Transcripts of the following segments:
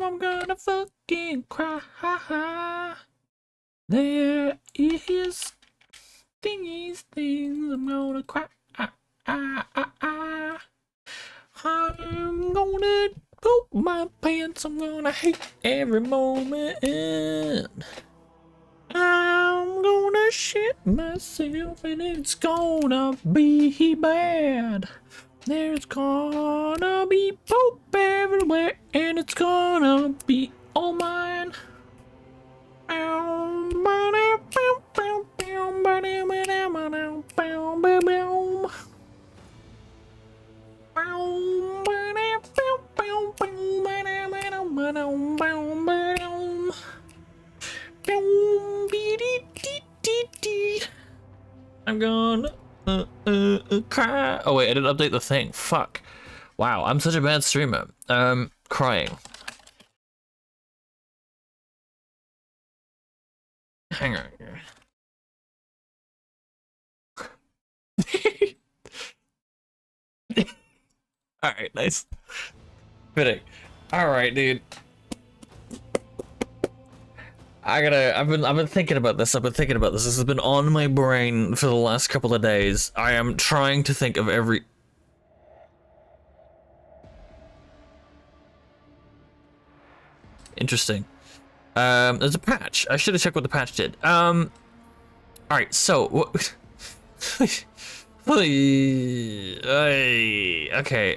I'm gonna fucking cry. There is things I'm gonna cry. I'm gonna poop my pants. I'm gonna hate every moment. I'm gonna shit myself and it's gonna be bad. There's gonna be poop everywhere and it's gonna be all mine. I'm gonna cry. Oh wait, I didn't update the thing. Fuck. Wow, I'm such a bad streamer. Crying. Hang on. Alright, nice. Fitting. Alright, dude. I've been thinking about this. This has been on my brain for the last couple of days. I am trying to think of every... Interesting. There's a patch. I should have checked what the patch did. Alright, so what okay, okay,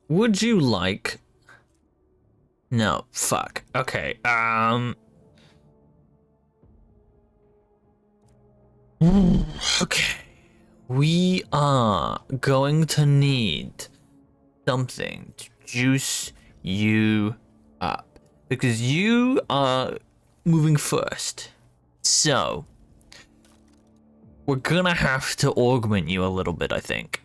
would you like... No, fuck. Okay, okay. We are going to need something to juice you up. Because you are moving first. So, we're gonna have to augment you a little bit, I think.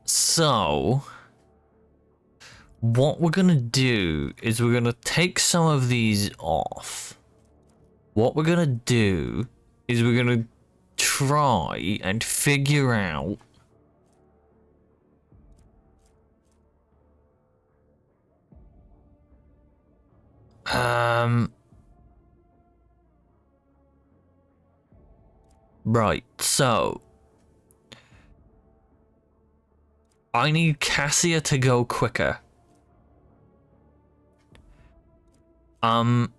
So what we're gonna do is we're gonna take some of these off. What we're gonna do is we're gonna try and figure out right, so I need Cassia to go quicker. I'm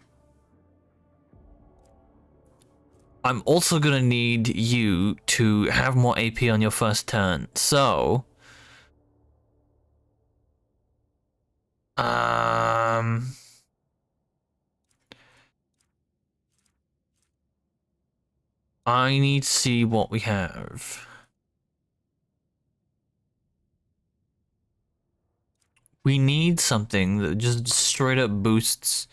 also gonna need you to have more AP on your first turn, so I need to see what we have. We need something that just straight up boosts.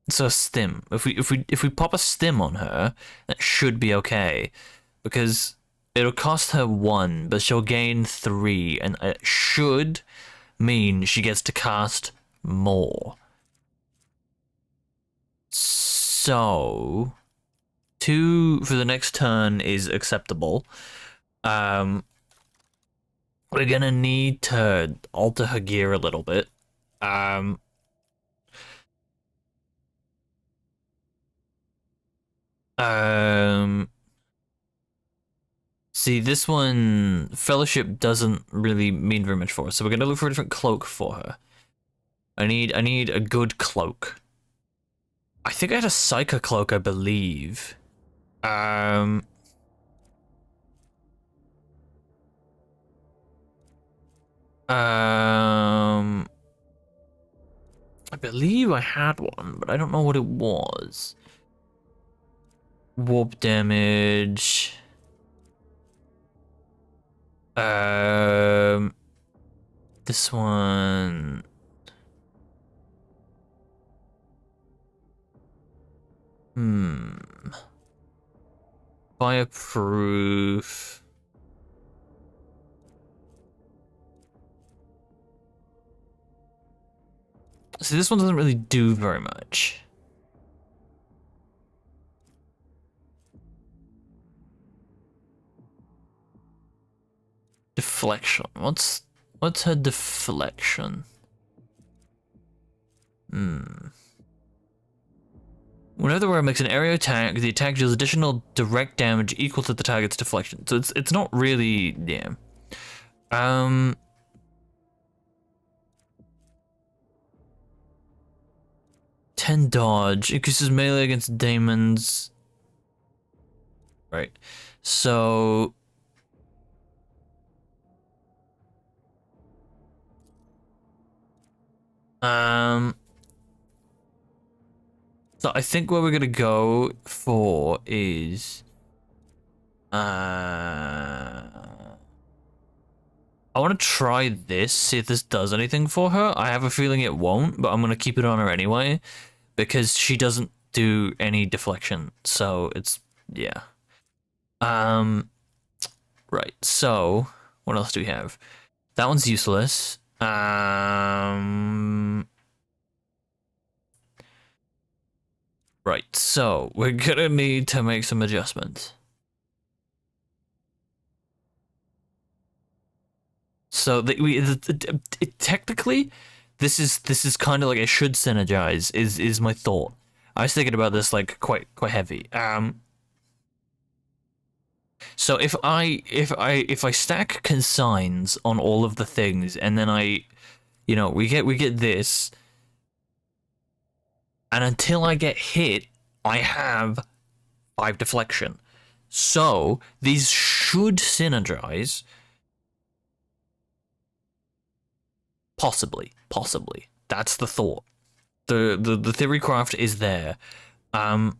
So stim. If we pop a stim on her, that should be okay, because it'll cost her 1, but she'll gain 3, and it should mean she gets to cast more. So 2 for the next turn is acceptable. We're gonna need to alter her gear a little bit. See, this one, Fellowship doesn't really mean very much for us, so we're gonna look for a different cloak for her. I need a good cloak. I think I had a Psycho cloak, I believe. I believe I had one, but I don't know what it was. Warp damage. Um, this one. Hmm. Fireproof. See, this one doesn't really do very much. Deflection. What's her deflection? Hmm. Whenever the wearer makes an area attack, the attack deals additional direct damage equal to the target's deflection. So it's not really, yeah. 10 dodge increases melee against demons. Right. So so I think what we're gonna go for is I want to try this, see if this does anything for her. I have a feeling it won't, but I'm gonna keep it on her anyway because she doesn't do any deflection. So it's yeah. Right. So what else do we have? That one's useless. Right. So we're gonna need to make some adjustments. So technically, this is kind of like it should synergize. Is my thought. I was thinking about this like quite heavy. So if I stack consigns on all of the things, and then we get this, and until I get hit, I have 5 deflection. So these should synergize. Possibly. That's the thought. The theory craft is there. I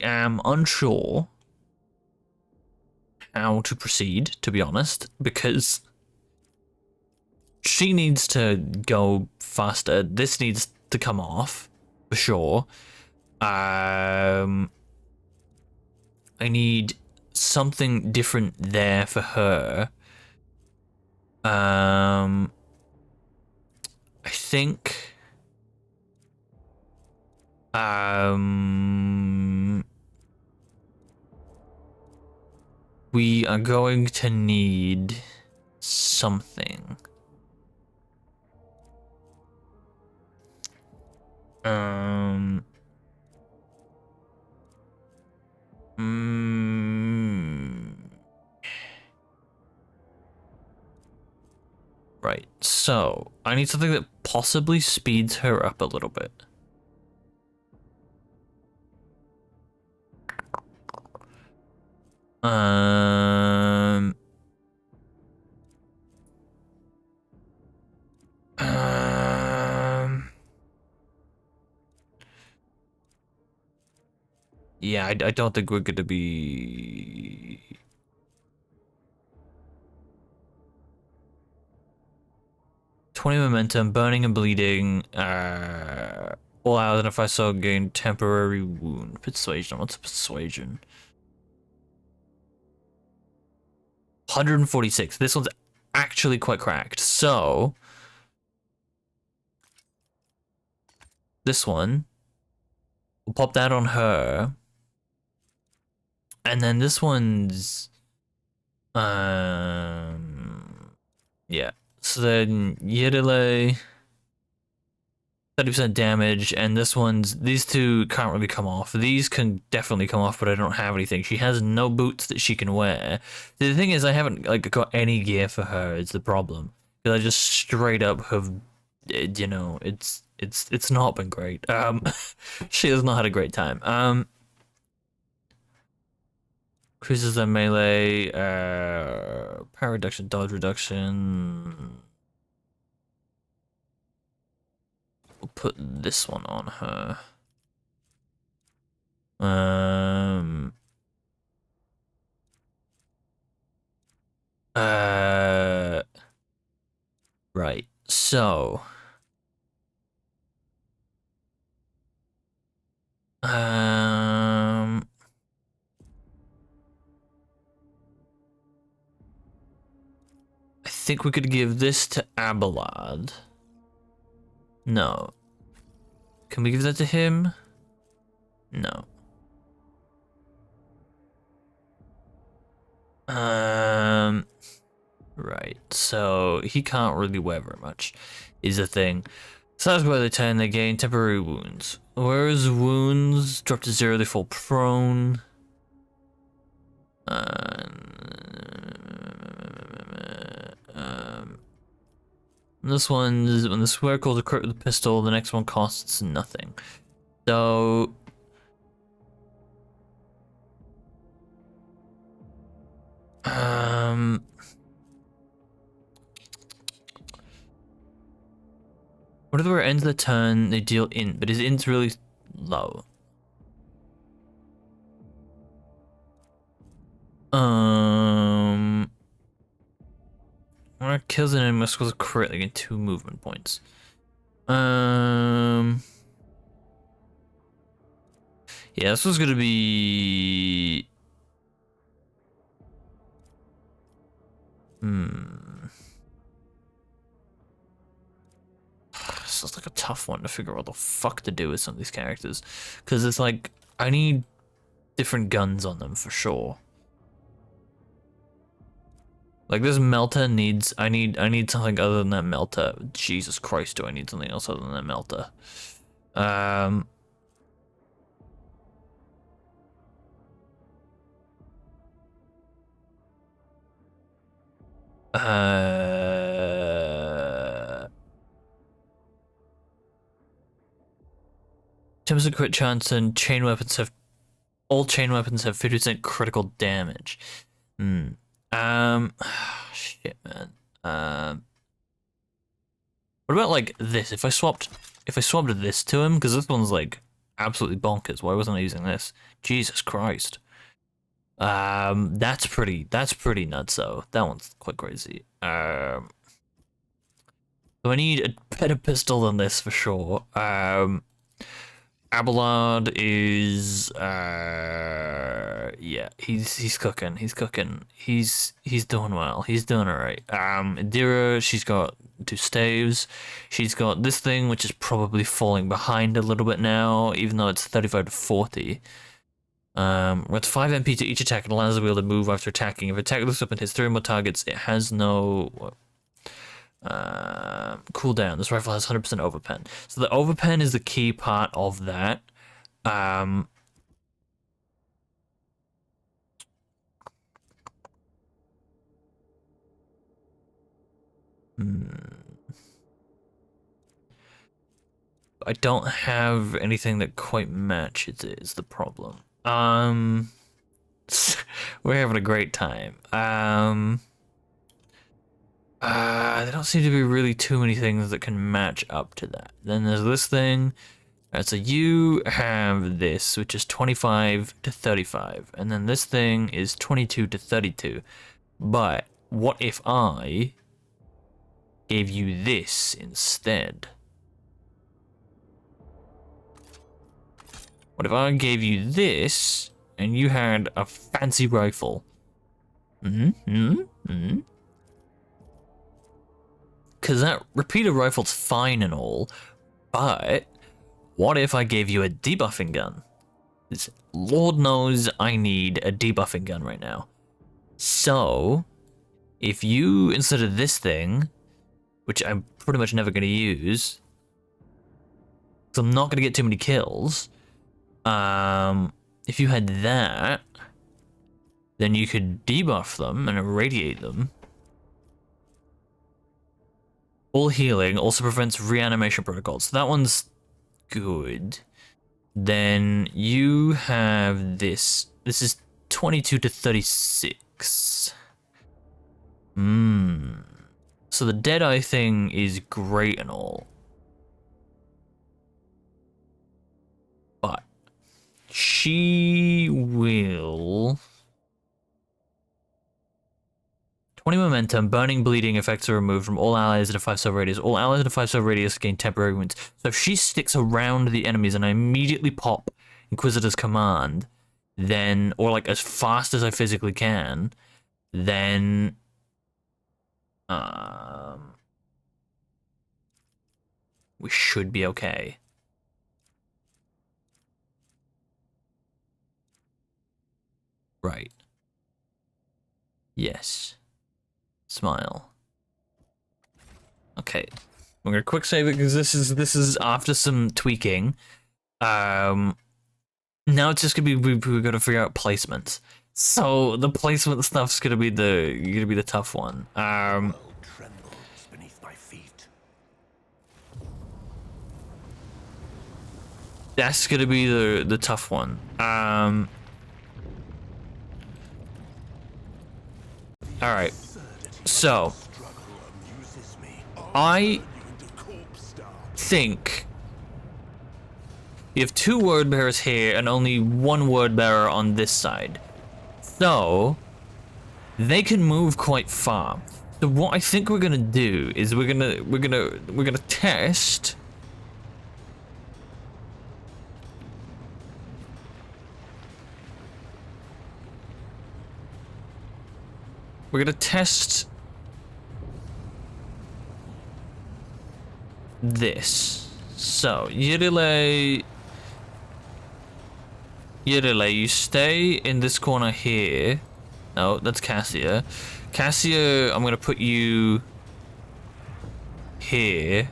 am unsure how to proceed, to be honest, because she needs to go faster. This needs to come off, for sure. I need something different there for her. I think we are going to need something. Right, so I need something that possibly speeds her up a little bit. Yeah, I don't think we're gonna be. $20 momentum, burning and bleeding. All out identify so gain temporary wound. Persuasion. What's persuasion? 146. This one's actually quite cracked. So this one, we'll pop that on her. And then this one's yeah. So then Yedele 30% damage, and these two can't really come off. These can definitely come off, but I don't have anything. She has no boots that she can wear. The thing is, I haven't got any gear for her. It's the problem because I just straight up have, it's not been great. She has not had a great time. Increases their melee, power reduction, dodge reduction. We'll put this one on her. Right. So, I think we could give this to Abelard. No. Can we give that to him? No. Right. So he can't really wear very much, is the thing. Size by the 10, they gain temporary wounds. Whereas wounds drop to 0, they fall prone. This one's when the square calls a crit with the pistol, the next one costs nothing. So whatever ends the turn, they deal int, but his int's really low. When it kills an enemy, scores a crit, they get 2 movement points. Yeah, this was gonna be. This is like a tough one to figure out what the fuck to do with some of these characters, because it's like I need different guns on them for sure. Like this melter needs, I need something other than that melter. Jesus Christ, do I need something else other than that melter? In terms of crit chance and chain weapons have, all chain weapons have 50% critical damage. Shit, man. What about like this? If I swapped this to him, because this one's like absolutely bonkers. Why wasn't I using this? Jesus Christ. That's pretty nuts though. That one's quite crazy. So I need a better pistol than this for sure. Abelard is yeah, he's cooking. He's doing well. He's doing alright. Adira, she's got 2 staves. She's got this thing which is probably falling behind a little bit now, even though it's 35 to 40. With 5 MP to each attack, it allows the wheel to move after attacking. If attack lifts up and hits 3 more targets, it has no cooldown. This rifle has 100% overpen. So the overpen is the key part of that. I don't have anything that quite matches it, is the problem. We're having a great time. There don't seem to be really too many things that can match up to that. Then there's this thing. So you have this, which is 25 to 35, and then this thing is 22 to 32. But what if I gave you this instead? What if I gave you this and you had a fancy rifle? Because that repeater rifle's fine and all, but what if I gave you a debuffing gun? Lord knows I need a debuffing gun right now. So, if you, instead of this thing, which I'm pretty much never going to use, because I'm not going to get too many kills, if you had that, then you could debuff them and irradiate them. All healing also prevents reanimation protocols. So that one's good. Then you have this. This is 22 to 36. So the Deadeye thing is great and all. But she will... 20 momentum, burning, bleeding effects are removed from all allies in a 5-star radius. All allies in a 5-star radius gain temporary wounds. So if she sticks around the enemies and I immediately pop Inquisitor's command, then, or like as fast as I physically can, then, we should be okay. Right. Yes. Smile. Okay. I'm gonna quick save it because this is after some tweaking. Now it's just gonna be we gotta figure out placements. So the placement stuff's gonna be the tough one. Trembles beneath my feet. That's gonna be the tough one. All right. So I think you have 2 word bearers here and only 1 word bearer on this side. So they can move quite far. So what I think we're gonna do is we're gonna test. We're gonna test this. So Yirile, you stay in this corner here. No, that's Cassia. Cassia, I'm gonna put you here.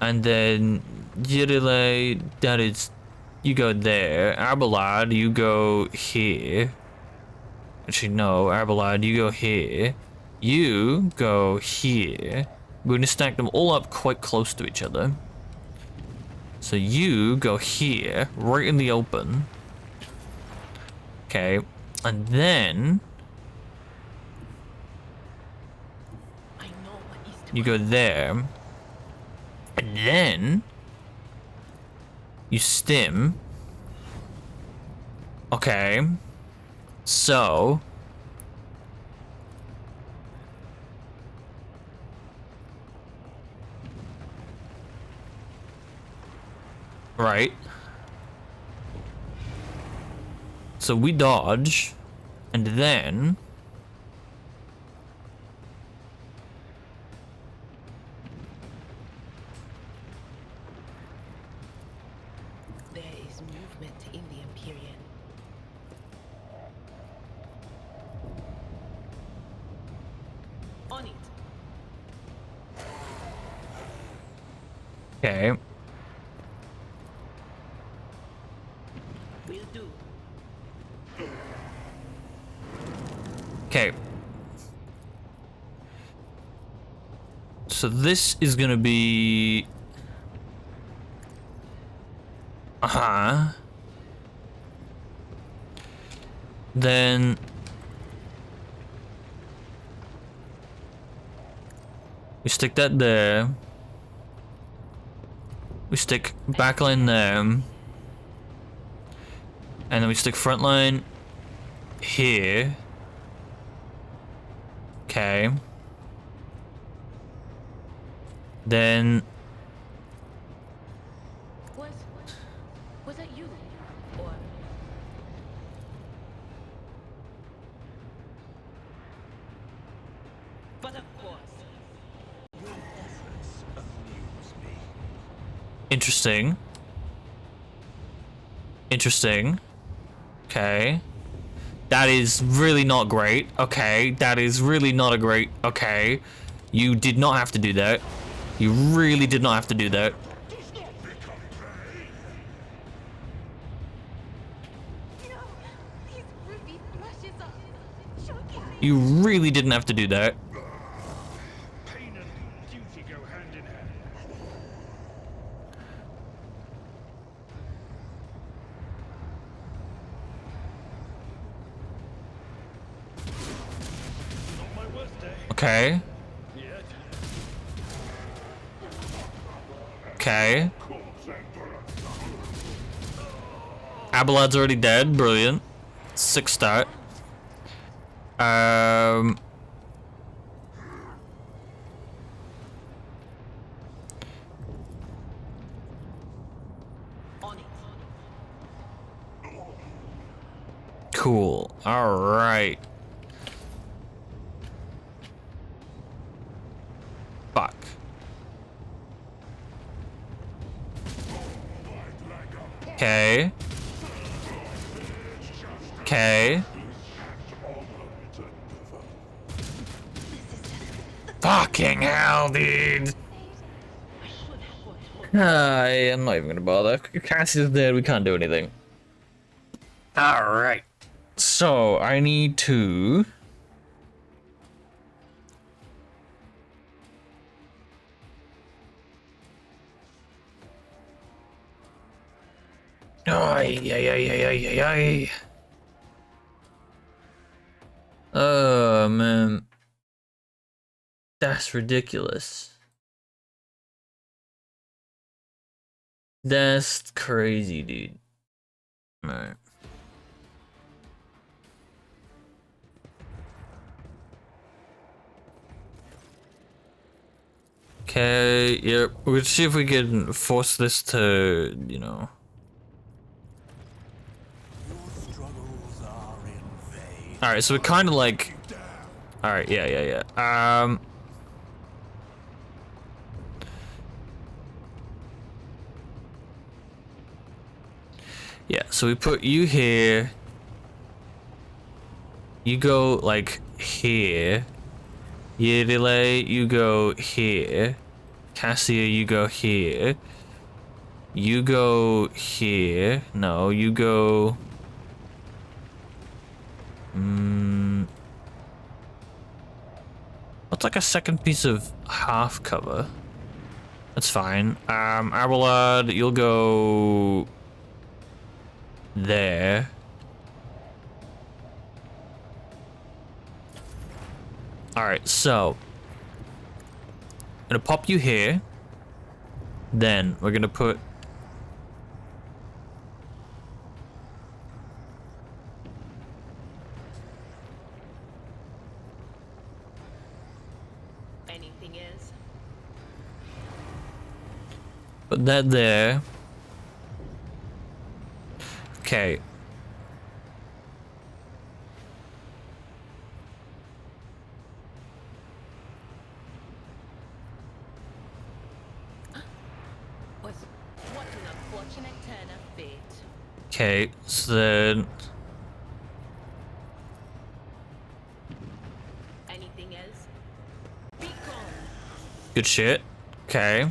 And then Yirile, that is, you go there. Abelard, you go here. Actually, no, Abelard, you go here. You go here. We're gonna stack them all up quite close to each other. So you go here, right in the open. Okay, and then you go there, and then you stim. Okay, so right. So we dodge, and then there is movement in the Empyrean. On it. okay. Will do. Okay. So this is gonna be... Then... we stick that there. We stick backline there. And then we stick frontline here. Okay. Then Was that you? Or but of course. Your efforts amuse me. interesting. Interesting. Okay. That is really not great. Okay. That is really not a great... Okay. You did not have to do that. You really did not have to do that. You really didn't have to do that. Pain and duty go hand in hand. Okay. Yet. Okay. Abelard's already dead. Brilliant. 6 start. On it. Cool. All right. Fuck. Okay. Okay. Fucking hell, dude. I'm not even gonna bother. Cassie's dead. We can't do anything. All right. So I need to. Ay, ay, ay, ay, ay, ay, ay. Oh man, that's ridiculous. That's crazy, dude. Alright. Okay, yep. We'll see if we can force this to, you know. Alright, so we're kind of like. Alright, yeah. Yeah, so we put you here. You go like here. Yedile, you go here. Cassia, you go here. You go here. No, you go. What's like a second piece of half cover? That's fine. Abelard, you'll go there. Alright, so I'm gonna pop you here. Then we're gonna put Anything is. that there. Okay. What an unfortunate turn of fate. Okay, so then Anything else? Be gone. good shit. Okay.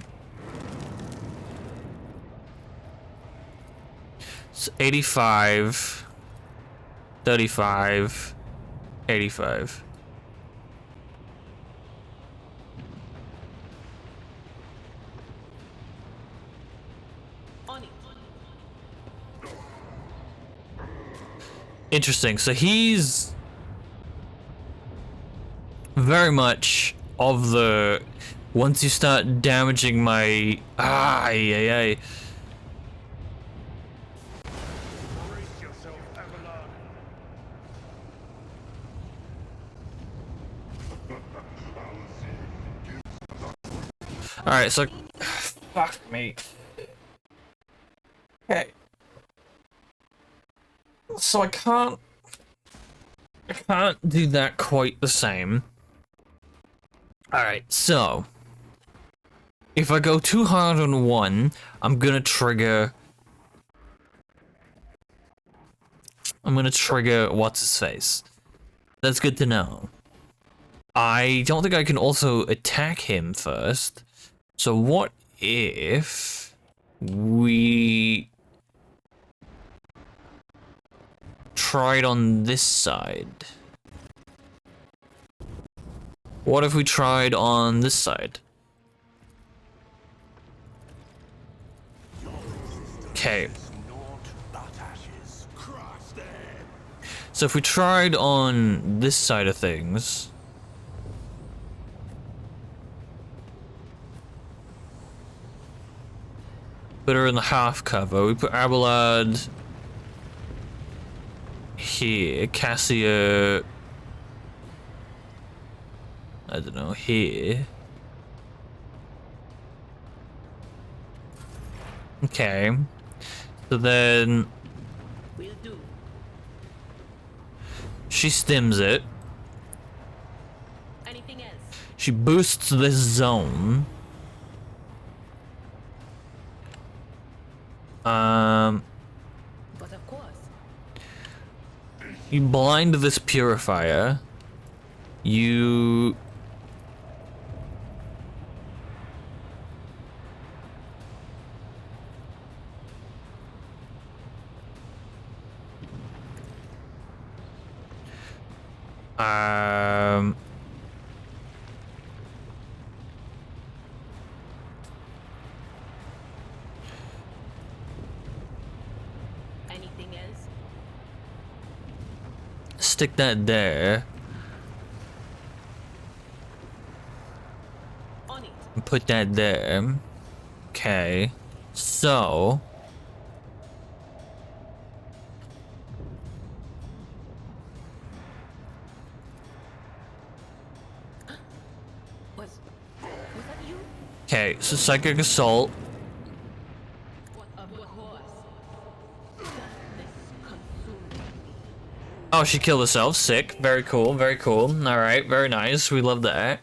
So 85, 35, 85. On it. Interesting. So he's very much of the once you start damaging my ay. Brace yourself, Abelard. All right, so fuck me. Okay. So I can't do that quite the same. All right, so if I go too hard on one, I'm gonna trigger what's his face. That's good to know. I don't think I can also attack him first. So what if we tried on this side? What if we tried on this side? Okay. So if we tried on this side of things, Put her in the half cover. We put Abelard here. Cassia, I don't know, here. Okay. So then Will do. she stims it. Anything else? She boosts this zone. But of course. You blind this purifier. You Anything else? stick that there On it. and put that there. Okay. So Was that you? okay, so psychic assault. What of course. Darkness consumed me. Oh, she killed herself. Sick. Very cool. Very cool. All right. Very nice. We love that.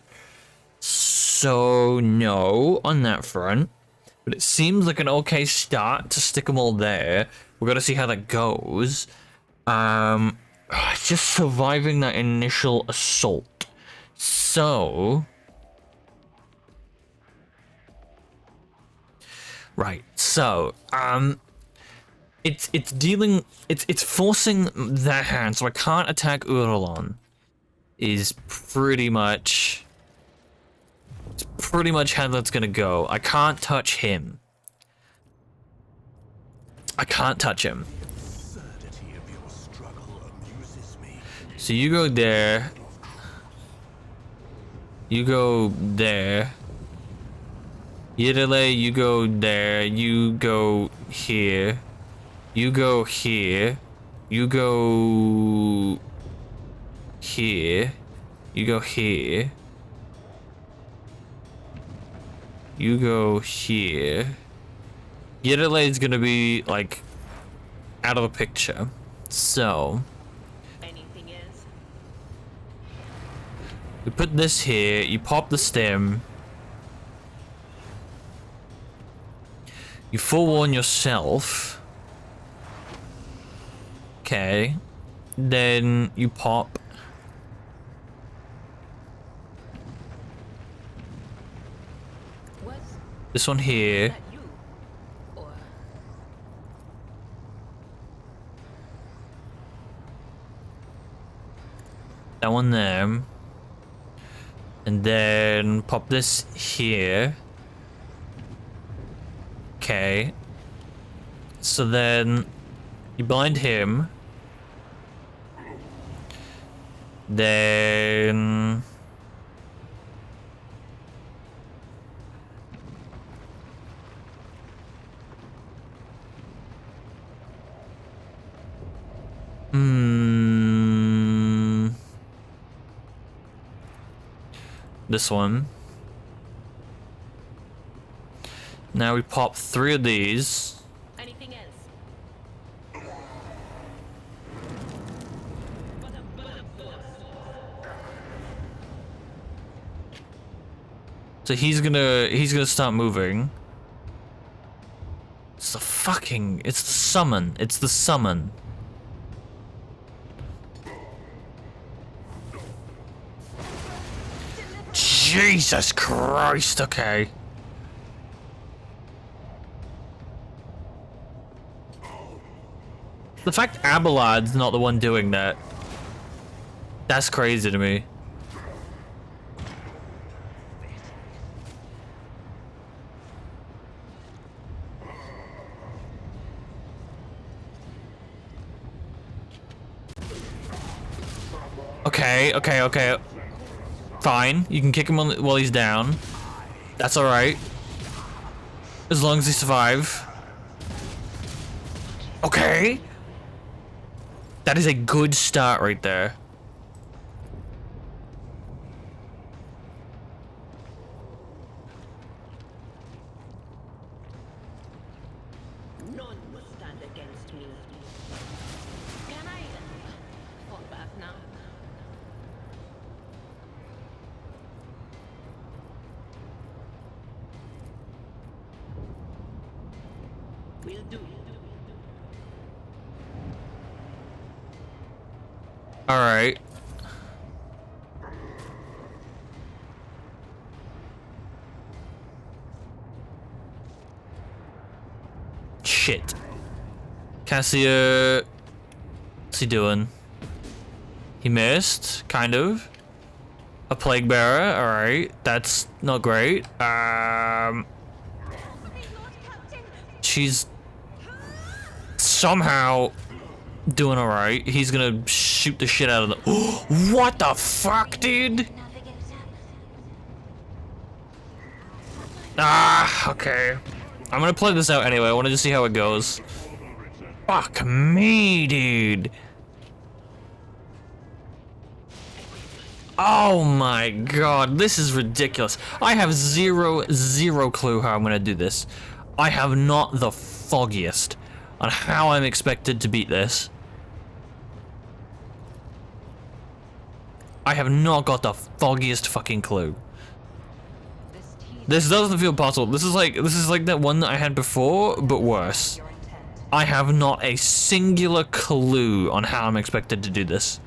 So no on that front, but it seems like an okay start to stick them all there. We're gonna see how that goes. Just surviving that initial assault. So right. So it's dealing. It's forcing that hand, so I can't attack Uralon. Is pretty much how that's gonna go. I can't touch him. I can't touch him. Absurdity of your struggle amuses me. So you go there. You go there. Yidale, you go there. You go here. You go here. You go here. You go here. You go here. Yidale is gonna be like out of the picture. So Anything else? we put this here. You pop the stem. You forewarn yourself. Okay. Then you pop. Was This one here. that you? Or That one there. And then pop this here. Okay. So then you blind him. Then this one. Now we pop 3 of these. anything else? What a bird force. So he's gonna start moving. It's the summon. It's the summon. Jesus Christ, okay. The fact Abelard's not the one doing that. That's crazy to me. Okay. Fine. You can kick him while he's down. That's alright. As long as he survive. Okay. That is a good start right there. None will stand against me. Can I fall back now? Will do. All right. Shit. Cassia, what's he doing? He missed, kind of. A plague bearer, all right. That's not great. She's somehow doing all right. He's gonna shoot the shit out of the. What the fuck, dude? Ah, okay. I'm gonna play this out anyway. I wanted to see how it goes. Fuck me, dude. Oh my god, this is ridiculous. I have zero clue how I'm gonna do this. I have not the foggiest on how I'm expected to beat this. I have not got the foggiest fucking clue. This doesn't feel possible. This is like that one that I had before, but worse. I have not a singular clue on how I'm expected to do this.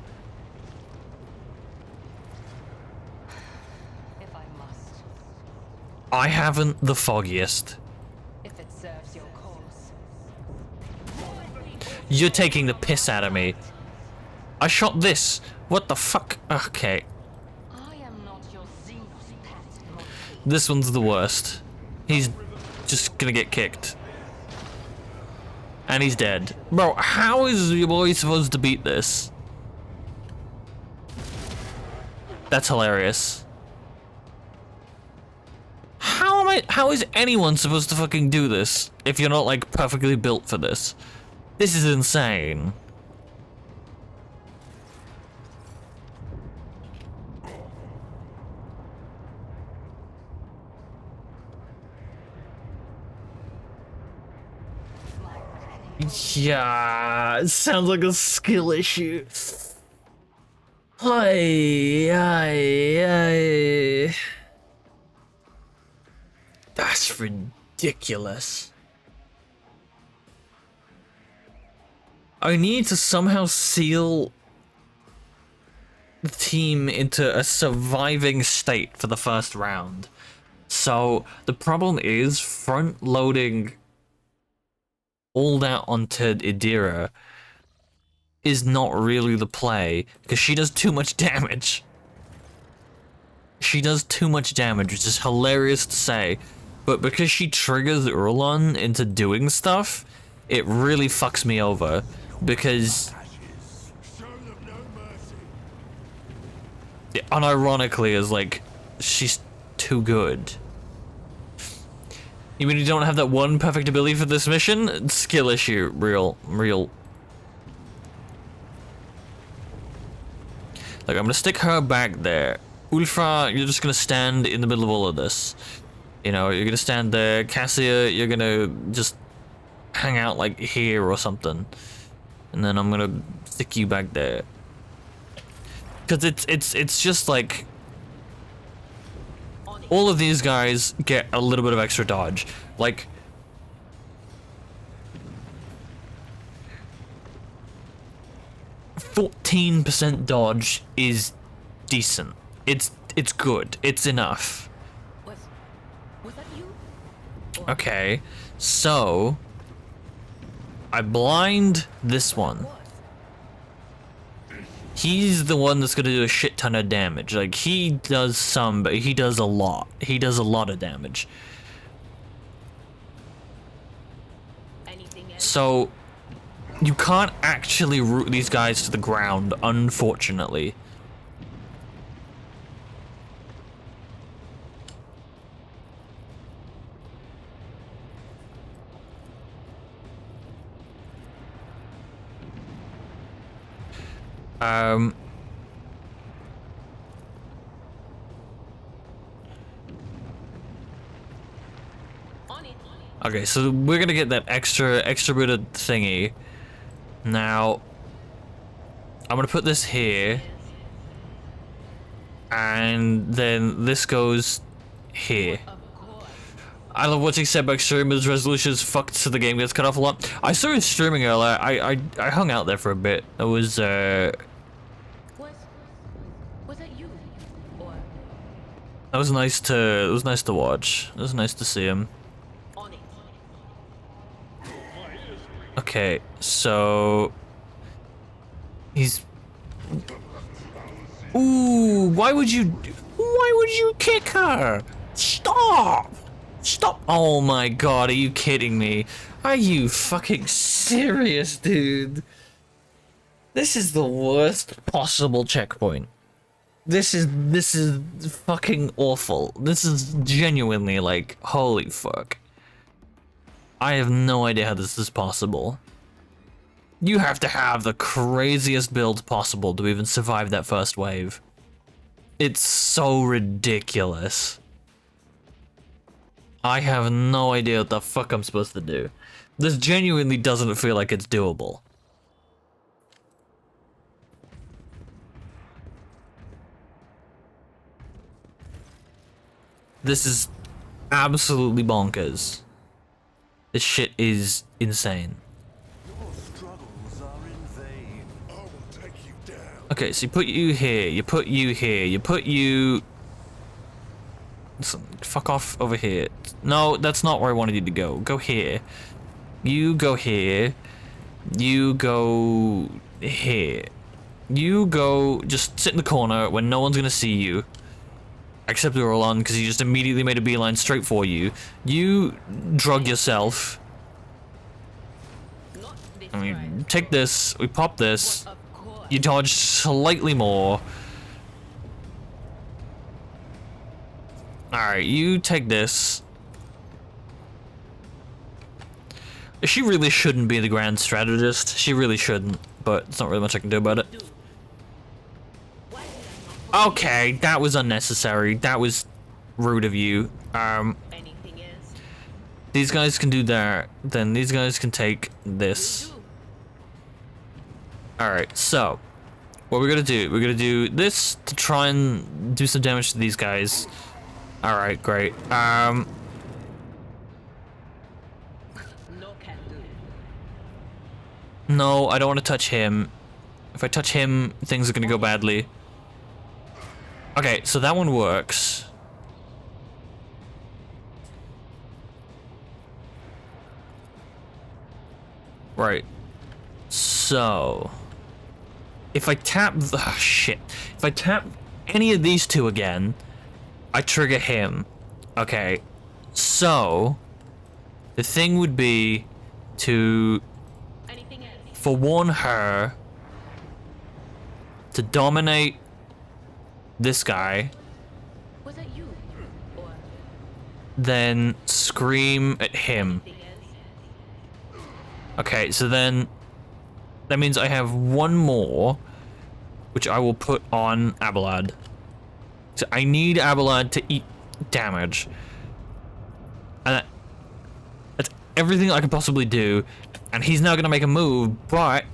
If I must, I haven't the foggiest. if it serves your cause. You're taking the piss out of me. I shot this. What the fuck? Okay. I am not your Xenos pet, monkey. This one's the worst. He's just gonna get kicked. And he's dead. Bro, how is your boy supposed to beat this? That's hilarious. How is anyone supposed to fucking do this if you're not like perfectly built for this? This is insane. Yeah, it sounds like a skill issue. Hi. That's ridiculous. I need to somehow seal the team into a surviving state for the first round. So the problem is front loading all that onto Idira is not really the play because she does too much damage. She does too much damage, which is hilarious to say, but because she triggers Urlon into doing stuff, it really fucks me over because unironically is like she's too good. You mean you don't have that one perfect ability for this mission? Skill issue, real. Like, I'm gonna stick her back there. Ulfra, you're just gonna stand in the middle of all of this. You know, you're gonna stand there. Cassia, you're gonna just hang out like here or something. And then I'm gonna stick you back there. Cause it's just like all of these guys get a little bit of extra dodge. Like 14% dodge is decent. It's good. It's enough. Was that you? Okay, so I blind this one. He's the one that's gonna do a shit ton of damage. Like, he does some, but he does a lot. He does a lot of damage. Anything else? So you can't actually root these guys to the ground, unfortunately. Um. Okay, so we're gonna get that extra bit of thingy. Now, I'm gonna put this here, and then this goes here. I love watching setback streamers' resolutions fucked so the game gets cut off a lot. I started streaming earlier. I hung out there for a bit. It was Was that you? Or That was nice to. It was nice to watch. It was nice to see him. on it? Okay, so he's. Ooh, why would you kick her? Stop! Stop! Oh my god, are you kidding me? Are you fucking serious, dude? This is the worst possible checkpoint. This is fucking awful. This is genuinely like, holy fuck. I have no idea how this is possible. You have to have the craziest build possible to even survive that first wave. It's so ridiculous. I have no idea what the fuck I'm supposed to do. This genuinely doesn't feel like it's doable. This is absolutely bonkers. This shit is insane. Your struggles are in vain. I will take you down. Okay, so you put you here, you put you here, you put you... Listen, fuck off over here. No, that's not where I wanted you to go. Go here. You go here. You go here. You go... Just sit in the corner when no one's gonna see you. Except Roland, because he just immediately made a beeline straight for you. You drug yourself. Not this I mean, time. take this, we pop this. Of course. You dodge slightly more. Alright, you take this. She really shouldn't be the grand strategist. She really shouldn't, but there's not really much I can do about it. Okay, that was unnecessary. That was rude of you. Anything else? These guys can do that. Then these guys can take this. Alright, so what we're gonna do, we're gonna do this to try and do some damage to these guys. Alright, great. No can do. No, I don't want to touch him. If I touch him, things are gonna go badly. Okay, so that one works. Right. So if I tap shit. If I tap any of these two again, I trigger him. Okay. So the thing would be to Anything else? forewarn her to dominate this guy, Was that you? Or then scream at him. anything else? Okay, so then that means I have one more, which I will put on Abelard. So I need Abelard to eat damage. And that's everything I could possibly do. And he's now going to make a move, but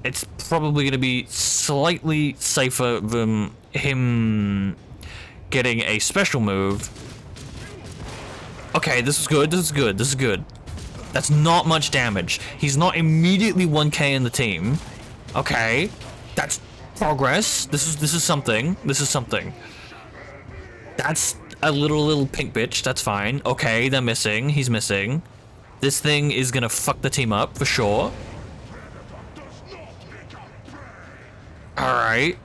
it's probably going to be slightly safer than him getting a special move. Okay, this is good, this is good, this is good. That's not much damage. He's not immediately 1k in the team. Okay, that's progress. This is something. This is something. That's a little pink bitch. That's fine. Okay, they're missing. He's missing. This thing is gonna fuck the team up for sure. Alright.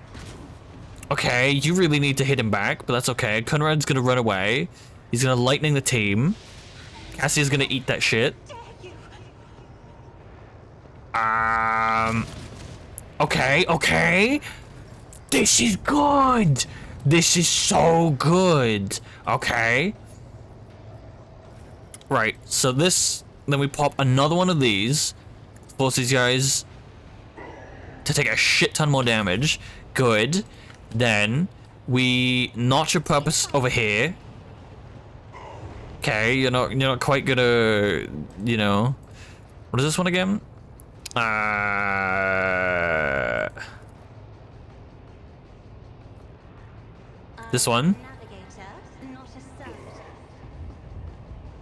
Okay, you really need to hit him back, but that's okay. Conrad's gonna run away. He's gonna lightning the team. Cassie's gonna eat that shit. Okay, okay. This is good. This is so good. Okay. Right, so this, then we pop another one of these. Force these guys to take a shit ton more damage. Good. Then we notch a purpose over here. Okay, you're not quite gonna, you know. What is this one again? This one.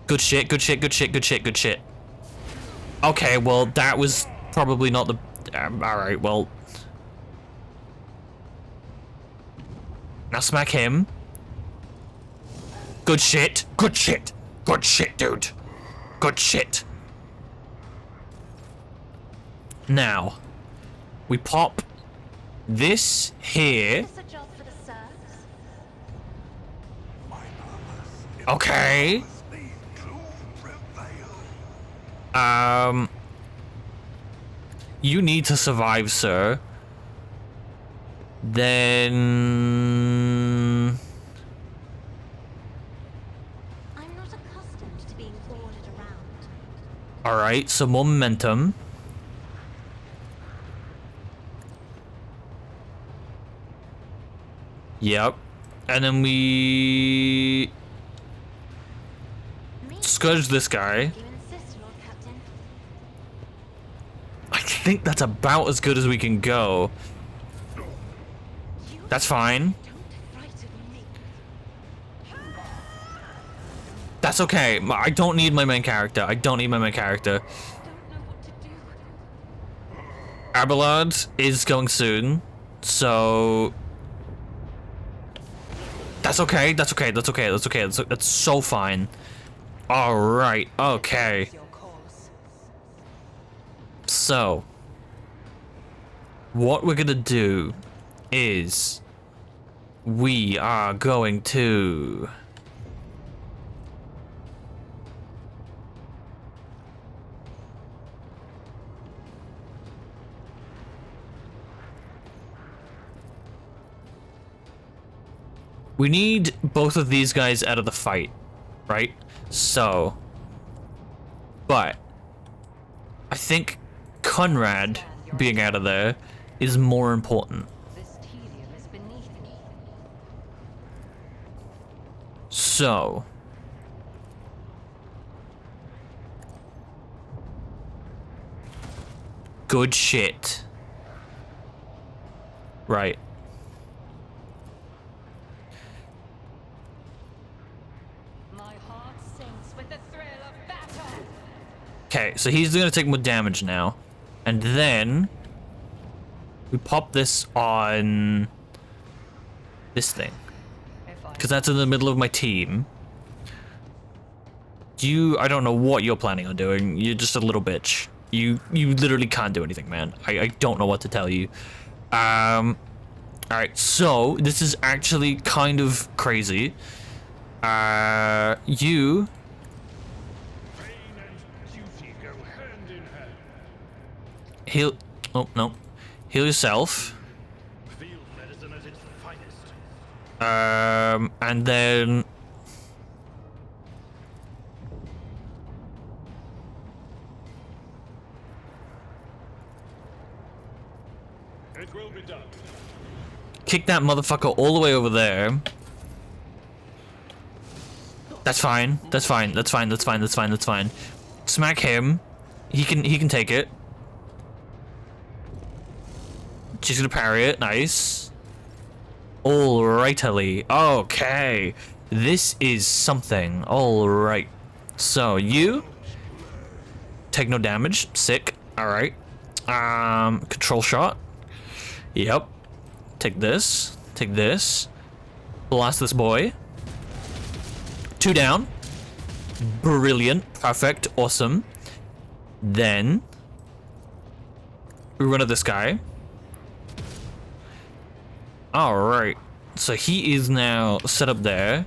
Good shit, good shit, good shit, good shit, good shit. Okay, well, that was probably not the... alright, well... Now smack him. Good shit, good shit, good shit, dude. Good shit. Now, we pop this here. Okay. You need to survive, sir. Then... I'm not accustomed to being ordered around. Alright, so momentum. Yep. And then we... Scourge this guy. You insist, Lord Captain. I think that's about as good as we can go. That's fine. Don't frighten me. That's okay. I don't need my main character. I don't need my main character. Don't know what to do. Abelard is going soon, so... That's okay, that's okay, that's okay, that's okay, that's so fine. Alright, okay. So... What we're gonna do is... We are going to... We need both of these guys out of the fight, right? So... But... I think Conrad being out of there is more important. This tedium is beneath me. So... Good shit. Right. My heart sinks with the thrill of battle. Okay, so he's gonna take more damage now. And then... We pop this on... This thing. Because that's in the middle of my team. I don't know what you're planning on doing. You're just a little bitch. You literally can't do anything, man. I don't know what to tell you. Alright, so this is actually kind of crazy. You... Pain and duty go hand in hand. Heal... Oh, no. Heal yourself. Field medicine at its finest. And then... It will be done. Kick that motherfucker all the way over there. That's fine. That's fine. That's fine. That's fine. That's fine. That's fine. Smack him. He can take it. She's gonna parry it. Nice. Alrightly. Okay. This is something. Alright. So you take no damage. Sick. Alright. Control shot. Yep. Take this. Take this. Blast this boy. 2 down. Brilliant. Perfect. Awesome. Then we run at this guy. Alright. So he is now set up there.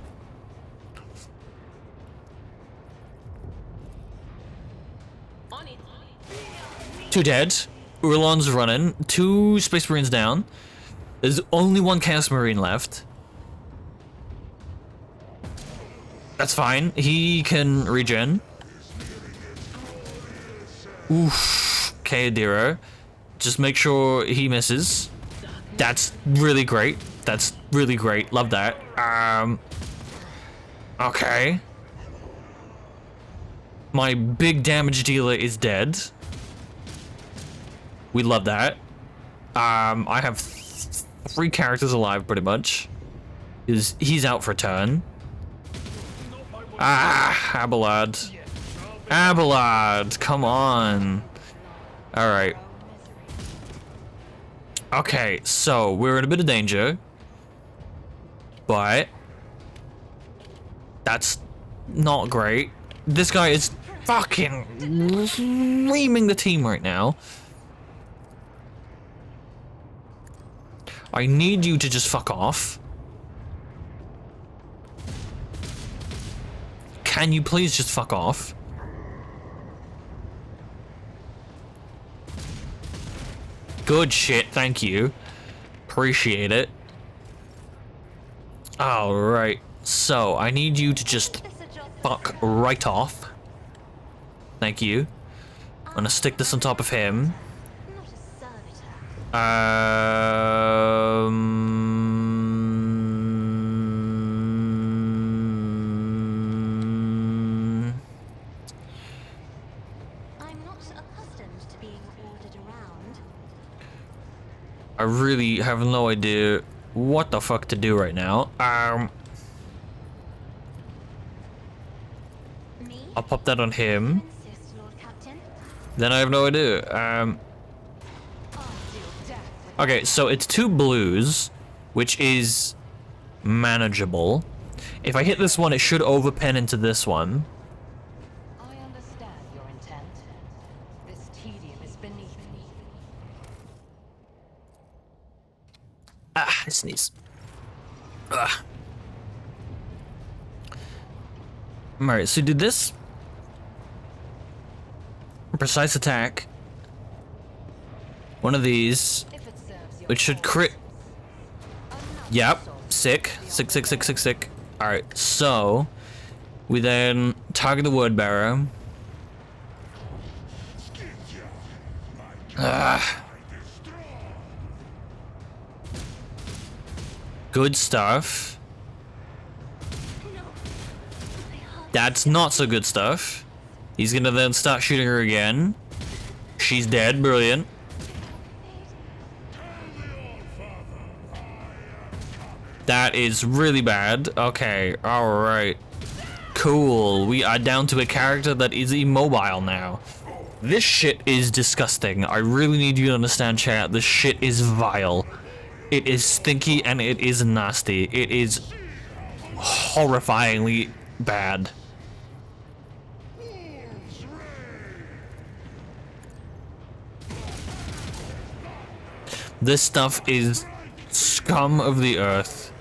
On it. 2 dead. Urlon's running. 2 Space Marines down. There's only 1 Chaos Marine left. That's fine. He can regen. Oof. Okay, Adira. Just make sure he misses. That's really great. That's really great. Love that. Okay. My big damage dealer is dead. We love that. I have 3 characters alive pretty much. He's out for a turn. Abelard. Abelard, come on. Alright. Okay, so we're in a bit of danger. But that's not great. This guy is fucking reaming the team right now. I need you to just fuck off. Can you please just fuck off? Good shit, thank you. Appreciate it. Alright, so I need you to just fuck right off. Thank you. I'm gonna stick this on top of him. Not a servitor. I'm not accustomed to being ordered around. I really have no idea what the fuck to do right now. Me? I'll pop that on him. Insist, Lord Captain. Then I have no idea. I'll deal death with Okay, so it's 2 blues, which is manageable. If I hit this one, it should overpen into this one. I understand your intent. This tedium is beneath me. I sneeze. Ugh. Alright, so do this. Precise attack. One of these, If it serves your which should crit. Yep, sick. Sick, sick, sick, sick, sick. Alright, so we then target the word bearer. Good stuff. That's not so good stuff. He's gonna then start shooting her again. She's dead, brilliant. That is really bad. Okay, alright. Cool, we are down to a character that is immobile now. This shit is disgusting. I really need you to understand, chat. This shit is vile. It is stinky and it is nasty. It is horrifyingly bad. This stuff is scum of the earth.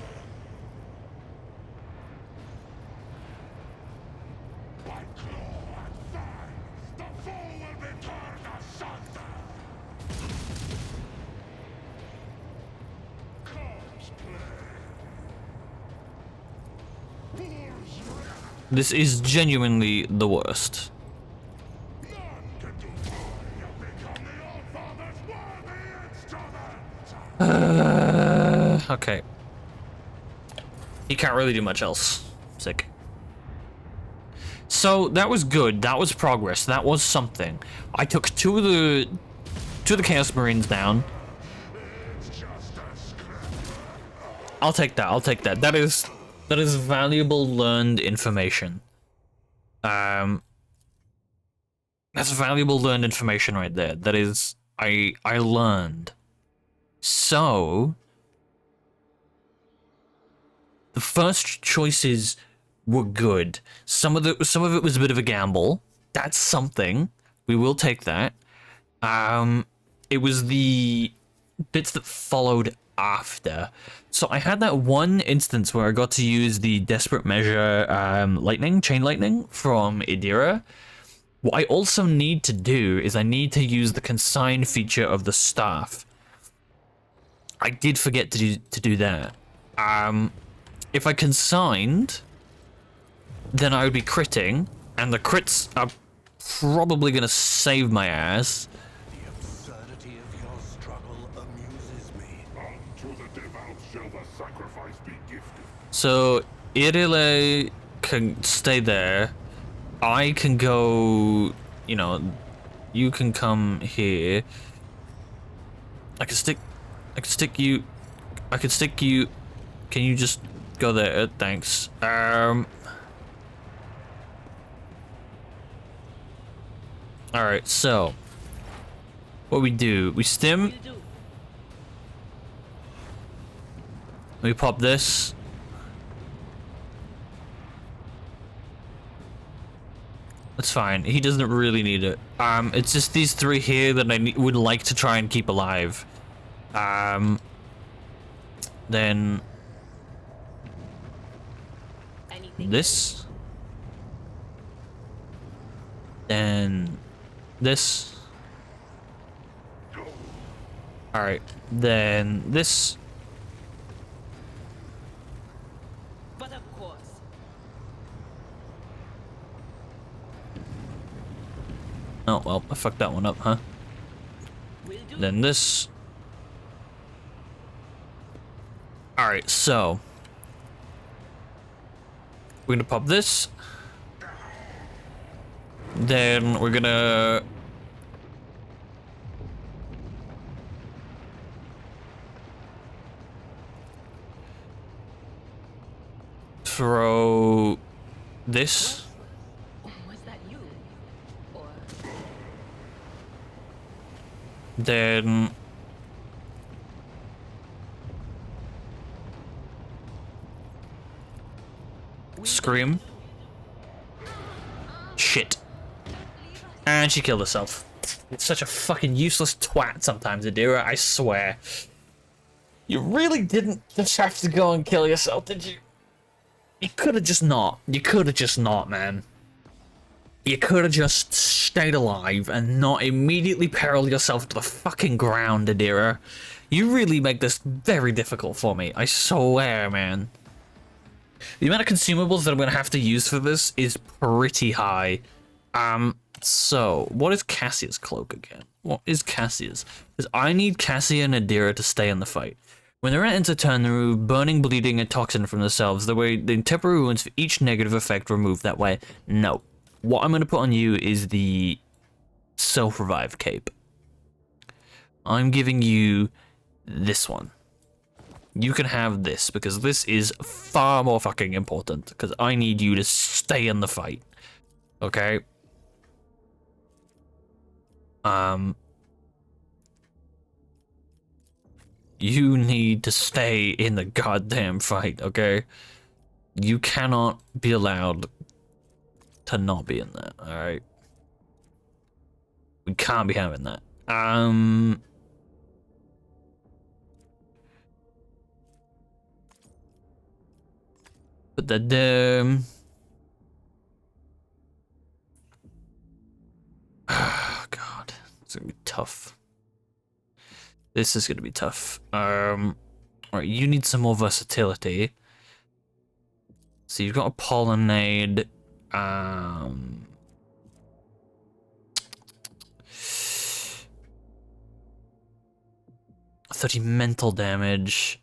This is genuinely the worst. Okay. He can't really do much else. Sick. So that was good. That was progress. That was something. I took two of the Chaos Marines down. I'll take that. I'll take that. That is valuable learned information. That's valuable learned information right there. That is I learned. So the first choices were good. Some of it was a bit of a gamble. That's something. We will take that. It was the bits that followed after. So I had that one instance where I got to use the Desperate Measure chain lightning from Idira. What I also need to do is I need to use the consign feature of the staff. I did forget to do that. If I consigned, then I would be critting, and the crits are probably gonna save my ass. The absurdity of your So Irile can stay there. I can go, you know, you can come here. I can stick you. I can stick you. Can you just go there? Thanks. All right. So what we do? We stim. We pop this. That's fine. He doesn't really need it. It's just these three here that I would like to try and keep alive. Then this. Then this. All right. Then this. But of course. Oh well, I fucked that one up, huh? Will do. Then this. All right, so we're gonna pop this. Then we're gonna throw this. Was that you? Or Then scream. Shit. And she killed herself. It's such a fucking useless twat sometimes, Adira, I swear. You really didn't just have to go and kill yourself, did you? You could have just not. You could have just not, man. You could have just stayed alive and not immediately peril yourself to the fucking ground, Adira. You really make this very difficult for me, I swear, man. The amount of consumables that I'm going to have to use for this is pretty high. So, what is Cassia's cloak again? What is Cassia's? Because I need Cassia and Adira to stay in the fight. When the rat enter turn, they remove burning, bleeding, and toxin from themselves. The way the temporary wounds for each negative effect removed that way. No. What I'm going to put on you is the self-revive cape. I'm giving you this one. You can have this, because this is far more fucking important, because I need you to stay in the fight. Okay? You need to stay in the goddamn fight, okay? You cannot be allowed to not be in that, alright? We can't be having that. But the oh god, it's gonna be tough. This is gonna be tough. Alright, you need some more versatility. So you've got a pollinade. 30 mental damage.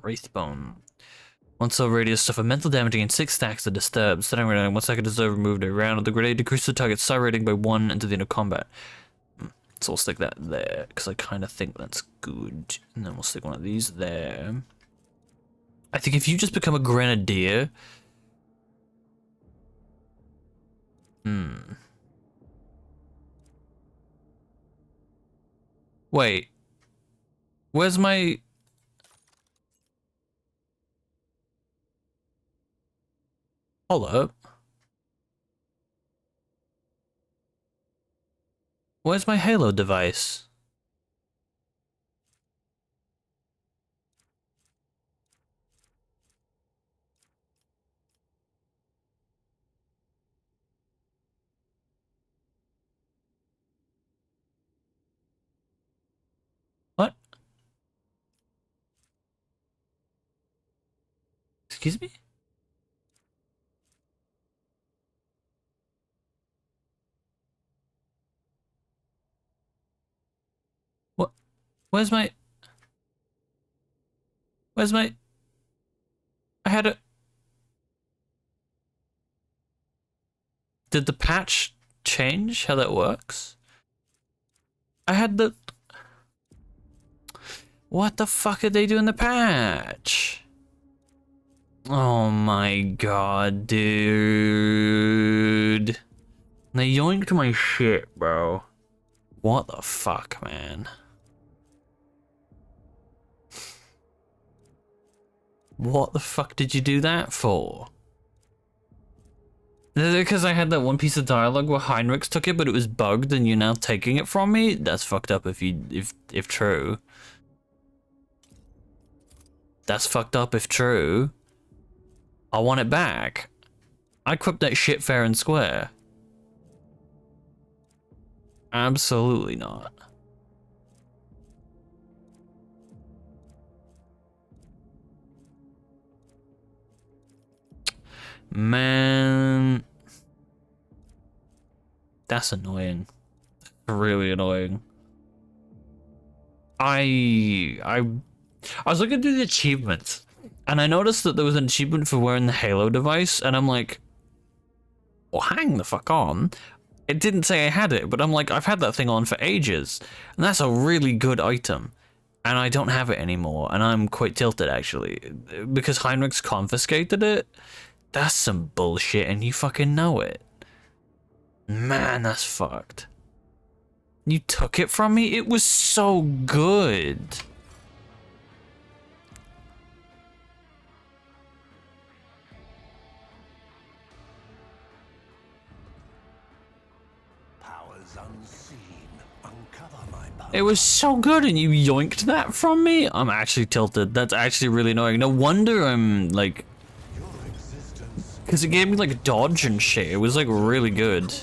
Wraithbone. Once a radius suffer mental damage against 6 stacks of disturbed. Starting right now, 1 second is removed a round. The grenade decreases the target's star rating by 1 into the end of combat. So we'll stick that there, because I kind of think that's good. And then we'll stick one of these there. I think if you just become a grenadier... Wait. Where's my... Hold up. Where's my Halo device? What? Excuse me? What? Where's my... Where's my... I had it... Did the patch change how that works? I had the... What the fuck did they do in the patch? Oh my god, dude. They yoinked my shit, bro. What the fuck, man? What the fuck did you do that for? Is it because I had that one piece of dialogue where Heinrichs took it, but it was bugged, and you're now taking it from me? That's fucked up if true. That's fucked up if true. I want it back. I equipped that shit fair and square. Absolutely not. Man, that's annoying. Really annoying. I was looking through the achievements, and I noticed that there was an achievement for wearing the Halo device, and I'm like, well, hang the fuck on. It didn't say I had it, but I'm like, I've had that thing on for ages, and that's a really good item, and I don't have it anymore, and I'm quite tilted, actually, because Heinrichs confiscated it. That's some bullshit, and you fucking know it. Man, that's fucked. You took it from me? It was so good. Powers unseen. Uncover my power. It was so good, and you yoinked that from me? I'm actually tilted. That's actually really annoying. No wonder I'm, like... Your existence. Because it gave me, like, dodge and shit. It was, like, really good.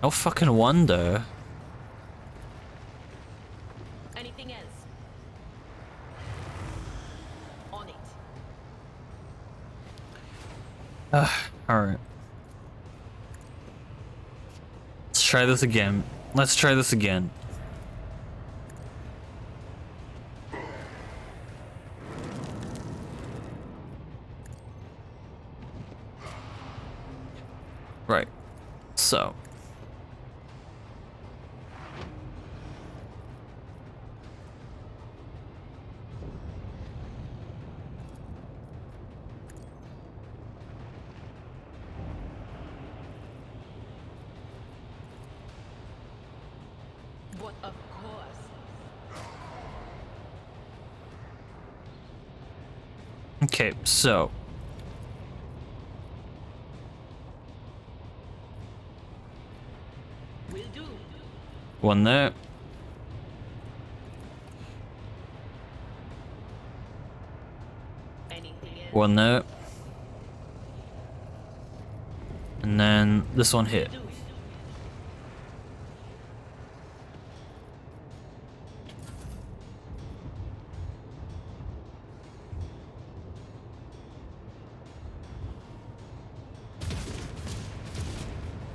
No fucking wonder. Anything else? On it. Alright. Let's try this again. Let's try this again. Right. So. What, of course. Okay, so. Will do. One there. Anything else? One there. And then this one here. Do it.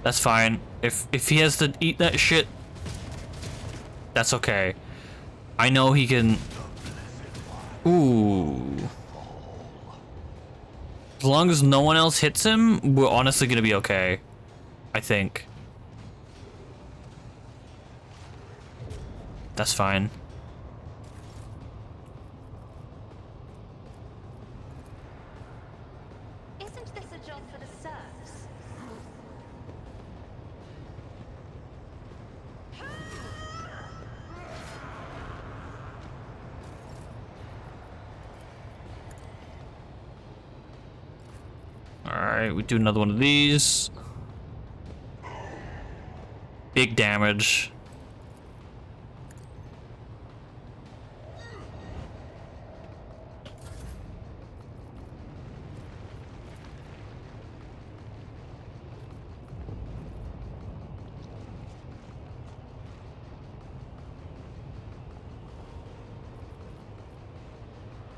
That's fine. If he has to eat that shit, that's okay. I know he can. Ooh. As long as no one else hits him, we're honestly gonna be okay. I think. That's fine. Isn't this a job for the serfs? Alright, we do another one of these. Big damage.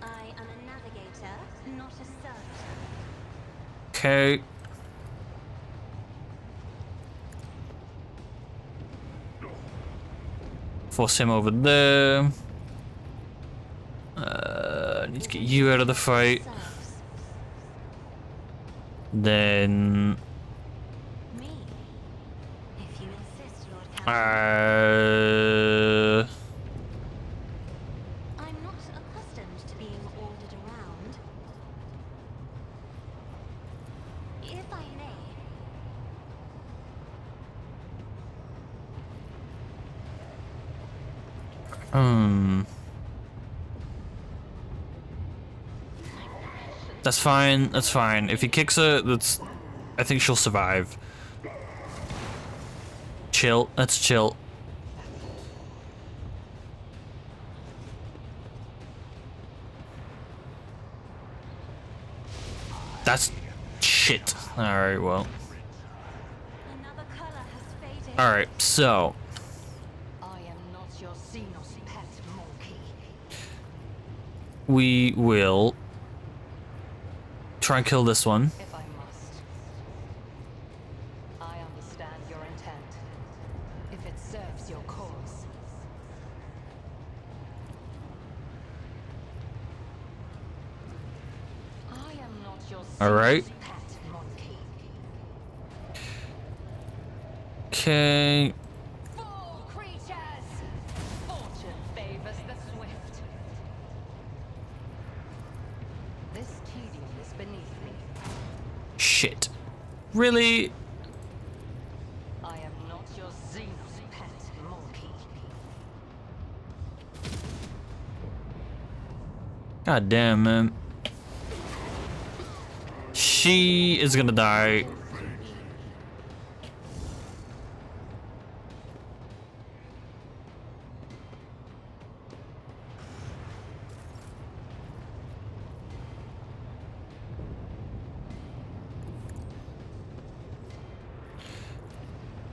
I am a navigator. fighter, not a servitor. Okay. Force him over there. Need to get you out of the fight. Serves Then me. If you insist, Lord Count. I'm not accustomed to being ordered around. If I may, That's fine. That's fine. If he kicks her, I think she'll survive. Chill. Let's chill. That's shit. All right. Well. another color has faded. All right. So I am not your Xenos pet monkey. we will try and kill this one. If I must. I understand your intent. If it serves your cause. I am not your All right. Xenos pet monkey. Okay. Fall creatures! Fortune favors the swift. This tedium is beneath me. Shit. Really? I am not your Xenos pet monkey. God damn, man. She is gonna die.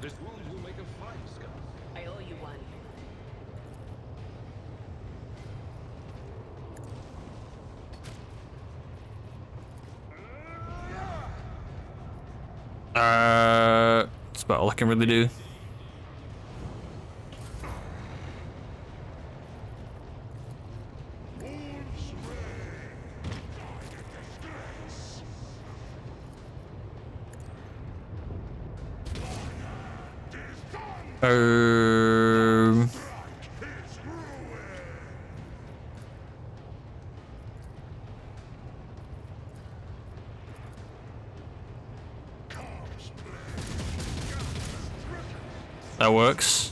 This wound will make a fine scar. I owe you one. That's about all I can really do. Um, that works.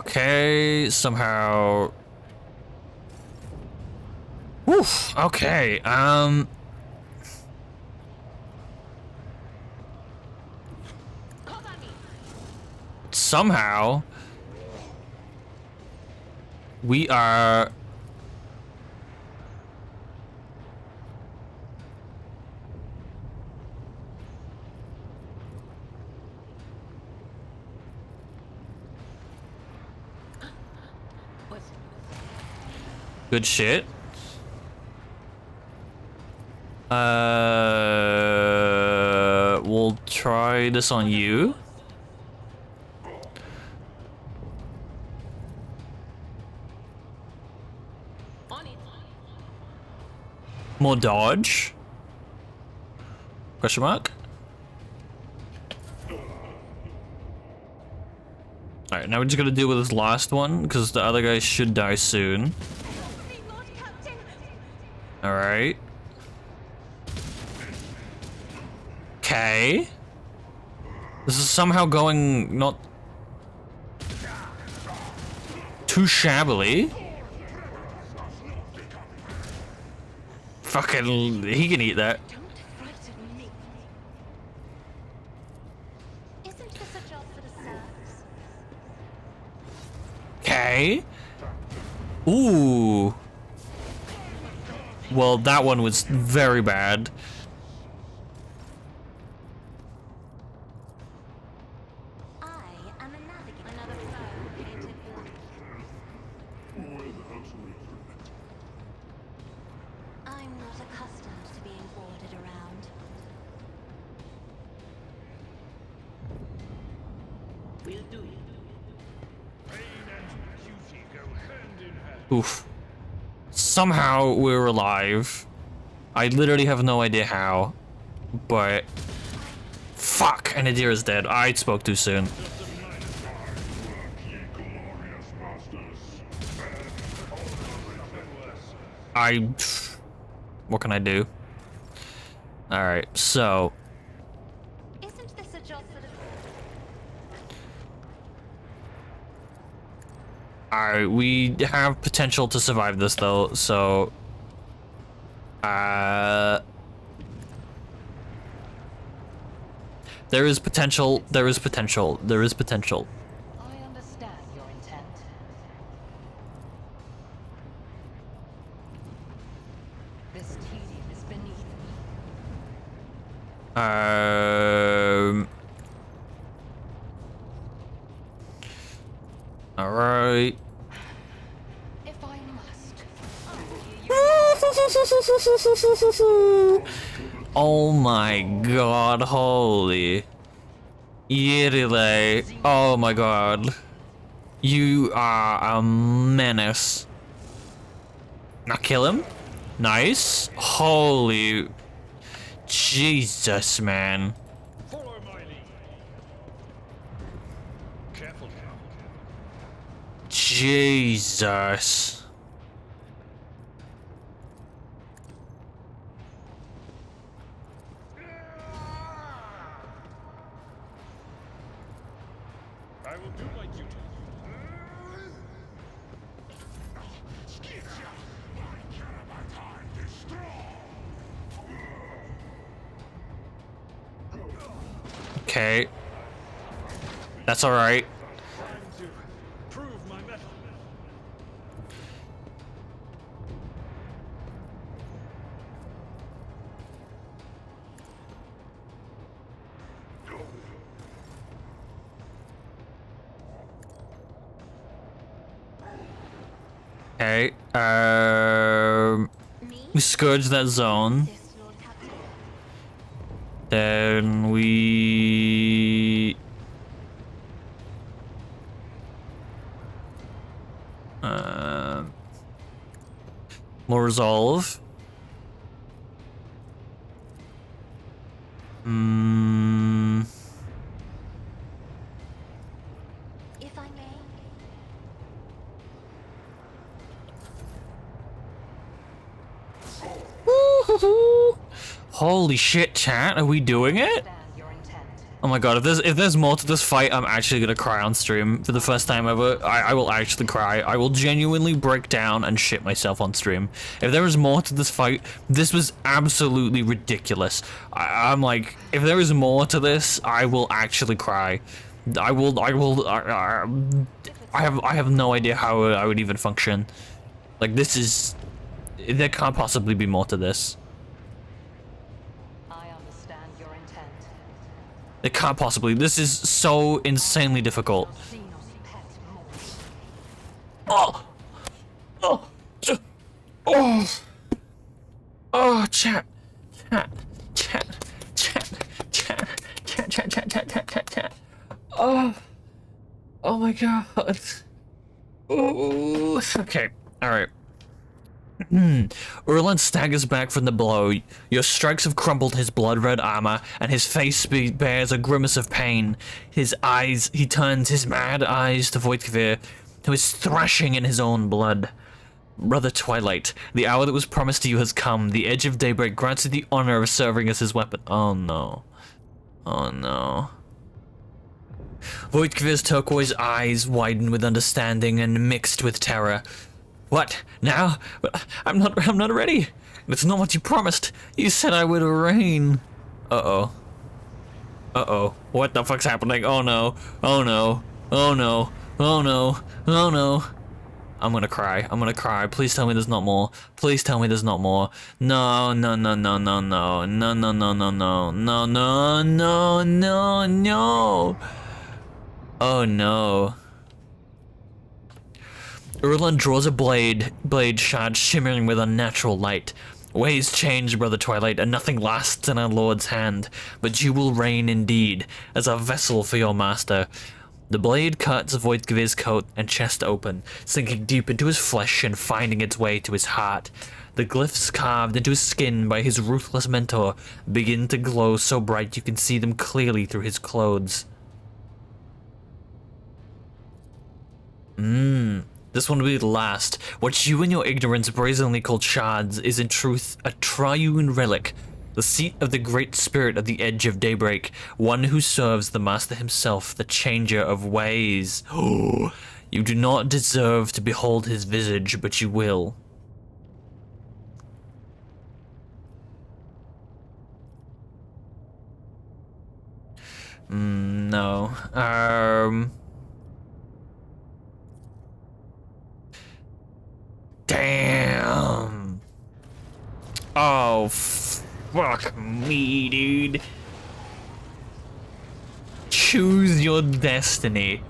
Okay, somehow. Oof. Okay. Somehow we are What? good shit. We'll try this on you. On it. More dodge? Question mark? Alright, now we're just gonna deal with this last one, because the other guy should die soon. Help me, Lord Captain. Alright. Okay. This is somehow going not too shabbily. Fucking, he can eat that. Don't frighten me. Isn't this a job for the serfs? Okay. Ooh. Well, that one was very bad. I am a navigator. Another foe painted black. I'm not accustomed to being ordered around. Pain and duty go hand in hand. Oof. Somehow we're alive. I literally have no idea how, but fuck, and Nadir is dead. I spoke too soon. What can I do? All right, so Isn't this a job for the... all right, we have potential to survive this though. So, there is potential. There is potential. There is potential. I understand your intent. This tedium is beneath me. All right. If I must, Oh my god, holy. Yiddly. Oh my god. You are a menace. Now kill him. Nice. Holy. Jesus, man. Follow my lead. Careful now. Jesus. I will do my duty. Okay. That's alright. Time to prove my mettle. Okay. Me? We scourge that zone. This, Lord Captain. Then we more resolve. If I may. Holy shit, chat, are we doing it? understand your intent. Oh my god, if there's more to this fight, I'm actually gonna cry on stream for the first time ever. I will actually cry. I will genuinely break down and shit myself on stream. If there is more to this fight, this was absolutely ridiculous. I'm like, if there is more to this, I will actually cry. I have no idea how I would even function. Like, this is, there can't possibly be more to this. I understand your intent. It can't possibly. This is so insanely difficult. Xenos pet mortal. Oh! Oh! Oh! Oh, chat. Chat. Chat. Chat. Chat. Chat. Chat. Chat. Chat. Chat. Chat. Chat. Oh! Oh my god. Oh. Okay. Alright. Urlan staggers back from the blow. Your strikes have crumbled his blood-red armor, and his face bears a grimace of pain. He turns his mad eyes to Voitkvir, who is thrashing in his own blood. Brother Twilight, the hour that was promised to you has come. The edge of daybreak grants you the honor of serving as his weapon. Oh no. Oh no. Voitkvir's turquoise eyes widen with understanding and mixed with terror. What? Now? But I'm not ready. It's not what you promised. You said I would reign. Uh-oh. Uh-oh. What the fuck's happening? Oh no. Oh no. Oh no. Oh no. Oh no. I'm gonna cry. I'm gonna cry. Please tell me there's not more. Please tell me there's not more. No, no, no, no, no, no. No, no, no, no, no. No, no, no, no, no. Oh no. Urlan draws a blade shard shimmering with unnatural light. Ways change, Brother Twilight, and nothing lasts in our Lord's hand, but you will reign indeed, as a vessel for your master. The blade cuts Voidgvir's coat and chest open, sinking deep into his flesh and finding its way to his heart. The glyphs carved into his skin by his ruthless mentor begin to glow so bright you can see them clearly through his clothes. This one will be the last. What you and your ignorance brazenly called shards is in truth a triune relic, the seat of the great spirit at the edge of daybreak, one who serves the master himself, the changer of ways. Oh, you do not deserve to behold his visage, but you will. No. Damn. Oh, fuck me, dude. Choose your destiny.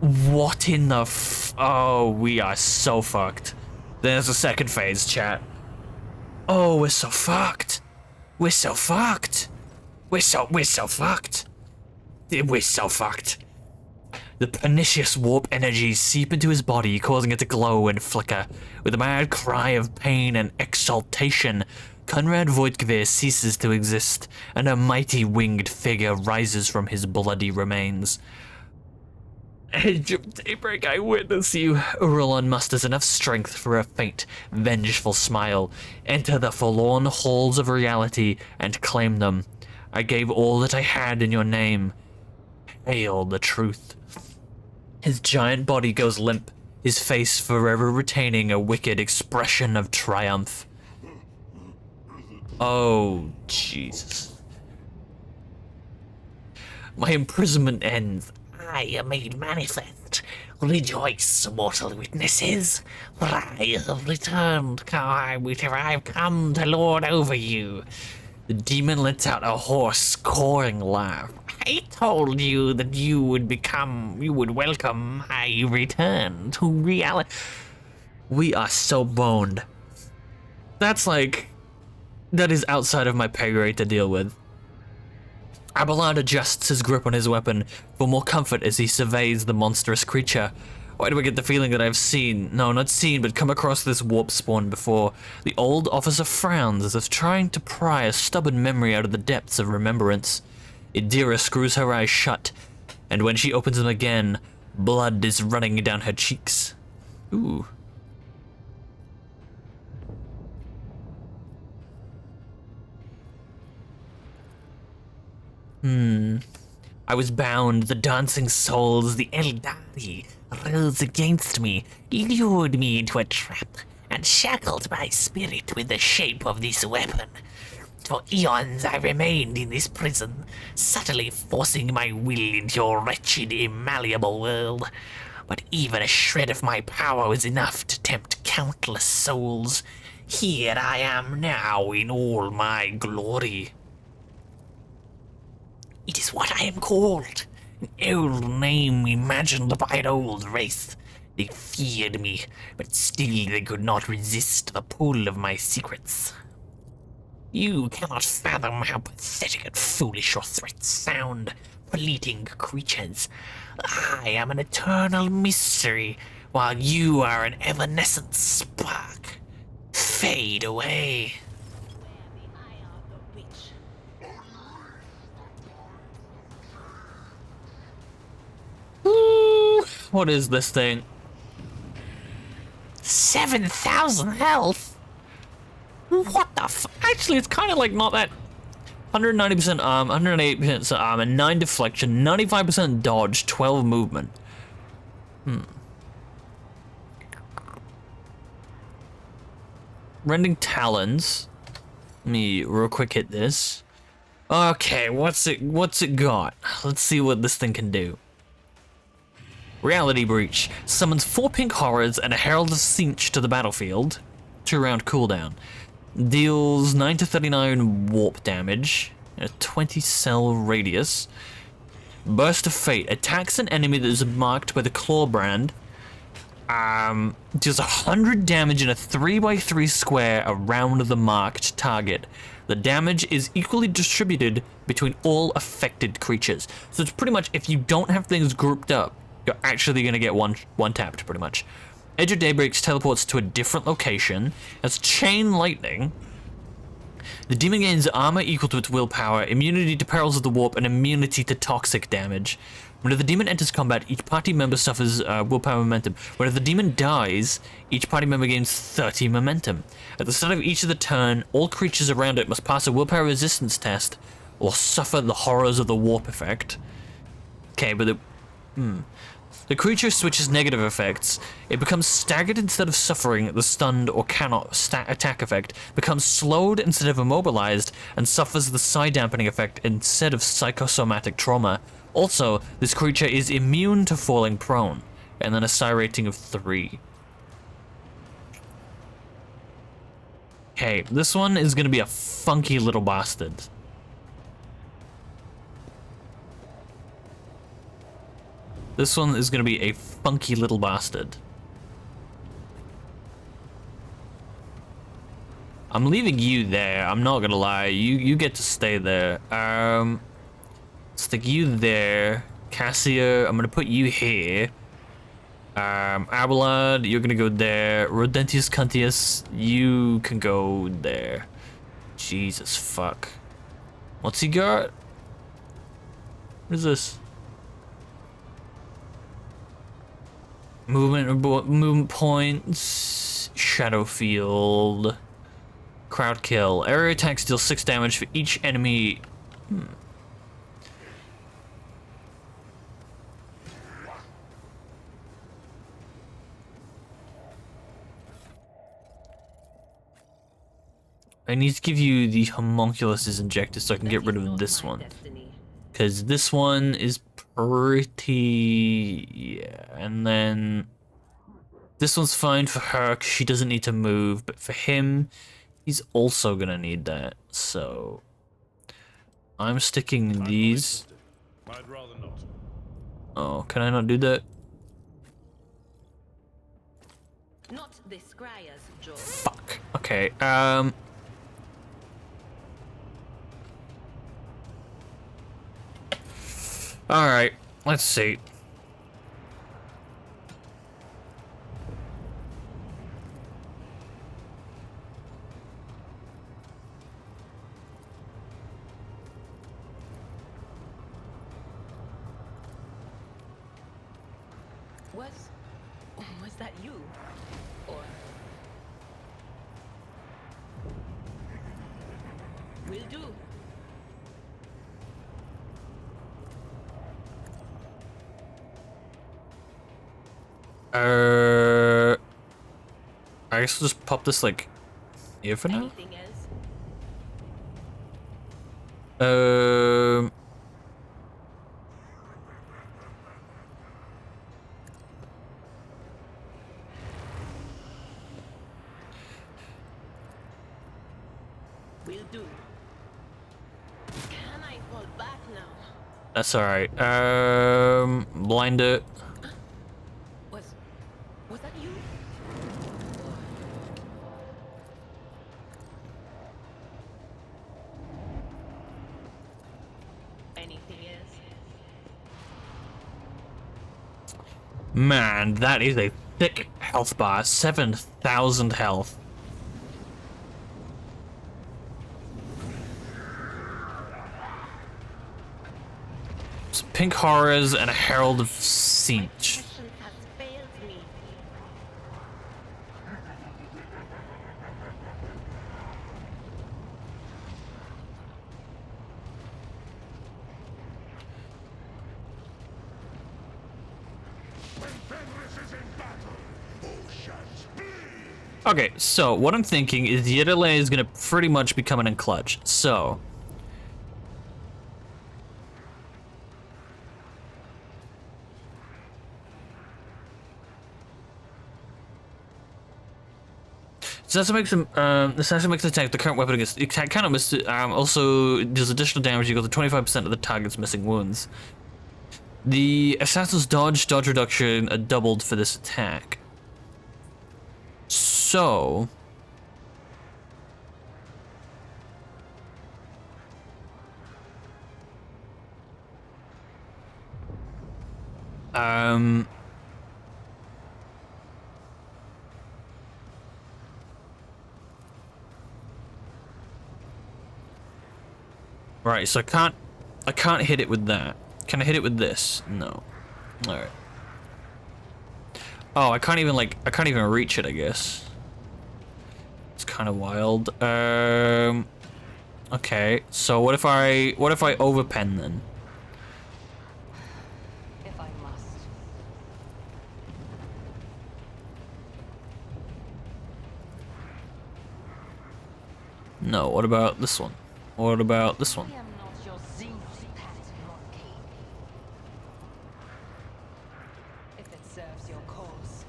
What in the oh, we are so fucked. There's a second phase, chat. Oh, we're so fucked. We're so fucked. We're so fucked. We're so fucked. The pernicious warp energies seep into his body, causing it to glow and flicker. With a mad cry of pain and exaltation, Conrad Voigtgvir ceases to exist, and a mighty winged figure rises from his bloody remains. Edge of daybreak, I witness you. Urlan musters enough strength for a faint, vengeful smile. Enter the forlorn halls of reality and claim them. I gave all that I had in your name. Hail the truth. His giant body goes limp, his face forever retaining a wicked expression of triumph. Oh, Jesus. My imprisonment ends. I am made manifest. Rejoice, mortal witnesses, for I have returned. I've come to lord over you. The demon lets out a hoarse, cawing laugh. I told you that you would welcome my return to reality. We are so boned. That is outside of my pay grade to deal with. Abelard adjusts his grip on his weapon for more comfort as he surveys the monstrous creature. Why do I get the feeling that I've not seen, but come across this warp spawn before? The old officer frowns as if trying to pry a stubborn memory out of the depths of remembrance. Idira screws her eyes shut, and when she opens them again, blood is running down her cheeks. Ooh. I was bound, the dancing souls, the Eldari, rose against me, lured me into a trap, and shackled my spirit with the shape of this weapon. For eons I remained in this prison, subtly forcing my will into your wretched, immalleable world. But even a shred of my power was enough to tempt countless souls. Here I am now in all my glory. It is what I am called, an old name imagined by an old race. They feared me, but still they could not resist the pull of my secrets. You cannot fathom how pathetic and foolish your threats sound, fleeting creatures. I am an eternal mystery, while you are an evanescent spark. Fade away. Ooh, what is this thing? 7,000 health? What the Actually, it's kind of like not that. 190% arm, 108% arm, and 9 deflection, 95% dodge, 12 movement. Rending talons. Let me real quick hit this. Okay, what's it got? Let's see what this thing can do. Reality Breach. Summons 4 pink horrors and a Herald of Sinch to the battlefield. 2-round cooldown. Deals 9 to 39 warp damage. A 20 cell radius. Burst of Fate. Attacks an enemy that is marked by the claw brand. Deals 100 damage in a 3x3 square around the marked target. The damage is equally distributed between all affected creatures. So it's pretty much, if you don't have things grouped up, you're actually going to get one tapped, pretty much. Edge of Daybreaks teleports to a different location. Has Chain Lightning. The demon gains armor equal to its willpower, immunity to perils of the warp, and immunity to toxic damage. Whenever the demon enters combat, each party member suffers willpower momentum. Whenever the demon dies, each party member gains 30 momentum. At the start of each of the turn, all creatures around it must pass a willpower resistance test or suffer the horrors of the warp effect. Okay, but the creature switches negative effects. It becomes staggered instead of suffering the stunned or cannot attack effect, becomes slowed instead of immobilized, and suffers the psi dampening effect instead of psychosomatic trauma. Also, this creature is immune to falling prone, and then a psi rating of 3. Okay, this one is gonna be a funky little bastard. This one is gonna be a funky little bastard. I'm leaving you there, I'm not gonna lie. You get to stay there. Stick you there. Cassia, I'm gonna put you here. Abelard, you're gonna go there. Rodentius Cuntius, you can go there. Jesus fuck. What's he got? What is this? Movement points. Shadow field. Crowd kill. Area attacks deal 6 damage for each enemy. I need to give you the homunculus injector so I can get rid of this one. Because this one is pretty... yeah, and then... this one's fine for her because she doesn't need to move, but for him, he's also gonna need that, so... I'm sticking these... I'd rather not. oh, can I not do that? Not the Scryer's job. Fuck. Okay, alright, let's see. Was that you? Or will do. I guess we'll just pop this like here for now. Anything else? Will do. Can I fall back now? That's alright. Blind it. Was that you? Anything else? Man, that is a thick health bar. 7,000 health. Some pink horrors and a Herald of Sinch. Passion has failed me. Okay, so what I'm thinking is Yedele is gonna pretty much be coming in clutch. So Assassin makes him. Assassin makes an attack. The current weapon against attack cannot miss. Also does additional damage equal to 25% of the target's missing wounds. The assassin's dodge reduction are doubled for this attack. So. Right, so I can't hit it with that. Can I hit it with this? No. Alright. Oh, I can't even reach it, I guess. It's kind of wild. Okay, so what if I overpen then? If I must. No, what about this one? What about this one? I am not your xenopath monkey. If it serves your cause.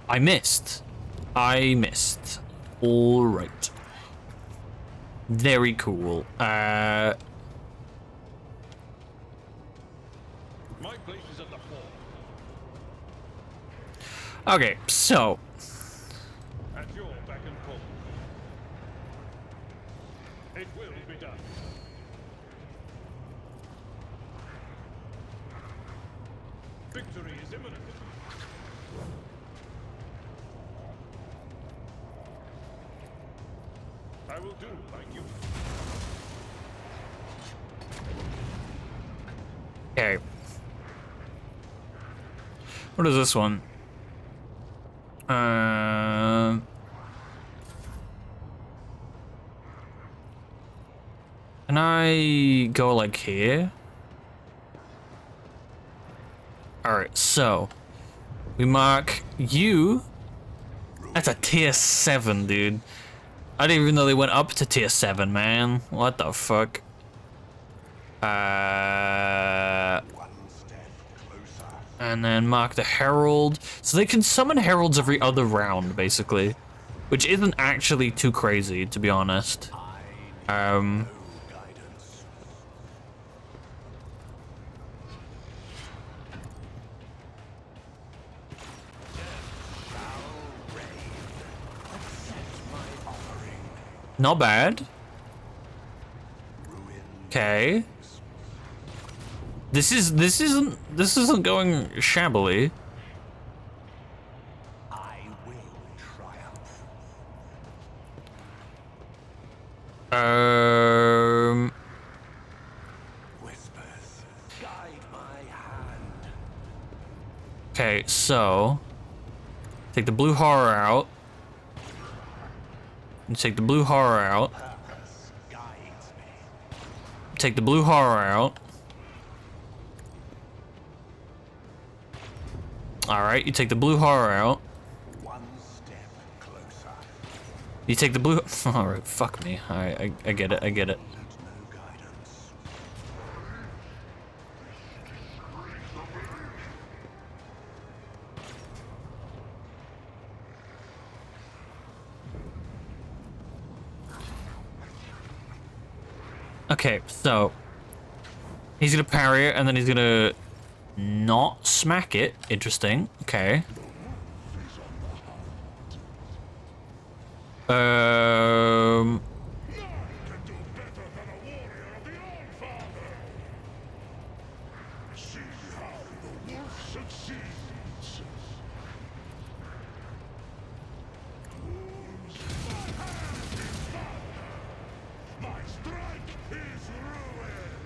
I missed. All right. Very cool. My place is at the fort. Okay, so At your beck and call. It will be done. Victory is imminent. I will do like you. okay. What is this one? Can I go like here? Alright, so we mark you. That's a tier 7, dude. I didn't even know they went up to tier 7, man. What the fuck? And then mark the Herald. So they can summon Heralds every other round, basically. Which isn't actually too crazy, to be honest. Not bad. Okay. This isn't going shabbily. I will triumph. Whispers, guide my hand. Okay, so take the blue horror out. You take the blue horror out. Purpose guides me. Take the blue horror out. Alright, you take the blue horror out. One step closer. You take the blue. Alright, fuck me. Alright, I get it, I get it. And no guidance. Okay, so he's gonna parry it and then he's gonna not smack it. Interesting. Okay. None can do better than a warrior of the All-Father. See how the wolf succeeds. My strike is ruin.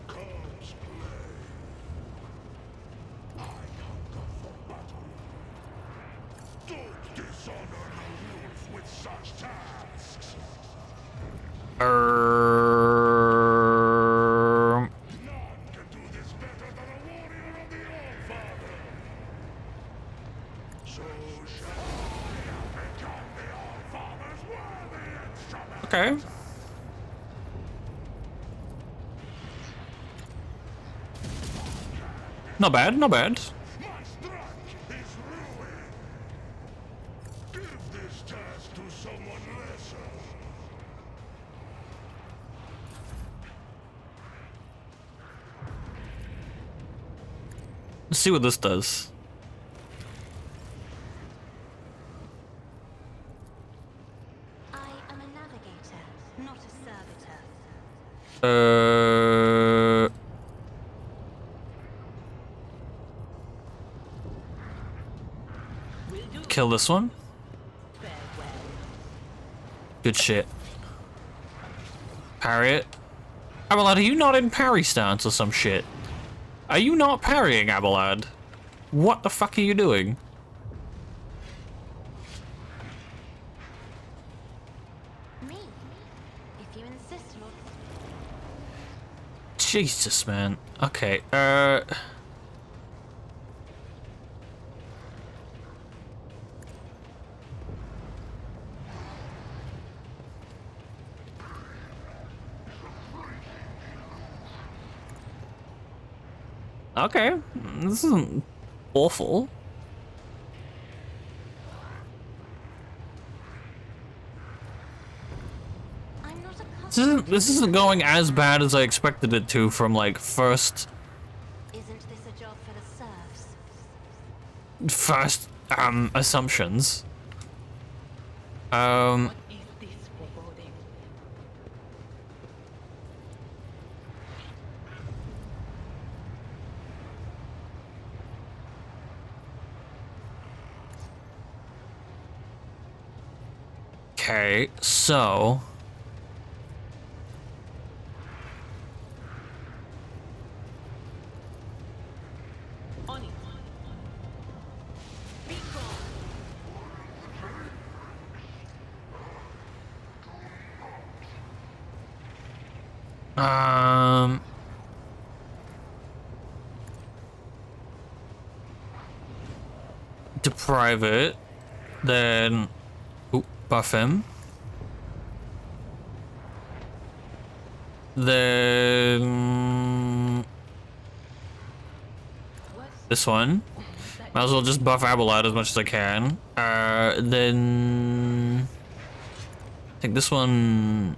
Comes play. I hunger for battle. Don't dishonor the wolf with such tasks. None can do this better than a warrior of the All-Father. So shall I become the All-Father's worthy instrument. Okay. Not bad, not bad. My Give this task to someone lesser. Let's see what this does. I am a navigator, not a servitor. Kill this one. Good shit. Parry it. Abelard, are you not in parry stance or some shit? Are you not parrying, Abelard? What the fuck are you doing? Me? If you insist, Lord. Jesus, man. Okay, okay. This isn't awful. I'm not accustomed. This isn't going as bad as I expected it to from like first Isn't this a job for the serfs? assumptions. What is this foreboding? Okay, so On it. Be gone. um deprive it, then buff him, then this one. Might as well just buff Abelard as much as I can. Then I think this one.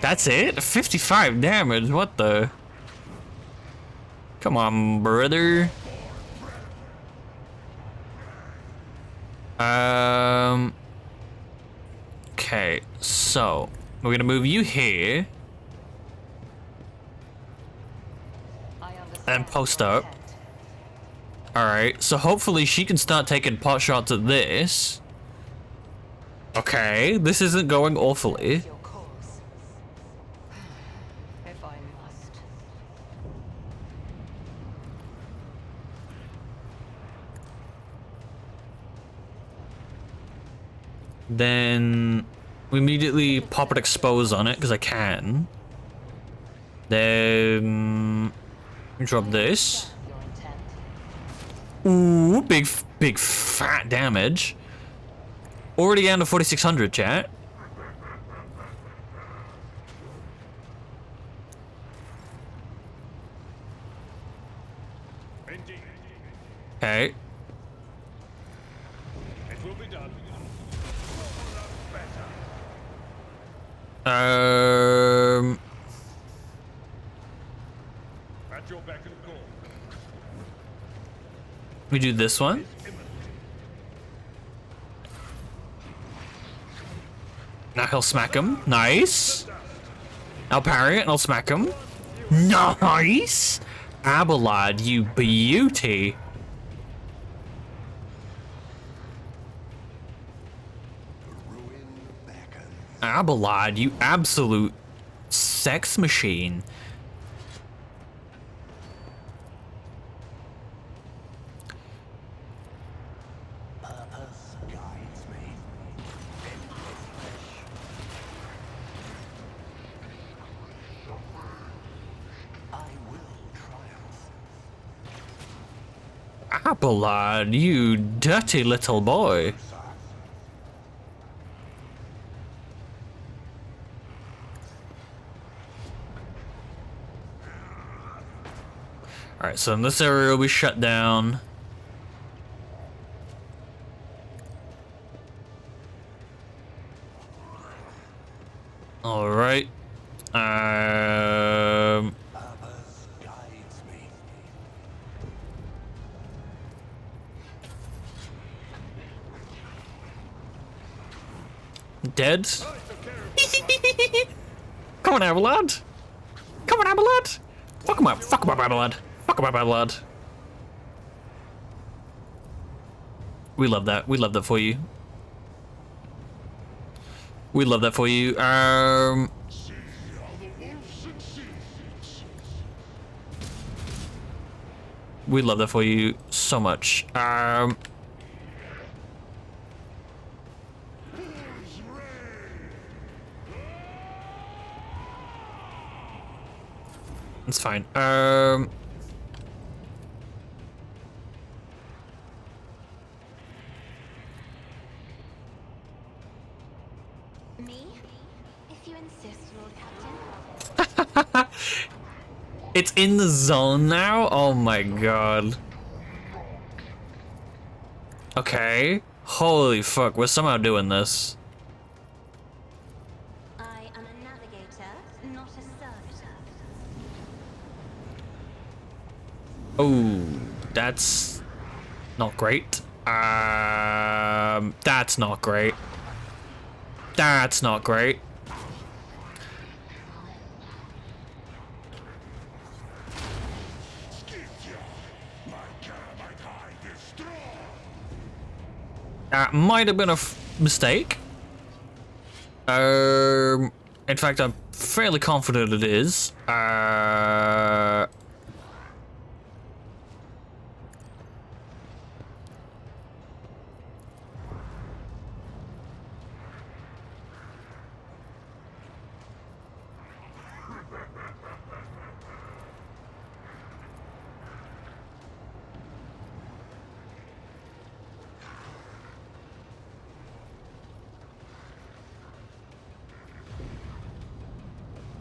That's it? 55 damage, what the? Come on, brother. Okay, so we're gonna move you here I understand and post your up. intent. Alright, so hopefully she can start taking pot shots at this. Okay, this isn't going awfully. Your cause. If I must. Then we immediately pop it expose on it because I can. Then drop this. Your intent. Ooh, big fat damage. Already down to 4600, chat. Indeed. Okay. It will be done. Better. At your beck and call. We do this one. Now he'll smack him. Nice. I'll parry it and I'll smack him. Nice. Abelard, you beauty. Abelard, you absolute sex machine. Purpose guides me. I will triumph. Abelard, you dirty little boy. Alright, so this area will be shut down. Alright. Purpose guides me. Dead? Come on, Avalad! Come on, Avalad! Fuck him up, fuck him up, Avalad! Fuck him up, Avalad! We love that for you. We love that for you. See how the wolf succeeds. We love that for you so much. Who's ready? It's fine. Me? If you insist, Lord Captain. It's in the zone now? Oh my god. Okay. Holy fuck, we're somehow doing this. I am a navigator, not a servitor. Oh, that's not great. That's not great. That's not great. That might have been a mistake. In fact, I'm fairly confident it is.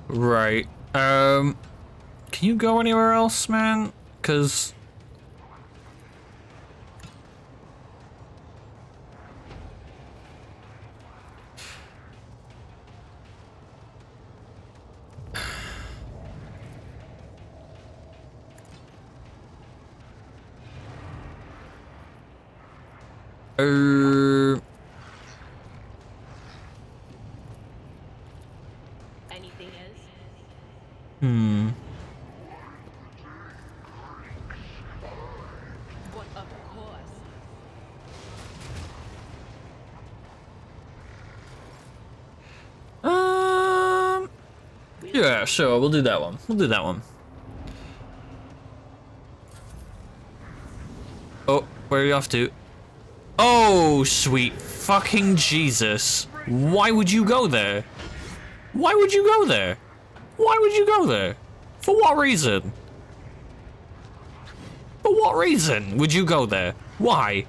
Right. Can you go anywhere else, man? 'Cause Anything else? What, of course. yeah, sure, we'll do that one. We'll do that one. Oh, where are you off to? Oh, sweet fucking Jesus. Why would you go there? Why would you go there? Why would you go there? For what reason? For what reason would you go there? Why?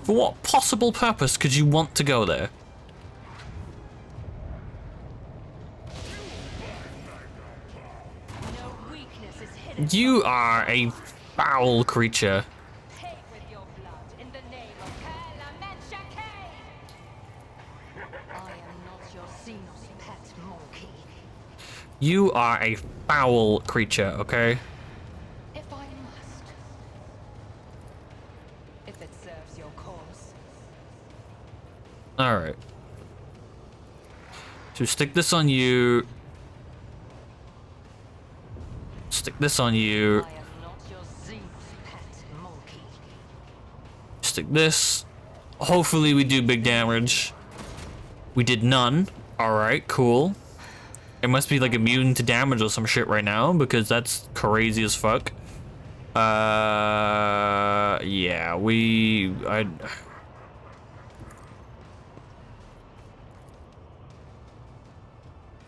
For what possible purpose could you want to go there? No weakness is hidden. You are a foul creature. Pay with your blood in the name of Kalamanshake! I am not your Xenos pet monkey. You are a foul creature, okay? If I must. If it serves your cause. Alright. So stick this on you. Stick this on you. I am not your Xenos pet monkey. Stick this. Hopefully we do big damage. We did none. Alright, cool. It must be like immune to damage or some shit right now because that's crazy as fuck. Yeah,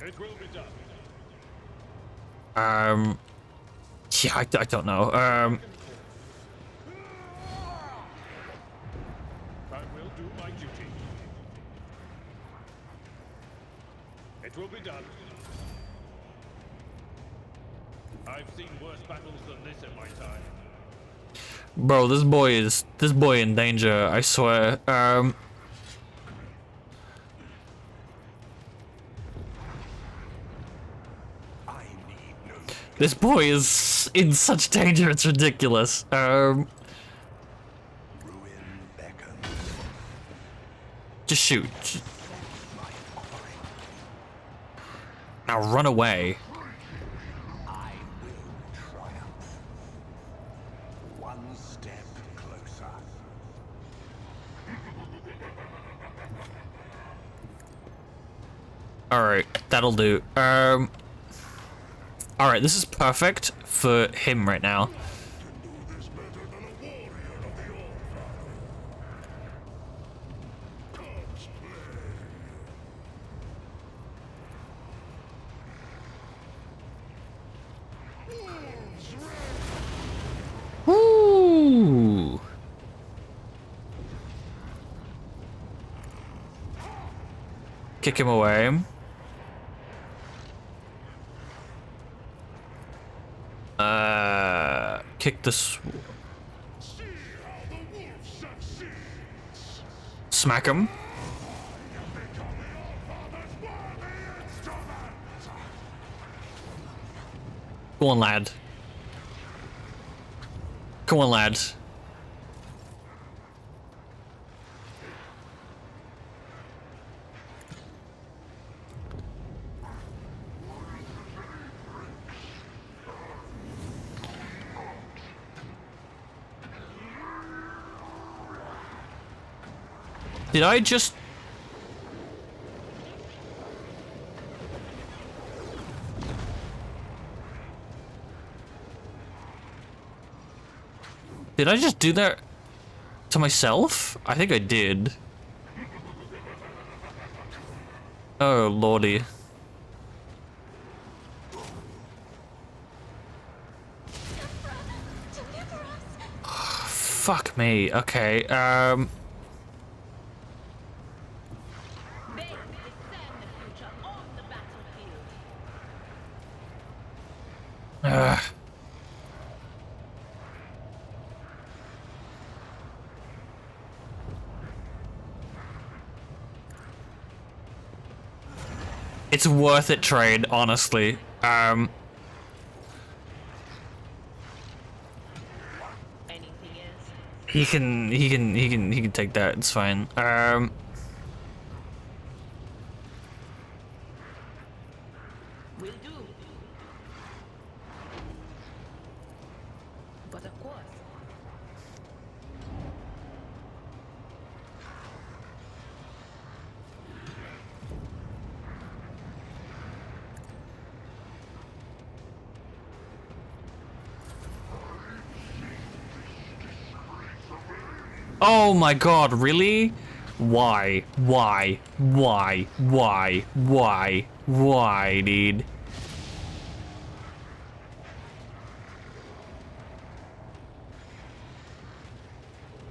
It will be done. yeah, I don't know. I will do my duty. It will be done. I I've seen worse battles than this in my time. Bro, this boy in danger, I swear. I need no This boy is in such danger, it's ridiculous. ruin beckons. Just shoot. Now run away. I will triumph. One step closer. Alright, that'll do. Alright, this is perfect for him right now. Woo! Kick him away. Kick this. Smack him. Go on, lad. Come on, lad. Did I just... Did I just do that to myself? I think I did. Oh, lordy. Fuck me. Okay, They discern the future on the battlefield. It's worth it, trade, honestly. Anything else? He can take that. It's fine. Will do. But of course. Oh my god, really? Why? Why? Why? Why? Why? Why, dude?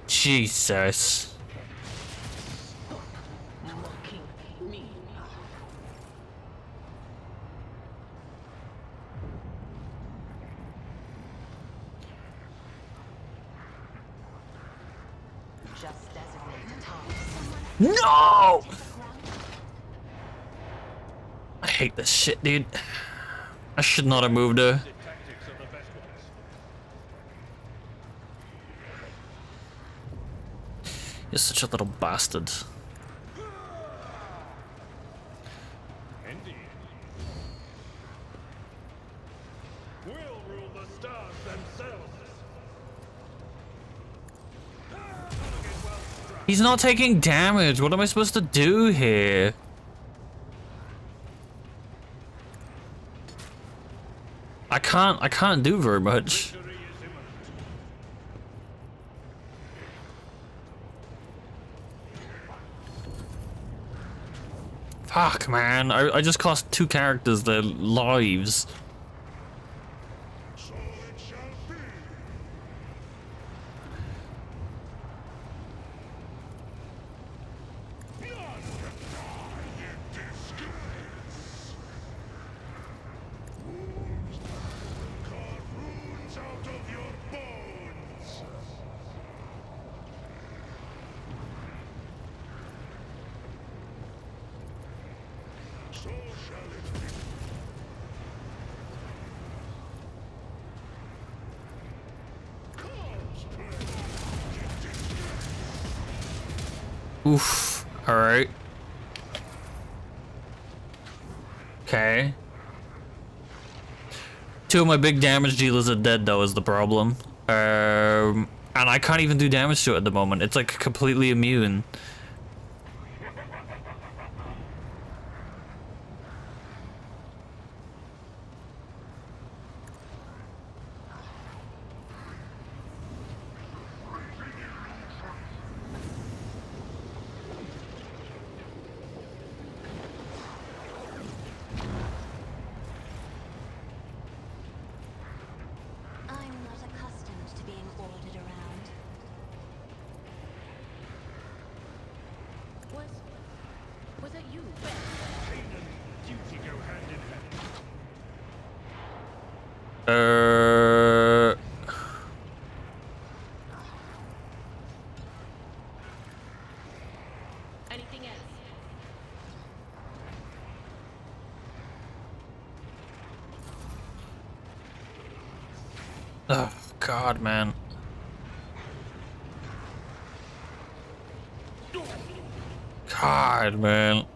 Jesus. Mocking me. Just designate a task. No! I hate this shit, dude. I should not have moved her. The tactics of the best ones. You're such a little bastard. Indeed. We'll rule the stars themselves. He's not taking damage. What am I supposed to do here? I can't do very much. Victory is imminent. Fuck, man. I just cost 2 characters their lives. So it shall be. None can die in disgrace. Wolves come So shall it be. Cause play. Oof. Alright. Okay. Two of my big damage dealers are dead, though, is the problem. And I can't even do damage to it at the moment. It's like completely immune. I'm not accustomed to being ordered around. Was that you? Pain and duty go hand in hand. Anything else? Oh, God, man. God, man.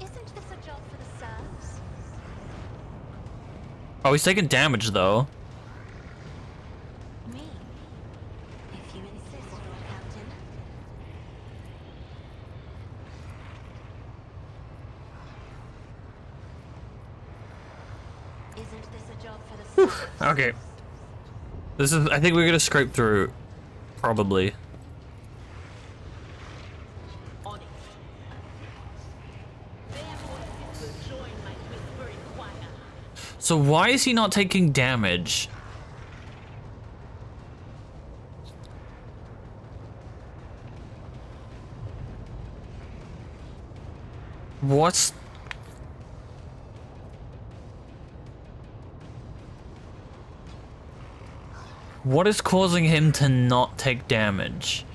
Isn't this a job for the serfs? Oh, he's taking damage, though. Me? If you insist, Lord Captain. Isn't this a job for the serfs? Okay. This is, I think we're gonna scrape through. Probably. On it. Therefore, will join my whispering choir. So why is he not taking damage? What's... What is causing him to not take damage?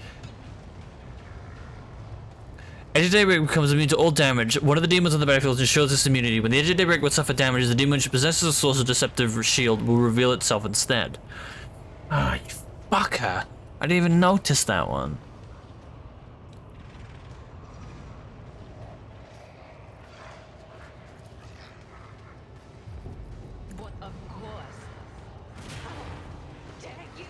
Edge of Daybreak becomes immune to all damage. One of the demons on the battlefield ensures this immunity. When the Edge of Daybreak would suffer damage, the demon which possesses a source of deceptive shield will reveal itself instead. Ah, you fucker. I didn't even notice that one. But of course. Dare you?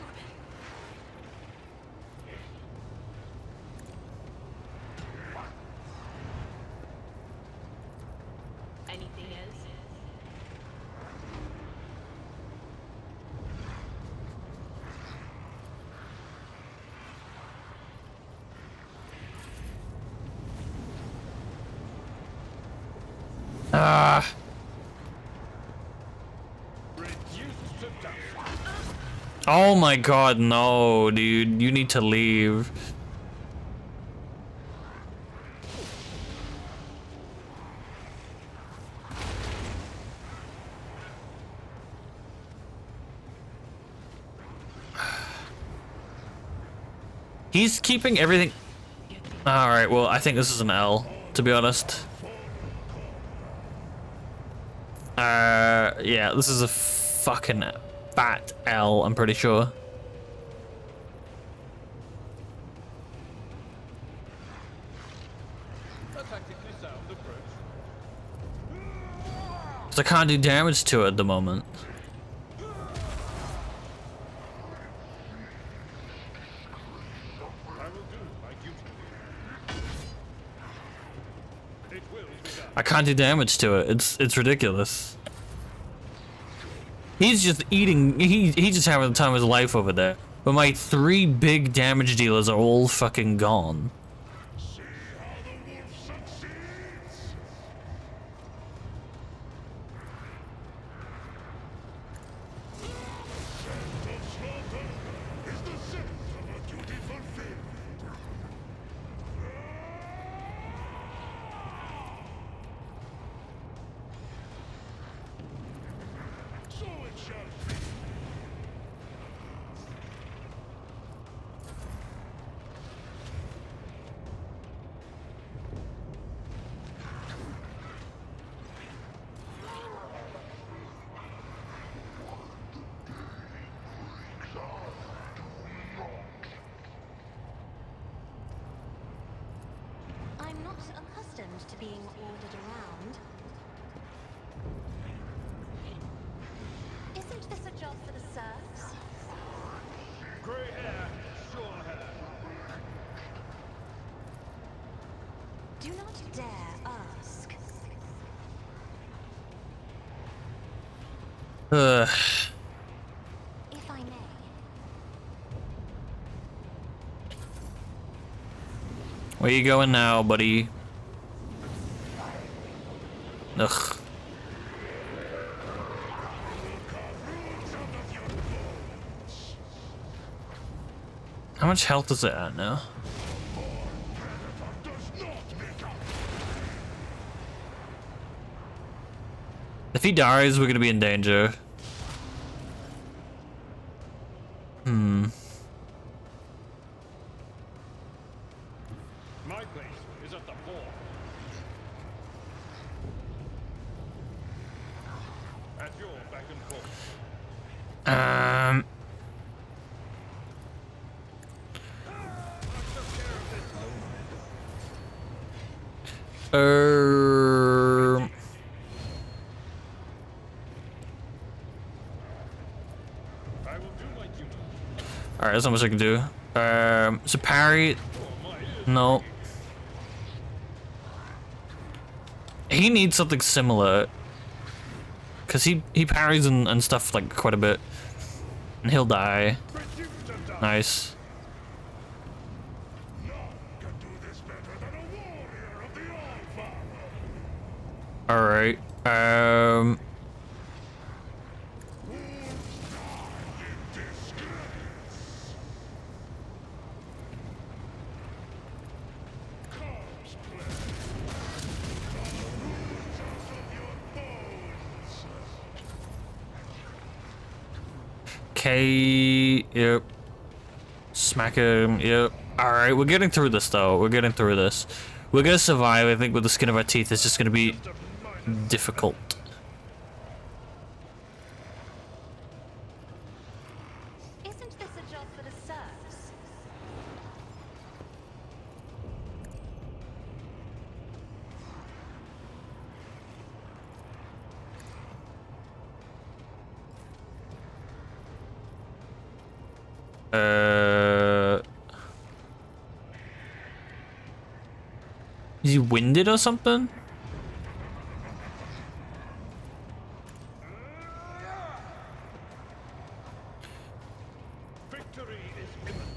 Anything else? Ah. Reduced to dust. Oh my god, no, dude. You need to leave. He's keeping everything. Alright, well, I think this is an L, to be honest. Yeah, this is a fucking fat L, I'm pretty sure. A tactically sound approach. 'Cause I can't do damage to it at the moment. I will do my duty. It will be done. I can't do damage to it. It's ridiculous. He's just eating. He's just having the time of his life over there. But my three big damage dealers are all fucking gone. See how the wolf succeeds. Scent of slaughter is the scent of a duty fulfilled. So it shall be. accustomed to being ordered around. Isn't this a job for the serfs? Grey hair, short hair. Do not dare ask. Ugh. If I may. Where you going now, buddy? Ugh. How much health is it at now? If he dies, we're gonna be in danger. My place is at the fort. At your beck and call. I will do my duty. Alright, that's not much I can do. So parry. No. He needs something similar. Cause he parries and stuff like quite a bit. And he'll die. Reduce to dust. Nice. None can do this better than a warrior of the All-Father. Alright. Okay, yep. Smack him, yep. Alright, we're getting through this though. We're getting through this. We're gonna survive, I think, with the skin of our teeth. It's just gonna be difficult. Isn't this a job for the serfs? Is he winded or something? Victory is imminent.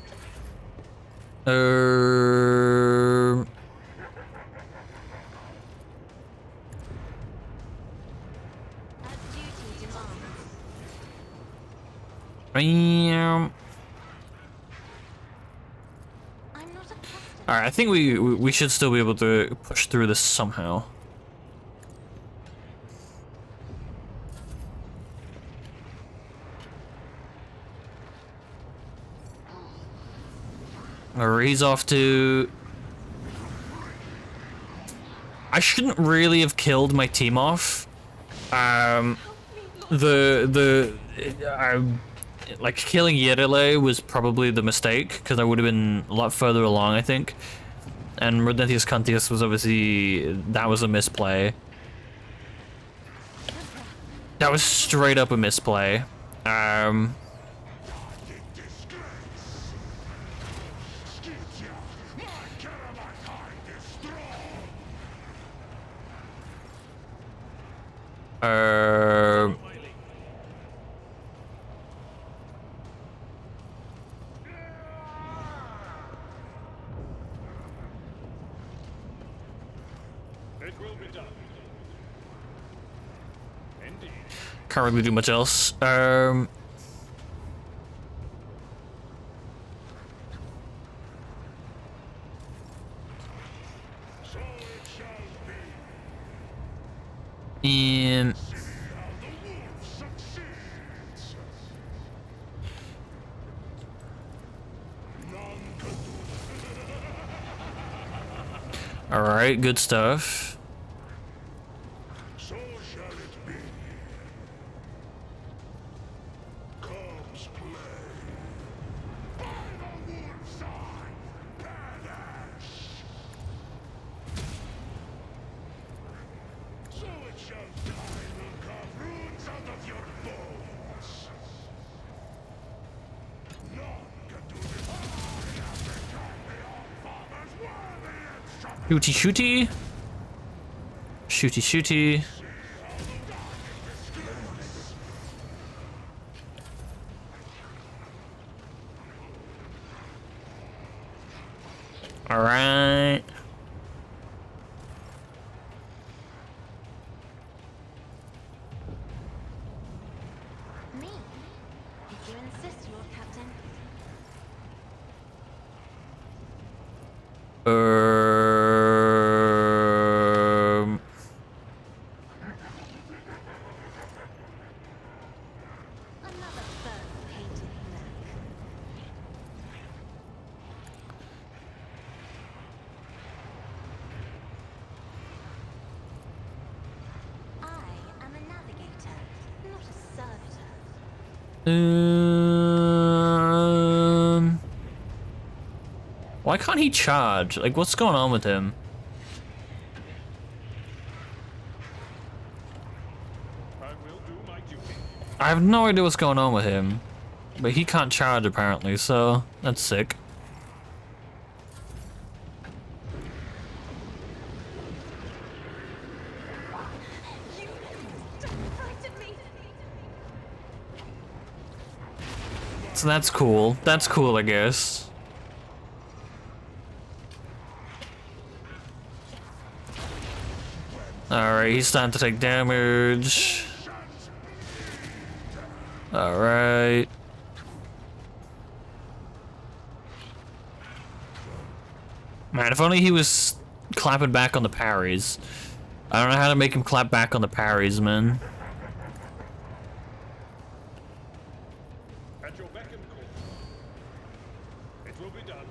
As duty demands. Bam. I'm not accustomed. Alright, I think we should still be able to push through this somehow. Or he's off to... I shouldn't really have killed my team off. Like killing Yerele was probably the mistake because I would have been a lot further along, I think. And Rodentius Cantius was obviously, that was a misplay. That was straight up a misplay. It will be done. Indeed. Can't really do much else. So it shall be. And How the wolf succeeds. None can do all right, good stuff. so shall it be. Comes play. By the wolf's eye, perish. Shooty shooty. Shooty shooty. Alright. Me? If you insist, Lord Captain. Another foe painted black. I am a navigator, not a servitor. Why can't he charge? Like, what's going on with him? I will do my duty. I have no idea what's going on with him. But he can't charge apparently, so that's sick. You don't frighten me. So that's cool. That's cool, I guess. Alright, he's starting to take damage. Alright. Man, if only he was clapping back on the parries. I don't know how to make him clap back on the parries, man. At your beck and call. It will be done.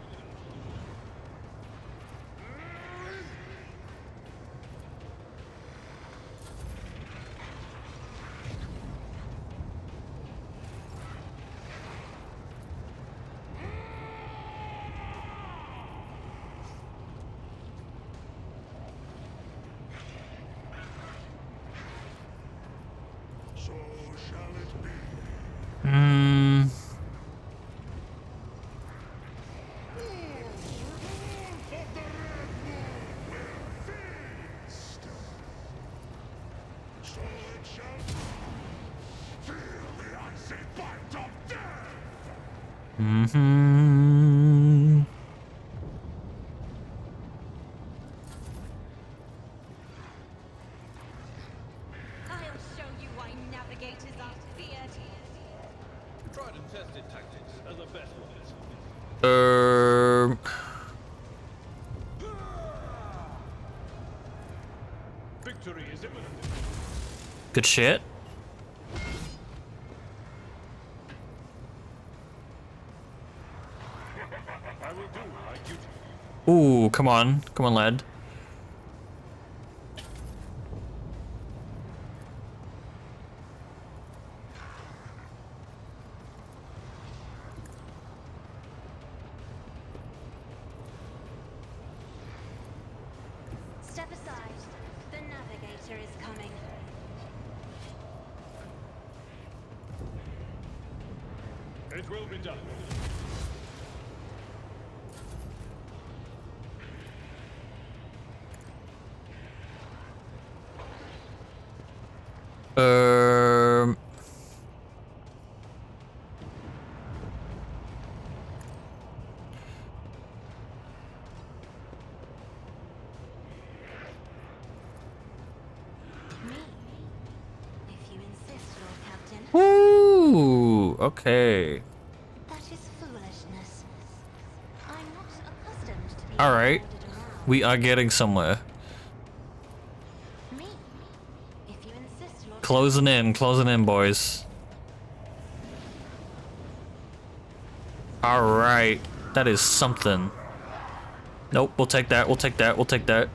So shall it be. So it shall be. Feel the icy bite of death! I'll show you why navigators are feared. Tried and tested tactics are the best ones. Victory is imminent. Good shit. I will do my duty. Ooh, come on. Come on, lad. Step aside. The navigator is coming. It will be done. Um. Me? If you insist, Lord Captain. Ooh, okay. That is foolishness. I'm not accustomed to being All right. ordered around. We are getting somewhere. Me? If you insist, Lord Closing in, boys. All right. That is something. Nope, we'll take that. We'll take that. We'll take that.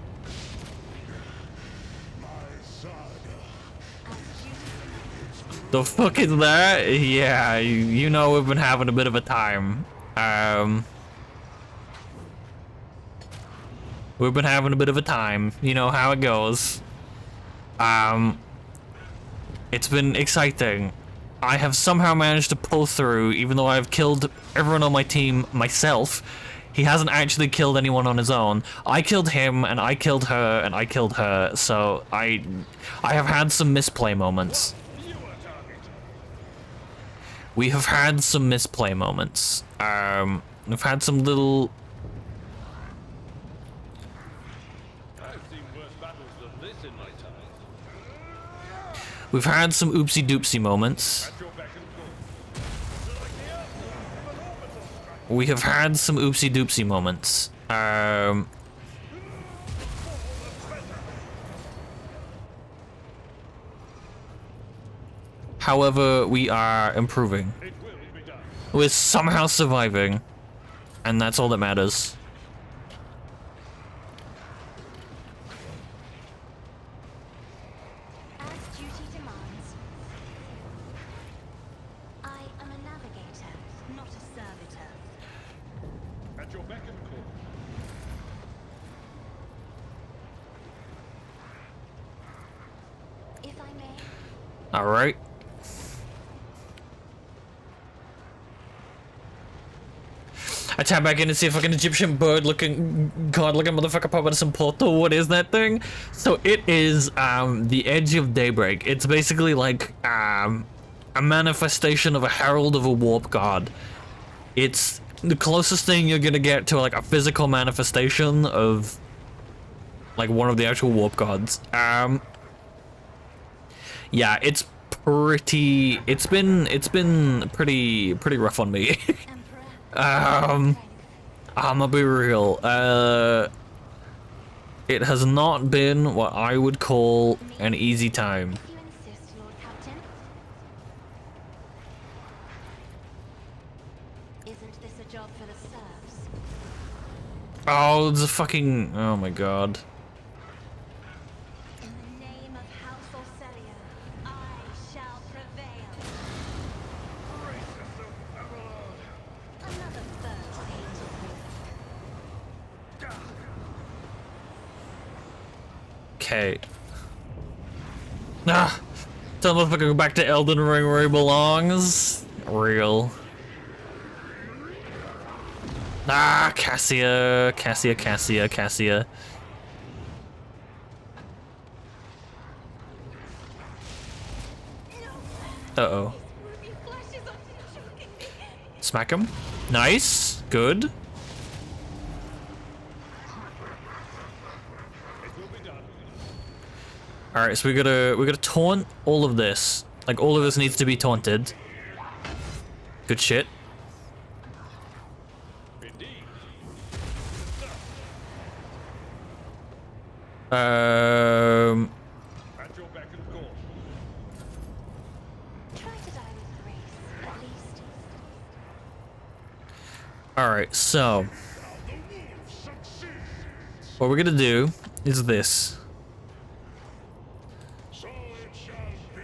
The fuck is that? Yeah, you know we've been having a bit of a time. We've been having a bit of a time. You know how it goes. It's been exciting. I have somehow managed to pull through, even though I've killed everyone on my team myself. He hasn't actually killed anyone on his own. I killed him, and I killed her, and I killed her, so I have had some misplay moments. We have had some misplay moments. We've had some little... I've seen worse battles than this in my time. We've had some oopsie doopsie moments. At your beck and call. We have had some oopsie doopsie moments. However, we are improving. It will be done. We're somehow surviving. And that's all that matters. As duty demands, I am a navigator, not a servitor. At your beck and call. If I may, Alright. I tap back in and see if an Egyptian bird looking god looking motherfucker pop out of some portal. What is that thing? So it is the Edge of Daybreak. It's basically like a manifestation of a herald of a warp god. It's the closest thing you're gonna get to like a physical manifestation of like one of the actual warp gods. Yeah, it's been pretty rough on me. Emperor. I'ma be real. It has not been what I would call an easy time. If you insist, Lord Captain. Isn't this a job for the serfs? Oh, the fucking... Oh my god. In the name of House Orselia, I shall prevail. Another bird painted with. Okay. Ah! Tell the motherfucker to go back to Elden Ring where he belongs. Real. Ah, Cassia. Uh-oh. Ruby flashes are choking me. Smack him. Nice. Good. It will be done. Alright, so we gotta taunt all of this. Like, all of this needs to be taunted. Good shit. Indeed. At your beck and call. Try to die with grace, at least. Alright, so what we're gonna do is this. So it shall be.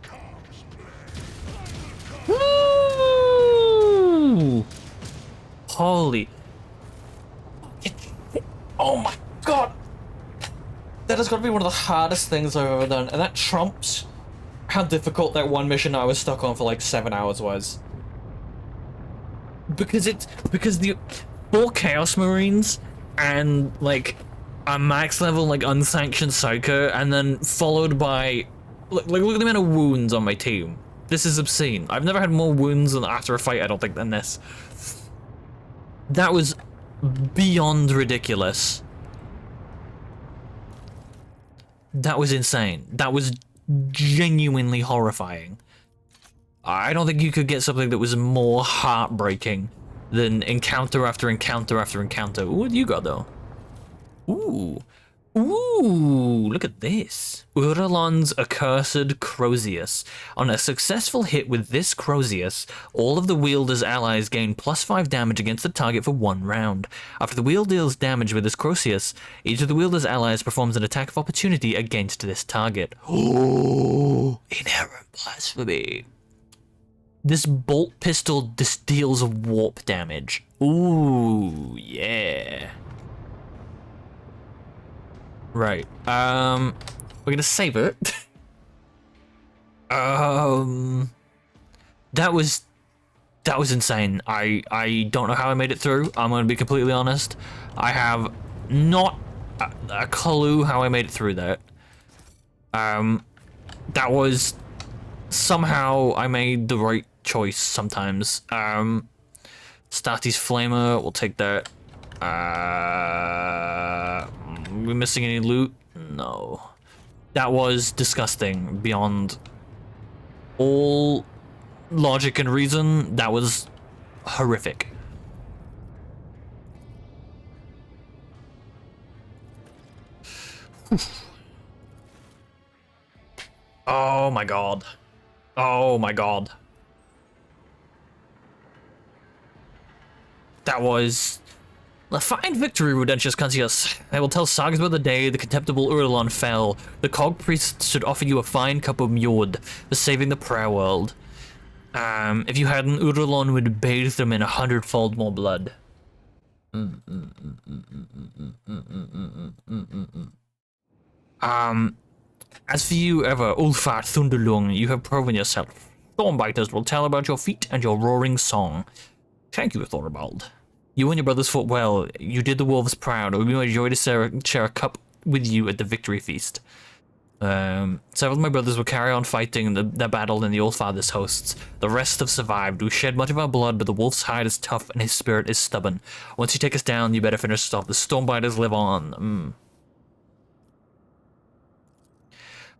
Comes play. Woo! Holy. Oh my god! That has got to be one of the hardest things I've ever done, and that trumps how difficult that one mission I was stuck on for like 7 hours was. Because the 4 Chaos Marines and like a max level like unsanctioned Psycho, and then followed by like look at the amount of wounds on my team. This is obscene. I've never had more wounds after a fight, I don't think, than this. That was beyond ridiculous. That was insane. That was genuinely horrifying. I don't think you could get something that was more heartbreaking than encounter after encounter after encounter. Ooh, what do you got though? Ooh. Ooh, look at this. Uralon's Accursed Crozius. On a successful hit with this Crozius, all of the wielder's allies gain +5 damage against the target for 1 round. After the wielder deals damage with this Crozius, each of the wielder's allies performs an attack of opportunity against this target. Oh, inherent blasphemy. This bolt pistol deals warp damage. Ooh, yeah. Right. We're gonna save it. That was insane. I don't know how I made it through. I'm gonna be completely honest. I have not a clue how I made it through that. That was somehow I made the right choice sometimes. Statis Flamer, we'll take that. We missing any loot? No. That was disgusting beyond all logic and reason. That was horrific. Oh my god. Oh my god. That was a fine victory, Rudentius Contius. I will tell sagas about the day the contemptible Urlon fell. The cog priest should offer you a fine cup of mjord for saving the prayer world. If you hadn't, Urlon would bathe them in 100-fold more blood. As for you, ever, Ulfar Thunderlung, you have proven yourself. Stormbiters will tell about your feat and your roaring song. Thank you, Thorvald. You and your brothers fought well. You did the wolves proud. It would be my joy to share a cup with you at the victory feast. Several of my brothers will carry on fighting the battle in the Old Father's hosts. The rest have survived. We shed much of our blood, but the wolf's hide is tough and his spirit is stubborn. Once you take us down, you better finish us off. The Stormbiters live on.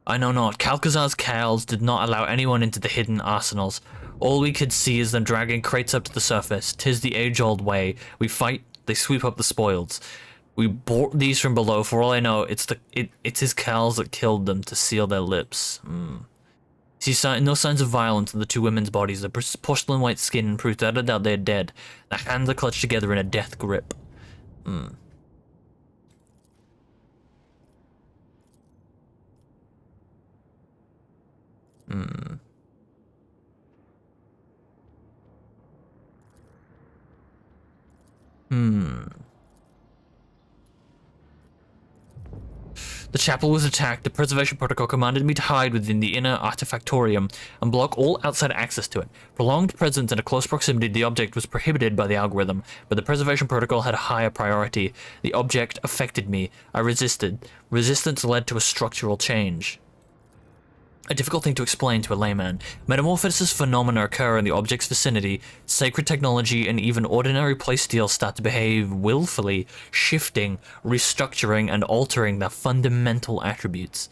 I know not. Calcazar's cows did not allow anyone into the hidden arsenals. All we could see is them dragging crates up to the surface. 'Tis the age-old way. We fight, they sweep up the spoils. We bought these from below. For all I know, it's his cows that killed them to seal their lips. See no signs of violence in the two women's bodies. The porcelain white skin proves without a doubt they are dead. Their hands are clutched together in a death grip. The chapel was attacked. The preservation protocol commanded me to hide within the inner artifactorium and block all outside access to it. Prolonged presence in a close proximity to the object was prohibited by the algorithm, but the preservation protocol had a higher priority. The object affected me. I resisted. Resistance led to a structural change. A difficult thing to explain to a layman. Metamorphosis phenomena occur in the object's vicinity. Sacred technology and even ordinary playsteel start to behave willfully, shifting, restructuring, and altering their fundamental attributes.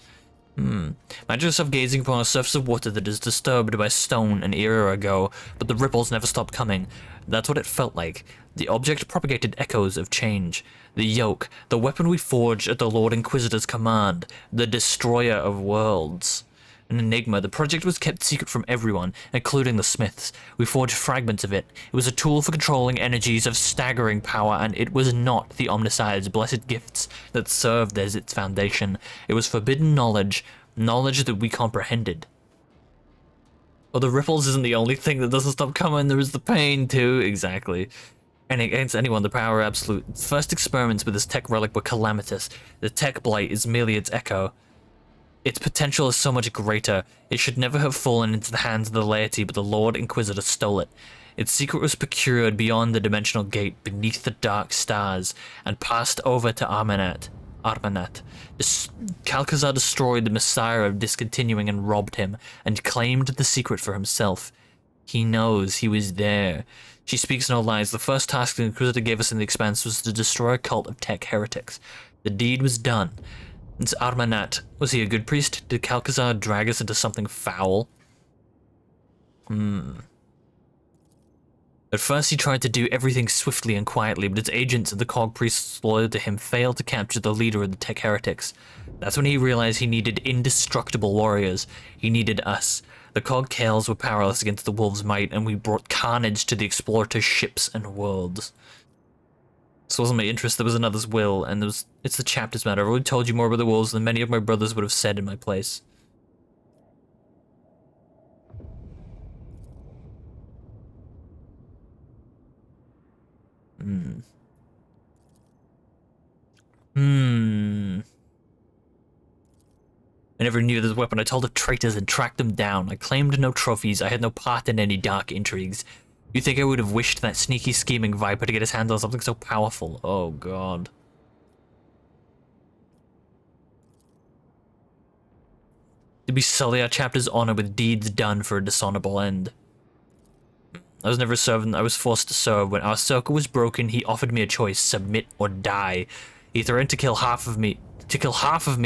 Imagine yourself gazing upon a surface of water that is disturbed by stone an era ago, but the ripples never stop coming. That's what it felt like. The object propagated echoes of change. The yoke, the weapon we forged at the Lord Inquisitor's command, the destroyer of worlds. An enigma, the project was kept secret from everyone, including the Smiths. We forged fragments of it. It was a tool for controlling energies of staggering power, and it was not the Omnicide's blessed gifts that served as its foundation. It was forbidden knowledge, knowledge that we comprehended. Well, the ripples isn't the only thing that doesn't stop coming, there is the pain too, exactly. And against anyone, the power absolute. Its first experiments with this tech relic were calamitous. The tech blight is merely its echo. Its potential is so much greater. It should never have fallen into the hands of the laity, but the Lord Inquisitor stole it. Its secret was procured beyond the dimensional gate, beneath the dark stars, and passed over to Armanat. Calcazar destroyed the Messiah of Discontinuing and robbed him, and claimed the secret for himself. He knows he was there. She speaks no lies. The first task the Inquisitor gave us in the Expanse was to destroy a cult of tech heretics. The deed was done. It's Armanat. Was he a good priest? Did Calcazar drag us into something foul? At first he tried to do everything swiftly and quietly, but its agents and the cog priests loyal to him failed to capture the leader of the tech heretics. That's when he realized he needed indestructible warriors. He needed us. The cog Kales were powerless against the wolves' might, and we brought carnage to the explorator's ships and worlds. This wasn't my interest, there was another's will, and it's the chapter's matter. I've already told you more about the wolves than many of my brothers would have said in my place. I never knew this weapon. I told the traitors and tracked them down. I claimed no trophies. I had no part in any dark intrigues. You think I would have wished that sneaky, scheming Viper to get his hands on something so powerful? Oh, God. To be sully our chapter's honor with deeds done for a dishonorable end. I was never a servant. I was forced to serve. When our circle was broken, he offered me a choice: submit or die. He threatened to kill half of me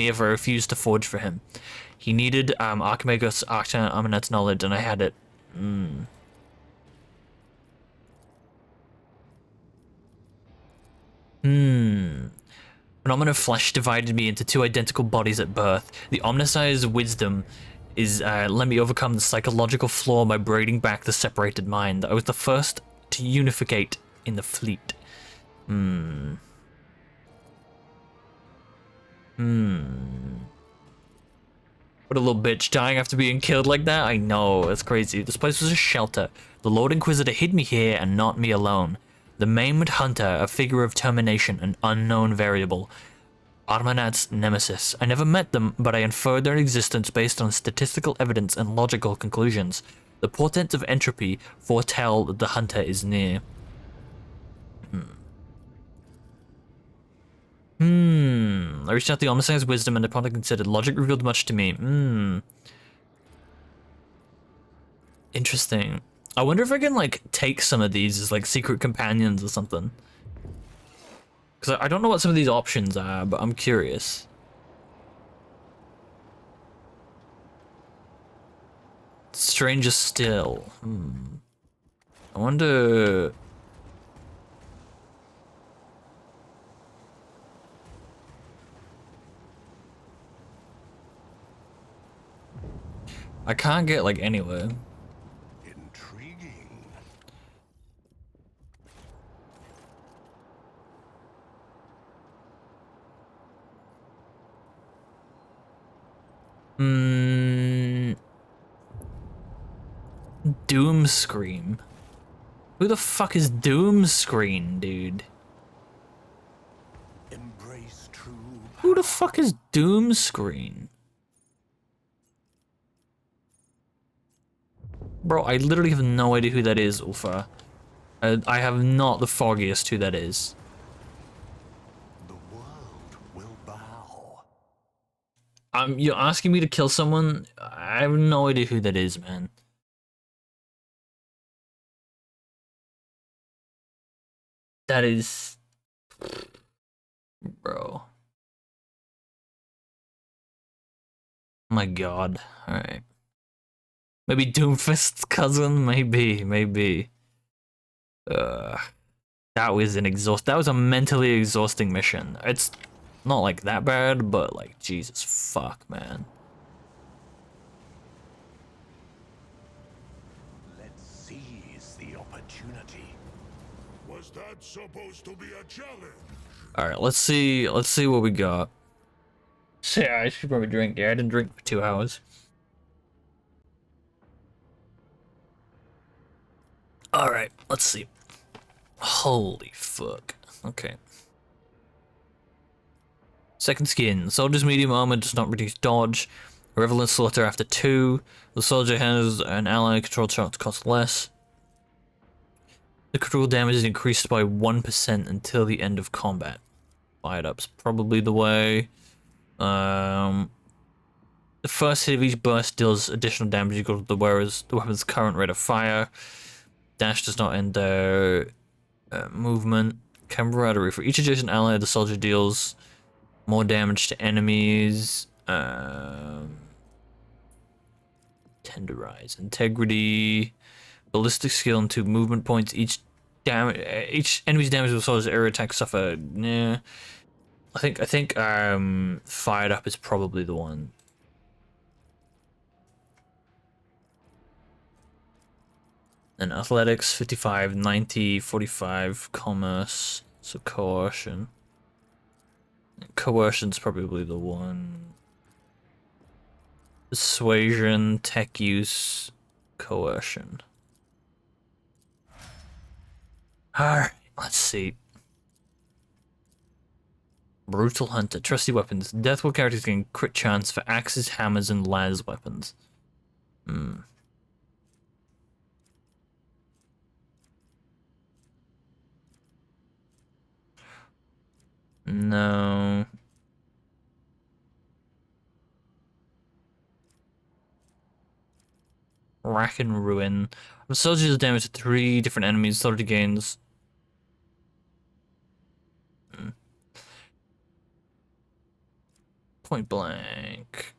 if I refused to forge for him. He needed Archimagos Arcanet's knowledge, and I had it. Phenomenal flesh divided me into two identical bodies at birth. The Omnisci's wisdom is let me overcome the psychological flaw by braiding back the separated mind. I was the first to unificate in the fleet. What a little bitch, dying after being killed like that? I know, that's crazy. This place was a shelter. The Lord Inquisitor hid me here and not me alone. The maimed hunter, a figure of termination, an unknown variable. Armanat's nemesis. I never met them, but I inferred their existence based on statistical evidence and logical conclusions. The portents of entropy foretell that the hunter is near. I reached out the Omnisci's wisdom and upon I considered, logic revealed much to me. Interesting. I wonder if I can, like, take some of these as, like, secret companions or something. Because I don't know what some of these options are, but I'm curious. Stranger still. I wonder... I can't get, like, anywhere. Intriguing. Doom Scream. Who the fuck is Doom Screen, dude? Embrace true. Who the fuck is Doom Screen? Bro, I literally have no idea who that is, Ulfa. I have not the foggiest who that is. The world will bow. You're asking me to kill someone? I have no idea who that is, man. That is... Bro. Oh my god. Alright. Maybe Doomfist's cousin? Maybe. That was a mentally exhausting mission. It's not like that bad, but like, Jesus fuck, man. Let's seize the opportunity. Was that supposed to be a challenge? Alright, let's see what we got. Yeah, I should probably drink. Yeah, I didn't drink for 2 hours. Alright, let's see. Holy fuck. Okay. Second skin. Soldier's medium armor does not reduce dodge. Revelant slaughter after 2. The soldier has an ally controlled shots cost less. The critical damage is increased by 1% until the end of combat. Fired up's probably the way. The first hit of each burst deals additional damage equal to the weapon's current rate of fire. Dash does not end their movement. Camaraderie. For each adjacent ally, the soldier deals more damage to enemies. Tenderize. Integrity. Ballistic skill and 2 movement points. Each enemy's damage with soldier's air attack suffer. Nah. I think fired up is probably the one. And athletics 55, 90, 45, commerce, so coercion. Coercion's probably the one. Persuasion, tech use, coercion. Alright, let's see. Brutal Hunter. Trusty weapons. Deathwell characters gain crit chance for axes, hammers, and las weapons. No. Rack and Ruin. Soldiers deals damage to 3 different enemies. Soldier gains. Point blank.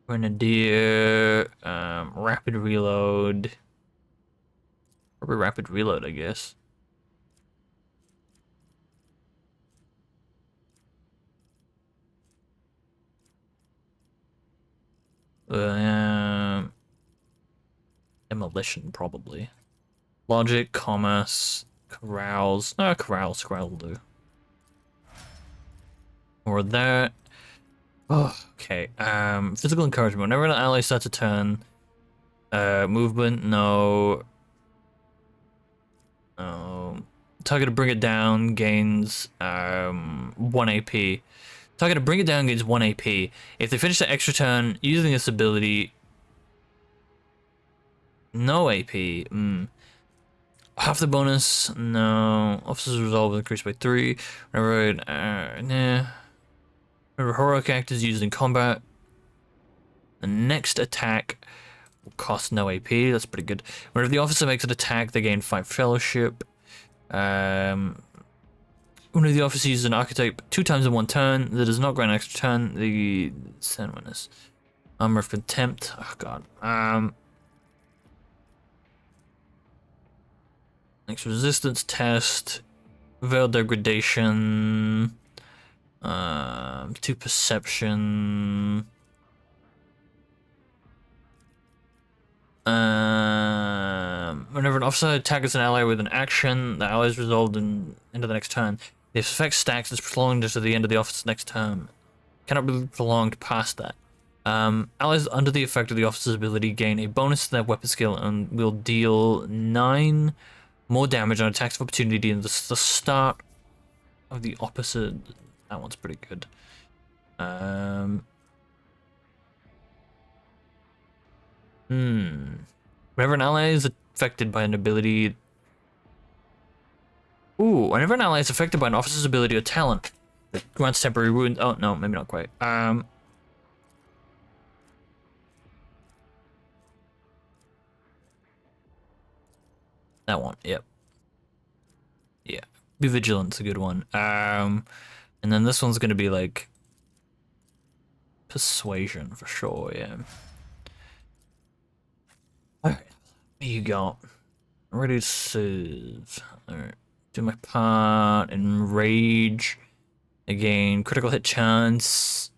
Grenadier. Rapid reload. Probably rapid reload, I guess. Demolition, probably. Logic, commerce, corrals. Corrals will do. Or that. Oh, okay. Physical encouragement. Whenever an ally starts a turn, movement, no. Target to bring it down gains 1 AP. Target to bring it down gains 1 AP. If they finish the extra turn using this ability, no AP. Half the bonus, no. Officer's resolve increased by 3. Whenever nah. Whenever heroic act is used in combat, the next attack will cost no AP. That's pretty good. Whenever the officer makes an attack, they gain 5 fellowship. Whenever the officer uses an archetype 2 times in 1 turn, that does not grant an extra turn. The Senwiness. Armor of Contempt. Oh god. Next resistance test. Veil degradation. 2 perception. Whenever an officer attacks an ally with an action, the ally is resolved into the next turn. The effect stacks is prolonged into the end of the officer's next turn. Cannot be prolonged past that. Allies under the effect of the officer's ability gain a bonus to their weapon skill and will deal 9 more damage on attacks of opportunity in the start of the opposite. That one's pretty good. Whenever an ally is affected by an ability. Whenever an ally is affected by an officer's ability or talent, it grants temporary wounds. Oh no, maybe not quite. That one, yep. Yeah. Be Vigilant's a good one. And then this one's gonna be like Persuasion for sure, yeah. Alright. What you got? Ready to serve. Alright. Do my part. Enrage. Again, critical hit chance.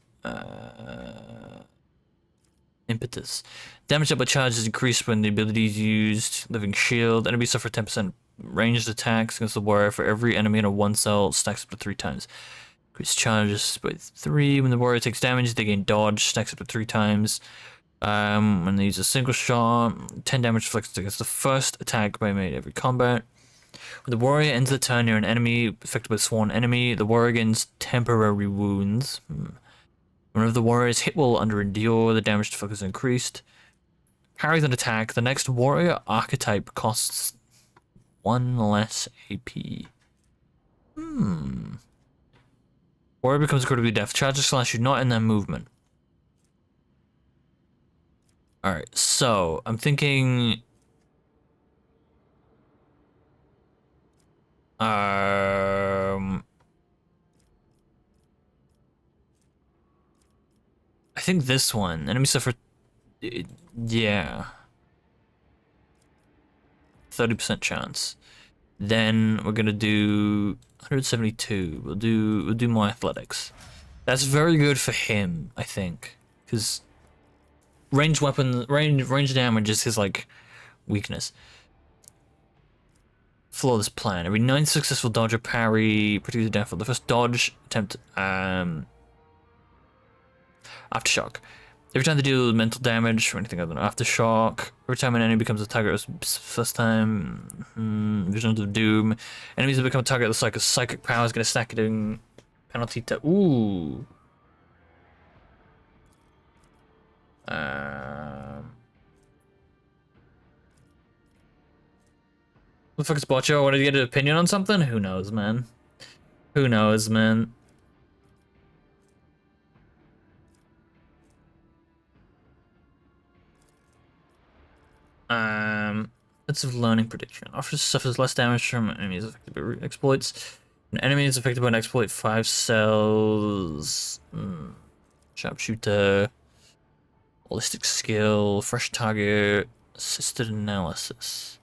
Impetus. Damage up by charge is increased when the ability is used. Living Shield. Enemies suffer 10% ranged attacks against the warrior for every enemy in a 1 cell. Stacks up to 3 times. Increase charges by 3. When the warrior takes damage, they gain dodge. Stacks up to 3 times. When they use a single shot, 10 damage inflicted against the first attack by made every combat. When the warrior ends the turn near an enemy affected by a sworn enemy, the warrior gains temporary wounds. Whenever the warrior's hit will under endure, the damage to focus is increased. Parries an attack. The next warrior archetype costs 1 less AP. Warrior becomes critically deaf. Charges slash you not in their movement. Alright, so I'm thinking I think this one. Enemy suffer yeah. 30% chance. Then we're gonna do 172. We'll do more athletics. That's very good for him, I think. Because range damage is his like weakness. Flawless plan. Every 9 successful dodge or parry produces death. The first dodge attempt aftershock. Every time they deal mental damage or anything other than aftershock. Every time an enemy becomes a target first time. Visions of Doom. Enemies that become a target of the psychic power is going to stack it in Penalty to ooh. What the fuck is Bocho? I wanted to get an opinion on something? Who knows, man? Who knows, man? Defensive learning prediction. Officer suffers less damage from enemies affected by exploits. An enemy is affected by an exploit, 5 cells. Sharpshooter. Ballistic skill. Fresh target. Assisted analysis.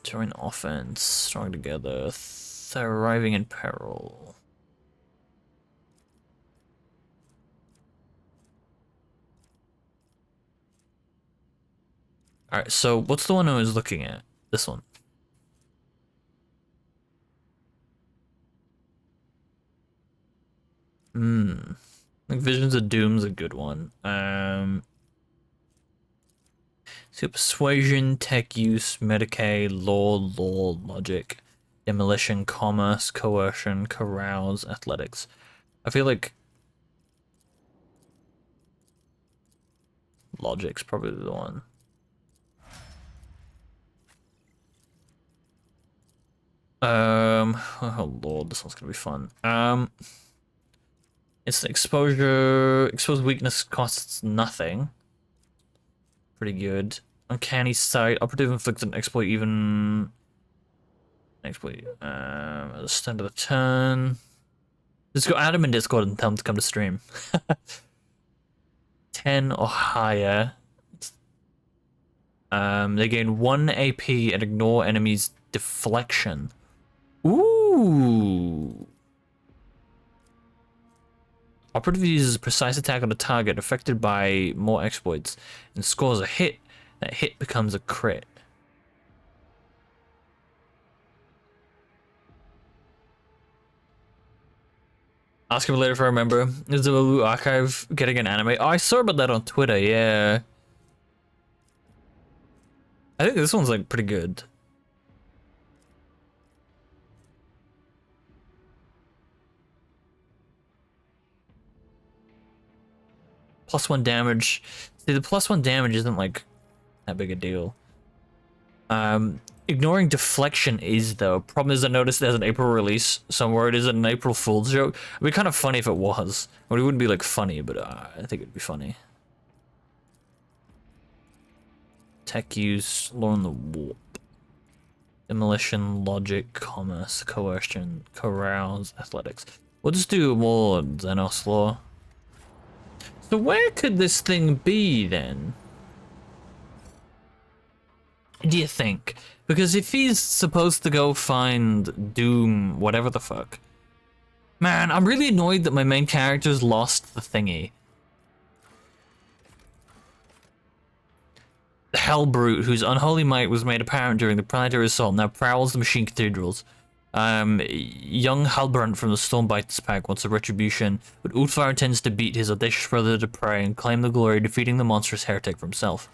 Terrain offense. Strong together. Thriving in peril. Alright, so what's the one I was looking at? This one. Like Visions of Doom's a good one. So persuasion, tech use, Medicaid, law, logic, demolition, commerce, coercion, carouse, athletics. I feel like logic's probably the one. Oh lord, this one's gonna be fun. It's exposure. Exposed weakness costs nothing. Pretty good. Uncanny sight. Operative inflicts an exploit even. Exploit. At the start of the turn. Just go add him in Discord and tell him to come to stream. 10 or higher. They gain 1 AP and ignore enemies' deflection. Ooh. Operative uses a precise attack on a target affected by more exploits and scores a hit. That hit becomes a crit. Ask him later if I remember. Is the Lulu archive getting an anime? Oh, I saw about that on Twitter, yeah. I think this one's like pretty good. +1 damage. See, the +1 damage isn't like that big a deal. Ignoring deflection is though. Problem is I noticed there's an April release somewhere. It is an April Fool's joke. It'd be kind of funny if it was. I mean, it wouldn't be like funny, but I think it'd be funny. Tech use, learn the warp. Demolition, logic, commerce, coercion, carouse, athletics. We'll just do more Xenos law. So where could this thing be then? Do you think? Because if he's supposed to go find Doom, whatever the fuck. Man, I'm really annoyed that my main character's lost the thingy. The Hellbrute, whose unholy might was made apparent during the planetary assault, now prowls the machine cathedrals. Young Halbrand from the Stormbiters pack wants a retribution, but Ulfar intends to beat his audacious brother to prey and claim the glory, defeating the monstrous heretic for himself.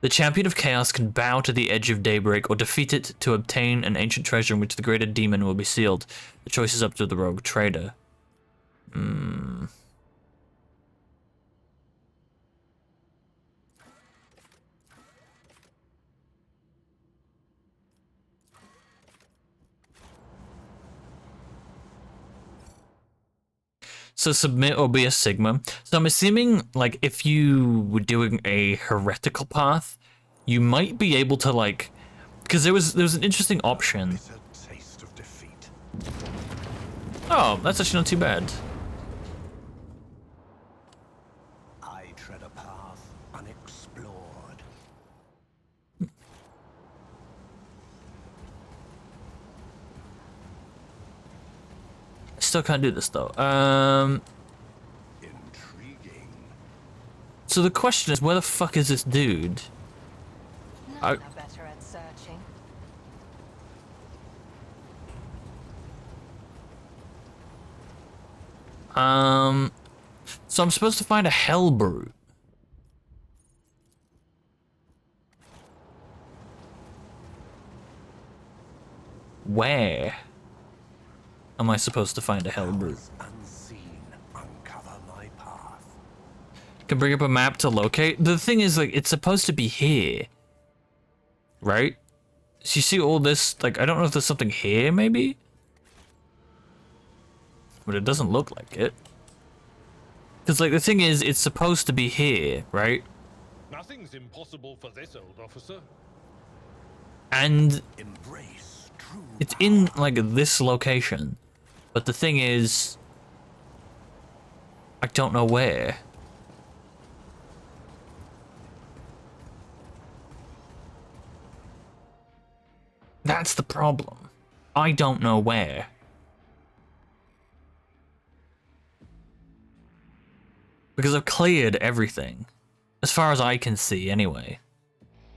The champion of chaos can bow to the edge of daybreak or defeat it to obtain an ancient treasure in which the greater demon will be sealed. The choice is up to the rogue trader. So submit or be a Sigma. So I'm assuming, like, if you were doing a heretical path, you might be able to, like, because there was an interesting option. Bitter taste of defeat. Oh, that's actually not too bad. I tread a path unexplored. I still can't do this though. Intriguing. So the question is, where the fuck is this dude? None are better at searching. So I'm supposed to find a Hellbrute. Where? am I supposed to find a hell brute? Unseen, uncover my path. Can bring up a map to locate. The thing is, like, it's supposed to be here, right? So you see all this, like, I don't know if there's something here, maybe? But it doesn't look like it. Because, like, the thing is, it's supposed to be here, right? Nothing's impossible for this old officer. And Embrace true it's in, like, this location. But the thing is, I don't know where. That's the problem. I don't know where. Because I've cleared everything. As far as I can see, anyway.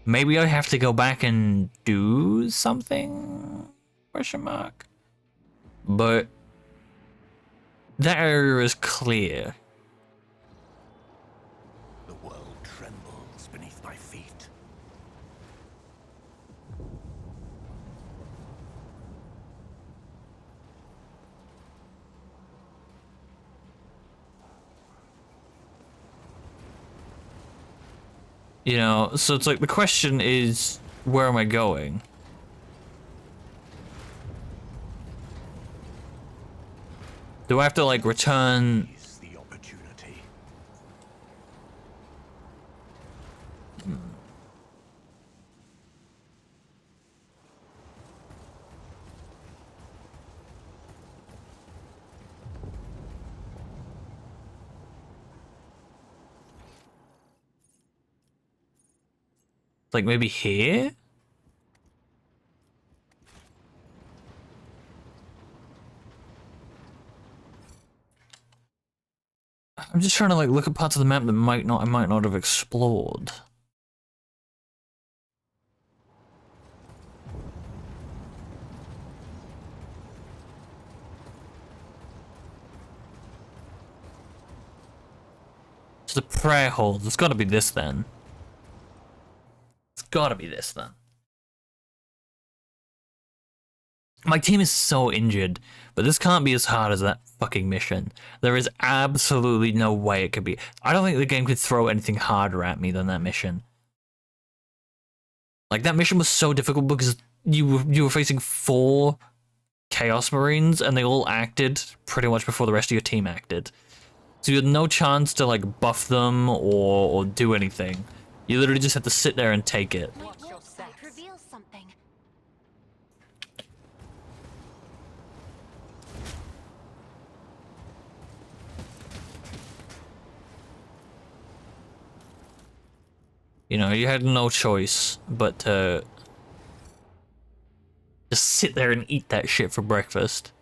Maybe I have to go back and do something? Question mark. But that area is clear. The world trembles beneath my feet. You know, so it's like the question is, where am I going? Do I have to like return? Seize the opportunity. Like maybe here? I'm just trying to like look at parts of the map that I might not have explored. It's the prayer hold. It's gotta be this then. It's gotta be this then. My team is so injured, but this can't be as hard as that fucking mission. There is absolutely no way it could be. I don't think the game could throw anything harder at me than that mission. Like, that mission was so difficult because you were facing 4 Chaos Marines, and they all acted pretty much before the rest of your team acted. So you had no chance to, like, buff them or do anything. You literally just had to sit there and take it. My Watch your wolf sight steps. reveals something. You know, you had no choice but to just sit there and eat that shit for breakfast.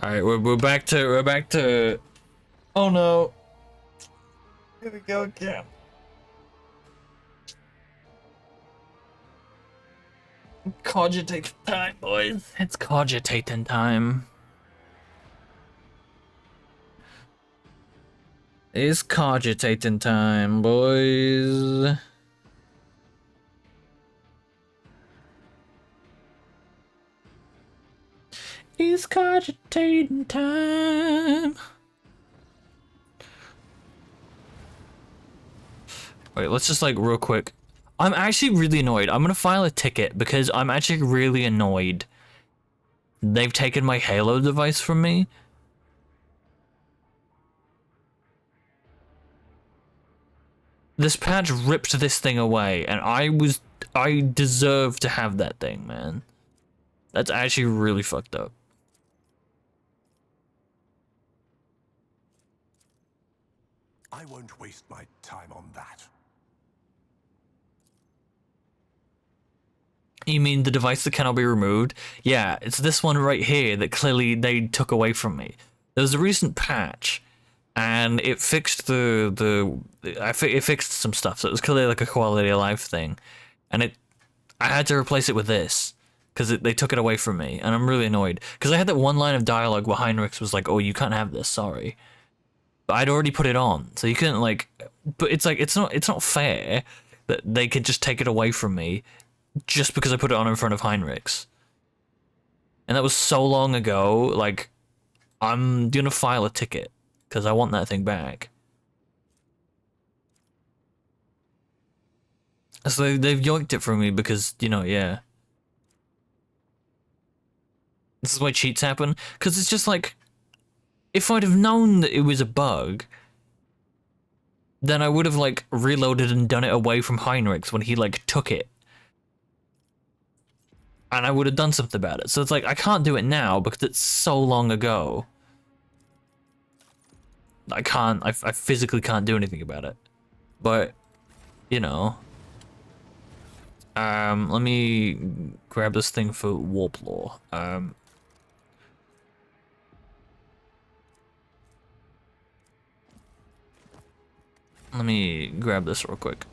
All right, we're back to. Oh no! Here we go again. Cogitate time, boys. It's cogitating time. It's cogitating time, boys. It's cogitating time. Wait, let's just like real quick. I'm actually really annoyed. I'm gonna file a ticket because I'm actually really annoyed. They've taken my Halo device from me. This patch ripped this thing away, and I deserve to have that thing, man. That's actually really fucked up. I won't waste my time on that. You mean the device that cannot be removed? Yeah, it's this one right here that clearly they took away from me. There was a recent patch, and it fixed it fixed some stuff, so it was clearly like a quality of life thing, and I had to replace it with this because they took it away from me, and I'm really annoyed because I had that one line of dialogue where Heinrichs was like, "Oh, you can't have this, sorry." But I'd already put it on, so you couldn't like. But it's like it's not fair that they could just take it away from me just because I put it on in front of Heinrich's. And that was so long ago. Like, I'm gonna file a ticket because I want that thing back. So they've yoinked it from me because, you know, yeah. This is why cheats happen. Because it's just like, if I'd have known that it was a bug, then I would have, like, reloaded and done it away from Heinrich's when he, like, took it. And I would have done something about it. So it's like, I can't do it now because it's so long ago. I physically can't do anything about it. But, you know. Let me grab this thing for warp lore. Let me grab this real quick.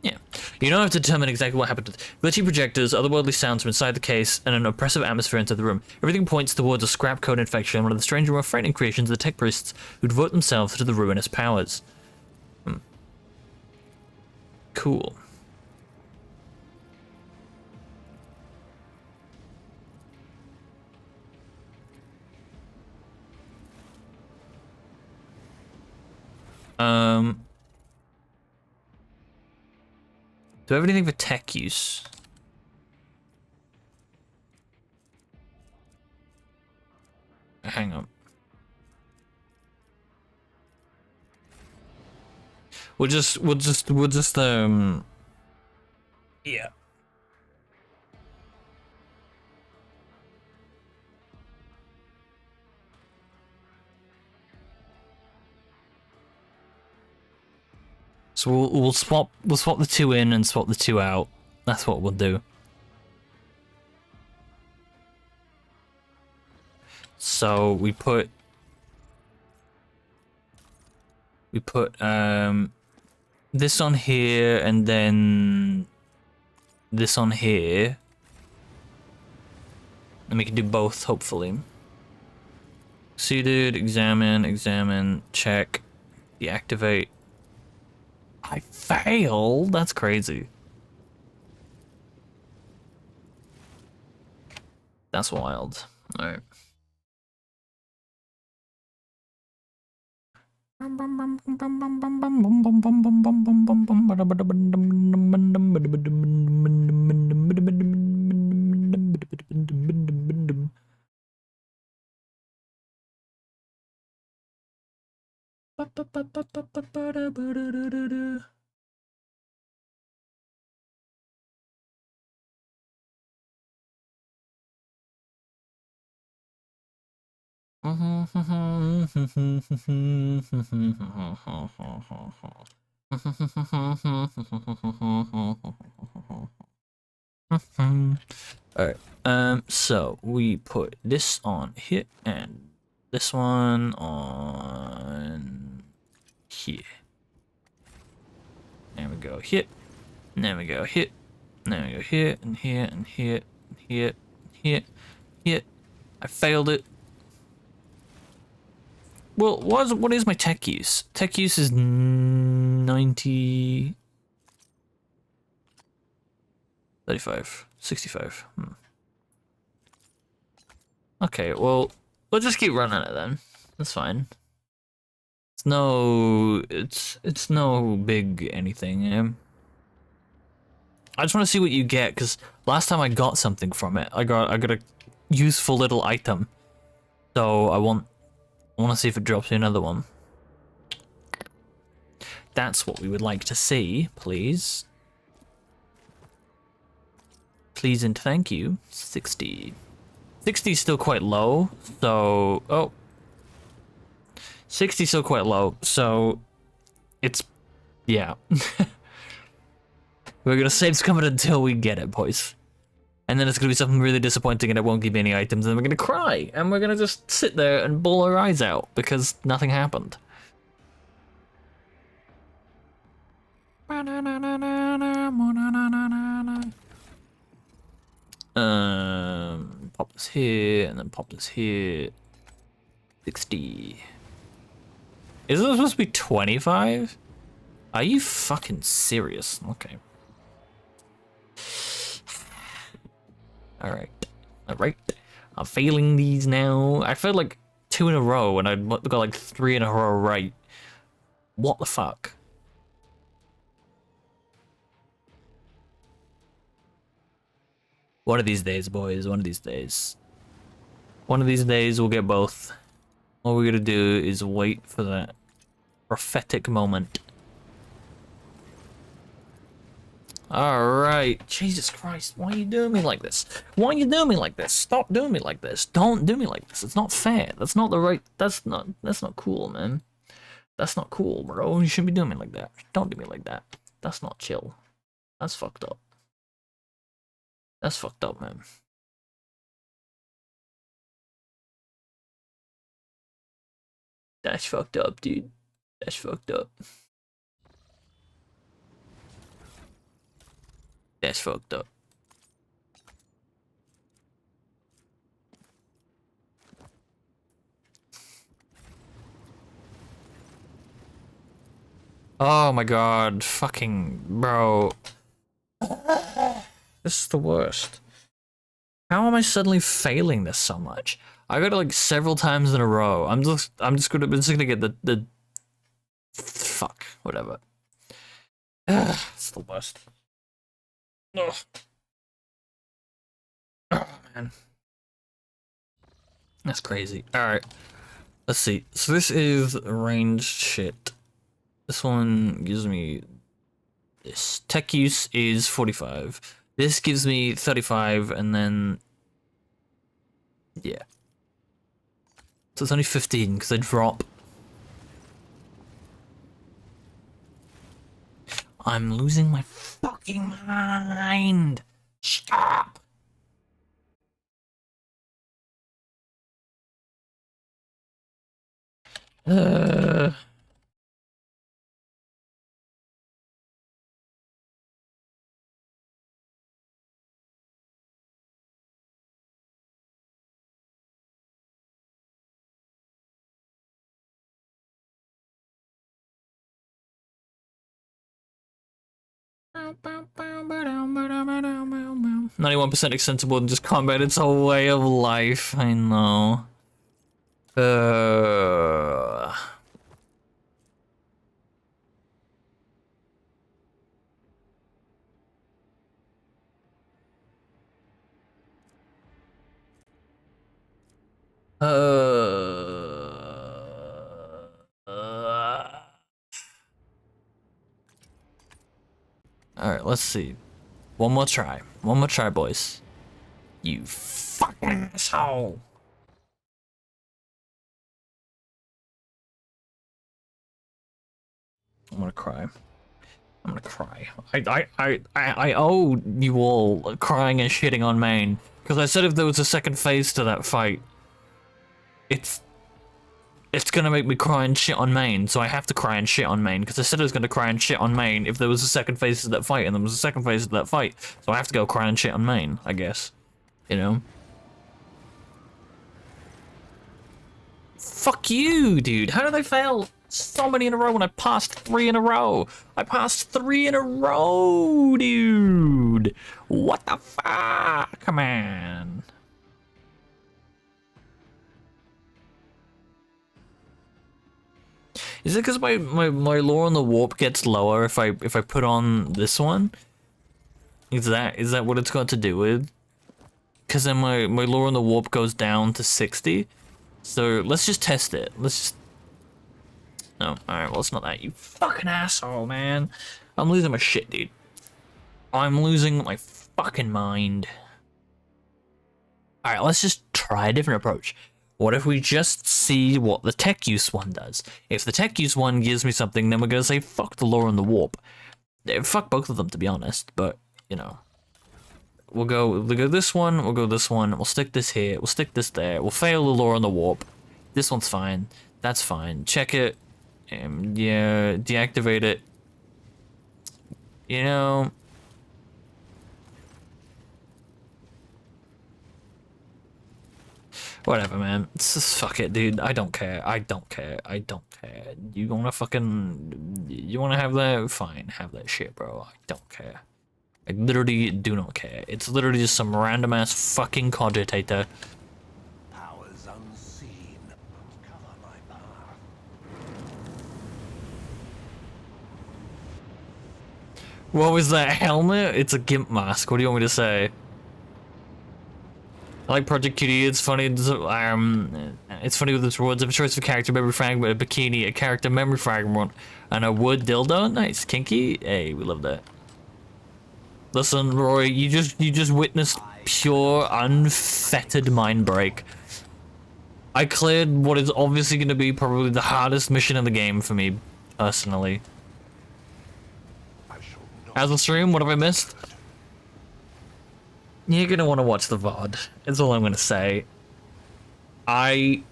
Yeah. You don't have to determine exactly what happened. Glitchy projectors, otherworldly sounds from inside the case, and an oppressive atmosphere into the room. Everything points towards a scrap code infection, one of the stranger, more frightening creations of the tech priests who devote themselves to the ruinous powers. Cool. Do I have anything for tech use? Hang on. We'll just yeah. So we'll swap the two in and swap the two out. That's what we'll do. So we put this on here and then this on here. And we can do both, hopefully. Succeeded, examine, check, deactivate. I failed? That's crazy. That's wild. Alright. Alright, so we put this on here and this one on here. There we go, here. There we go, here. There we go, here, and here, and here, and here, here, here. I failed it. Well, what is my tech use? Tech use is 90... 35, 65. Okay, well, we'll just keep running it then. That's fine. It's no big anything. I just want to see what you get because last time I got something from it, I got a useful little item. So I want to see if it drops me another one. That's what we would like to see, please. Please and thank you. 60. 60 is still quite low, so... Oh. 60 is still quite low, so... It's... Yeah. We're gonna save scum it until we get it, boys. And then it's gonna be something really disappointing and it won't give me any items, and we're gonna cry, and we're gonna just sit there and bawl our eyes out, because nothing happened. Pop this here, and then pop this here. 60. Is it supposed to be 25? Are you fucking serious? Okay. Alright. Alright. I'm failing these now. I failed like 2 in a row and I got like 3 in a row right. What the fuck? One of these days, boys. One of these days. One of these days we'll get both. All we gotta do is wait for that prophetic moment. Alright. Jesus Christ, why are you doing me like this? Why are you doing me like this? Stop doing me like this. Don't do me like this. It's not fair. That's not the right... That's not cool, man. That's not cool, bro. You shouldn't be doing me like that. Don't do me like that. That's not chill. That's fucked up. That's fucked up, man. That's fucked up, dude. That's fucked up. That's fucked up. Oh my god, fucking bro. This is the worst. How am I suddenly failing this so much? I got it like several times in a row. I'm just gonna get the fuck, whatever. It's the worst. Ugh. Oh man. That's crazy. Alright. Let's see. So this is ranged shit. This one gives me this. Tech use is 45. This gives me 35, and then yeah. So it's only 15 because I drop. I'm losing my fucking mind. Stop. Bow. 91% extensible and just combat. It's a way of life. I know. Alright, let's see. One more try. One more try, boys. You fucking asshole. I'm gonna cry. I'm gonna cry. I owe you all crying and shitting on Maine. Because I said if there was a second phase to that fight, it's gonna make me cry and shit on Maine, so I have to cry and shit on Maine, because I said I was gonna cry and shit on Maine if there was a second phase to that fight, and there was a second phase to that fight, so I have to go cry and shit on Maine, I guess. You know? Fuck you, dude. How did I fail so many in a row when I passed 3 in a row? I passed 3 in a row, dude. What the fuck, man? Is it because my lore on the warp gets lower if I put on this one? Is that what it's got to do with? Because then my lore on the warp goes down to 60. So let's just test it. Let's just... No, alright, well it's not that, you fucking asshole, man. I'm losing my shit, dude. I'm losing my fucking mind. Alright, let's just try a different approach. What if we just see what the tech use one does? If the tech use one gives me something, then we're gonna say fuck the lore and the warp. Fuck both of them, to be honest, but, you know. We'll go this one, we'll go this one, we'll stick this here, we'll stick this there, we'll fail the lore and the warp. This one's fine, that's fine. Check it, yeah, deactivate it. You know... Whatever, man. It's just fuck it, dude. I don't care. I don't care. I don't care. You wanna fucking... You wanna have that? Fine. Have that shit, bro. I don't care. I literally do not care. It's literally just some random ass fucking cogitator. Powers unseen. Cover my path. What was that helmet? It's a gimp mask. What do you want me to say? I like Project QD. It's funny. It's funny with its rewards of a choice of character memory fragment, a bikini, a character memory fragment, and a wood dildo. Nice, kinky. Hey, we love that. Listen, Roy, you just witnessed pure, unfettered mind break. I cleared what is obviously going to be probably the hardest mission in the game for me, personally. How's the stream? What have I missed? You're gonna want to watch the VOD. That's all I'm gonna say. I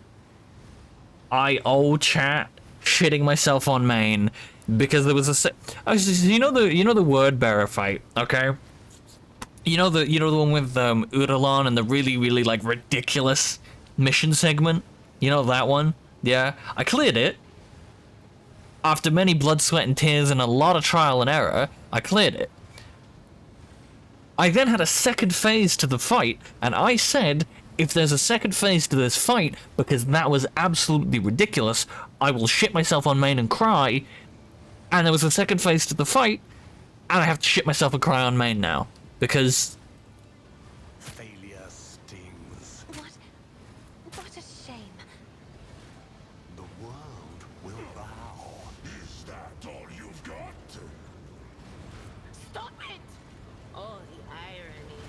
old chat shitting myself on main because there was a you know the word bearer fight, okay? You know the one with Udalon and the really like ridiculous mission segment. You know that one? Yeah, I cleared it. After many blood, sweat, and tears and a lot of trial and error, I cleared it. I then had a second phase to the fight, and I said, if there's a second phase to this fight, because that was absolutely ridiculous, I will shit myself on main and cry, and there was a second phase to the fight, and I have to shit myself and cry on main now, because... Failure stings. What a shame. The world will bow. Is that all you've got? Stop it! Oh, the irony.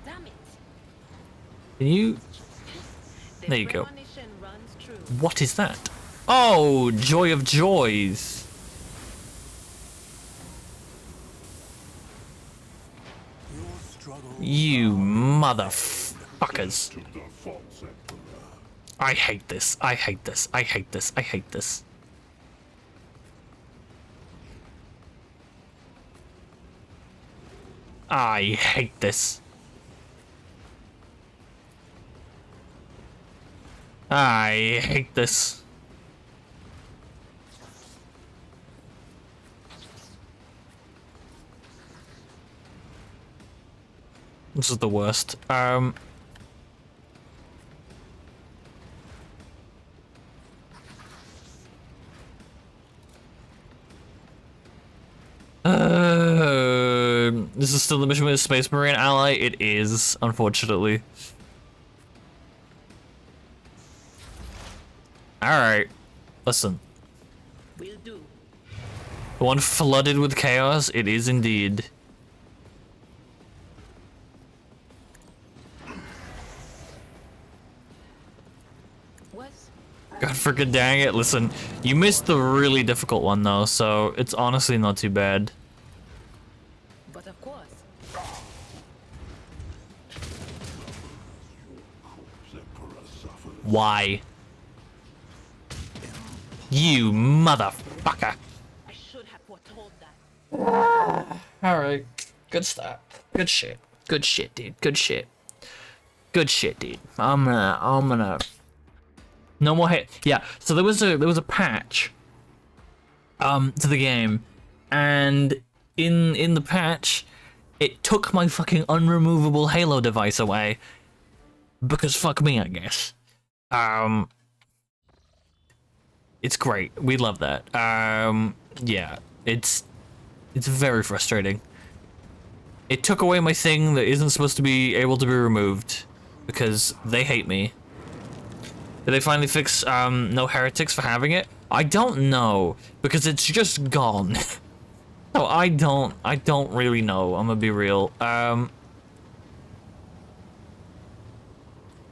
Damn it. Can you... The There you go. premonition runs true. What is that? Oh, Joy of Joys. Your struggle. You motherfuckers. To the false emperor. I hate this. I hate this. I hate this. I hate this. I hate this. I hate this. This is the worst. This is still the mission with a Space Marine ally? It is, unfortunately. Alright. Listen. Will do. The one flooded with chaos? It is indeed. What's God freaking dang it. Listen, you missed the really difficult one though, so it's honestly not too bad. but of course. Emperor suffers. Why? You motherfucker. I should have foretold that. Alright. Good start. Good shit. Good shit, dude. Good shit. Good shit, dude. I'm gonna no more hit. Yeah, so there was a patch to the game, and in the patch it took my fucking unremovable Halo device away. Because fuck me, I guess. It's great. We love that. Yeah, it's very frustrating. It took away my thing that isn't supposed to be able to be removed because they hate me. Did they finally fix no heretics for having it? I don't know because it's just gone. No, I don't really know. I'm gonna be real.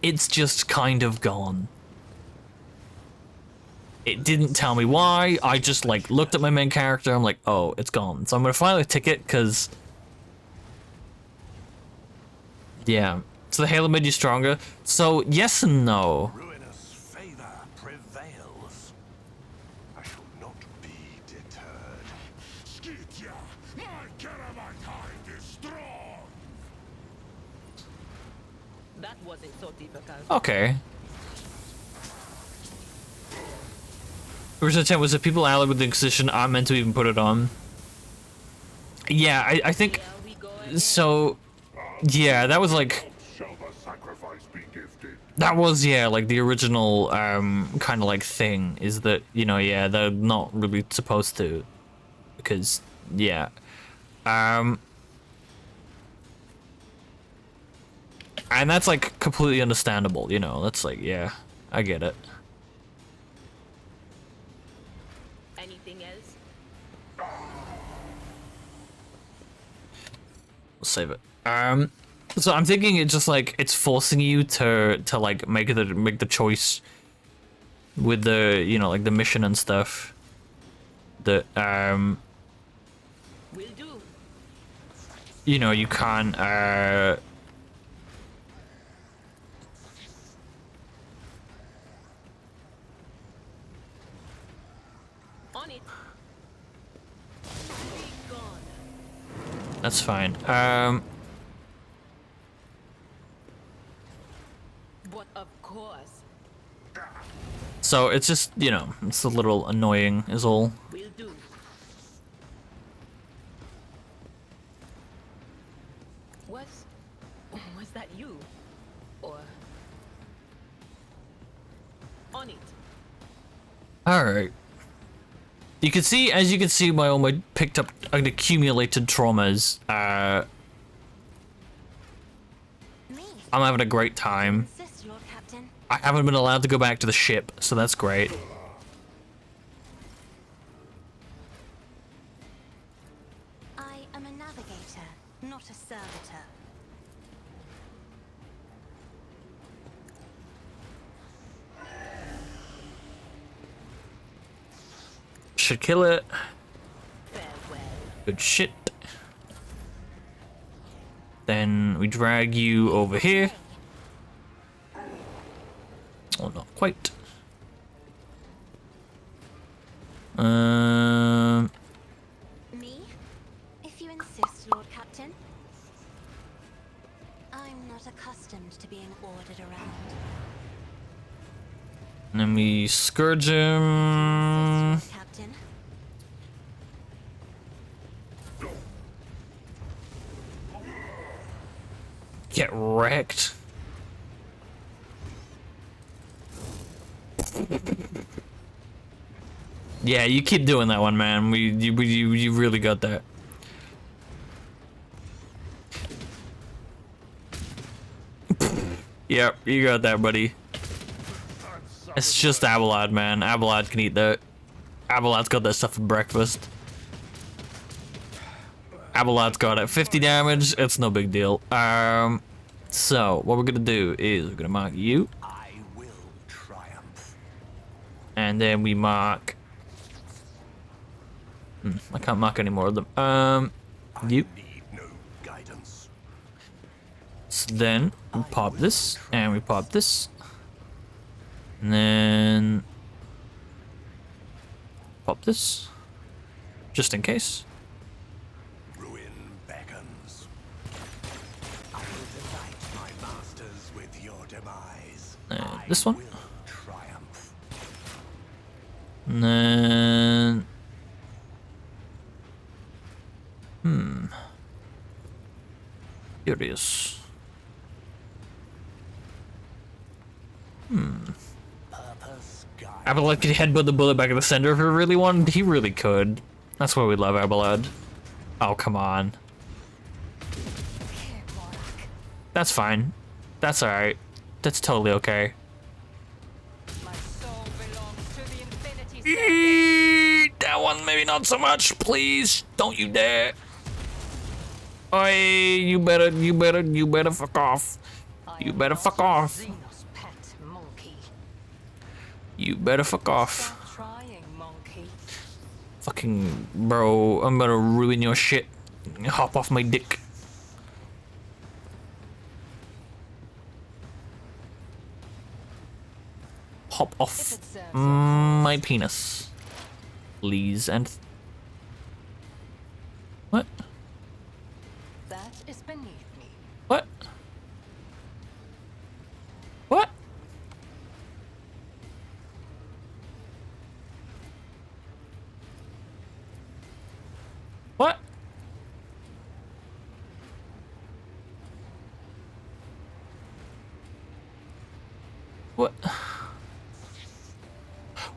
It's just kind of gone. It didn't tell me why. I just like looked at my main character. I'm like, oh, it's gone. So I'm gonna file a ticket because, yeah. So the Halo made you stronger. So yes and no. Ruinous favor prevails. I shall not be deterred. Skytia, my Karamatide is strong. wasn't so difficult. Okay. Original intent was that people allied with the Inquisition aren't meant to even put it on. Yeah, I think Here we go again. so. Yeah, that was like Shall the sacrifice be gifted? that was like the original kind of like thing is that yeah they're not really supposed to because yeah and that's like completely understandable, that's like yeah I get it. Anything else? We'll save it. So I'm thinking it's just like it's forcing you to like make the choice with the like the mission and stuff that Will do. you can't On it. Be gone. that's fine. But of course. So it's just it's a little annoying is all. Will do. Was that you? Or on it. All right. You can see, as you can see, my picked up and accumulated traumas. Me? I'm having a great time. Insist, Lord Captain. I haven't been allowed to go back to the ship, so that's great. I am a navigator, not a servitor. Should kill it. Farewell. Good shit. Then we drag you over here. Oh, not quite. Me? If you insist, Lord Captain. I'm not accustomed to being ordered around. And then we scourge him. Insist, Lord Captain. Get wrecked. Yeah, you keep doing that one, man. You really got that. Yep, you got that, buddy. It's just Abelard, man. Abelard can eat that. Abelard's got that stuff for breakfast. Abelard's got it. 50 damage. It's no big deal. So what we're gonna do is we're gonna mark you, I will triumph. and then we mark. I can't mark any more of them. You. Need no guidance. So then we pop this, and we pop this, and then pop this, just in case. Ruin beckons. I will delight my masters with your demise. This one, Will triumph. and then curious. Purpose guide. Abelard could headbutt the bullet back in the center if he really wanted. He really could. That's why we love Abelard. Oh, come on. Here, Morak. That's fine. That's alright. That's totally okay. My soul belongs to the Infinity Stone. That one maybe not so much. Please, don't you dare. Oi, you better fuck off. You better fuck off. Xenos pet monkey. You better fuck off. Stop trying, monkey. Fucking bro, I'm gonna ruin your shit. Hop off my dick. Hop If off it serves my penis. Please and what? that is beneath me. What? What?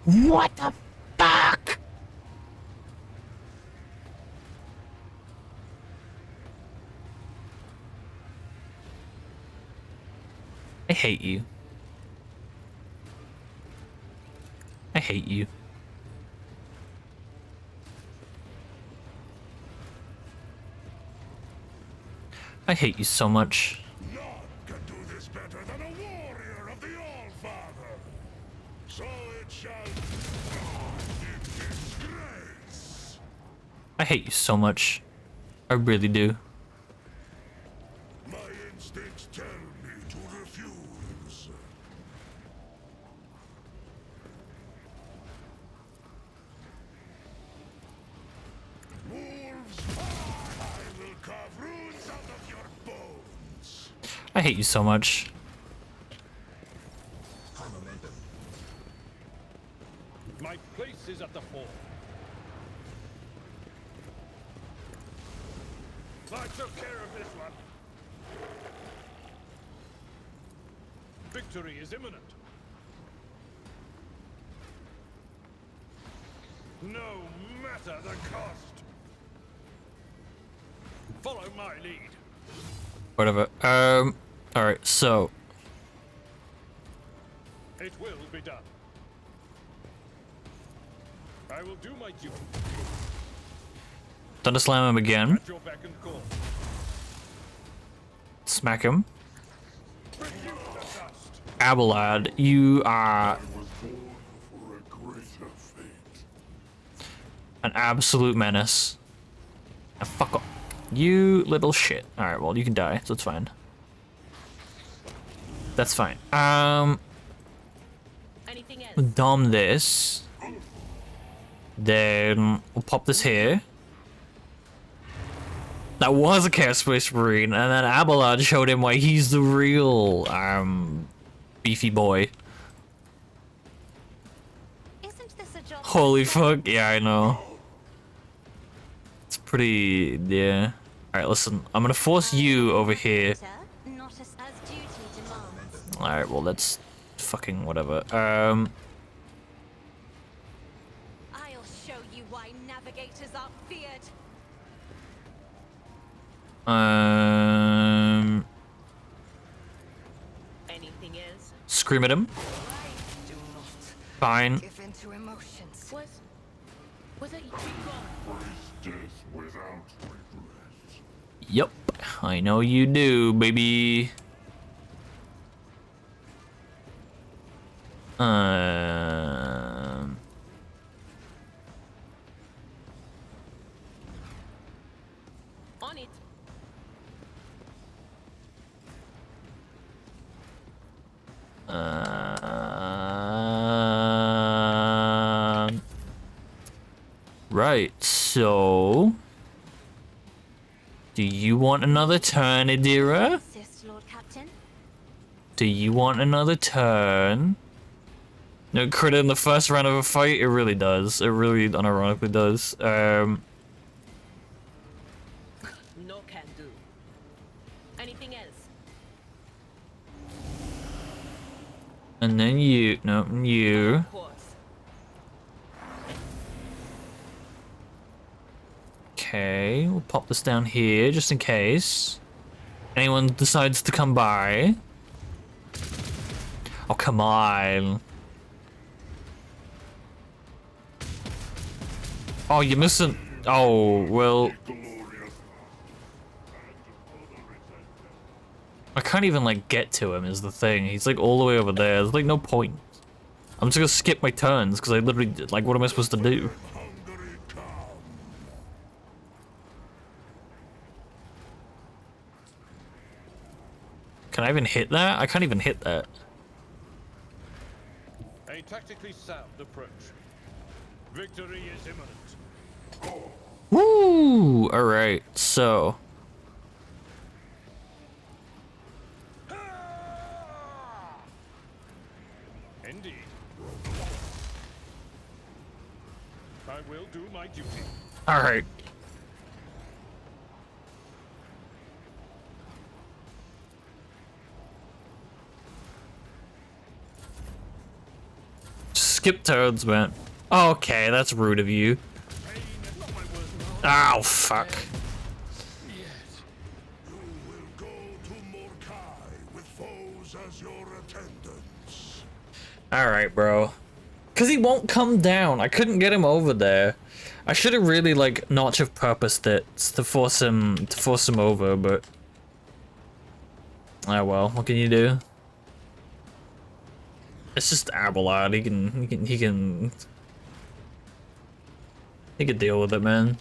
What the fuck? I hate you. I hate you. I hate you so much. None can do this better than a warrior of the All-Father. So it shall be in disgrace. I hate you so much. I really do. My instincts tell me to refuse. Wolves, I will carve runes out of your bones. I hate you so much. My place is at the fore. I took care of this one. Victory is imminent. No matter the cost. Follow my lead. Whatever. Alright, so. It will be done. I will do my duty. Thunder slam him again. At your beck and call. Smack him. Reduce the dust. Abelard, you are Was born for a greater fate. an absolute menace. Now fuck off. You little shit. Alright, well, you can die, so it's fine. That's fine. Anything else? Dom this. Then we'll pop this here. That was a Chaos Space Marine, and then Abelard showed him why he's the real, beefy boy. Isn't this a job? Holy fuck, yeah, I know. It's pretty, yeah. Alright, listen, I'm gonna force you over here. Not as duty demands. Alright, well, that's fucking whatever. I'll show you why navigators are feared. Anything else? Scream at him. Do not Fine. give in to emotions. Was it you? Death without regret. Yup, I know you do, baby. On it. Right, so do you want another turn, Adira? Insist, Lord Captain. Do you want another turn? No crit in the first round of a fight? It really does. It really unironically does. No can do. Anything else? And then you, no, you. Of course. Okay, we'll pop this down here just in case anyone decides to come by. Oh, come on. Oh, you're missing. Oh, well. I can't even, like, get to him is the thing. He's, like, all the way over there. There's, like, no point. I'm just gonna skip my turns because I literally, like, what am I supposed to do? Hungry come. Can I even hit that? I can't even hit that. A tactically sound approach. Victory is imminent. Woo! Alright, so. Indeed. I will do my duty. Alright. skip turns, man. Okay, that's rude of you. Oh, fuck. You will go to Morkai with foes as your attendants. Alright, bro. Because he won't come down. I couldn't get him over there. I should have really, like, not have purposed it to force him over, but... Oh well, what can you do? It's just Abelard. He can deal with it, man.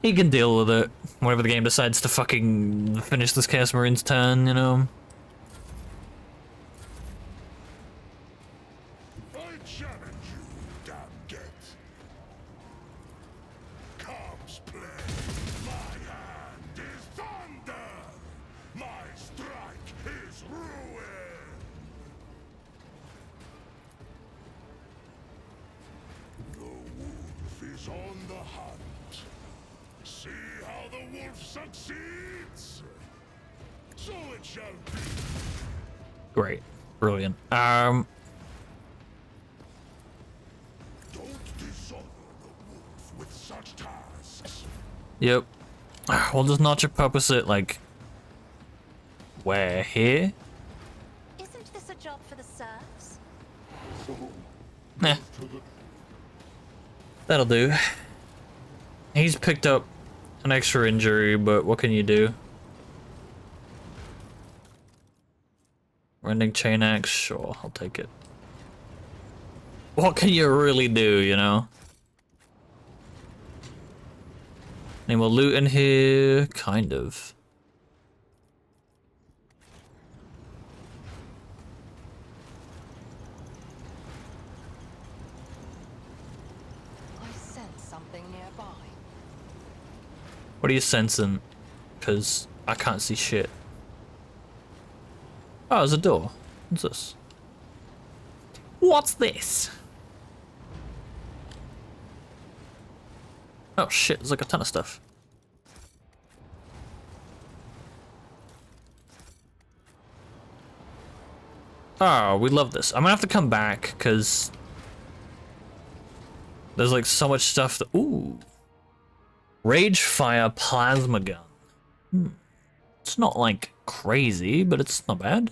He can deal with it. Whenever the game decides to fucking finish this Chaos Marine's turn, you know? I challenge you, damn get. Comes play. My hand is thunder. My strike is ruin. The wolf is on the hunt. See how the wolf succeeds? So it shall be. Great. Brilliant. Don't dishonor the wolf with such tasks. Yep. We'll just not your purpose it, like... Where? Here? Isn't this a job for the serfs? Nah. That'll do. He's picked up an extra injury, but what can you do? Rending chain axe? Sure, I'll take it. What can you really do, you know? Any more loot in here? Kind of. I sense something nearby. What are you sensing? Because I can't see shit. Oh, there's a door. What's this? What's this? Oh shit, there's like a ton of stuff. Oh, we love this. I'm gonna have to come back, because there's like so much stuff that... Ooh. Rage Fire Plasma Gun. It's not like crazy, but it's not bad.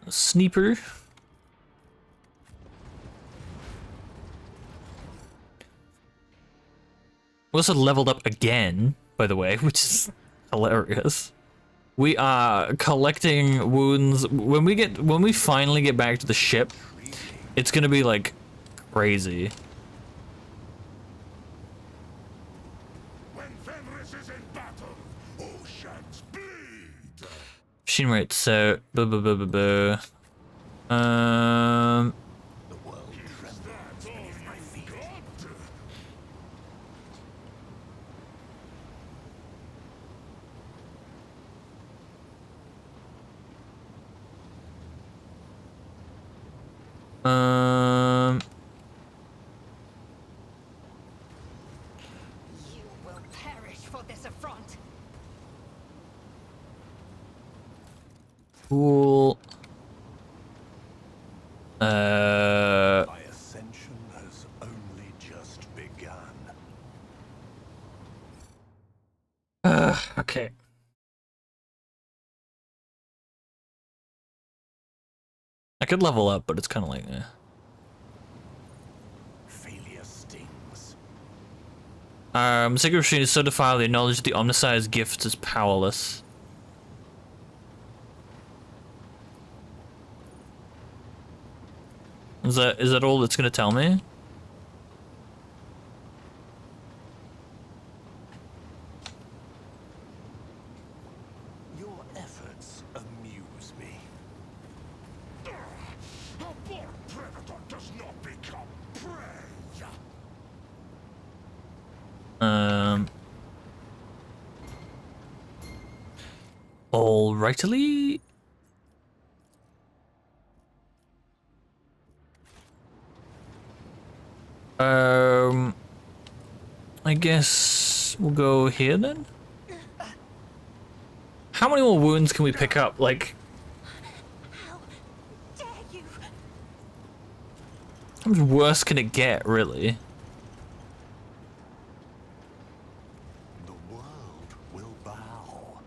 A sniper. We also leveled up again, by the way, which is hilarious. We are collecting wounds. When we finally get back to the ship, it's gonna be like crazy. When Fenris is in battle, oceans bleed. Machine rate, so The world trembles beneath my feet. You will perish for this affront. cool. My ascension has only just begun. Okay. I could level up, but it's kind of like, eh. Failure stings. Sacred Machine is so defiled, they acknowledge the Omniscience gift is powerless. Is that all it's gonna tell me? Your efforts amuse me. A born predator does not become prey. Alrightly. I guess we'll go here then. How many more wounds can we pick up? Like, How much worse can it get, really? The world will bow.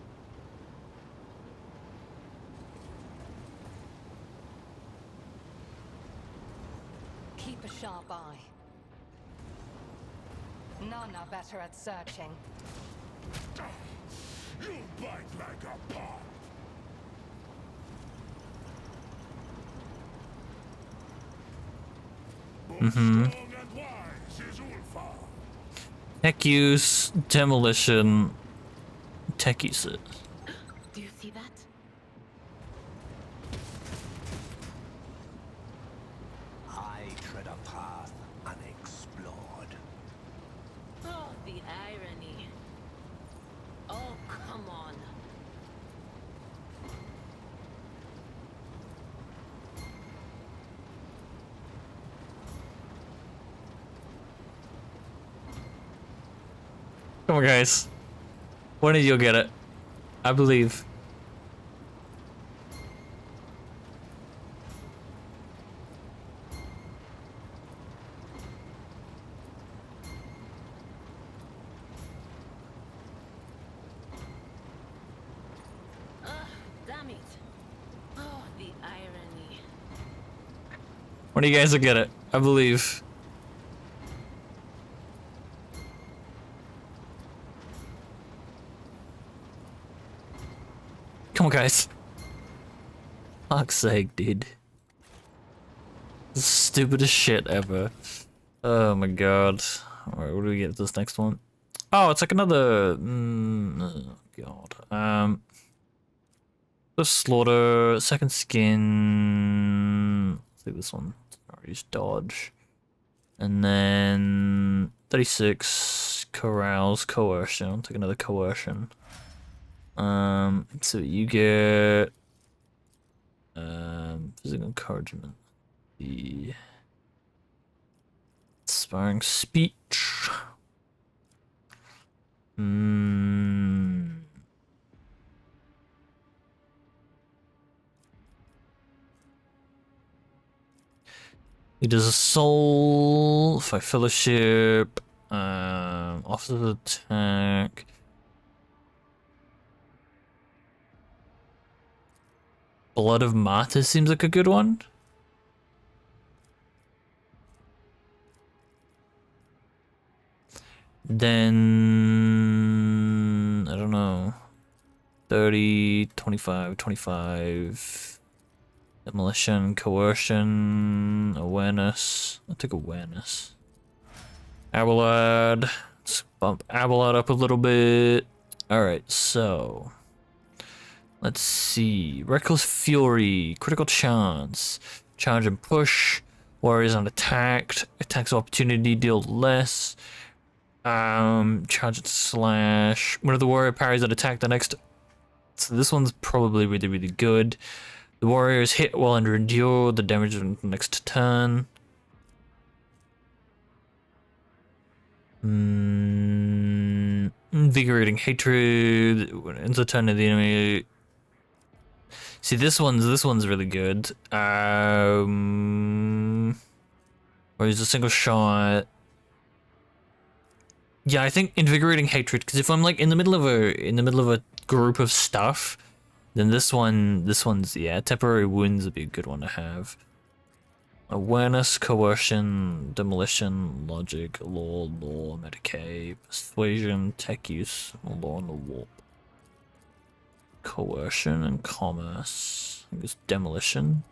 Keep a sharp eye. None are better at searching. You bite like a paw. Both strong and wise is Ulfar. Tech use, demolition, tech uses. Do you see that? I tread a path unexplored. Oh, the irony. Oh, come on. Come on, guys. One of you'll get it. I believe. Damn it. Oh, the irony. One of you guys will get it. I believe. Come on, guys. Fuck's sake, dude. The stupidest shit ever. Oh my god. Alright, what do we get this next one? Oh, it's like another. Oh god. The slaughter, second skin. Let's do this one. Alright, use dodge. And then 36 carouse coercion. I'll take another coercion. So you get physical encouragement. The inspiring speech. He does a soul, fight fellowship, officers attack. Blood of Martyrs seems like a good one. Then I don't know. 30, 25, 25. Demolition, coercion, awareness. I'll take awareness. Abelard. Let's bump Abelard up a little bit. Alright, so let's see. Reckless Fury, critical chance, charge and push. Warriors unattacked. Attacks of opportunity deal less. Charge and slash. One of the warrior parries that attack the next. So this one's probably really, really good. The warrior is hit while under endure. The damage on the next turn. Invigorating hatred. When it ends the turn of the enemy. See, this one's really good. Or use a single shot. Yeah, I think invigorating hatred, because if I'm like in the middle of a group of stuff, then this one's yeah, temporary wounds would be a good one to have. Awareness, coercion, demolition, logic, law, Medicaid, persuasion, tech use, law and the warp. Coercion and commerce. I think it's demolition.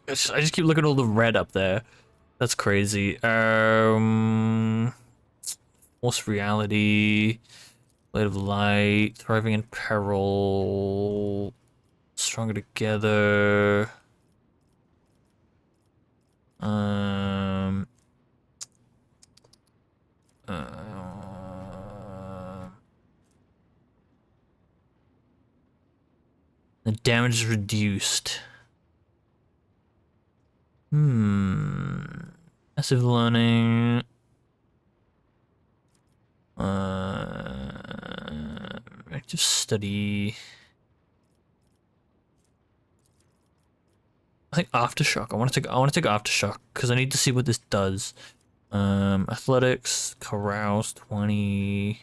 I just keep looking at all the red up there. That's crazy. Force reality, Blade of Light, thriving in peril, stronger together. The damage is reduced. Passive learning. Active study. think aftershock. I want to take aftershock because I need to see what this does. Athletics, carouse 20,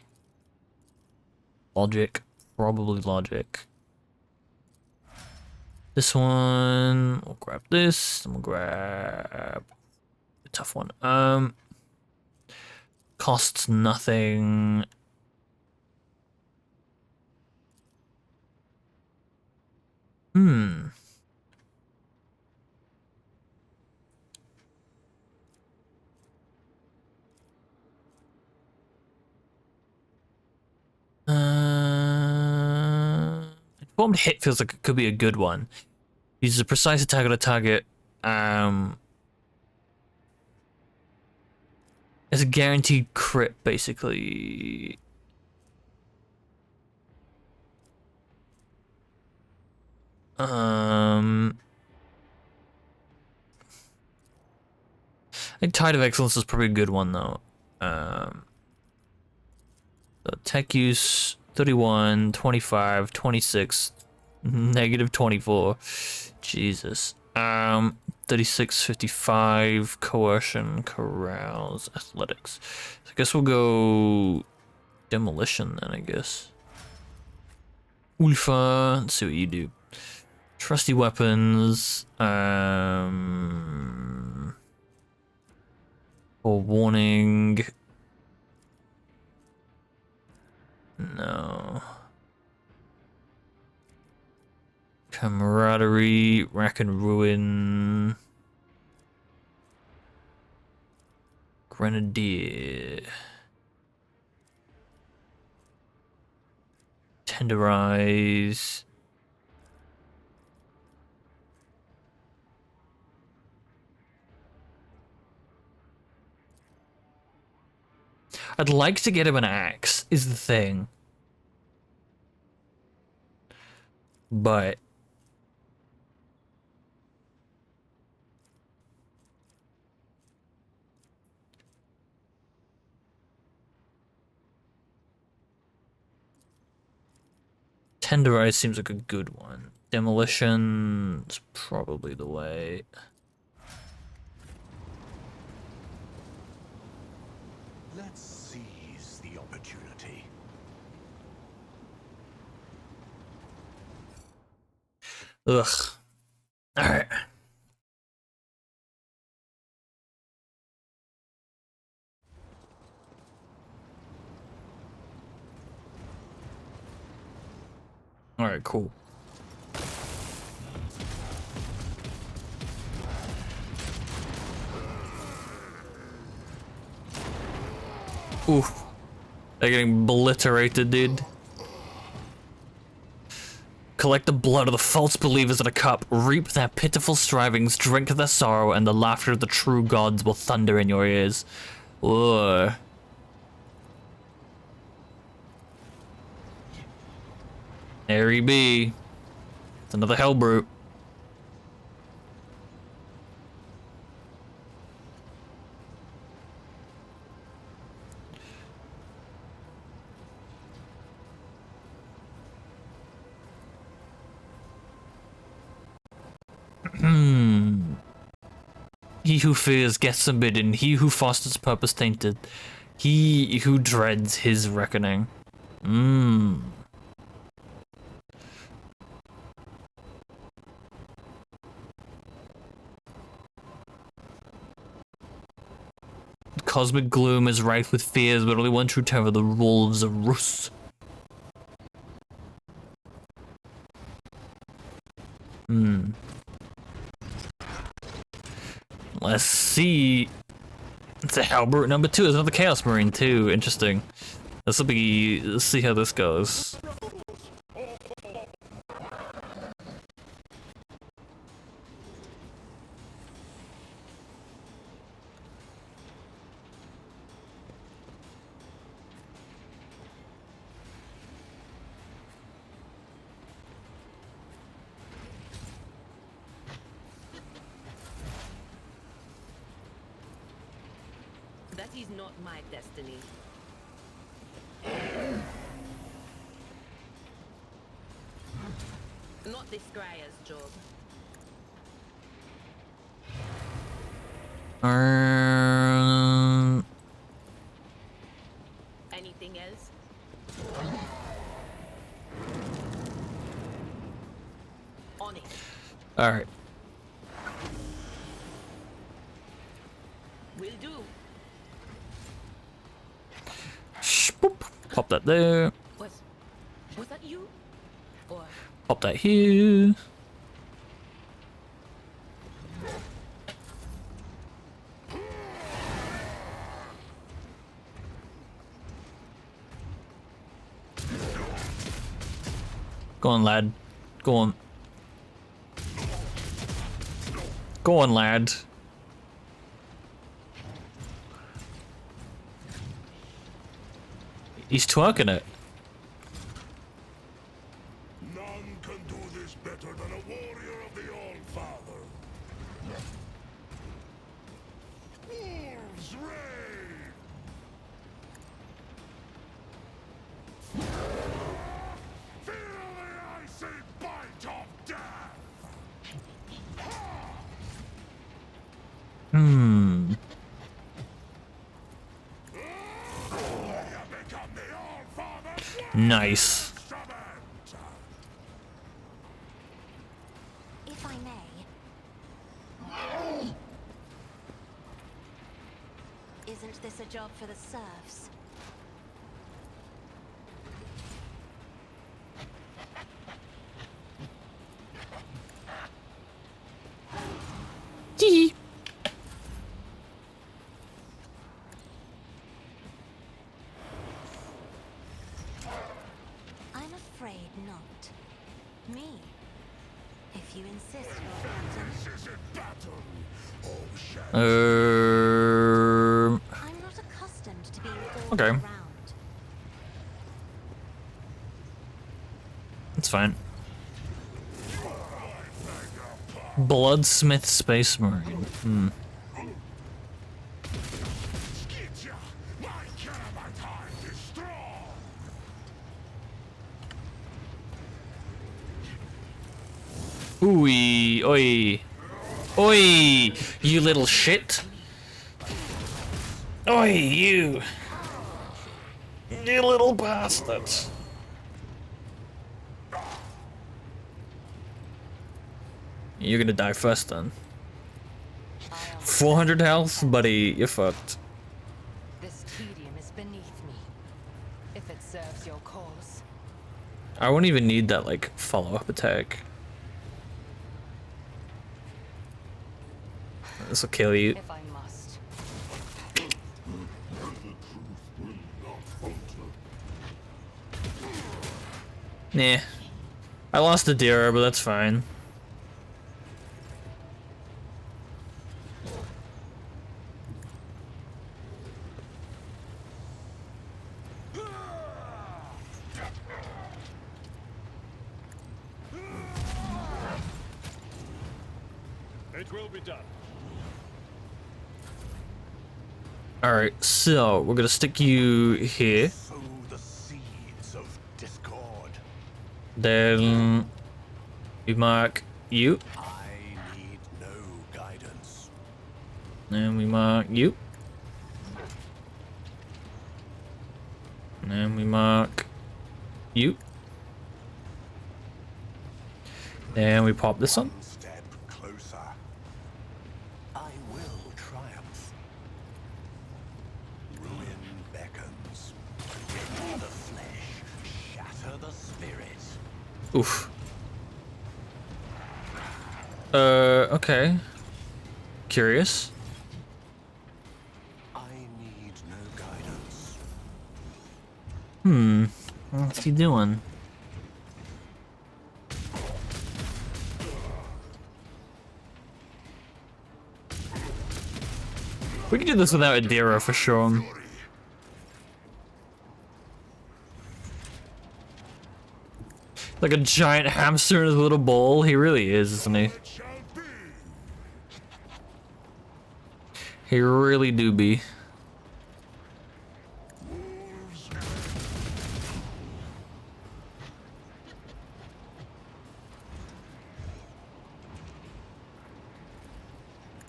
logic, probably logic. This one, we'll grab this. And we'll grab a tough one. Costs nothing. Hmm. Informed hit feels like it could be a good one. Uses a precise attack on a target. It's a guaranteed crit, basically. I think Tide of Excellence is probably a good one though. So tech use 31, 25, 26, negative 24. Jesus. 36, 55, coercion, carouse, athletics. So I guess we'll go demolition then, I guess. Ulfa, let's see what you do. Trusty weapons, or warning. No. Camaraderie, rack and ruin. Grenadier. Tenderize. I'd like to get him an axe, is the thing. But Tenderize seems like a good one. Demolition is probably the way. Let's seize the opportunity. Ugh. Alright. Alright, cool. Oof. They're getting obliterated, dude. Collect the blood of the false believers in a cup, reap their pitiful strivings, drink their sorrow, and the laughter of the true gods will thunder in your ears. Ugh. There he be. It's another hell brute. He who fears gets unbidden, he who fosters purpose tainted, he who dreads his reckoning. Cosmic gloom is rife with fears, but only one true terror, the wolves of Rus. Let's see. It's a Hellbrute number 2. There's another Chaos Marine too. Interesting. This will be. Let's see how this goes. That is not my destiny. Not this Scryer's job. Anything else? On it. All right. Will do. Boop. Pop that there. Was that you? Or Pop that here. Go on, lad. Go on. Go on, lad. He's twerking it. None can do this better than a warrior of the All-Father. Wolves reign! Feel the icy bite of death! You become the All-Father's Nice. instrument! If I may. Isn't this a job for the serfs? Tee. I'm afraid not. Me. If you insist, Lord Captain. This isn't battle! Oh, shit! I'm not accustomed to being Okay. ordered around. It's fine. Bloodsmith Space Marine. Skitya! My Caramatite is strong! Ooey, oi. Oi, you little shit. Oi, you. You little bastards. You're gonna die first then. 400 health, buddy, you're fucked. This tedium is beneath me. If it serves your cause. I won't even need that, like, follow-up attack. This'll kill you. If I must. Nah. I lost the Dira, but that's fine. It will be done. Alright, so we're gonna stick you here. Sow the seeds of discord. Then we mark you. I need no guidance. Then we mark you. And then we mark you. Then we pop this on. One step closer. I will triumph. Ruin beckons. Rend the flesh. Shatter the spirit. Oof. Okay. Curious. I need no guidance. What's he doing? We can do this without Adira for sure. Like a giant hamster in his little bowl. He really is, isn't he? It shall be. He really do be. Wolves.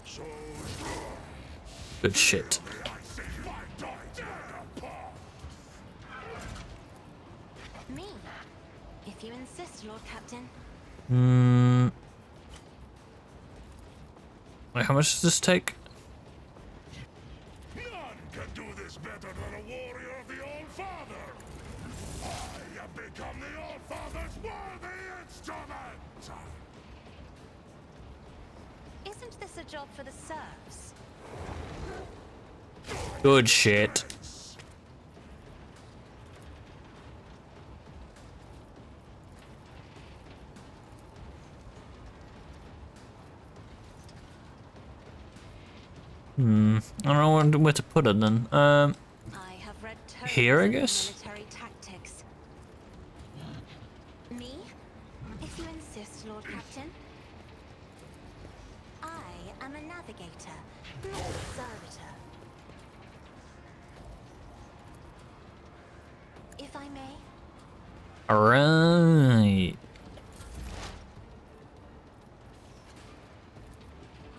So strong. Good shit. Me, if you insist, Lord Captain. Wait, how much does this take? None can do this better than a warrior of the All-Father. I have become the All-Father's worthy instrument. Isn't this a job for the serfs? Good shit. I don't know where to put it then. I have read Here, I tomes of guess? military tactics. Me, if you insist, Lord Captain. I am a navigator, not a servitor. If I may. Alright.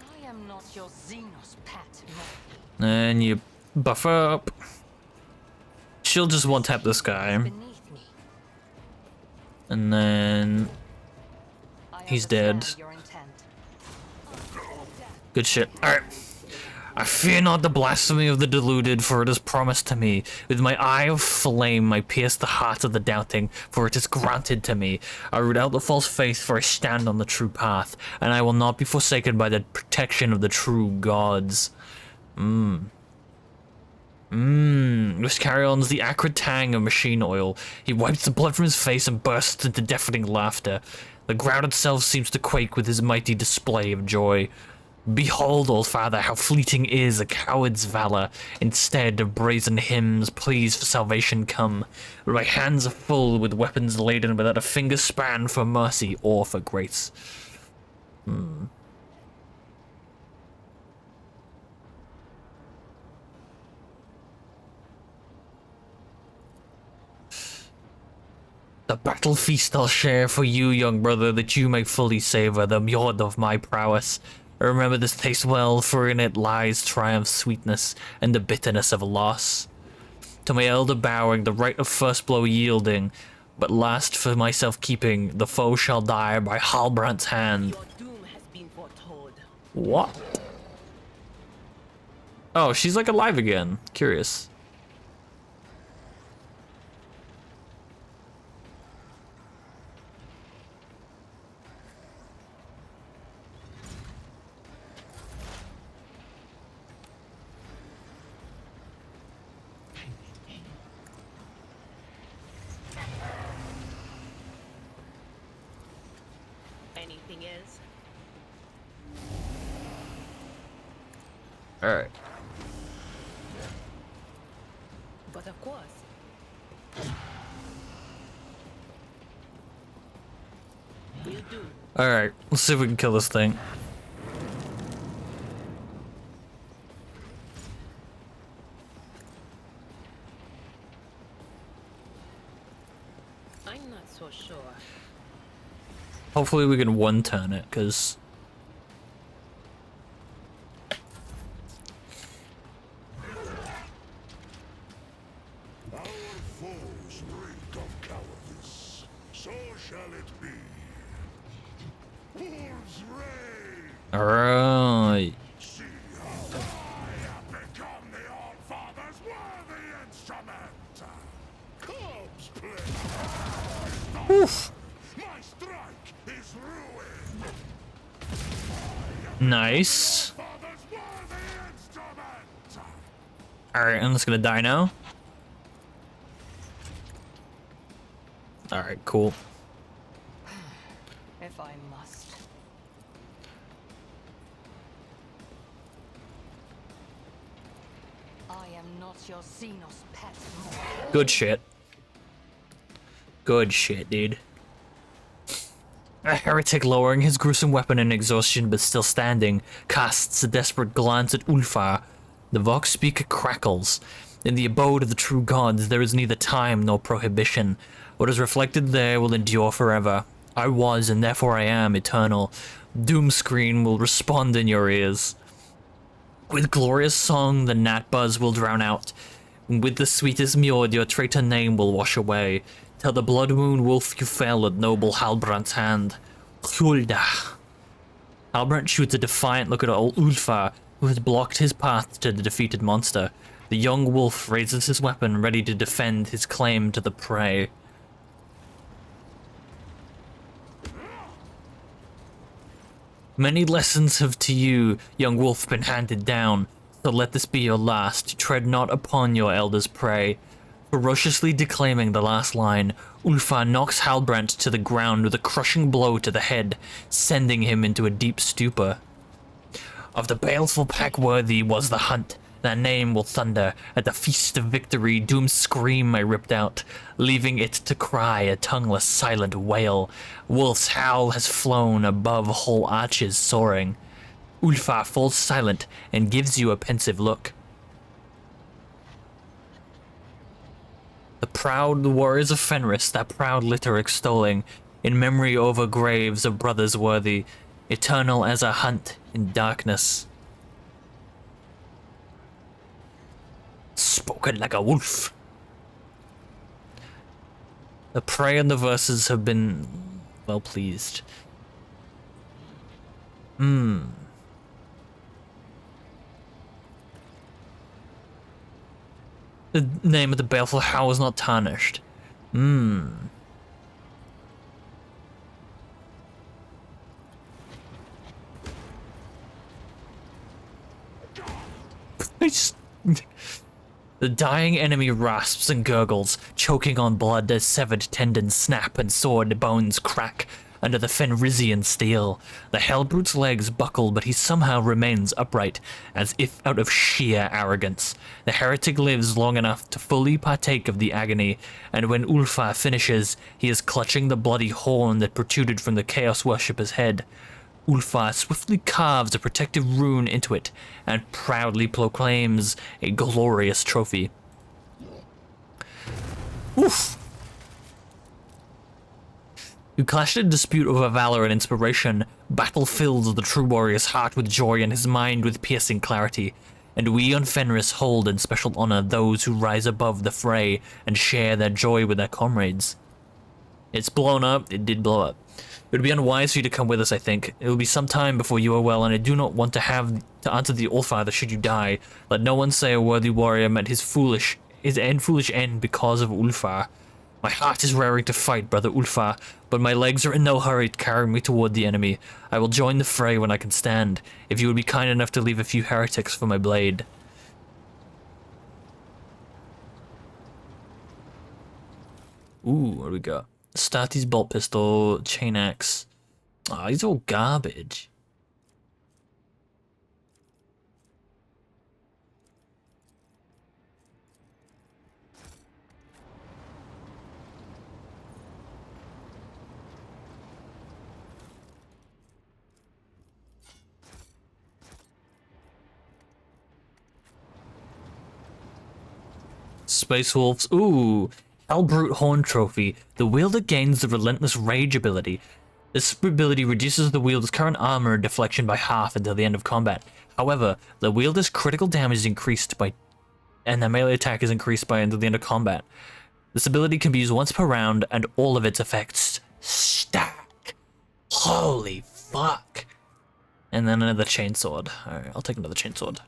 I am not your Xenos pet. And you buff up. She'll just one-tap this guy. Beneath me. And then I he's dead. understand your intent. Good shit. Alright. I fear not the blasphemy of the deluded, for it is promised to me. With my eye of flame I pierce the heart of the doubting, for it is granted to me. I root out the false faith, for I stand on the true path, and I will not be forsaken by the protection of the true gods. This carry-on's the acrid tang of machine oil. He wipes the blood from his face and bursts into deafening laughter. The ground itself seems to quake with his mighty display of joy. Behold, old father, how fleeting is a coward's valor. Instead of brazen hymns, pleas for salvation come. But my hands are full with weapons laden without a finger span for mercy or for grace. The battle feast I'll share for you, young brother, that you may fully savor the mead of my prowess. Remember this taste well, for in it lies triumph's sweetness and the bitterness of loss. To my elder bowing, the right of first blow yielding, but last for myself keeping, the foe shall die by Halbrand's hand. Your doom has been foretold. What? Oh, she's like alive again. Curious. Anything else? Alright. But of course. Will do. Alright, let's see if we can kill this thing. I'm not so sure. Hopefully we can one-turn it, because... Our foes reek of cowardice. So shall it be. Wolves reign. Alright. See how I have become the All-Father's worthy instrument. Corpse play. Oof. My strike is ruin. Nice. Father's worthy instrument. Alright, I'm just gonna die now. Alright, cool. If I must. I am not your Xenos pet. Good shit. Good shit, dude. A heretic lowering his gruesome weapon in exhaustion but still standing, casts a desperate glance at Ulfar. The Vox speaker crackles. In the abode of the true gods there is neither time nor prohibition. What is reflected there will endure forever. I was, and therefore I am, eternal. Doomscreen will respond in your ears. With glorious song the gnat buzz will drown out, and with the sweetest mewed your traitor name will wash away. Till the blood moon wolf you fell at noble Halbrand's hand. Hulda. Halbrand shoots a defiant look at old Ulfar, who has blocked his path to the defeated monster. The young wolf raises his weapon, ready to defend his claim to the prey. Many lessons have to you, young wolf, been handed down, so let this be your last. Tread not upon your elder's prey. Ferociously declaiming the last line, Ulfar knocks Halbrand to the ground with a crushing blow to the head, sending him into a deep stupor. Of the baleful pack worthy was the hunt. That name will thunder. At the feast of victory, doom's scream I ripped out, leaving it to cry a tongueless silent wail. Wolf's howl has flown above whole arches soaring. Ulfar falls silent and gives you a pensive look. The proud warriors of Fenris, that proud litter extolling, in memory over graves of brothers worthy, eternal as a hunt in darkness. Spoken like a wolf. The prey and the verses have been well pleased. The name of the baleful howl is not tarnished. The dying enemy rasps and gurgles, choking on blood as severed tendons snap and sword bones crack under the Fenrisian steel. The Hellbrute's legs buckle, but he somehow remains upright, as if out of sheer arrogance. The heretic lives long enough to fully partake of the agony, and when Ulfar finishes, he is clutching the bloody horn that protruded from the Chaos Worshipper's head. Ulfar swiftly carves a protective rune into it and proudly proclaims a glorious trophy. Oof! You clashed in dispute over valor and inspiration. Battle fills the true warrior's heart with joy and his mind with piercing clarity. And we on Fenris hold in special honor those who rise above the fray and share their joy with their comrades. It's blown up. It did blow up. It would be unwise for you to come with us, I think. It will be some time before you are well, and I do not want to have to answer the Allfather should you die. Let no one say a worthy warrior met his foolish end because of Ulfar. My heart is raring to fight, brother Ulfar, but my legs are in no hurry to carry me toward the enemy. I will join the fray when I can stand, if you would be kind enough to leave a few heretics for my blade. Ooh, what do we got? Stati's bolt pistol, chain axe. Ah, these are all garbage. Space Wolves. Ooh. Hellbrute Horn Trophy. The wielder gains the Relentless Rage ability. This ability reduces the wielder's current armor and deflection by half until the end of combat. However, the wielder's critical damage is increased by, and their melee attack is increased by until the end of combat. This ability can be used once per round, and all of its effects stack. Holy fuck. And then another chainsword. Alright, I'll take another chainsword.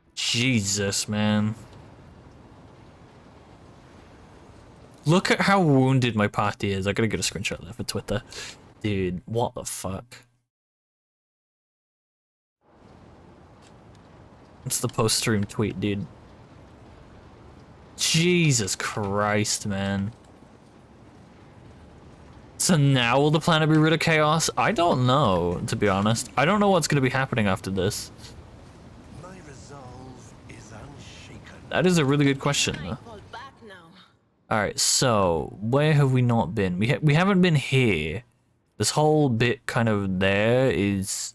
Jesus, man. Look at how wounded my party is. I gotta get a screenshot of that for Twitter. Dude, what the fuck? It's the post-stream tweet, dude. Jesus Christ, man. So now will the planet be rid of chaos? I don't know, to be honest. I don't know what's gonna be happening after this. That is a really good question, though. Alright, so, where have we not been? We haven't been here. This whole bit kind of there is...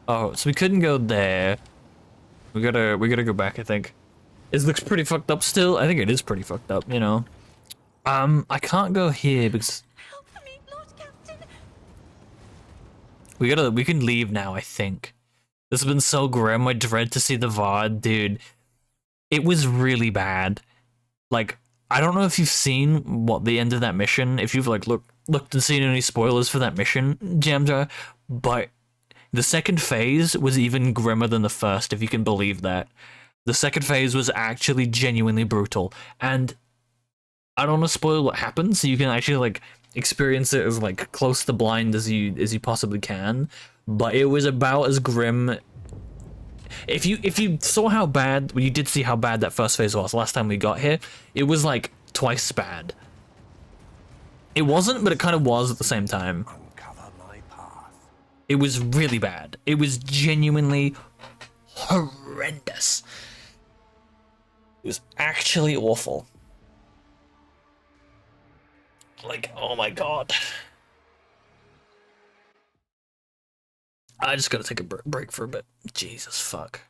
Oh, so we couldn't go there. We gotta go back, I think. It looks pretty fucked up still. I think it is pretty fucked up, you know. I can't go here because Help me, Lord Captain. we can leave now, I think. This has been so grim. I dread to see the VOD, dude. It was really bad. Like, I don't know if you've seen what the end of that mission, if you've like looked and seen any spoilers for that mission, Jamja, but the second phase was even grimmer than the first, if you can believe that. The second phase was actually genuinely brutal, and I don't want to spoil what happens, so you can actually like experience it as like close to blind as you possibly can. But it was about as grim. If you saw how bad, well, you did see how bad that first phase was last time we got here. It was like twice bad. It wasn't, but it kind of was at the same time. Uncover my path. It was really bad. It was genuinely horrendous. It was actually awful. Like, oh my god. I just gotta take a break for a bit. Jesus fuck.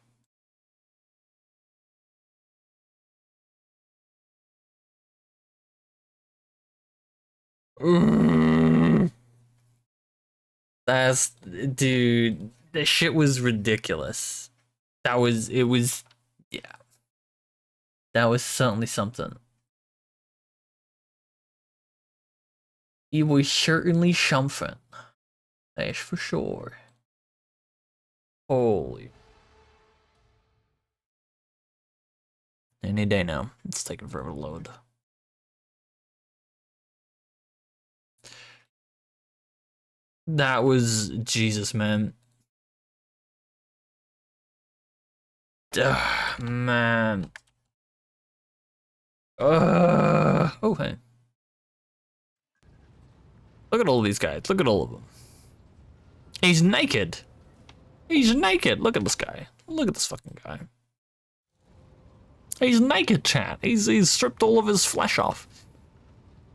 That's, dude, this shit was ridiculous. It was, yeah. That was certainly something. It was certainly something. That's for sure. Holy. Any day now. It's taking forever to load. That was Jesus, man. Man. Oh, hey. Look at all these guys. Look at all of them. He's naked. He's naked. Look at this guy. Look at this fucking guy. He's naked, chat. He's stripped all of his flesh off.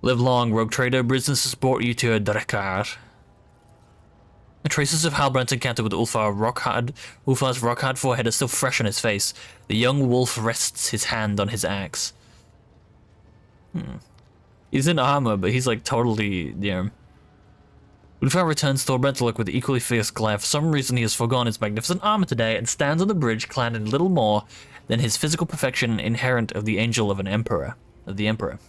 Live long, rogue trader. Business to support you to a Drekar. The traces of Halbrand's encounter with Ulfar's rock-hard forehead are still fresh on his face. The young wolf rests his hand on his axe. He's in armor, but he's like totally, yeah. Ulfar returns Thorbrand to look with equally fierce glare. For some reason, he has forgone his magnificent armor today and stands on the bridge clad in little more than his physical perfection inherent of the angel of an emperor. An emperor.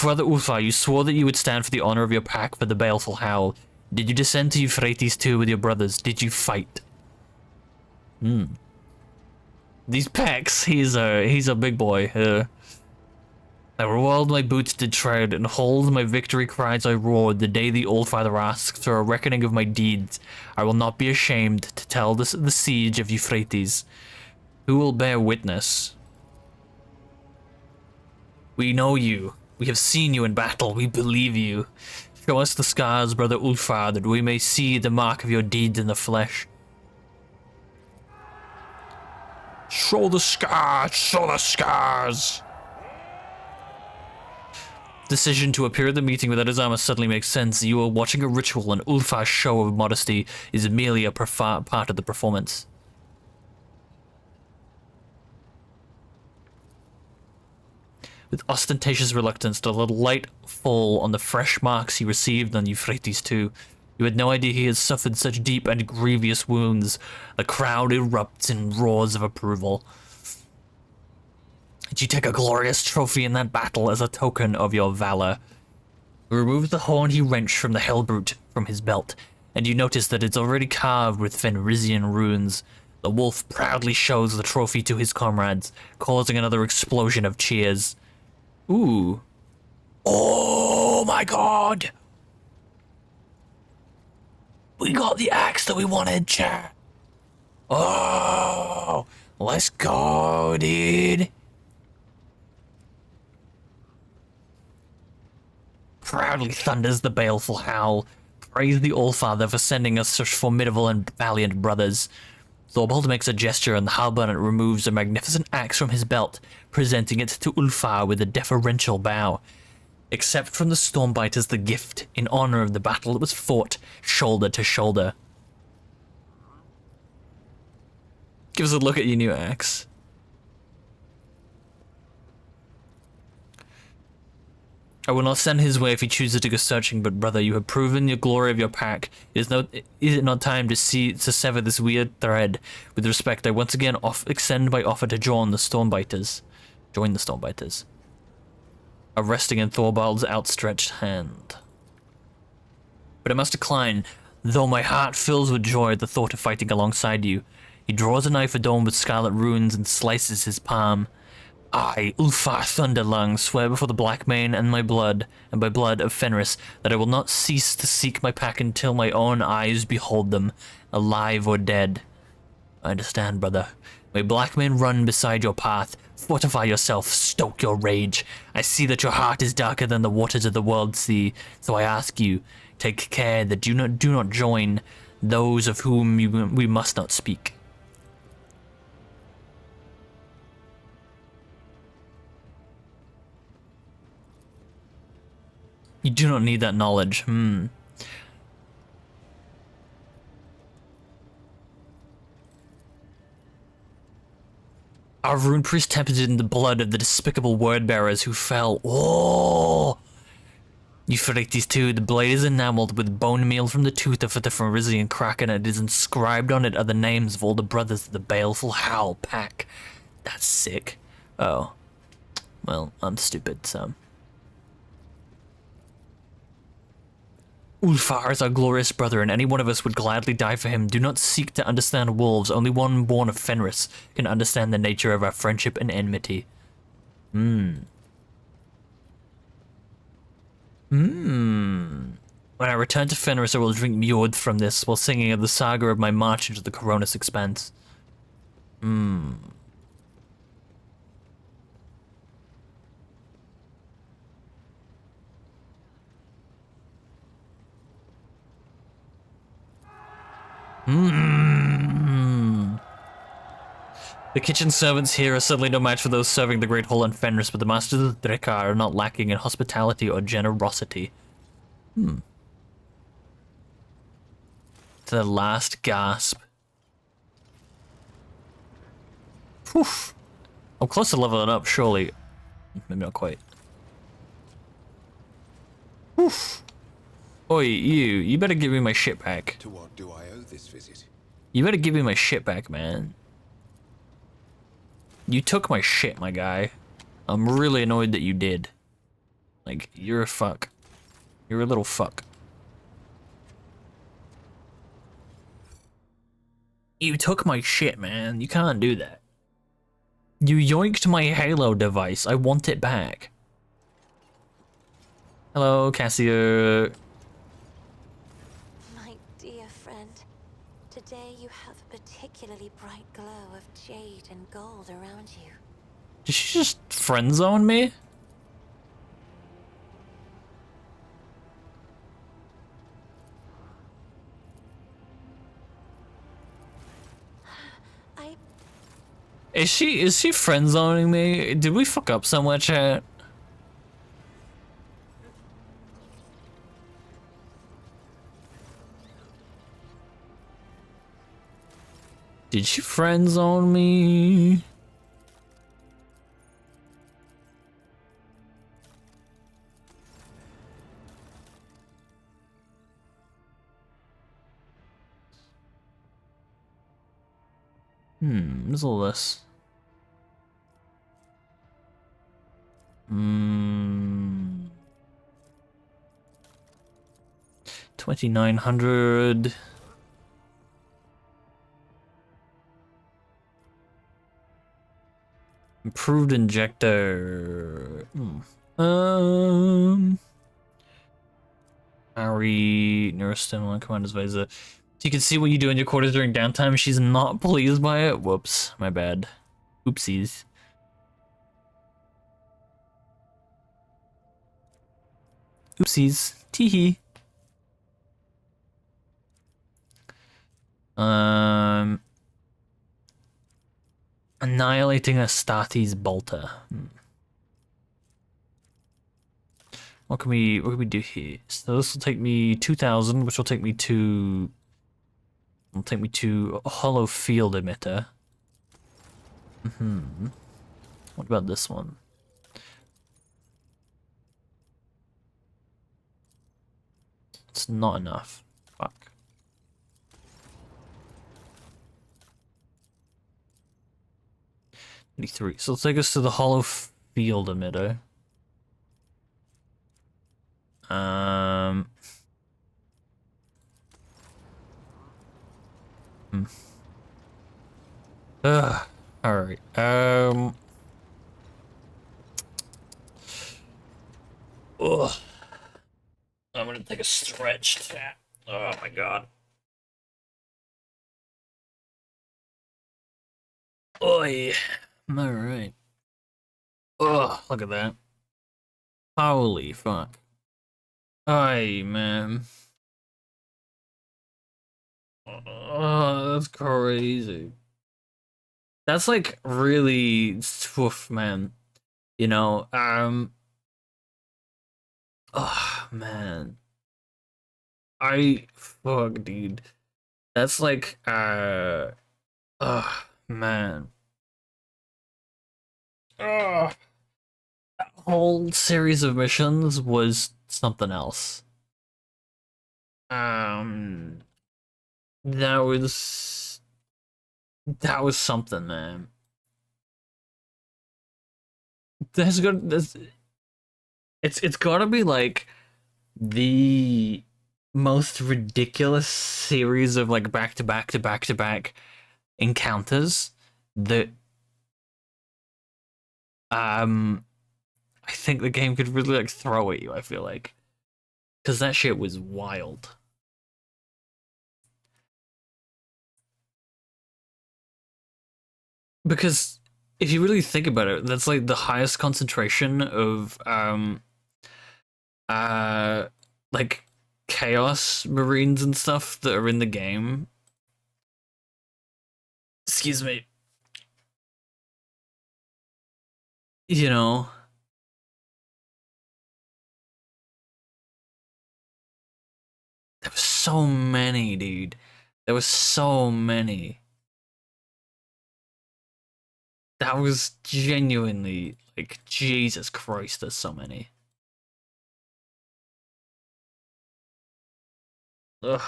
Brother Ulfar, you swore that you would stand for the honor of your pack for the baleful howl. Did you descend to Euphrates too with your brothers? Did you fight? These packs, he's a big boy. I whirled my boots did tread, and hold my victory cries I roared the day the Old Father asks for a reckoning of my deeds. I will not be ashamed to tell the siege of Euphrates. Who will bear witness? We know you. We have seen you in battle. We believe you. Show us the scars, brother Ulfar, that we may see the mark of your deeds in the flesh. Show the scars! Show the scars! Decision to appear at the meeting without his armor suddenly makes sense. You are watching a ritual, and Ulfar's show of modesty is merely a part of the performance. With ostentatious reluctance, to let light fall on the fresh marks he received on Euphrates too. You had no idea he had suffered such deep and grievous wounds. The crowd erupts in roars of approval. Did you take a glorious trophy in that battle as a token of your valor? He removes the horn he wrenched from the Hellbrute from his belt, and you notice that it's already carved with Fenrisian runes. The wolf proudly shows the trophy to his comrades, causing another explosion of cheers. Ooh. Oh my god! We got the axe that we wanted, chat. Oh, let's go, dude. Proudly thunders the baleful howl. Praise the Allfather for sending us such formidable and valiant brothers. Thorvald makes a gesture and the halberd removes a magnificent axe from his belt, presenting it to Ulfar with a deferential bow. Accept from the Stormbiters the gift in honor of the battle that was fought shoulder to shoulder. Give us a look at your new axe. I will not stand his way if he chooses to go searching, but brother, you have proven the glory of your pack. Is it not time to sever this weird thread? With respect, I once again extend my offer to join the Stormbiters. Join the Stormbiters. Resting in Thorvald's outstretched hand. But I must decline, though my heart fills with joy at the thought of fighting alongside you. He draws a knife adorned with scarlet runes and slices his palm. I, Ulfar Thunderlung, swear before the Black Mane and my blood, and by blood of Fenris, that I will not cease to seek my pack until my own eyes behold them, alive or dead. I understand, brother. May Black Mane run beside your path. Fortify yourself, stoke your rage. I see that your heart is darker than the waters of the world sea, so I ask you, take care that you do not join those of whom we must not speak. You do not need that knowledge. Our rune priest tempted in the blood of the despicable word bearers who fell. Oh! Euphrates too, the blade is enameled with bone meal from the tooth of the Pharisian kraken, and it is inscribed on it are the names of all the brothers of the baleful Howl pack. That's sick. Oh. Well, I'm stupid, so. Ulfar is our glorious brother, and any one of us would gladly die for him. Do not seek to understand wolves. Only one born of Fenris can understand the nature of our friendship and enmity. When I return to Fenris, I will drink Mjord from this while singing of the saga of my march into the Coronis expanse. The kitchen servants here are certainly no match for those serving the Great Hall in Fenris, but the masters of Drekar are not lacking in hospitality or generosity. To the last gasp. Oof. I'm close to leveling up, surely. Maybe not quite. Oof. Oi, you better give me my shit back. To what do I owe this visit? You better give me my shit back, man. You took my shit, my guy. I'm really annoyed that you did. Like, you're a fuck. You're a little fuck. You took my shit, man. You can't do that. You yoinked my Halo device. I want it back. Hello, Cassia. My dear friend, today you have a particularly bright glow of jade and gold around you. Did she just friend zone me? Is she friend zoning me? Did we fuck up somewhere, chat? Did she friend zone me? What's all this? 2900. Improved injector. Harry, neurostimulant, commander's visor. So you can see what you do in your quarters during downtime. She's not pleased by it. Whoops, my bad. Oopsies. Oopsies. Teehee. Annihilating Astartes bolter. What can we do here? So this will take me 2,000, which will take me to a hollow field emitter. What about this one? It's not enough. Fuck. Three. So it'll take us to the hollow field emitter. Alright. Ugh. I'm gonna take a stretch. Oh my god. Oi. Alright. Ugh, look at that. Holy fuck. Aye, man. Oh, that's crazy. That's like really tough, man. You know, oh man. Fuck, dude. That's like, oh man. Oh, that whole series of missions was something else. Um, that was something, man. It's gotta be like the most ridiculous series of like back to back to back to back encounters that I think the game could really like throw at you, I feel like. Cause that shit was wild. Because if you really think about it, that's like the highest concentration of like chaos marines and stuff that are in the game. Excuse me. You know, there was so many, dude. There was so many. That was genuinely like Jesus Christ. There's so many. Ugh.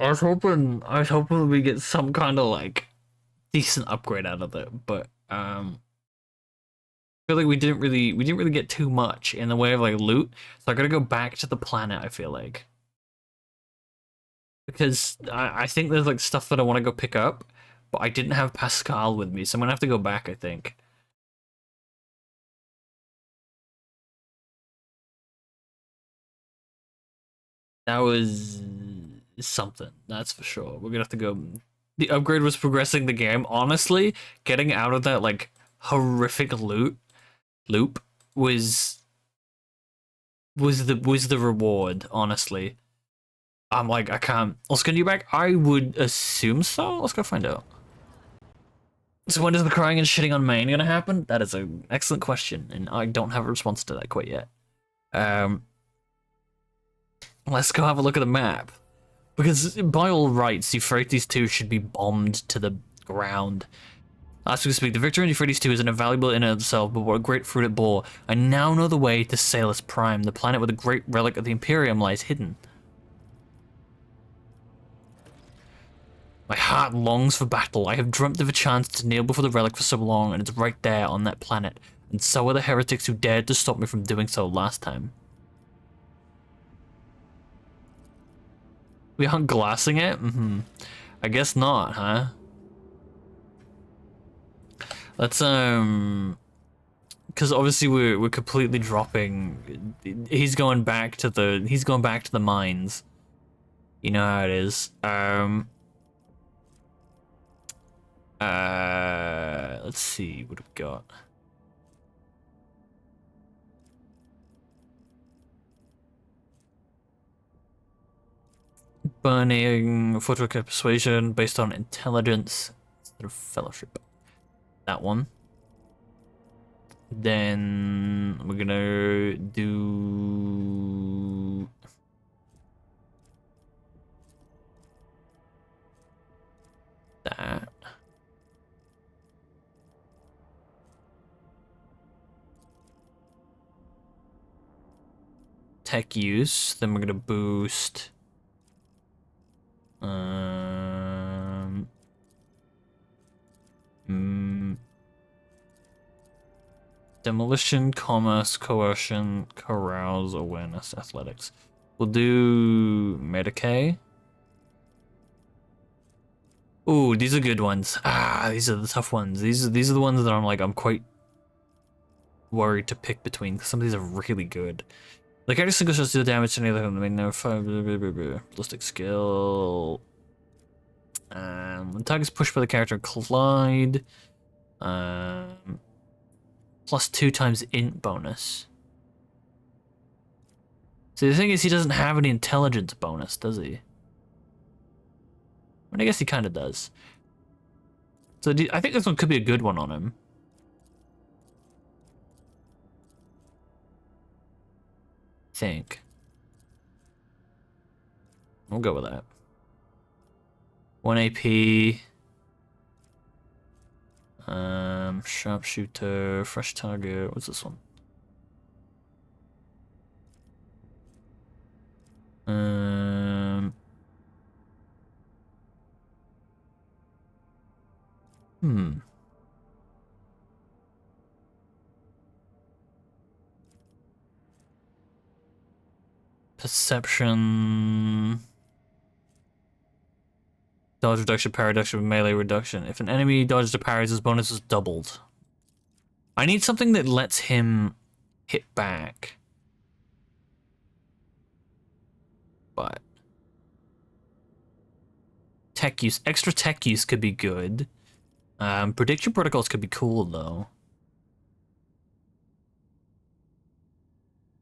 I was hoping we get some kind of like decent upgrade out of it, but I feel like we didn't really get too much in the way of like loot. So I gotta go back to the planet, I feel like. Because I think there's like stuff that I want to go pick up, but I didn't have Pascal with me, so I'm gonna have to go back, I think. That was something, that's for sure. We're gonna have to go. The upgrade was progressing the game. Honestly, getting out of that like horrific loop was the reward, honestly. I'm like, I can't. Let's get you back. I would assume so. Let's go find out. So when is the crying and shitting on main gonna happen? That is an excellent question, and I don't have a response to that quite yet. Let's go have a look at the map. Because by all rights, Euphrates 2 should be bombed to the ground. As we speak, the victory in Euphrates 2 is an invaluable in and of itself, but what a great fruit it bore. I now know the way to Salus Prime, the planet where the great relic of the Imperium lies hidden. My heart longs for battle. I have dreamt of a chance to kneel before the relic for so long, and it's right there on that planet. And so are the heretics who dared to stop me from doing so last time. We aren't glassing it? I guess not, huh? Let's, because obviously we're completely dropping. He's going back to the mines. You know how it is. Let's see what we've got. Burning, Fortune Persuasion based on intelligence instead of fellowship. That one. Then we're gonna do that. Tech use. Then we're gonna boost. Demolition, commerce, coercion, carouse, awareness, athletics. We'll do Medicaid. Ooh, these are good ones. Ah, these are the tough ones. These are the ones that I'm quite worried to pick between, because some of these are really good. The character single shots deal damage to any other. I mean, no ballistic skill. When target's pushed by the character, collide. +2 times int bonus. See, the thing is, he doesn't have any intelligence bonus, does he? I mean, I guess he kind of does. So I think this one could be a good one on him. Think. We'll go with that. 1 AP. Sharpshooter, fresh target. What's this one? Perception. Dodge reduction, power reduction, melee reduction. If an enemy dodges or parries, his bonus is doubled. I need something that lets him hit back. But tech use, extra tech use could be good. Prediction protocols could be cool though.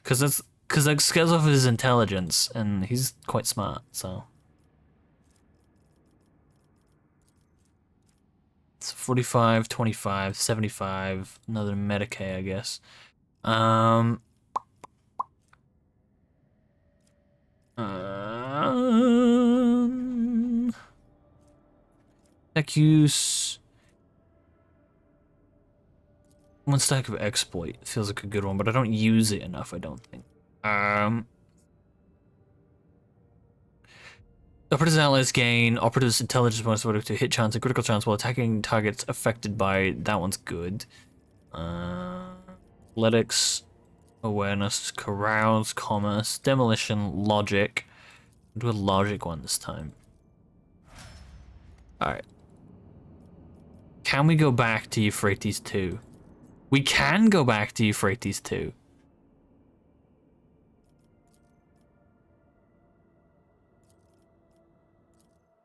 Because it scales off his intelligence, and he's quite smart, so. It's 45, 25, 75, another Medicaid, I guess. Tech use. One stack of exploit feels like a good one, but I don't use it enough, I don't think. Operative's allies gain operative's intelligence bonus to hit chance and critical chance while attacking targets affected by that one's good. Athletics, awareness, carouse, commerce, demolition, logic. I'll do a logic one this time. Alright. Can we go back to Euphrates 2? We can go back to Euphrates 2.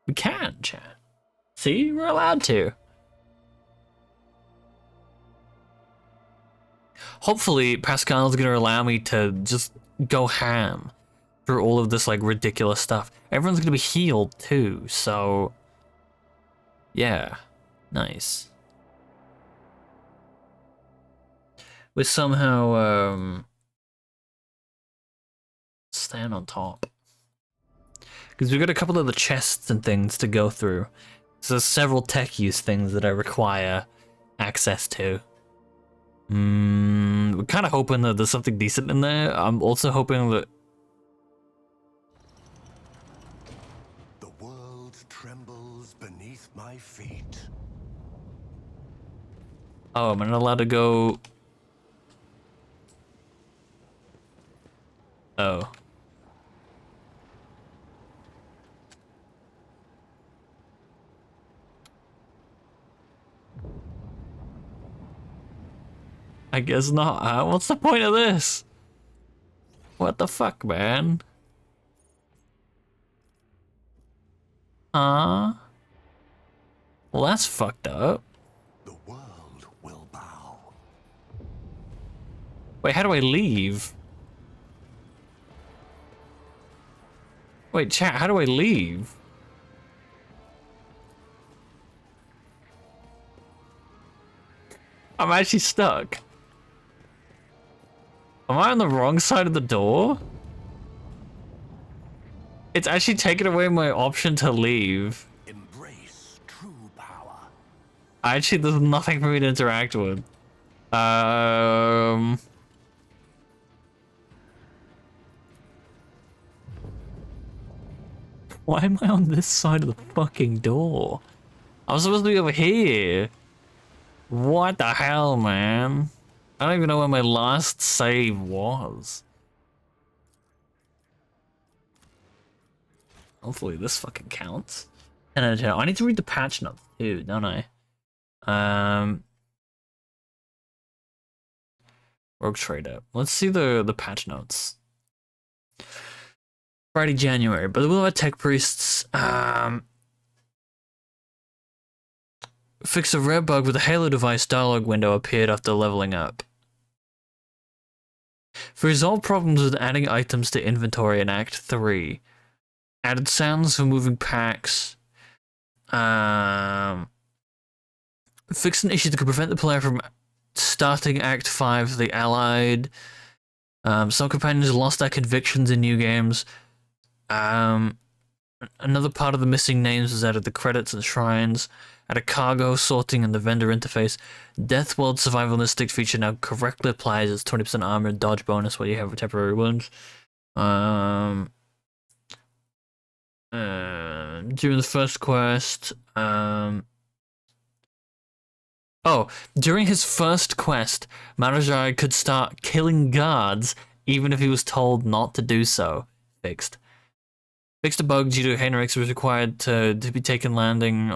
We can, chat. See, we're allowed to. Hopefully, Pascal's gonna allow me to just go ham through all of this like ridiculous stuff. Everyone's gonna be healed too, so yeah, nice. We somehow stand on top. Because we've got a couple of the chests and things to go through. So there's several tech use things that I require access to. We're kind of hoping that there's something decent in there. I'm also hoping that... The world trembles beneath my feet. Oh, am I not allowed to go... Oh. I guess not. What's the point of this? What the fuck, man? Well, that's fucked up. The world will bow. Wait, how do I leave? Wait, chat, how do I leave? I'm actually stuck. Am I on the wrong side of the door? It's actually taken away my option to leave. Embrace true power. Actually, there's nothing for me to interact with. Why am I on this side of the fucking door? I'm supposed to be over here. What the hell, man? I don't even know where my last save was. Hopefully this fucking counts. 10 out of 10. I need to read the patch notes too, don't I? Rogue Trader. Let's see the patch notes. Friday, January. But the will of tech priests fixed a rare bug with a Halo device dialog window appeared after leveling up. For resolve problems with adding items to inventory in Act 3. Added sounds for moving packs. Fixed an issue that could prevent the player from starting Act 5 for the Allied. Some companions lost their convictions in new games. Another part of the missing names was added the credits and shrines. Added cargo sorting and the vendor interface. Death World survival instinct feature now correctly applies as 20% armor and dodge bonus while you have temporary wounds. During the first quest, during his first quest, Marajai could start killing guards even if he was told not to do so. Fixed. Fixed a bug due to Heinrichs was required to be taken landing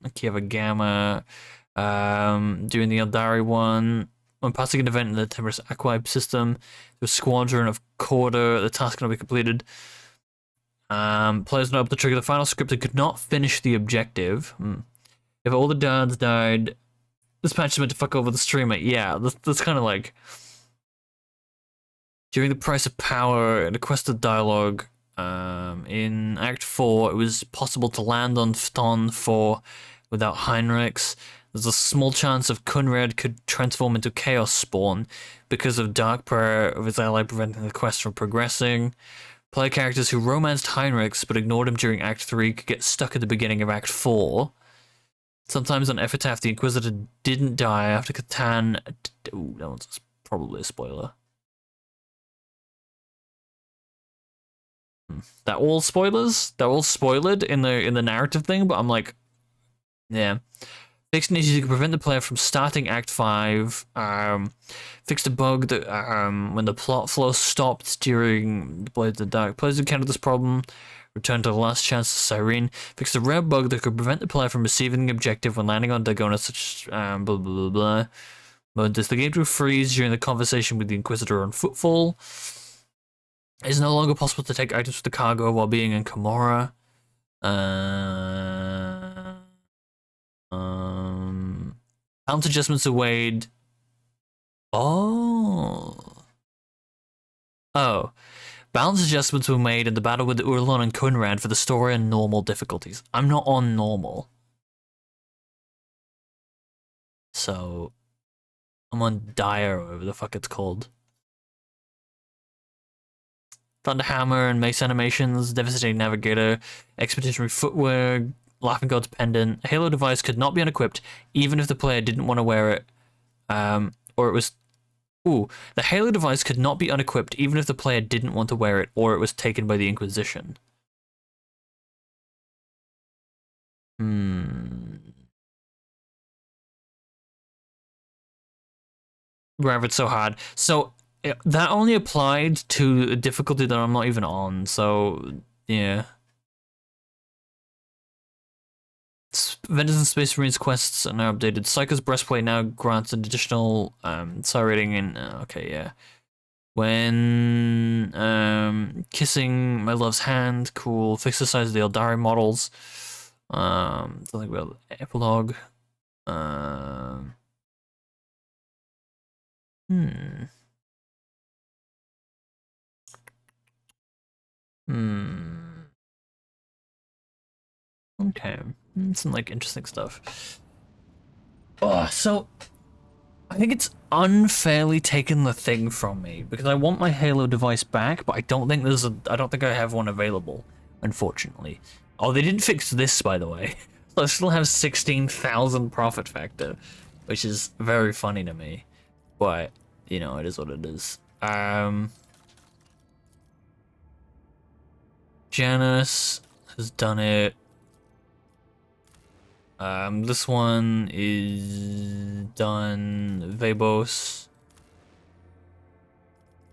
Kieva Gamma during the Eldari one. When passing an event in the Timorous Aqua system, the squadron of Corda, the task cannot be completed. Players not able to trigger the final script and could not finish the objective. If all the guards died, this patch is meant to fuck over the streamer. Yeah, that's kind of like... During the Price of Power and the Quest of Dialogue, in Act 4, it was possible to land on Fton 4 without Heinrichs. There's a small chance of Kunrad could transform into Chaos Spawn because of Dark Prayer of his ally preventing the quest from progressing. Player characters who romanced Heinrichs but ignored him during Act 3 could get stuck at the beginning of Act 4. Sometimes on Epitaph, the Inquisitor didn't die after Catan... Ooh, that one's probably a spoiler. They're all spoilers. They're all spoiled in the narrative thing, but I'm like, yeah. Fixed an issue to prevent the player from starting Act 5. Fixed a bug that when the plot flow stopped during Blades of the Dark. Players encountered this problem. Returned to the last chance to Cyrene. Fixed a rare bug that could prevent the player from receiving the objective when landing on Dagona, such blah blah blah blah. But does the game to freeze during the conversation with the Inquisitor on Footfall? It's no longer possible to take items for the cargo while being in Camorra. Balance adjustments are weighed. Oh. Balance adjustments were made in the battle with Urlon and Kunrad for the story and normal difficulties. I'm not on normal. So, I'm on Dire, or whatever the fuck it's called. Thunderhammer and Mace animations, Devastating Navigator, Expeditionary Footwear, Laughing God's Pendant. A Halo device could not be unequipped, even if the player didn't want to wear it. Or it was... Ooh, the Halo device could not be unequipped, even if the player didn't want to wear it, or it was taken by the Inquisition. Wherever it's so hard. So... that only applied to a difficulty that I'm not even on, so yeah. Vendors and Space Marines quests are now updated. Psycho's Breastplate now grants an additional star rating in okay, yeah. When kissing my love's hand, cool. Fix the size of the Eldari models. Something about epilogue. Okay. Some like interesting stuff. Oh, so I think it's unfairly taken the thing from me because I want my Halo device back, but I don't think I don't think I have one available, unfortunately. Oh, they didn't fix this, by the way. So I still have 16,000 profit factor, which is very funny to me. But, you know, it is what it is. Janice has done it. This one is done. Vebos.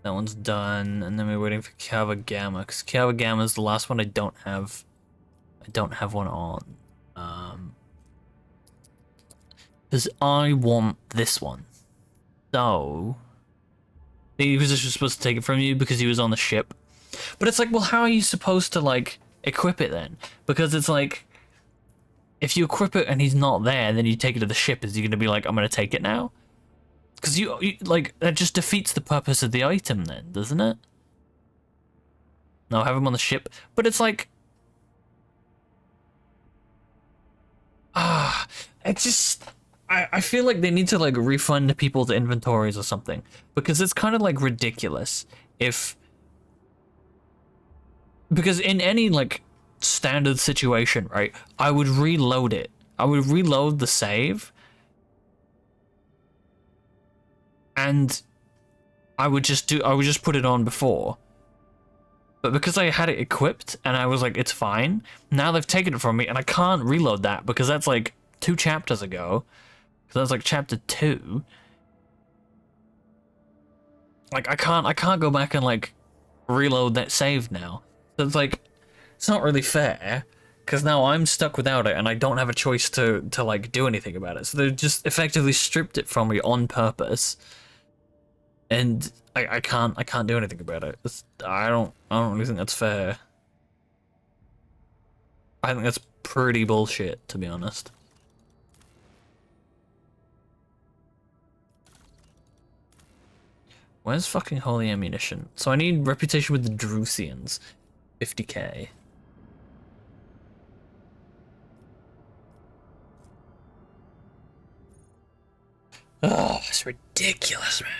That one's done, and then we're waiting for Kava Gamma, because Kava Gamma is the last one I don't have. I don't have one on. Because I want this one. So he was just supposed to take it from you because he was on the ship. But it's like, well, how are you supposed to like equip it then? Because it's like, if you equip it and he's not there, then you take it to the ship. Is he gonna be like, I'm gonna take it now? Because you like that just defeats the purpose of the item, then, doesn't it? No, have him on the ship, but it's like, it's just. I feel like they need to like refund people's inventories or something, because it's kind of like ridiculous if, because in any like standard situation, right, I would reload it. I would reload the save and I would just put it on before. But because I had it equipped and I was like, it's fine, now they've taken it from me and I can't reload that because that's like 2 chapters ago. So that's like chapter 2. Like I can't go back and like reload that save now. So it's like, it's not really fair because now I'm stuck without it and I don't have a choice to like do anything about it. So they just effectively stripped it from me on purpose, and I can't do anything about it. I don't really think that's fair. I think that's pretty bullshit, to be honest. Where's fucking holy ammunition? So I need reputation with the Drusians. 50k. Oh, it's ridiculous, man.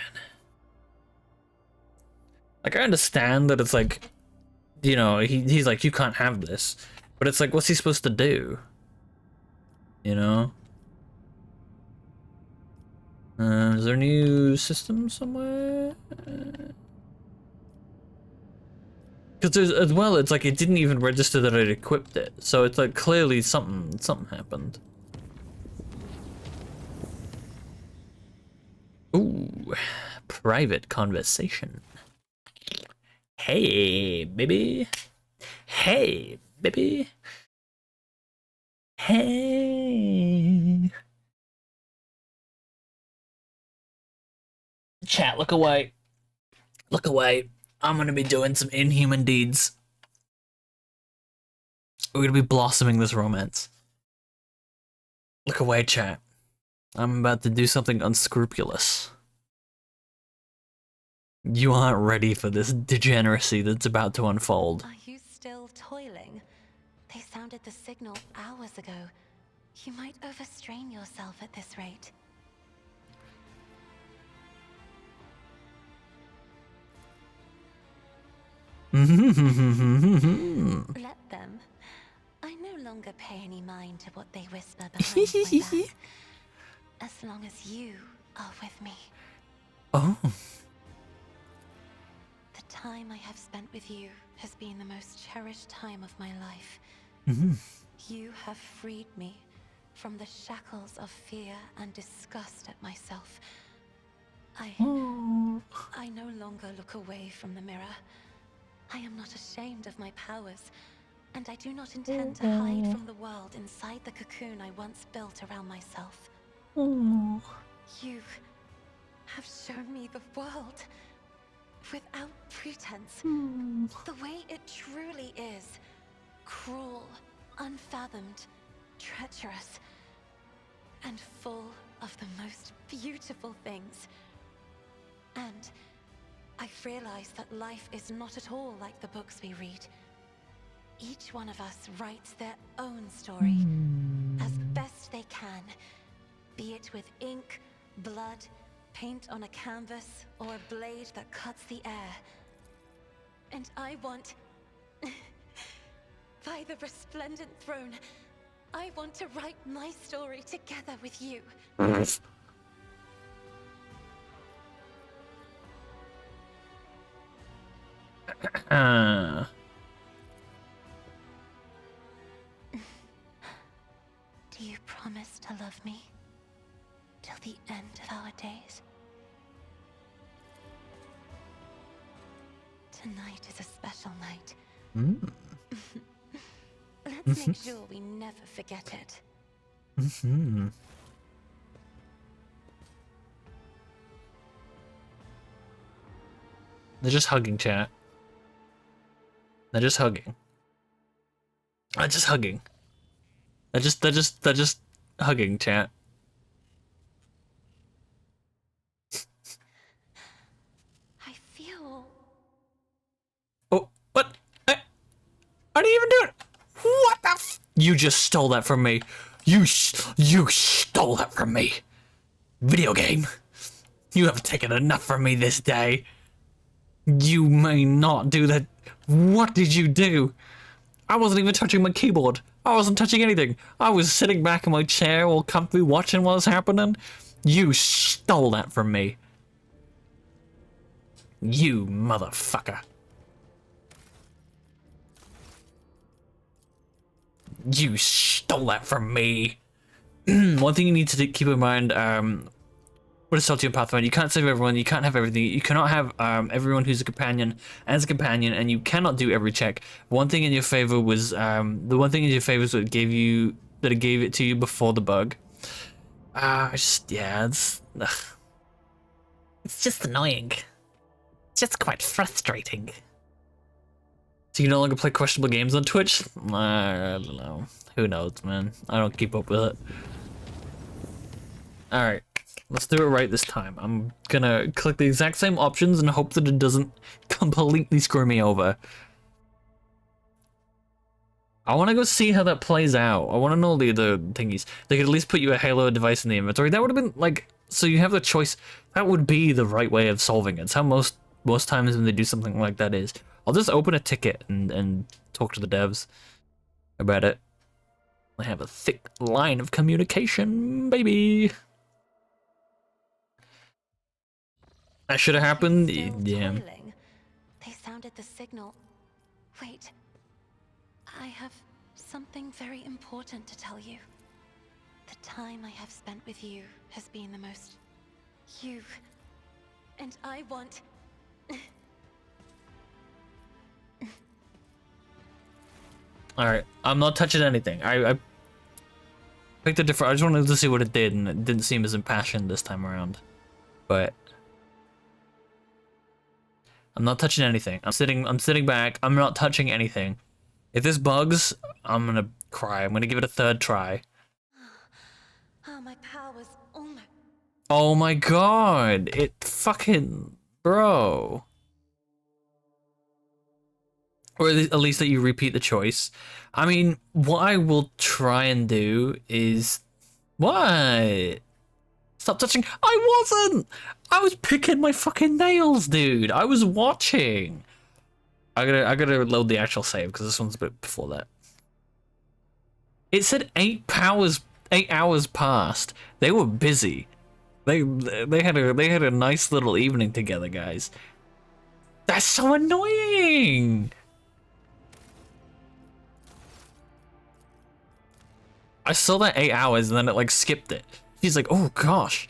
Like, I understand that it's like, you know, he's like, you can't have this. But it's like, what's he supposed to do? You know? Is there a new system somewhere? Because there's, as well, it's like it didn't even register that I'd equipped it. So it's like clearly something happened. Ooh, private conversation. Hey, baby. Hey, baby. Hey. Chat, look away. Look away. I'm gonna be doing some inhuman deeds. We're gonna be blossoming this romance. Look away, chat. I'm about to do something unscrupulous. You aren't ready for this degeneracy that's about to unfold. Are you still toiling? They sounded the signal hours ago. You might overstrain yourself at this rate. Let them. I no longer pay any mind to what they whisper behind my back. As long as you are with me. Oh. The time I have spent with you has been the most cherished time of my life. You have freed me from the shackles of fear and disgust at myself. I no longer look away from the mirror. I am not ashamed of my powers, and I do not intend to hide from the world inside the cocoon I once built around myself. You have shown me the world without pretense, the way it truly is. Cruel, unfathomed, treacherous, and full of the most beautiful things. And I've realized that life is not at all like the books we read. Each one of us writes their own story as best they can, be it with ink, blood, paint on a canvas, or a blade that cuts the air. And I want, by the resplendent throne, I want to write my story together with you. Do you promise to love me till the end of our days? Tonight is a special night. Let's make sure we never forget it. They're just hugging, chat. They're just hugging. They're just hugging. They're just hugging, chat. I feel... Oh, what? How do you even do it? What the f- You just stole that from me. You stole that from me. Video game. You have taken enough from me this day. You may not do that. What did you do? I wasn't even touching my keyboard. I wasn't touching anything. I was sitting back in my chair all comfy watching what was happening. You stole that from me. You motherfucker. You stole that from me. One thing you need to keep in mind, what is salty on Pathfinder? You can't save everyone, you can't have everything, you cannot have everyone who's a companion as a companion, and you cannot do every check. One thing in your favor was, the one thing in your favor is that it gave it to you before the bug. It's just annoying. It's just quite frustrating. So you no longer play questionable games on Twitch? I don't know. Who knows, man? I don't keep up with it. Alright, let's do it right this time. I'm gonna click the exact same options and hope that it doesn't completely screw me over. I want to go see how that plays out. I want to know the other thingies. They could at least put you a Halo device in the inventory. That would have been, like, so you have the choice. That would be the right way of solving it. It's how most times when they do something like that is. I'll just open a ticket and talk to the devs about it. I have a thick line of communication, baby. That should have happened. Yeah. Toiling. They sounded the signal. Wait. I have something very important to tell you. The time I have spent with you has been the most... you... And I want... Alright, I'm not touching anything. I picked a different... I just wanted to see what it did, and it didn't seem as impassioned this time around. But... I'm not touching anything. I'm sitting back. I'm not touching anything. If this bugs, I'm gonna cry. I'm gonna give it a third try. Oh, my powers. Oh my... Oh my god! It fucking... Bro. Or at least that you repeat the choice. I mean, what I will try and do is... What? Stop touching... I wasn't! I was picking my fucking nails, dude! I was watching! I gotta load the actual save, because this one's a bit before that. It said 8 hours passed. They were busy. They had a nice little evening together, guys. That's so annoying! I saw that 8 hours and then it like skipped it. He's like, oh gosh.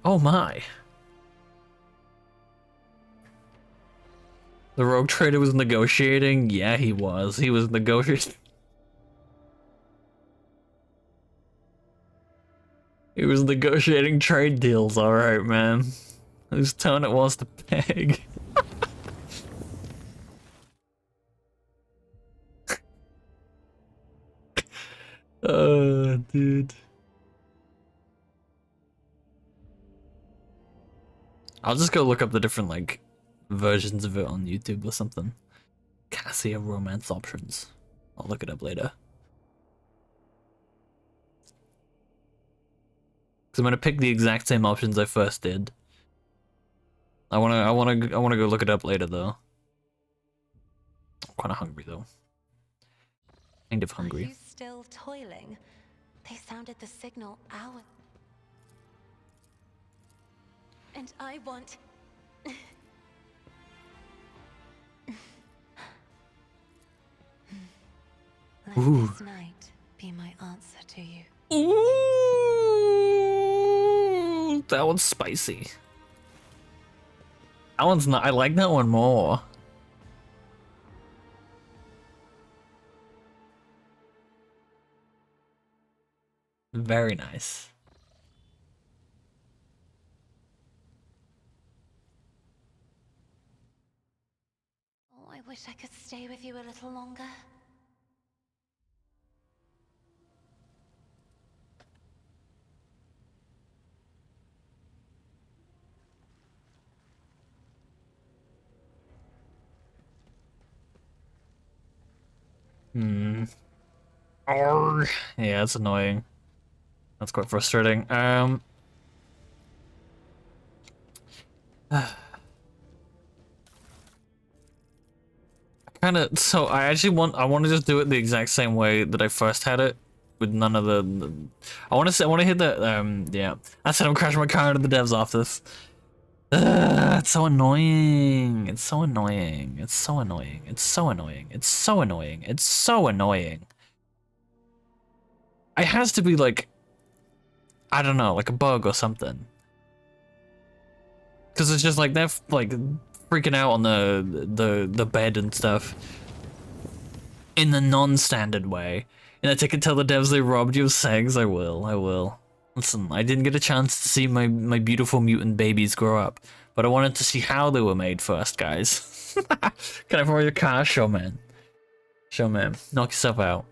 Oh my. The rogue trader was negotiating? Yeah, he was. He was negotiating. He was negotiating trade deals, alright, man. Whose tone it was to peg. Dude. I'll just go look up the different, like, versions of it on YouTube or something. Cassia romance options. I'll look it up later. Cause I'm gonna pick the exact same options I first did. I wanna go look it up later though. I'm kinda hungry though. Kind of Are hungry. you still toiling? They sounded the signal hours. And I want... Let Ooh. this night be my answer to you. Ooh, that one's spicy. That one's not. I like that one more. Very nice. Oh, I wish I could stay with you a little longer. Hmm. Arrgh. Yeah, it's annoying. That's quite frustrating. So I want to just do it the exact same way that I first had it, with none of I want to hit the yeah. I said I'm crashing my car into the devs office. It's so annoying. It's so annoying. It's so annoying. It's so annoying. It's so annoying. It's so annoying. It has to be like, I don't know, like a bug or something. Because it's just like they're like freaking out on the bed and stuff in the non-standard way. And I take it, tell the devs they robbed you of segs. I will. Listen, I didn't get a chance to see my beautiful mutant babies grow up, but I wanted to see how they were made first, guys. Can I borrow your car? Show man. Knock yourself out.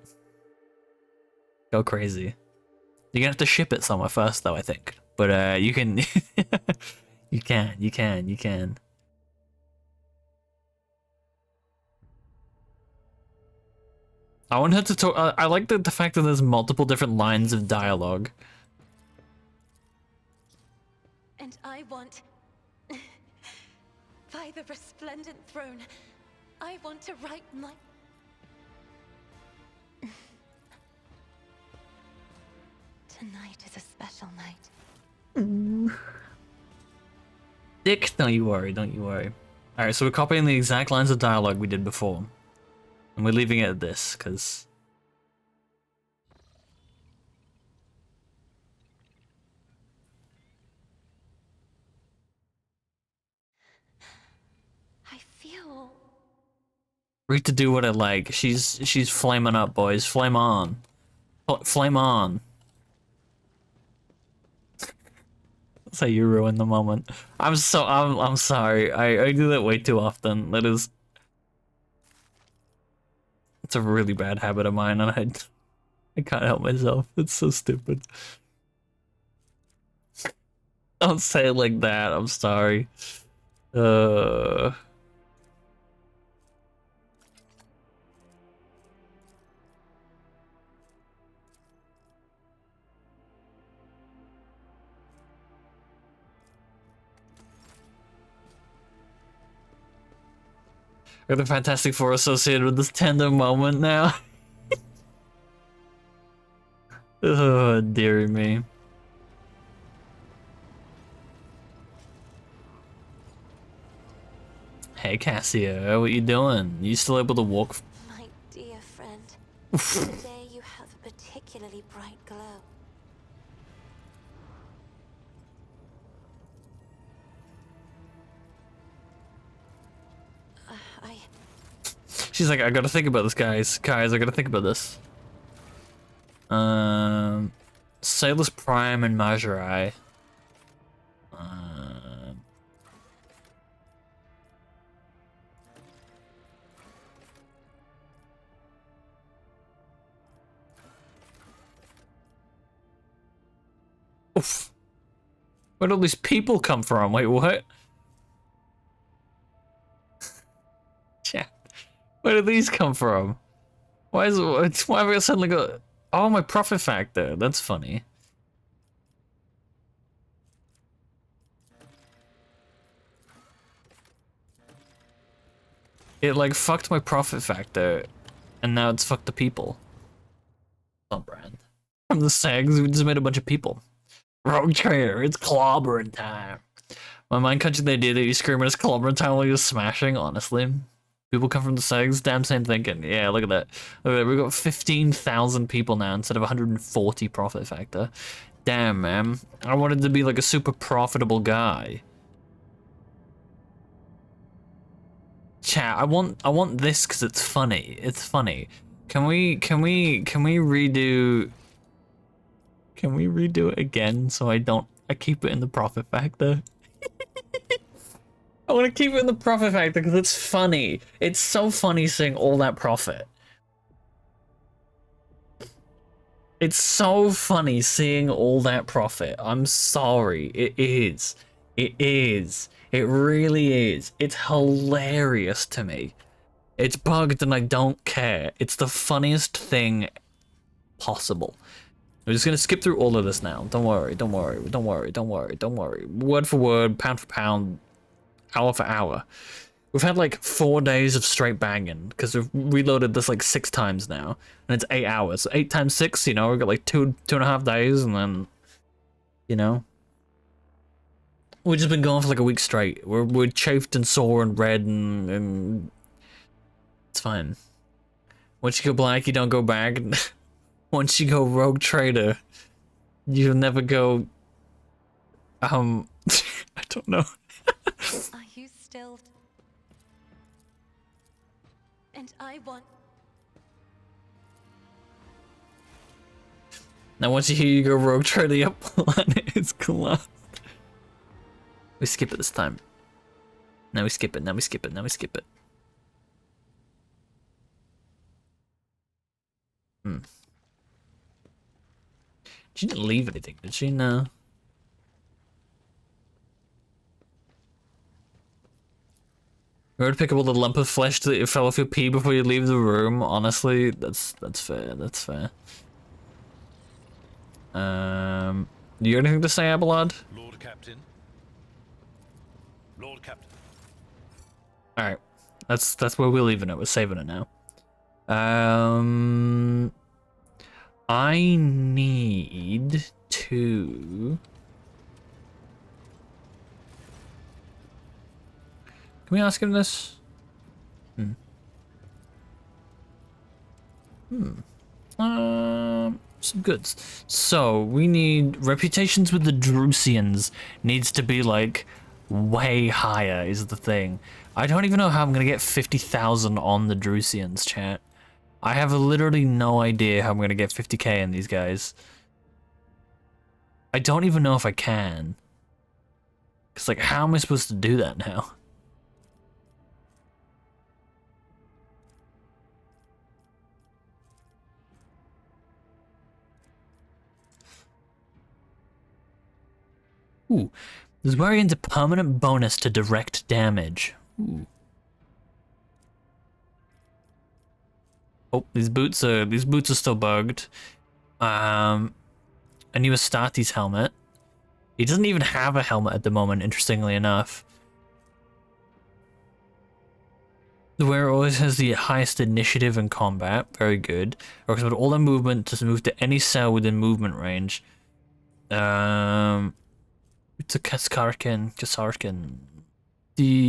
Go crazy. You're gonna have to ship it somewhere first, though, I think. But you can, you can. I want her to talk. I like the fact that there's multiple different lines of dialogue. And I want... By the resplendent throne, I want to write my... Tonight is a special night. Dick, don't you worry. Alright, so we're copying the exact lines of dialogue we did before. And we're leaving it at this, because... I feel... Free to do what I like. She's flaming up, boys. Flame on. Flame on. That's how you ruin the moment. I'm sorry. I do that way too often. It's a really bad habit of mine, and I can't help myself. It's so stupid. Don't say it like that. I'm sorry. Are the Fantastic Four associated with this tender moment now? Oh, dearie me. Hey Cassia, what you doing? You still able to walk? My dear friend, today you have a particularly bright glow. She's like, I gotta think about this, guys. Guys, I gotta think about this. Sailor's Prime and Majorai. Oof. Where'd all these people come from? Wait, what? Where did these come from? Why have I suddenly got... Oh, my profit factor. That's funny. It, like, fucked my profit factor, and now it's fucked the people. On brand. From the SEGs, we just made a bunch of people. Rogue Trader, it's clobbering time. My mind catching the idea that you scream at us clobbering time while you're smashing, honestly. People come from the SEGs, damn same thinking. Yeah, look at that. Look at that. We've got 15,000 people now instead of 140 profit factor. Damn, man. I wanted to be like a super profitable guy. Chat, I want this because it's funny. It's funny. Can we redo it again so I keep it in the profit factor? I want to keep it in the profit factor because it's funny. It's so funny seeing all that profit. It's so funny seeing all that profit. I'm sorry. It is. It is. It really is. It's hilarious to me. It's bugged and I don't care. It's the funniest thing possible. We're just gonna skip through all of this now. Don't worry, don't worry, don't worry, don't worry, don't worry. Word for word, pound for pound, hour for hour. We've had like 4 days of straight banging because we've reloaded this like 6 times now, and it's 8 hours. So 8 times 6, you know, we've got like 2.5 days, and then, you know, we've just been going for like a week straight. We're chafed and sore and red, and it's fine. Once you go black, you don't go back. Once you go Rogue Trader, you'll never go. I don't know. Are you still? And I want. Now, once you hear you go Rogue Trader, your planet is collapsed. We skip it this time. Now we skip it. Now we skip it. Now we skip it. She didn't leave anything, did she? No. Remember to pick up a little lump of flesh that fell off your pee before you leave the room. Honestly, that's fair. That's fair. Do you have anything to say, Abelard? Lord Captain. Lord Captain. All right, that's where we're leaving it. We're saving it now. I need to. Can we ask him this? Some goods. So we need reputations with the Drusians needs to be like way higher is the thing. I don't even know how I'm gonna get 50,000 on the Drusians, chat. I have literally no idea how I'm gonna get 50k in these guys. I don't even know if I can. Cause like, how am I supposed to do that now? Ooh, this variant's a permanent bonus to direct damage. Ooh. Oh, these boots are still bugged. A new Astartes helmet. He doesn't even have a helmet at the moment, interestingly enough. The wearer always has the highest initiative in combat. Very good. Works with all their movement to move to any cell within movement range. It's a Kasarkin.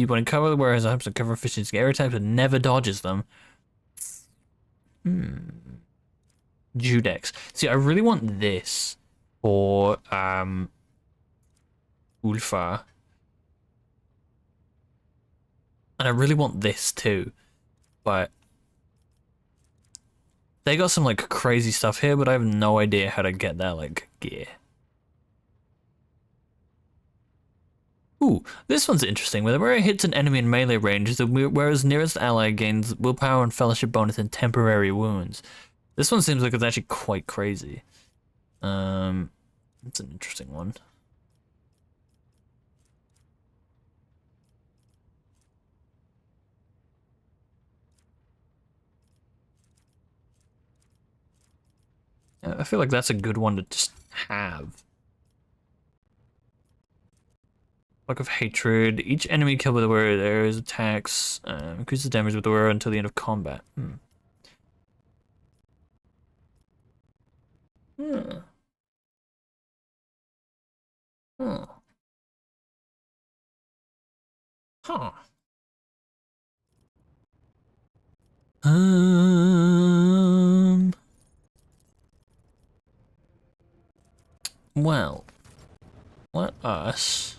When in cover, the wearer has 100% cover efficiency area types and never dodges them. Judex. See, I really want this for Ulfa. And I really want this too. But they got some like crazy stuff here, but I have no idea how to get that like gear. Ooh, this one's interesting. Where the wearer hits an enemy in melee range, the wearer's nearest ally gains willpower and fellowship bonus and temporary wounds. This one seems like it's actually quite crazy. It's an interesting one. I feel like that's a good one to just have. Block of Hatred. Each enemy killed with the word areas attacks increases damage with the word until the end of combat. Huh. Well, let us.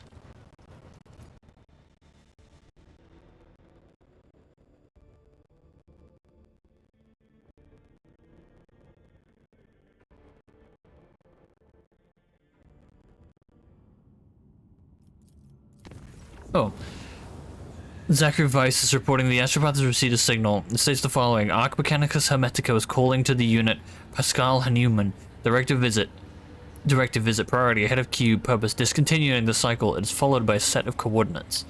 Oh. Zachary Weiss is reporting the astropath has received a signal. It states the following. Arc Mechanicus Hermetica is calling to the unit. Pascal Hanuman. Directive visit. Priority ahead of queue. Purpose. Discontinuing the cycle. It is followed by a set of coordinates.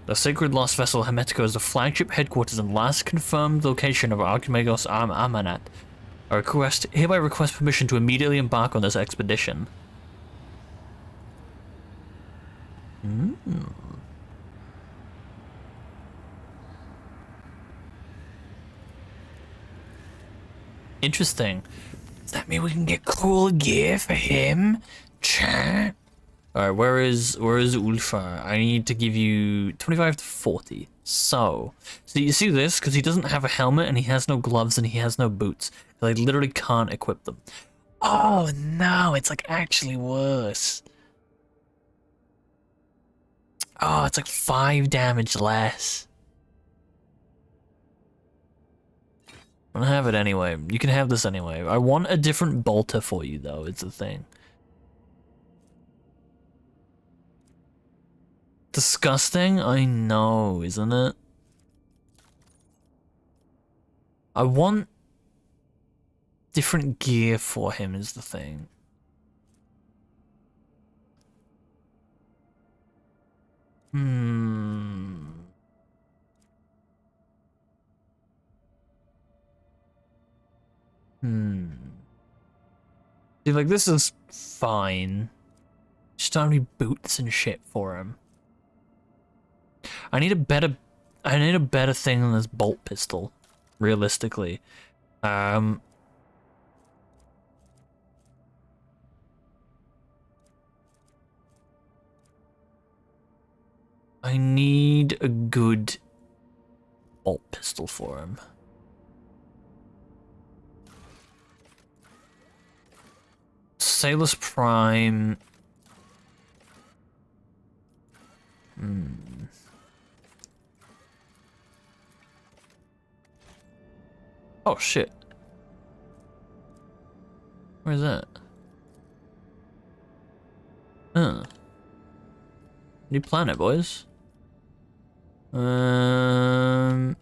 The Sacred Lost Vessel Hermetica is the flagship headquarters and last confirmed location of Archimagos Amanat. I hereby request permission to immediately embark on this expedition. Interesting. Does that mean we can get cool gear for him? Chat. Alright, where is Ulfa? I need to give you 25 to 40. So you see this? Because he doesn't have a helmet and he has no gloves and he has no boots. I literally can't equip them. Oh no, it's like actually worse. Oh, it's like 5 damage less. I'm gonna have it anyway. You can have this anyway. I want a different bolter for you though, it's the thing. Disgusting? I know, isn't it? I want different gear for him is the thing. See, like, this is fine. Just don't need boots and shit for him. I need a better thing than this bolt pistol, realistically. I need a good bolt pistol for him. Salus Prime. Oh shit. Where's that? New planet, boys. I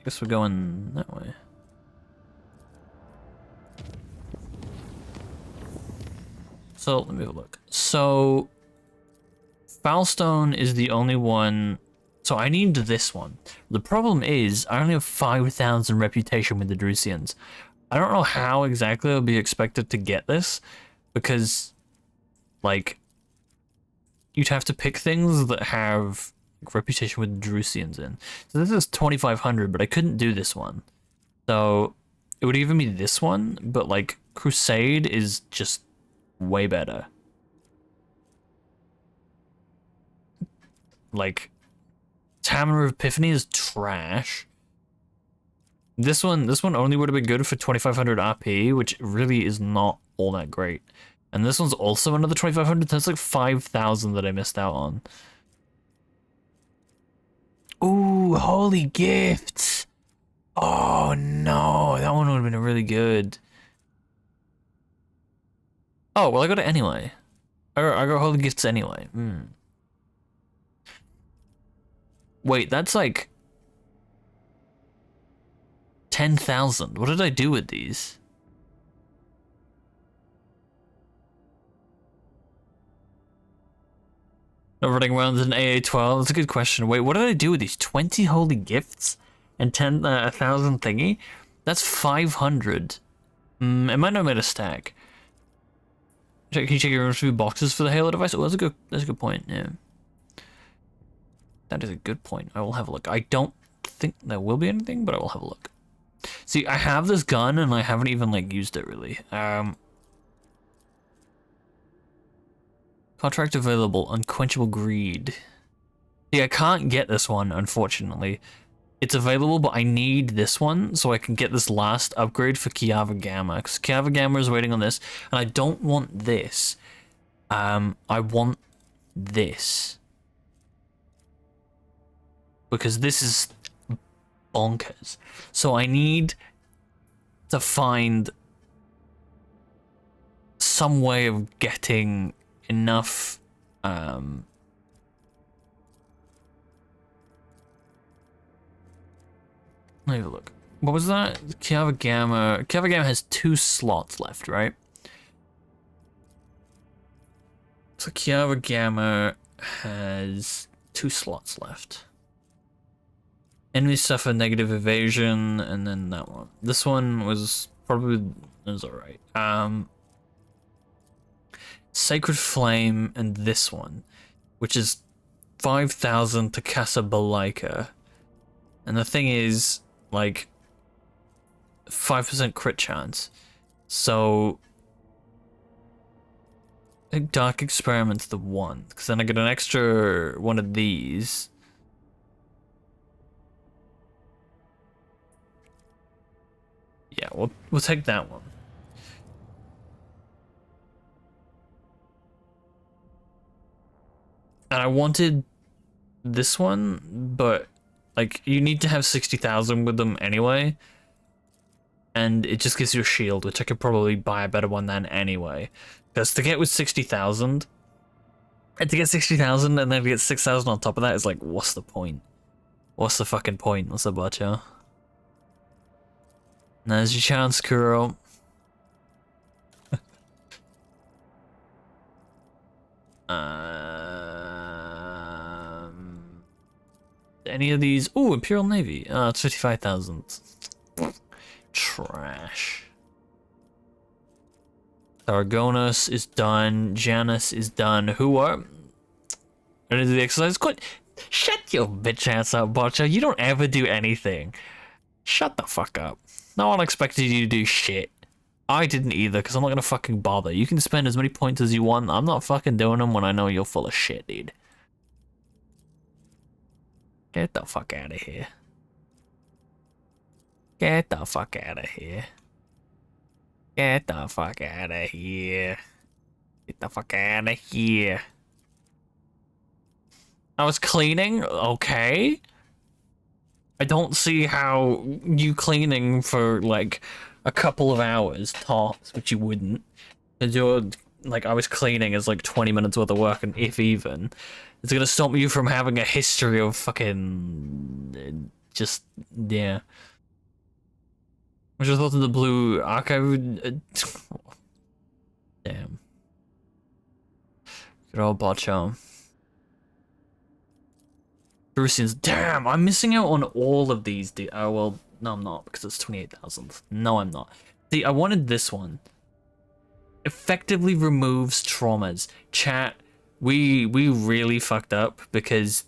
guess we're going that way. So let me have a look. So Foulstone is the only one. So I need this one. The problem is I only have 5,000 reputation with the Drusians. I don't know how exactly I'll be expected to get this, because like you'd have to pick things that have reputation with Drusians in. So this is 2,500, but I couldn't do this one. So it would even be this one, but like Crusade is just way better. Like Tamina of Epiphany is trash. This one only would have been good for 2,500 RP, which really is not all that great. And this one's also another 2,500. That's like 5,000 that I missed out on. Ooh, holy gifts! Oh no, that one would have been really good. Oh well, I got it anyway. I got holy gifts anyway. Wait, that's like 10,000. What did I do with these? Not running around with an AA-12? That's a good question. Wait, what did I do with these? 20 holy gifts? And 1,000 thingy? That's 500. It might not have made a stack. Can you check your review boxes for the Halo device? Oh, that's a good point. Yeah, that is a good point. I will have a look. I don't think there will be anything, but I will have a look. See, I have this gun and I haven't even like used it really. Contract available. Unquenchable greed. See, I can't get this one, unfortunately. It's available, but I need this one so I can get this last upgrade for Kiava Gamma. Because Kiava Gamma is waiting on this, and I don't want this. I want this. Because this is bonkers. So I need to find some way of getting enough let me have a look. What was that? Kiava Gamma. Kiava Gamma has 2 slots left, right? So Kiava Gamma has 2 slots left. Enemies suffer negative evasion, and then that one. This one was alright. Sacred Flame and this one, which is 5,000 to Casablanca. And the thing is, like, 5% crit chance. So I think Dark Experiment's the one, because then I get an extra one of these. Yeah, we'll take that one. And I wanted this one, but like you need to have 60,000 with them anyway. And it just gives you a shield, which I could probably buy a better one than anyway. Because to get with 60,000, and to get 60,000 and then to get 6,000 on top of that is like, what's the point? What's the fucking point? What's the butcher? There's your chance, Kuro. Any of these? Oh, Imperial Navy. It's 55,000. Trash. Targonis is done. Janus is done. Who are? Ready to do the exercise? Quit. Shut your bitch ass up, Butcher. You don't ever do anything. Shut the fuck up. No one expected you to do shit. I didn't either, because I'm not gonna fucking bother. You can spend as many points as you want. I'm not fucking doing them when I know you're full of shit, dude. Get the fuck out of here. Get the fuck out of here. Get the fuck out of here. Get the fuck out of here. I was cleaning? Okay. I don't see how you cleaning for like a couple of hours tops, which you wouldn't. Because you're like, I was cleaning as like 20 minutes worth of work, and if even, it's gonna stop you from having a history of fucking just, yeah. I just thought of the blue archive. Damn. Good old Botcho. Perusians. Damn, I'm missing out on all of these. Oh, well, no, I'm not, because it's 28,000. No, I'm not. See, I wanted this one. Effectively removes traumas. Chat, we really fucked up, because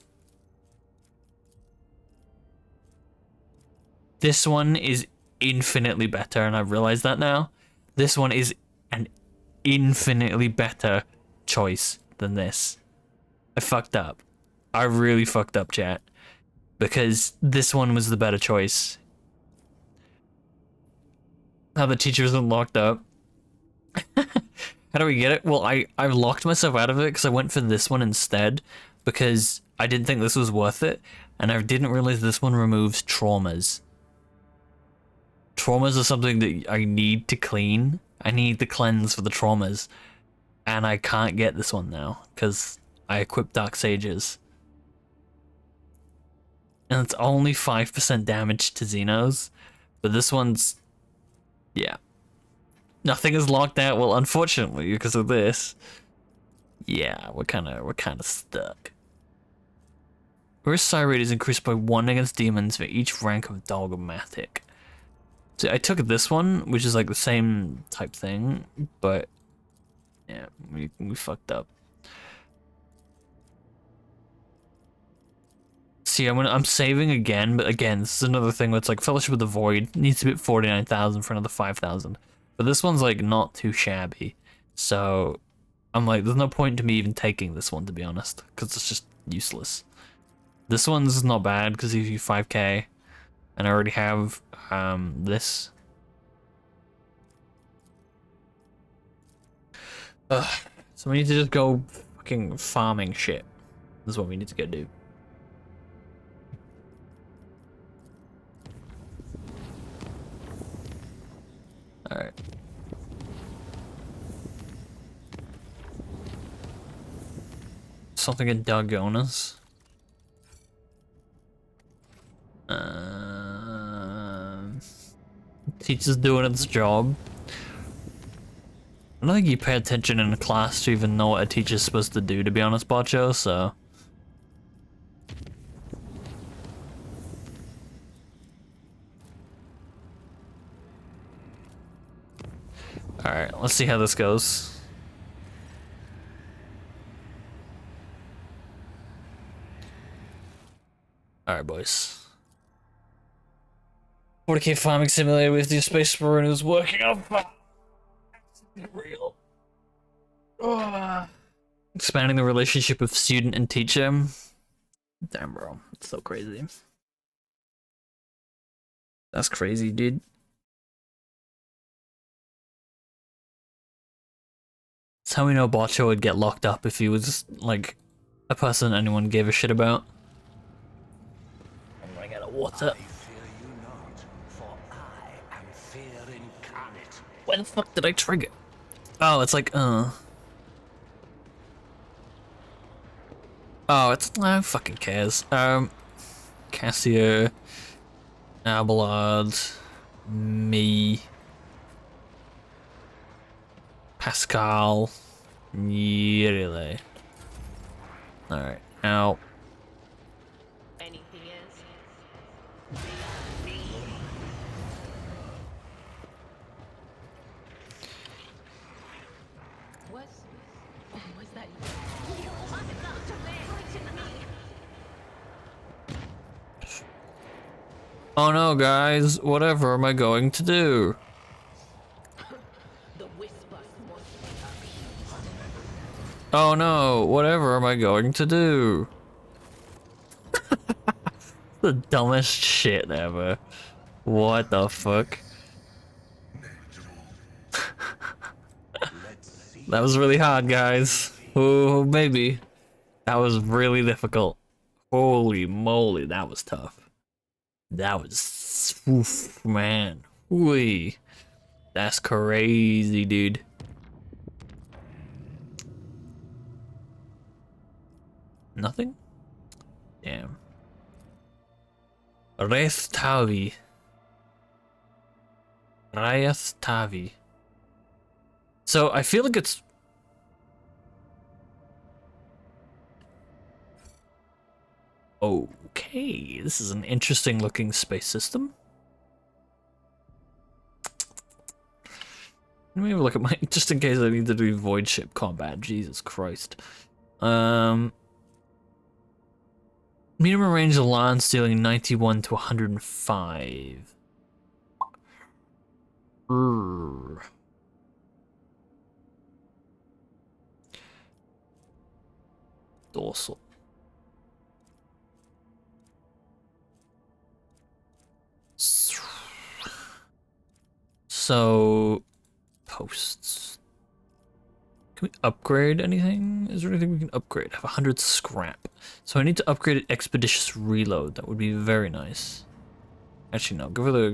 this one is infinitely better, and I've realized that now. This one is an infinitely better choice than this. I fucked up. I really fucked up, chat, because this one was the better choice. Now the teacher isn't locked up. How do we get it? Well, I locked myself out of it because I went for this one instead, because I didn't think this was worth it, and I didn't realize this one removes traumas. Traumas are something that I need to clean. I need to cleanse for the traumas, and I can't get this one now because I equipped Dark Sages. And it's only 5% damage to Xenos, but this one's, yeah. Nothing is locked out. Well, unfortunately, because of this, yeah, we're kind of stuck. Risk psi rate is increased by 1 against demons for each rank of dogmatic. See, I took this one, which is like the same type thing, but yeah, we fucked up. See, I'm saving again, but again, this is another thing where it's like Fellowship of the Void needs to be at 49,000 for another 5,000. But this one's like not too shabby. So I'm like, there's no point to me even taking this one, to be honest, because it's just useless. This one's not bad because it gives you 5k, and I already have this. Ugh. So we need to just go fucking farming shit. This is what we need to go do. Alright. Something in Dargonas. Teacher's doing its job. I don't think you pay attention in a class to even know what a teacher's supposed to do, to be honest, Bacho, so... Alright, let's see how this goes. Alright, boys. 40k farming simulator with the space marine who's working on farm. Real. Ugh. Expanding the relationship of student and teacher. Damn, bro. It's so crazy. That's crazy, dude. That's how we know Botcho would get locked up if he was, like, a person anyone gave a shit about. I'm running out of water. Why the fuck did I trigger? Oh, it's like, Oh, it's, who fucking cares? Cassio, Abelard, me, Pascal, really. Alright, now. Anything else? Was that you? Oh no, guys, whatever am I going to do? The whisper was Oh no, whatever am I going to do? The dumbest shit ever. What the fuck? That was really hard, guys. Oh, maybe. That was really difficult. Holy moly, that was tough. That was, oof, man. Wee. That's crazy, dude. Nothing? Damn. Tavi. Tavi. So I feel like it's... Okay, this is an interesting looking space system. Let me have a look at my... Just in case I need to do void ship combat. Jesus Christ. Minimum range of land stealing 91 to 105. Dorsal. So, posts. Can we upgrade anything? Is there anything we can upgrade? I have 100 scrap. So I need to upgrade expeditious reload. That would be very nice. Actually, no. Go for this.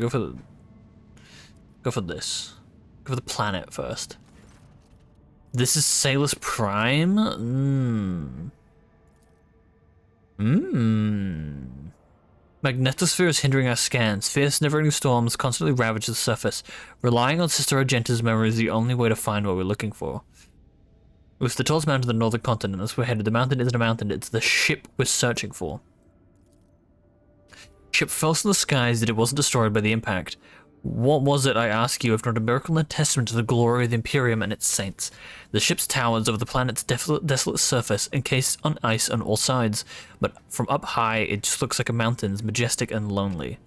Go for the planet first. This is Salus Prime. Magnetosphere is hindering our scans. Fierce, never-ending storms constantly ravage the surface. Relying on Sister Argenta's memory is the only way to find what we're looking for. It was the tallest mountain of the northern continent. As we're headed, the mountain isn't a mountain, it's the ship we're searching for. Ship fell from the skies that it wasn't destroyed by the impact. What was it, I ask you, if not a miracle and a testament to the glory of the Imperium and its saints? The ship's towers over the planet's desolate surface, encased on ice on all sides, but from up high it just looks like a mountains, majestic and lonely.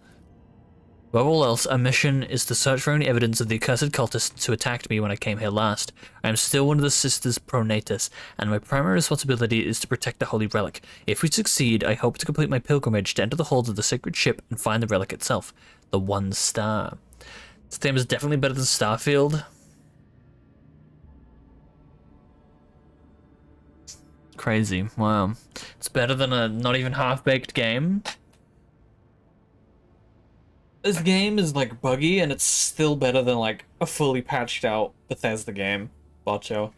Above all else, our mission is to search for any evidence of the accursed cultists who attacked me when I came here last. I am still one of the Sisters Pronatus, and my primary responsibility is to protect the holy relic. If we succeed, I hope to complete my pilgrimage to enter the holds of the sacred ship and find the relic itself, the One Star. This game is definitely better than Starfield. Crazy, wow. It's better than a not even half-baked game. This game is like buggy, and it's still better than like a fully patched out Bethesda game, Bocho.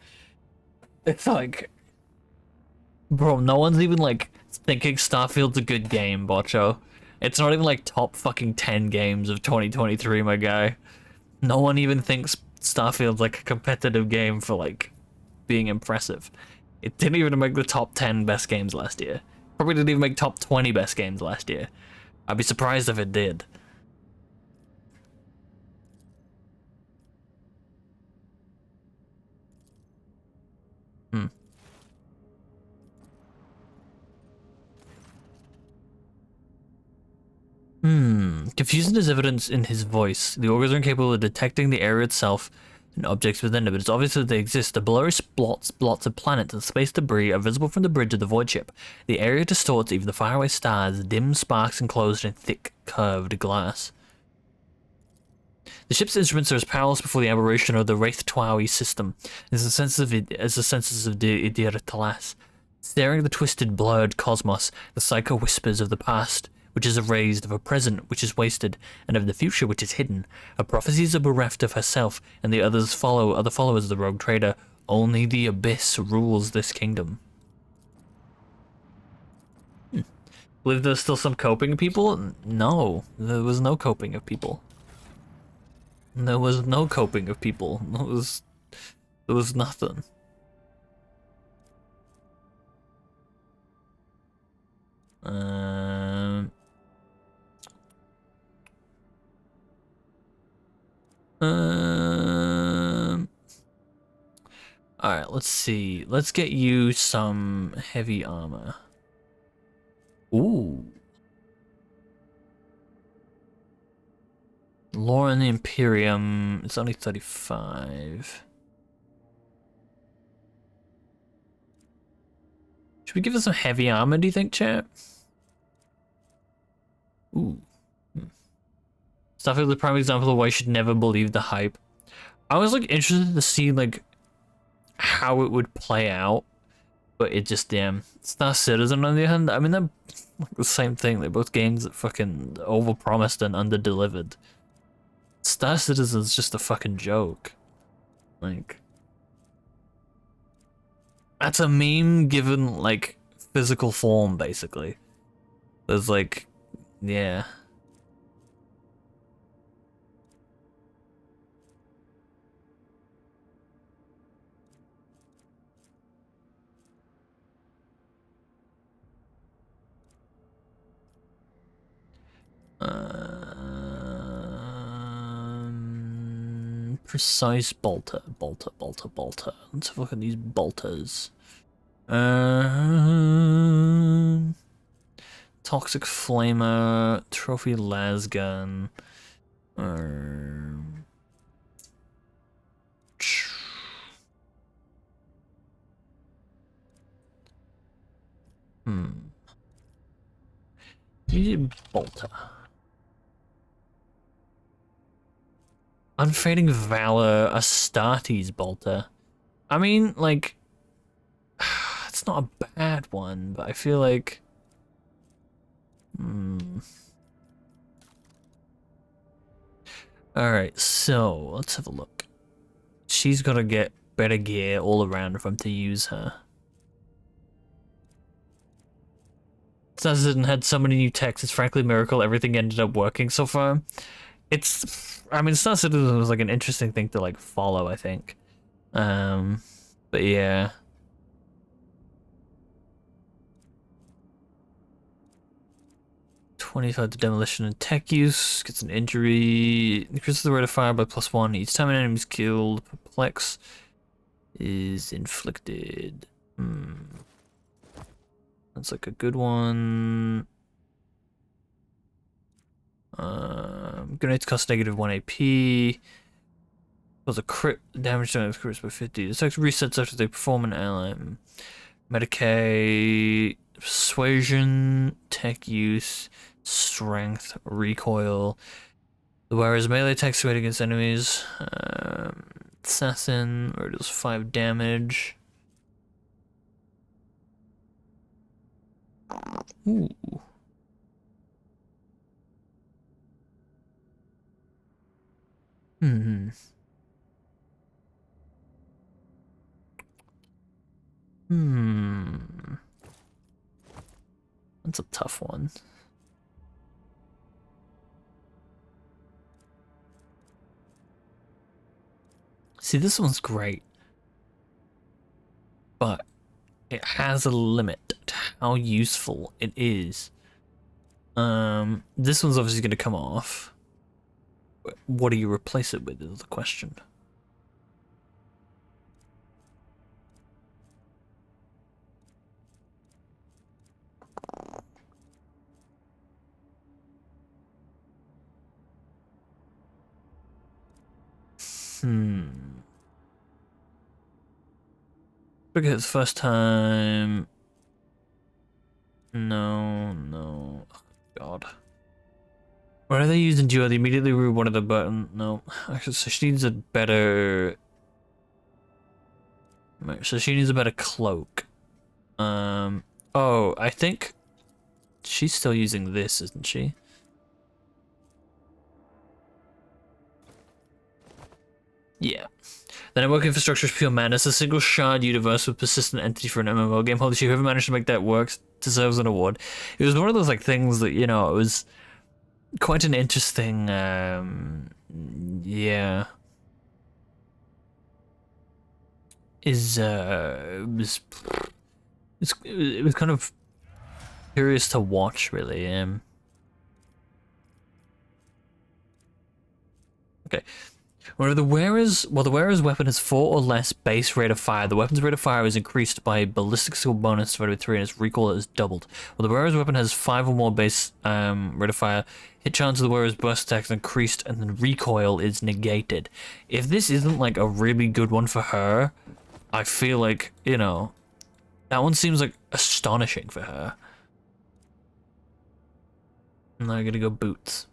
It's like, bro, no one's even like thinking Starfield's a good game, Bocho. It's not even like top fucking 10 games of 2023, my guy. No one even thinks Starfield's like a competitive game for like being impressive. It didn't even make the top 10 best games last year. Probably didn't even make top 20 best games last year. I'd be surprised if it did. Confusion is evidence in his voice. The augurs are incapable of detecting the area itself and objects within it, but it's obvious that they exist. The blurry blots of planets and space debris are visible from the bridge of the void ship. The area distorts even the faraway stars, dim sparks enclosed in thick, curved glass. The ship's instruments are as powerless before the aberration of the RT20 system as the senses of Idir Talas. Staring at the twisted, blurred cosmos, the psycho whispers of the past, which is erased, of a present which is wasted, and of the future which is hidden. Her prophecies are bereft of herself, and the other followers of the rogue trader. Only the abyss rules this kingdom. Believe there's still some coping of people? No, there was no coping of people. There was no coping of people. There was nothing. Alright, let's see. Let's get you some heavy armor. Ooh. Lauren the Imperium. It's only 35. Should we give us some heavy armor, do you think, chat? Ooh. Starfield is the prime example of why you should never believe the hype. I was like interested to see like how it would play out, but it just Star Citizen on the other hand, I mean they're like the same thing. They're both games that fucking overpromised and underdelivered. Star Citizen's just a fucking joke. Like that's a meme given like physical form basically. There's like yeah. Precise bolter. Let's have a look at these bolters. Toxic flamer, trophy lasgun. Use bolter. Unfading Valor, Astartes bolter. I mean, like, it's not a bad one, but I feel like, Alright, so let's have a look. She's gotta get better gear all around if I'm to use her. Star Citizen had so many new techs, it's frankly a miracle everything ended up working so far. I mean, Star Citizen was like an interesting thing to like follow, I think. But yeah. 25 to demolition and tech use. Gets an injury. Increases the rate of fire by +1 each time an enemy is killed. Perplex is inflicted. That's like a good one. Grenades cost -1 AP. Cause a crit damage to crits by 50. This attack resets after they perform an ally. Medicae, persuasion, tech use, strength, recoil. The wearer's melee attacks weight against enemies. Assassin, where it does 5 damage. Ooh. That's a tough one. See, this one's great, but it has a limit to how useful it is. This one's obviously going to come off. What do you replace it with is the question. Because first time. No. Oh, God. What are they using duo? They immediately remove one of the button. No. Actually, so she needs a better. So she needs a better cloak. Oh, I think she's still using this, isn't she? Yeah. The network infrastructure is pure madness. A single shard universe with persistent entity for an MMO game. Holy shit, whoever managed to make that work deserves an award. It was one of those like things that, you know, it was quite an interesting yeah. It was kind of curious to watch, really. Okay. Where the wearer's weapon has 4 or less base rate of fire, the weapon's rate of fire is increased by a ballistic skill bonus divided by 3, and its recoil is doubled. While the wearer's weapon has 5 or more base rate of fire, hit chance of the wearer's burst attack is increased, and then recoil is negated. If this isn't like a really good one for her, I feel like, you know, that one seems like astonishing for her. And now I'm gonna go boots.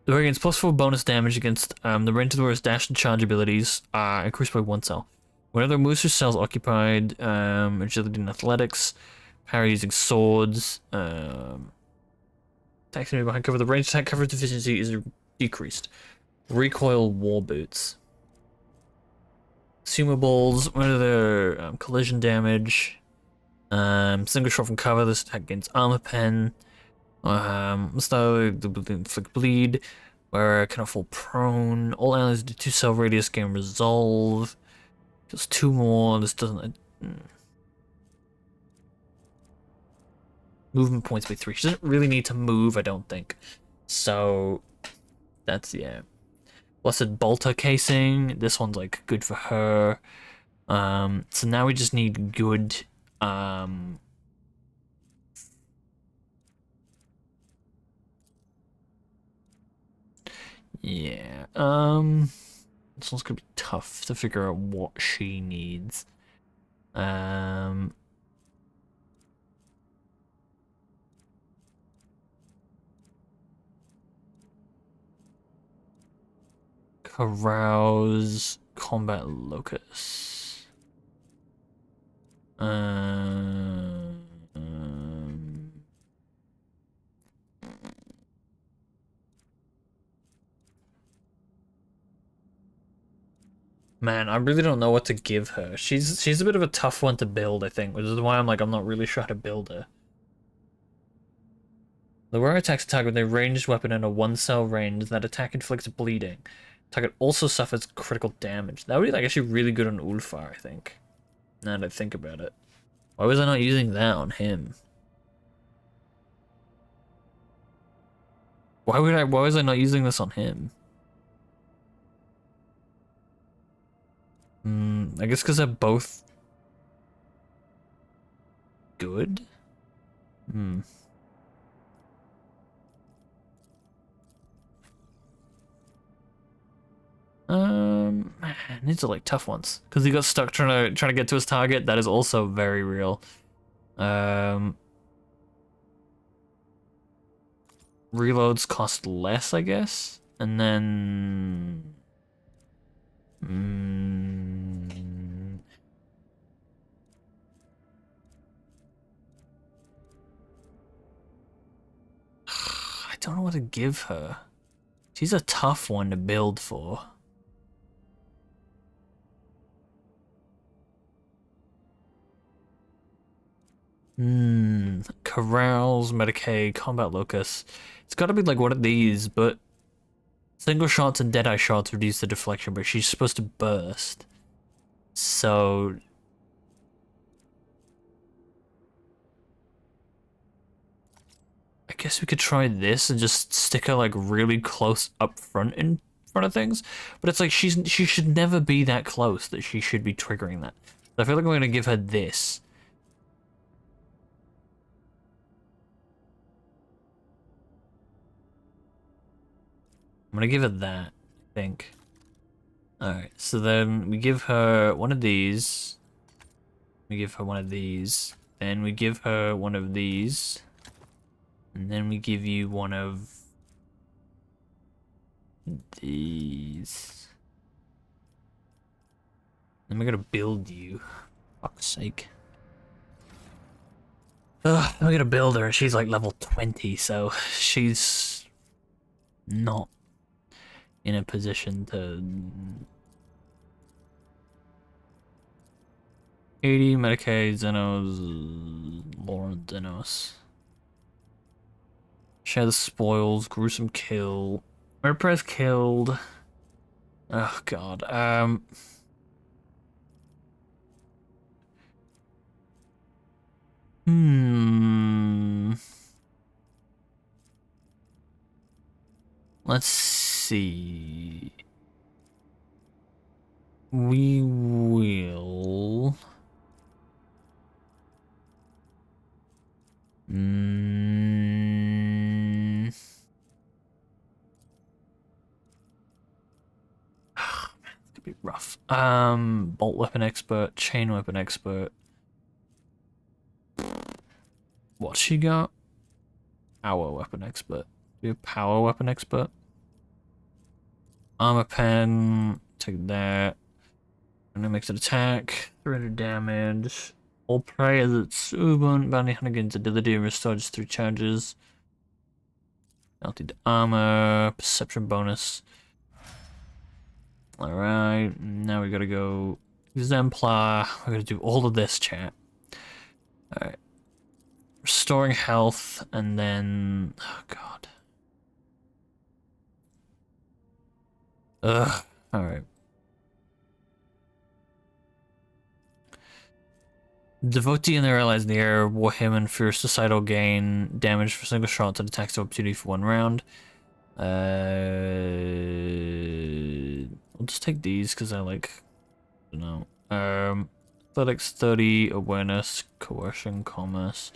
The wearer gains +4 bonus damage against the range of the wearer's dash and charge abilities increased by 1 cell. Whenever moves or cells occupied, agility and athletics, power using swords, attacks enemy behind cover. The range attack coverage efficiency is decreased. Recoil war boots. Consumables, whenever collision damage, single shot from cover. This attack gains armor pen. Style inflict bleed, where I cannot fall prone. All allies do 2 cell radius gain resolve. Just 2 more. This doesn't. Movement points by 3. She doesn't really need to move, I don't think. So that's, yeah. Blessed Bolter casing. This one's like good for her. So now we just need good. Yeah, this one's gonna be tough to figure out what she needs. Carouse, combat locus. Man, I really don't know what to give her. She's a bit of a tough one to build, I think, which is why I'm not really sure how to build her. The wearer attacks a target with a ranged weapon in a 1-cell range. That attack inflicts bleeding. Target also suffers critical damage. That would be like actually really good on Ulfar, I think. Now that I think about it. Why was I not using that on him? Why was I not using this on him? I guess because they're both good? Man, these are like tough ones. Because he got stuck trying to get to his target. That is also very real. Reloads cost less, I guess. And then... I don't know what to give her. She's a tough one to build for. Corrals, Medicaid, Combat Locus. It's gotta be like one of these, but single shots and Deadeye shots reduce the deflection, but she's supposed to burst. So... I guess we could try this and just stick her like really close up front in front of things. But it's like she should never be that close that she should be triggering that. So I feel like I'm gonna give her this. I'm gonna give her that, I think. Alright, so then we give her one of these. We give her one of these. Then we give her one of these. And then we give you one of these. Then we're gonna build you. Fuck's sake. Ugh, then we're gonna build her. She's like level 20, so she's not in a position to... 80 Medicaid, Xenos, Lauren Xenos. Share the spoils, gruesome kill. WordPress killed. Oh god. Let's see. We will... It's gonna be rough. Bolt weapon expert, chain weapon expert. What's she got? Power weapon expert. Do a power weapon expert. Armor pen. Take that. And it makes an attack. 300 damage. All prey as its Ubun. Bounty hunter gains ability and restores 3 charges. Melted armor. Perception bonus. Alright. Now we gotta go. Exemplar. We're gonna do all of this, chat. Alright. Restoring health, and then... Oh, God. Ugh. Alright. Devotee and their allies in the air, Warhammer, Fierce Societal gain damage for single shots and attacks of opportunity for 1 round. I'll just take these because I like... I don't know. Athletics 30, Awareness, Coercion, Commerce,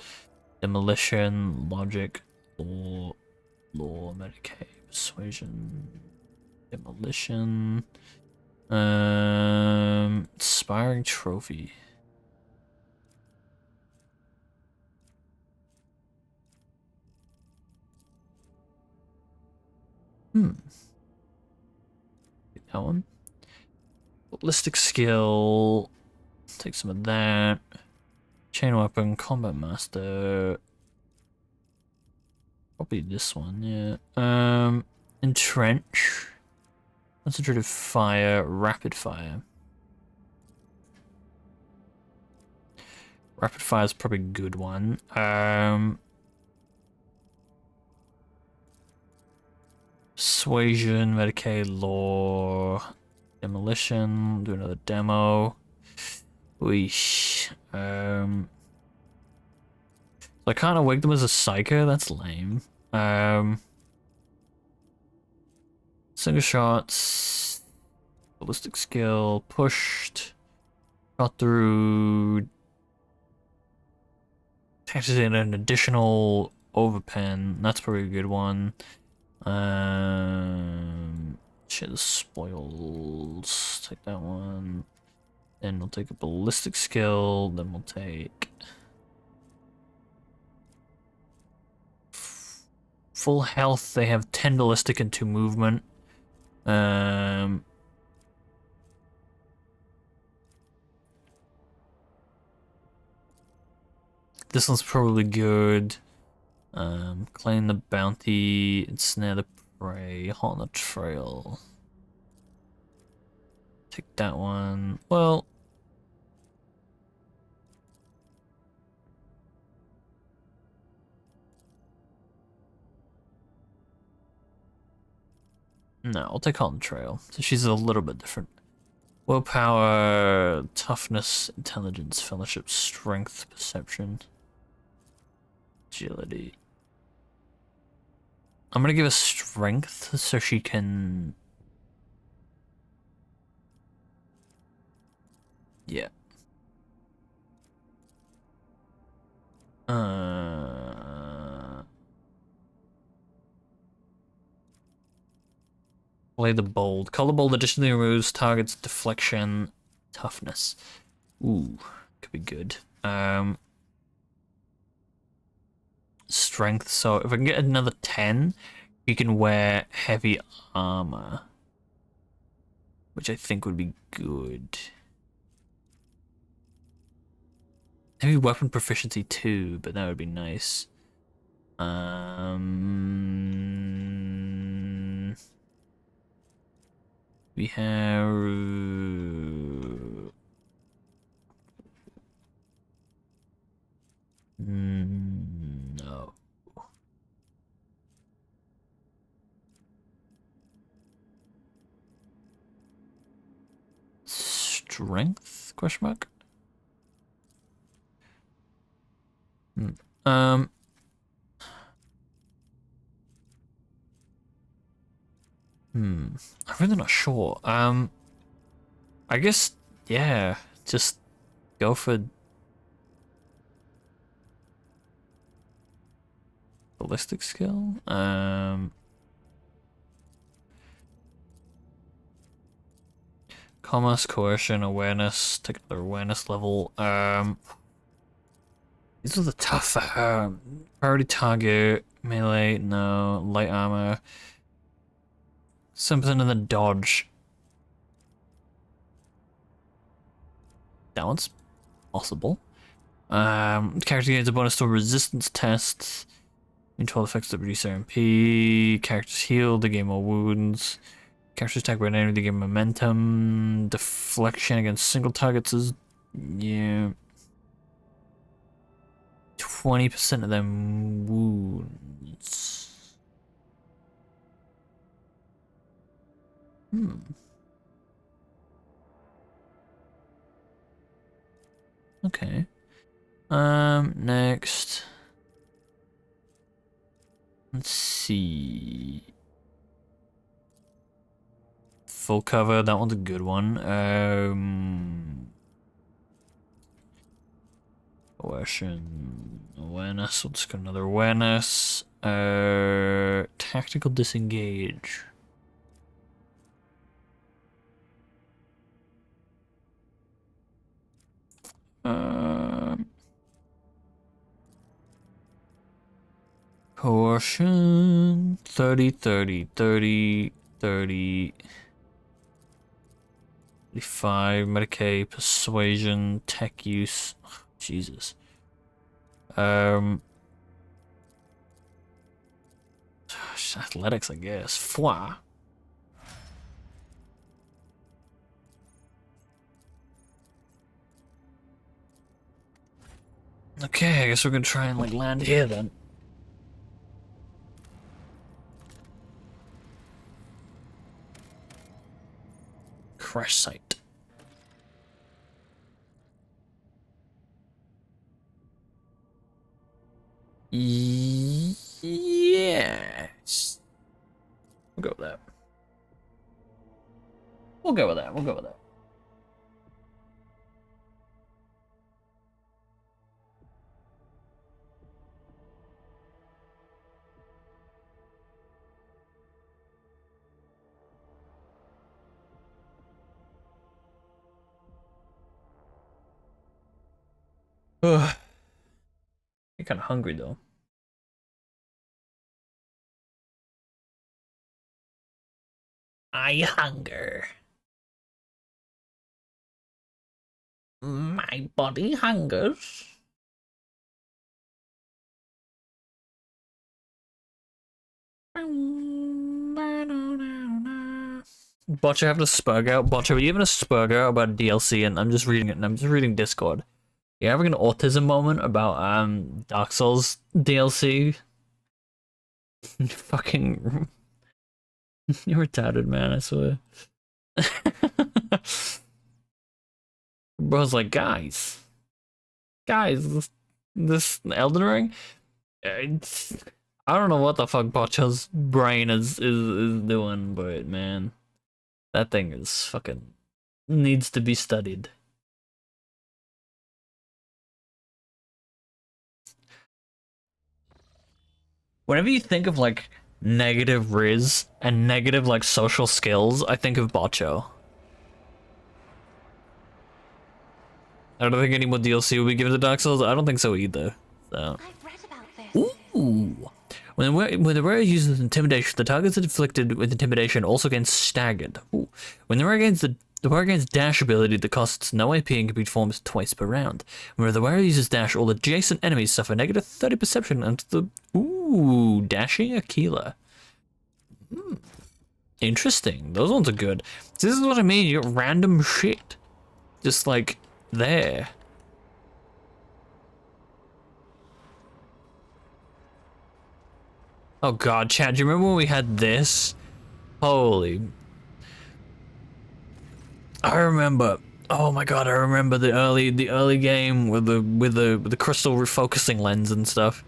Demolition, Logic, Law, Medicaid, Persuasion, Demolition, Inspiring Trophy. That one. Ballistic skill. Take some of that. Chain weapon, combat master. Probably this one, yeah. Entrench. Concentrated fire, rapid fire. Rapid fire is probably a good one. Persuasion, Medicaid, Law, Demolition, do another demo. Weesh. So I kind of wig them as a psycho, that's lame. Single shots. Ballistic skill. Pushed. Shot through. Taxes in an additional overpen. That's probably a good one. Shit, the spoils. Take that one. Then we'll take a ballistic skill. Then we'll take full health. They have 10 ballistic and 2 movement. This one's probably good. Claim the bounty, ensnare the prey, hot on the trail. Take that one. Well, no, I'll take hot on the trail. So she's a little bit different. Willpower, toughness, intelligence, fellowship, strength, perception, agility. I'm gonna give her strength so she can. Yeah. Play the bold. Color bold additionally removes target's deflection, toughness. Ooh, could be good. Strength. So if I can get another 10, you can wear heavy armor, which I think would be good. Maybe weapon proficiency 2, but that would be nice. We have no. Strength? Question mark. I'm really not sure. I guess, yeah, just go for ballistic skill. Commerce, coercion, awareness. Take another awareness level. These are the tough. Priority target, melee, no. Light armor. Something in the dodge. That one's possible. Character gains a bonus to resistance tests. In 12 effects that reduce RMP. Characters healed, they gain more wounds. Characters attacked by an enemy, they gain momentum. Deflection against single targets is. Yeah. 20% of them wounds. Okay. Next. Let's see. Full cover, that one's a good one. Coercion, awareness, let's get another awareness. Tactical disengage. Coercion, 30, 30, 30, 30, 35, Medicaid, persuasion, tech use. Oh, Jesus. Athletics, I guess. Foi. Okay, I guess we're gonna try and like land here then. Crash site. Yes. We'll go with that. We'll go with that. We'll go with that. Ugh. You're kind of hungry though. I hunger. My body hungers. Botcha having a spurg out. Botcha, are you having a spurg out about DLC? And I'm just reading it, and I'm just reading Discord. You're having an autism moment about Dark Souls DLC. Fucking, you're retarded, man. I swear. Bro's like, guys, this Elden Ring. I don't know what the fuck Botcha's brain is doing, but man, that thing is fucking needs to be studied. Whenever you think of like negative Riz and negative like social skills, I think of Botcho. I don't think any more DLC will be given to Dark Souls. I don't think so either. So. I've read about this. Ooh. When the warrior uses intimidation, the targets inflicted with intimidation also gain staggered. Ooh. When the warrior gains the warrior gains dash ability that costs no AP and can be performed twice per round. Whenever the warrior uses dash, all adjacent enemies suffer negative 30 perception until the dashing Aquila. Interesting. Those ones are good. So this is what I mean. You got random shit, just like there. Oh god, Chad, do you remember when we had this? Holy. I remember. Oh my god, I remember the early game with the crystal refocusing lens and stuff.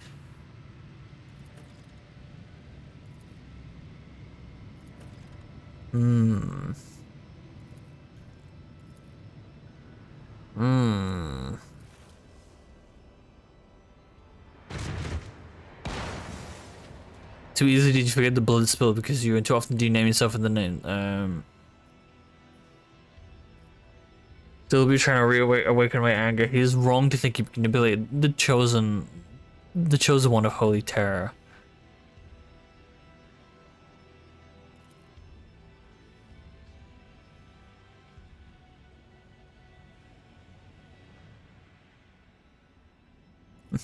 Too easy to forget the blood spill because you too often do name yourself in the name. Still be trying to reawaken my anger. He is wrong to think he can ability the chosen one of holy terror. I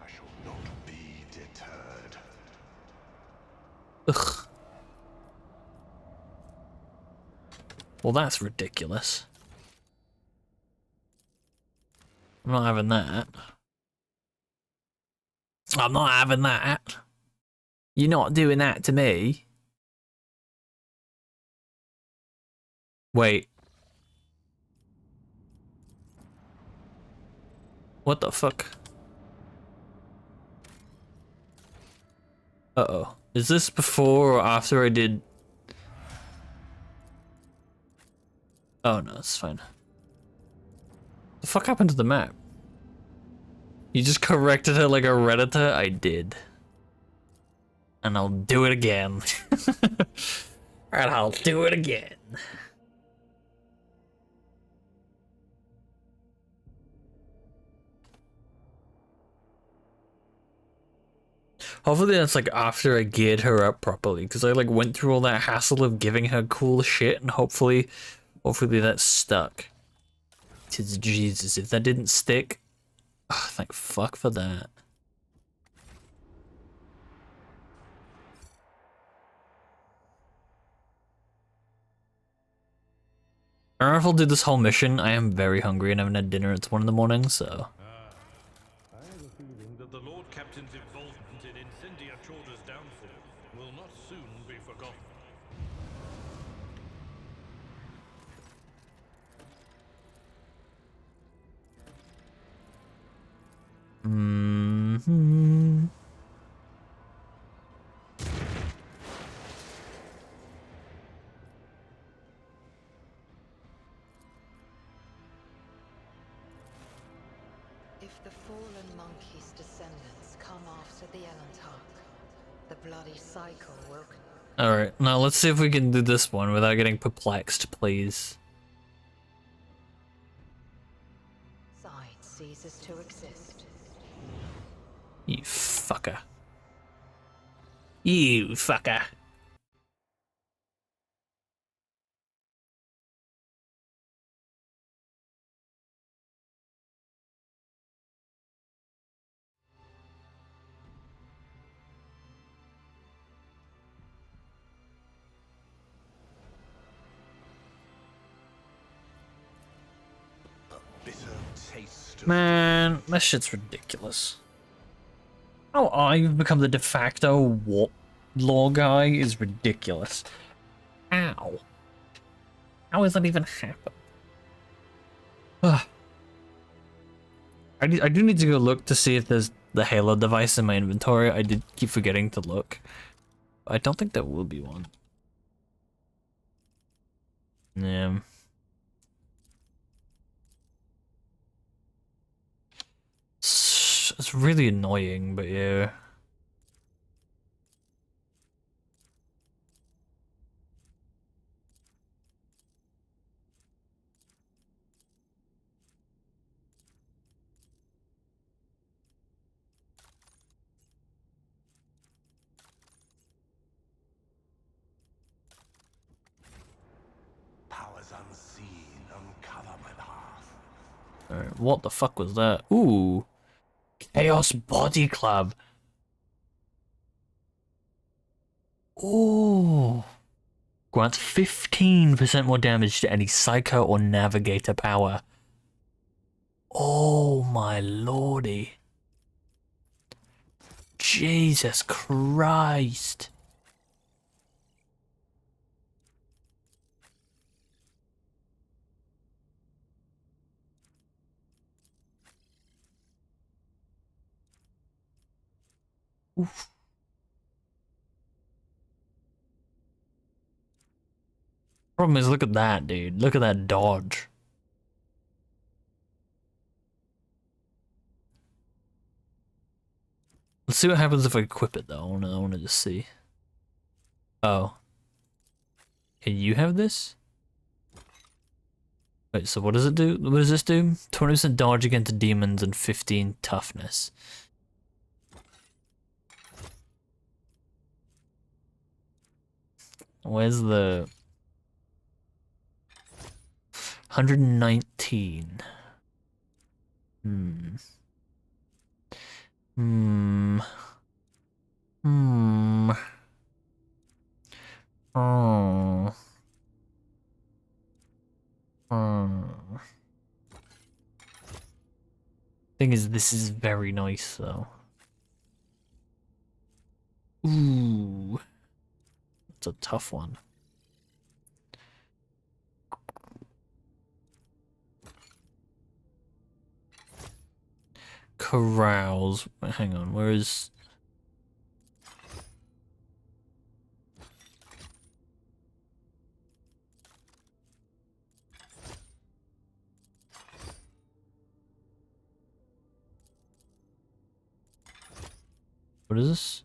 shall not be deterred. Ugh. Well, that's ridiculous. I'm not having that. I'm not having that. You're not doing that to me. Wait. What the fuck? Uh-oh. Is this before or after I did... Oh no, it's fine. The fuck happened to the map? You just corrected it like a Redditor? I did. And I'll do it again. And I'll do it again. Hopefully that's like after I geared her up properly, because I like went through all that hassle of giving her cool shit, and hopefully that stuck. Jesus, if that didn't stick, oh, thank fuck for that. I don't know if I'll do this whole mission. I am very hungry and I haven't had dinner. It's 1 in the morning, so. I have a feeling that the Lord Captain's involvement in Incendia Chorda's downfall will not soon be forgotten. The fallen monkey's descendants come after the Elantark. The bloody cycle will... Alright, now let's see if we can do this one without getting perplexed, please. Side ceases to exist. You fucker. You fucker. Bitter taste of Man, that shit's ridiculous. How I've become the de facto warp law guy is ridiculous. Ow. How has that even happened? Ugh. I do need to go look to see if there's the Halo device in my inventory. I did keep forgetting to look. I don't think there will be one. Yeah. It's really annoying, but yeah. powers unseen uncover my path. Alright, what the fuck was that? Ooh. Chaos Body Club. Ooh. Grants 15% more damage to any Psycho or Navigator power. Oh my lordy. Jesus Christ. Oof. Problem is, look at that, dude. Look at that dodge. Let's see what happens if I equip it, though. I wanna just see. Oh. Can you have this? Wait, so what does it do? What does this do? 20% dodge against demons and 15 toughness. Where's the... 119. Hmm. Hmm. Hmm. Oh. Hmm. Thing is, this is very nice, though. Ooh. It's a tough one. Carouse. Hang on, where is... What is this?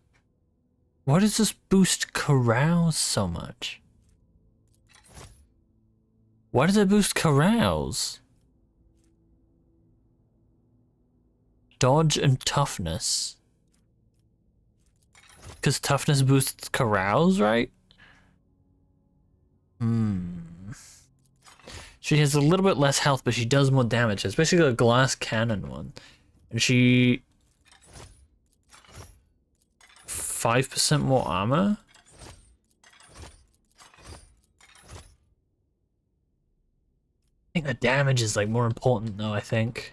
Why does this boost carouse so much? Why does it boost carouse? Dodge and toughness. Because toughness boosts carouse, right? Hmm. She has a little bit less health, but she does more damage. It's basically a glass cannon one. And she... 5% more armor? I think the damage is like more important though, I think.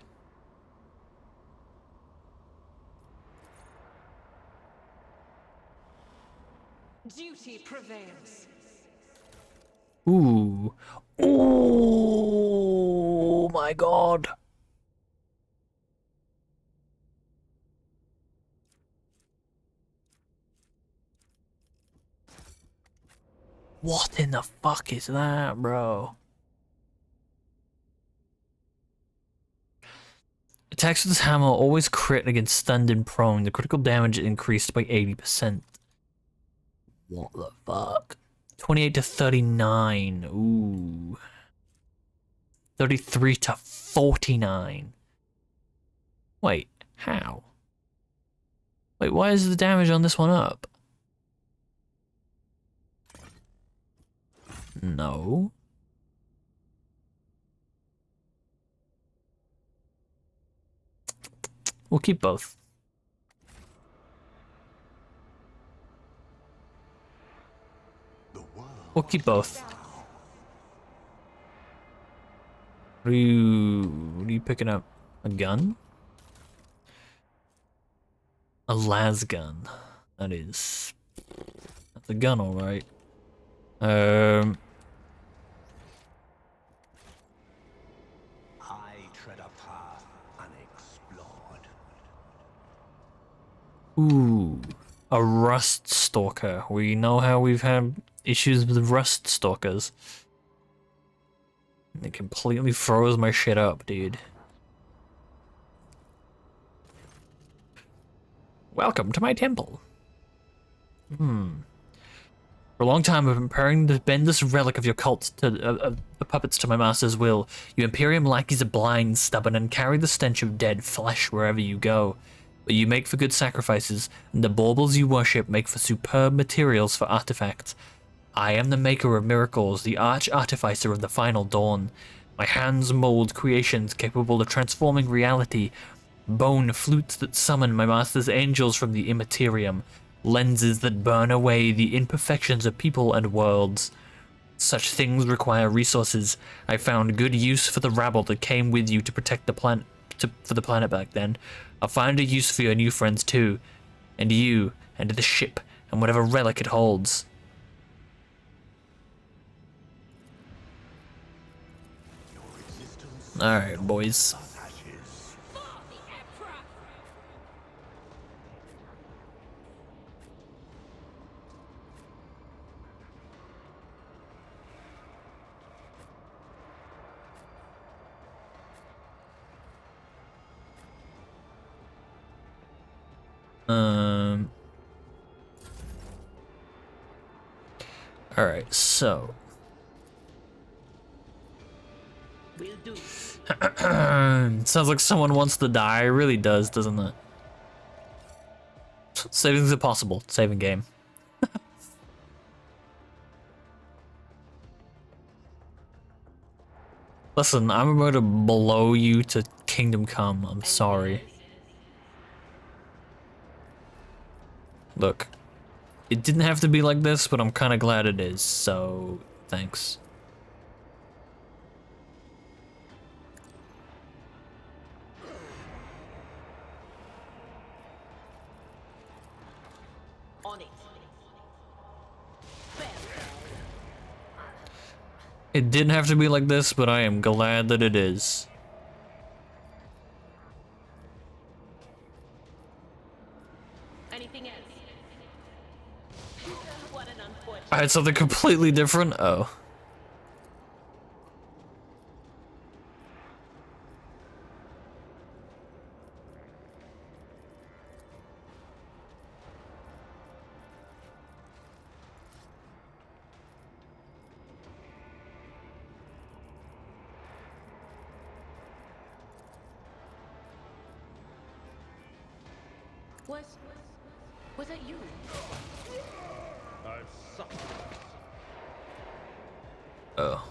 Duty prevails. Ooh. Oh my god. What in the fuck is that, bro? Attacks with this hammer always crit against stunned and prone. The critical damage increased by 80%. What the fuck? 28 to 39. Ooh. 33 to 49. Wait, how? Wait, why is the damage on this one up? No. We'll keep both. We'll keep both. What are you picking up? A gun? A las gun. That is. That's a gun, alright. I tread a path unexplored. Ooh. A rust stalker. We know how we've had issues with rust stalkers. It completely froze my shit up, dude. Welcome to my temple. For a long time, I've been preparing to bend this relic of your cult to the puppets to my master's will. You Imperium lackeys are blind, stubborn, and carry the stench of dead flesh wherever you go. But you make for good sacrifices, and the baubles you worship make for superb materials for artifacts. I am the maker of miracles, the arch-artificer of the final dawn. My hands mold creations capable of transforming reality. Bone flutes that summon my master's angels from the immaterium. Lenses that burn away the imperfections of people and worlds. Such things require resources. I found good use for the rabble that came with you to protect the planet, for the planet back then. I'll find a use for your new friends too. And you, and the ship, and whatever relic it holds. Alright, boys. Alright, so. Sounds like someone wants to die. It really does, doesn't it? Saving's impossible. Saving game. Listen, I'm about to blow you to Kingdom Come. I'm sorry. Look. It didn't have to be like this, but I'm kind of glad it is, so thanks. It didn't have to be like this, but I am glad that it is. Anything else? What an unfortunate. I had something completely different. Oh. Was it you? I've suffered. Oh.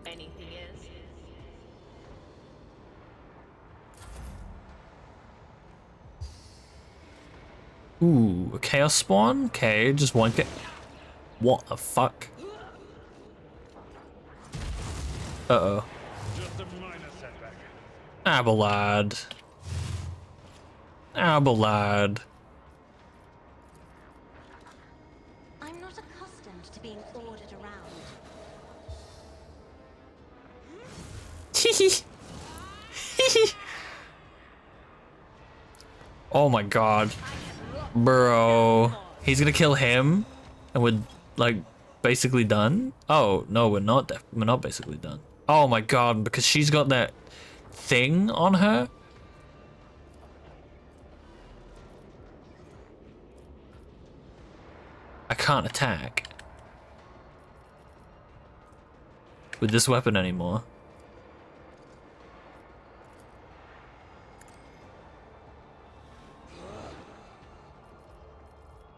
Anything else? Ooh, a chaos spawn? Okay, just one What the fuck? Uh-oh. Just a minor setback. Abelard. Abelard. I'm not accustomed to being ordered around. Oh my god. Bro. He's gonna kill him? And we're, like, basically done? Oh, no, we're not basically done. Oh my god, because she's got that thing on her. I can't attack with this weapon anymore.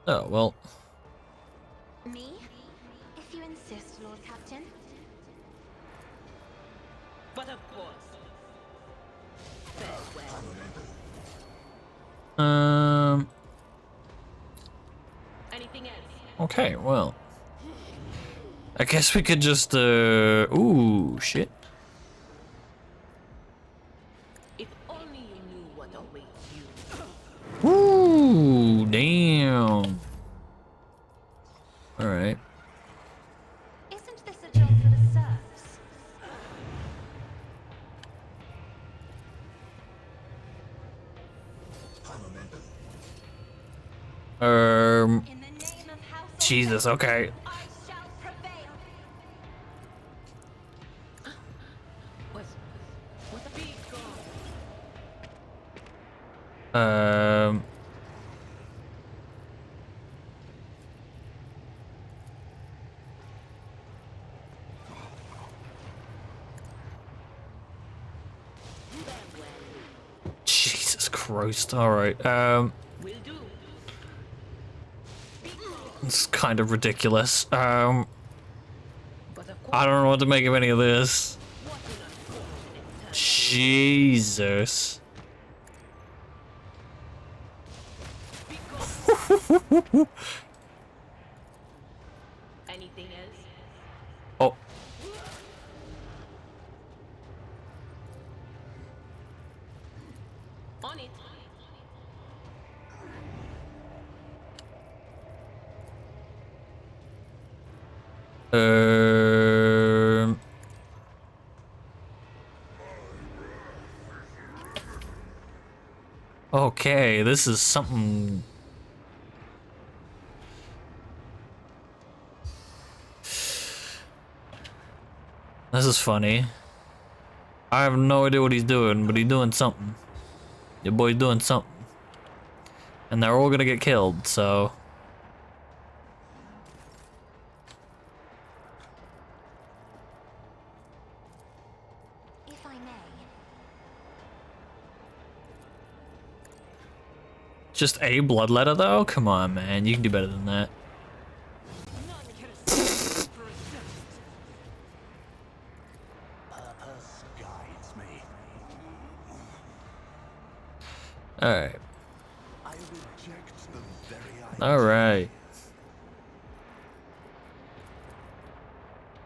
Oh, well. Me? If you insist, Lord Captain. But of course. Farewell. Anything else? Okay, well. I guess we could just, ooh, shit. If only you knew what awaits you. Ooh, damn. Alright. Isn't this a job for the serfs? In the name of House Jesus, okay. I shall prevail. What a big god. Jesus Christ, alright, Will do. it's kind of ridiculous. But of I don't know what to make of any of this. what an unfortunate turn. Jesus. Anything else? Oh. On it. Okay, this is something. This is funny. I have no idea what he's doing, but he's doing something. Your boy's doing something. And they're all gonna get killed, so. If I may. Just a bloodletter though? Come on, man. You can do better than that. Purpose guides me. Alright. I reject the very idea. Alright.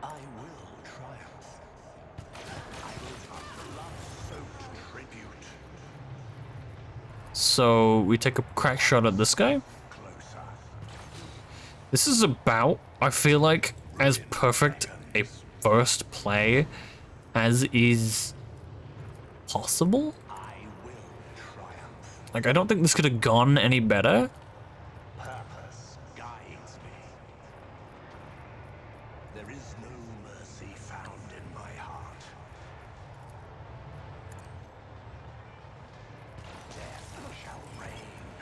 I will triumph. I will a blood-soaked tribute. So we take a crack shot at this guy. Closer. This is about, I feel like, as perfect a first play as is possible. I will triumph. Like, I don't think this could have gone any better. Purpose guides me. There is no mercy found in my heart. Death shall reign.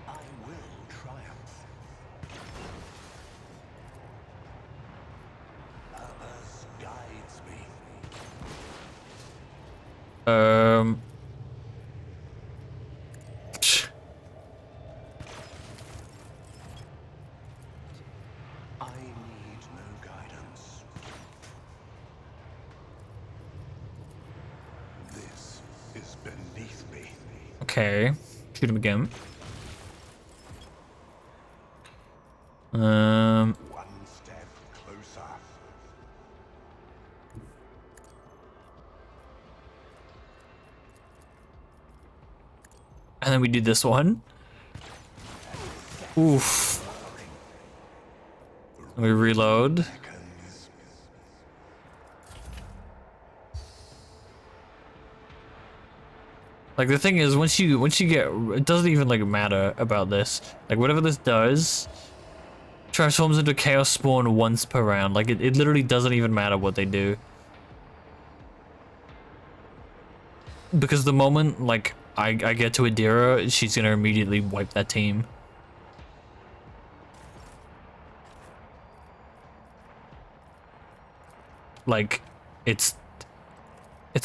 I will triumph. Purpose guides me. I need no guidance. This is beneath me. Okay. Shoot him again. One step closer. And then we do this one. Oof. We reload. Seconds. Like the thing is, once you get, it doesn't even like matter about this. Like whatever this does, transforms into Chaos Spawn once per round. Like it literally doesn't even matter what they do. because the moment like I get to Adira, she's gonna immediately wipe that team. Like, it's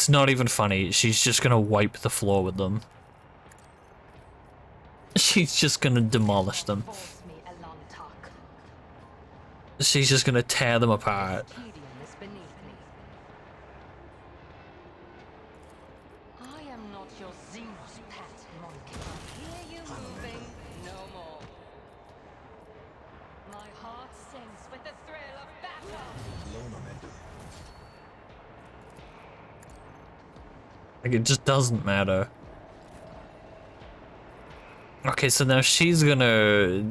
not even funny. She's just gonna wipe the floor with them. She's just gonna demolish them. Force me, Elantok. She's just gonna tear them apart. Tedium is beneath me. I am not your Xenos pet, monkey. I hear you moving. No more. My heart sings with the thrill of battle. Low momentum. Like, it just doesn't matter. Okay, so now she's gonna,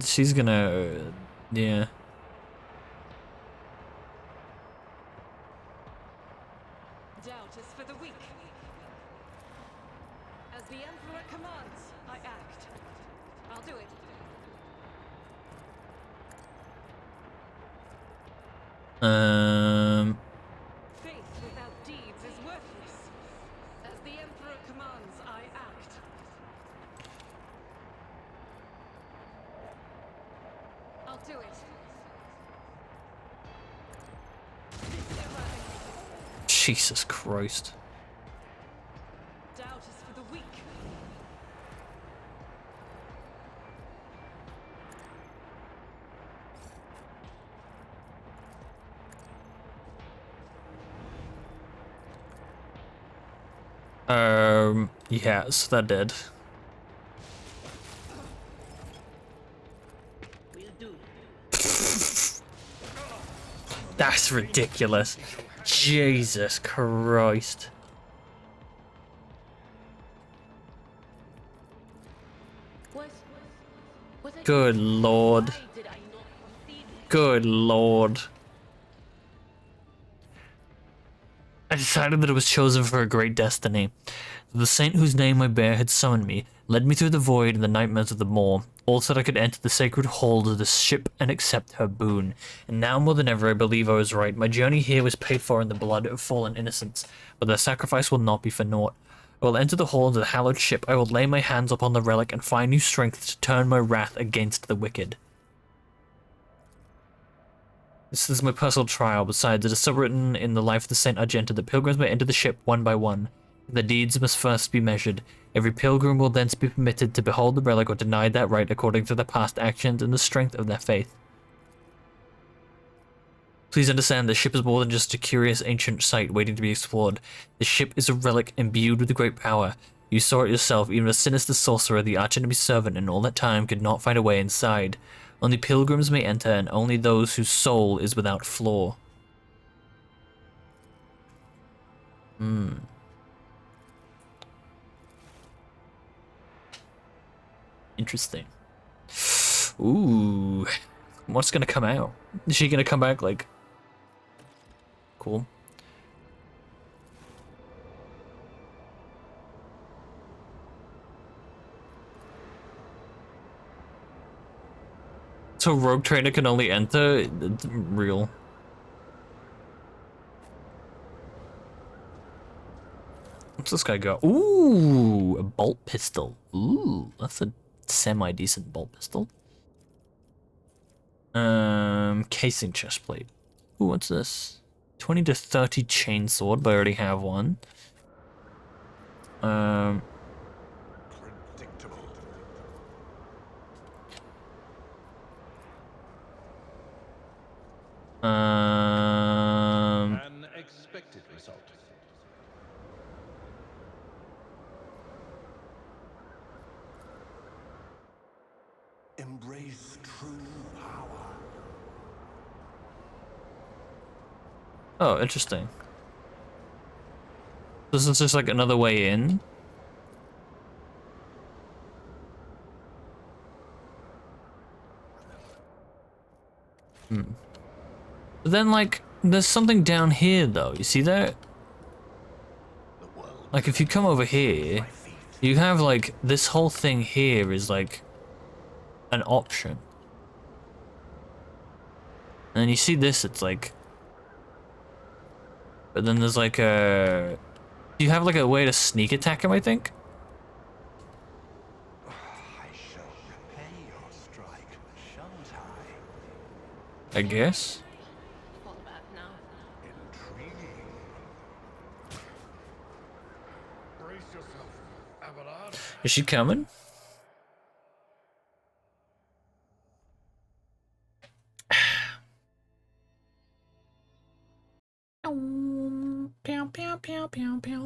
yeah. Doubt is for the weak. As the Emperor commands, I act. I'll do it. Faith without deeds is worthless. As the Emperor commands, I act. I'll do it. Jesus Christ. Doubt is for the weak. Yeah, so that did. That's ridiculous. Jesus Christ. Good Lord. Good Lord. I decided that it was chosen for a great destiny. The saint whose name I bear had summoned me, led me through the void and the nightmares of the moor, all so that I could enter the sacred hold of the ship and accept her boon. And now more than ever I believe I was right. My journey here was paid for in the blood of fallen innocents, but their sacrifice will not be for naught. I will enter the hold of the hallowed ship, I will lay my hands upon the relic and find new strength to turn my wrath against the wicked. This is my personal trial. Besides, it is so written in the life of the Saint Argenta that pilgrims may enter the ship one by one. The deeds must first be measured. Every pilgrim will thence be permitted to behold the relic or denied that right according to their past actions and the strength of their faith. Please understand, the ship is more than just a curious ancient site waiting to be explored. The ship is a relic imbued with great power. You saw it yourself, even a sinister sorcerer, the archenemy's servant, in all that time could not find a way inside. Only pilgrims may enter, and only those whose soul is without flaw. Interesting. Ooh. What's gonna come out? Is she gonna come back like... Cool. So Rogue Trainer can only enter? Real. What's this guy got? Ooh, a bolt pistol. Ooh, that's a semi-decent bolt pistol. Casing chest plate. Ooh, what's this? 20 to 30 chainsword, but I already have one. Predictable. An expected result. Embrace true power. Oh, interesting. This is just like another way in. But then, like, there's something down here, though. You see that? The world Like, if you come over here, you have, like, this whole thing here is, like, an option. And then you see this, it's like... But then there's, like, a... Do you have like a way to sneak attack him, I think? I shall repay your strike, shan't I? I guess. Fall back now. Intriguing. Brace yourself, Abelard. Is she coming? Pew, pew, pew, pew, pew.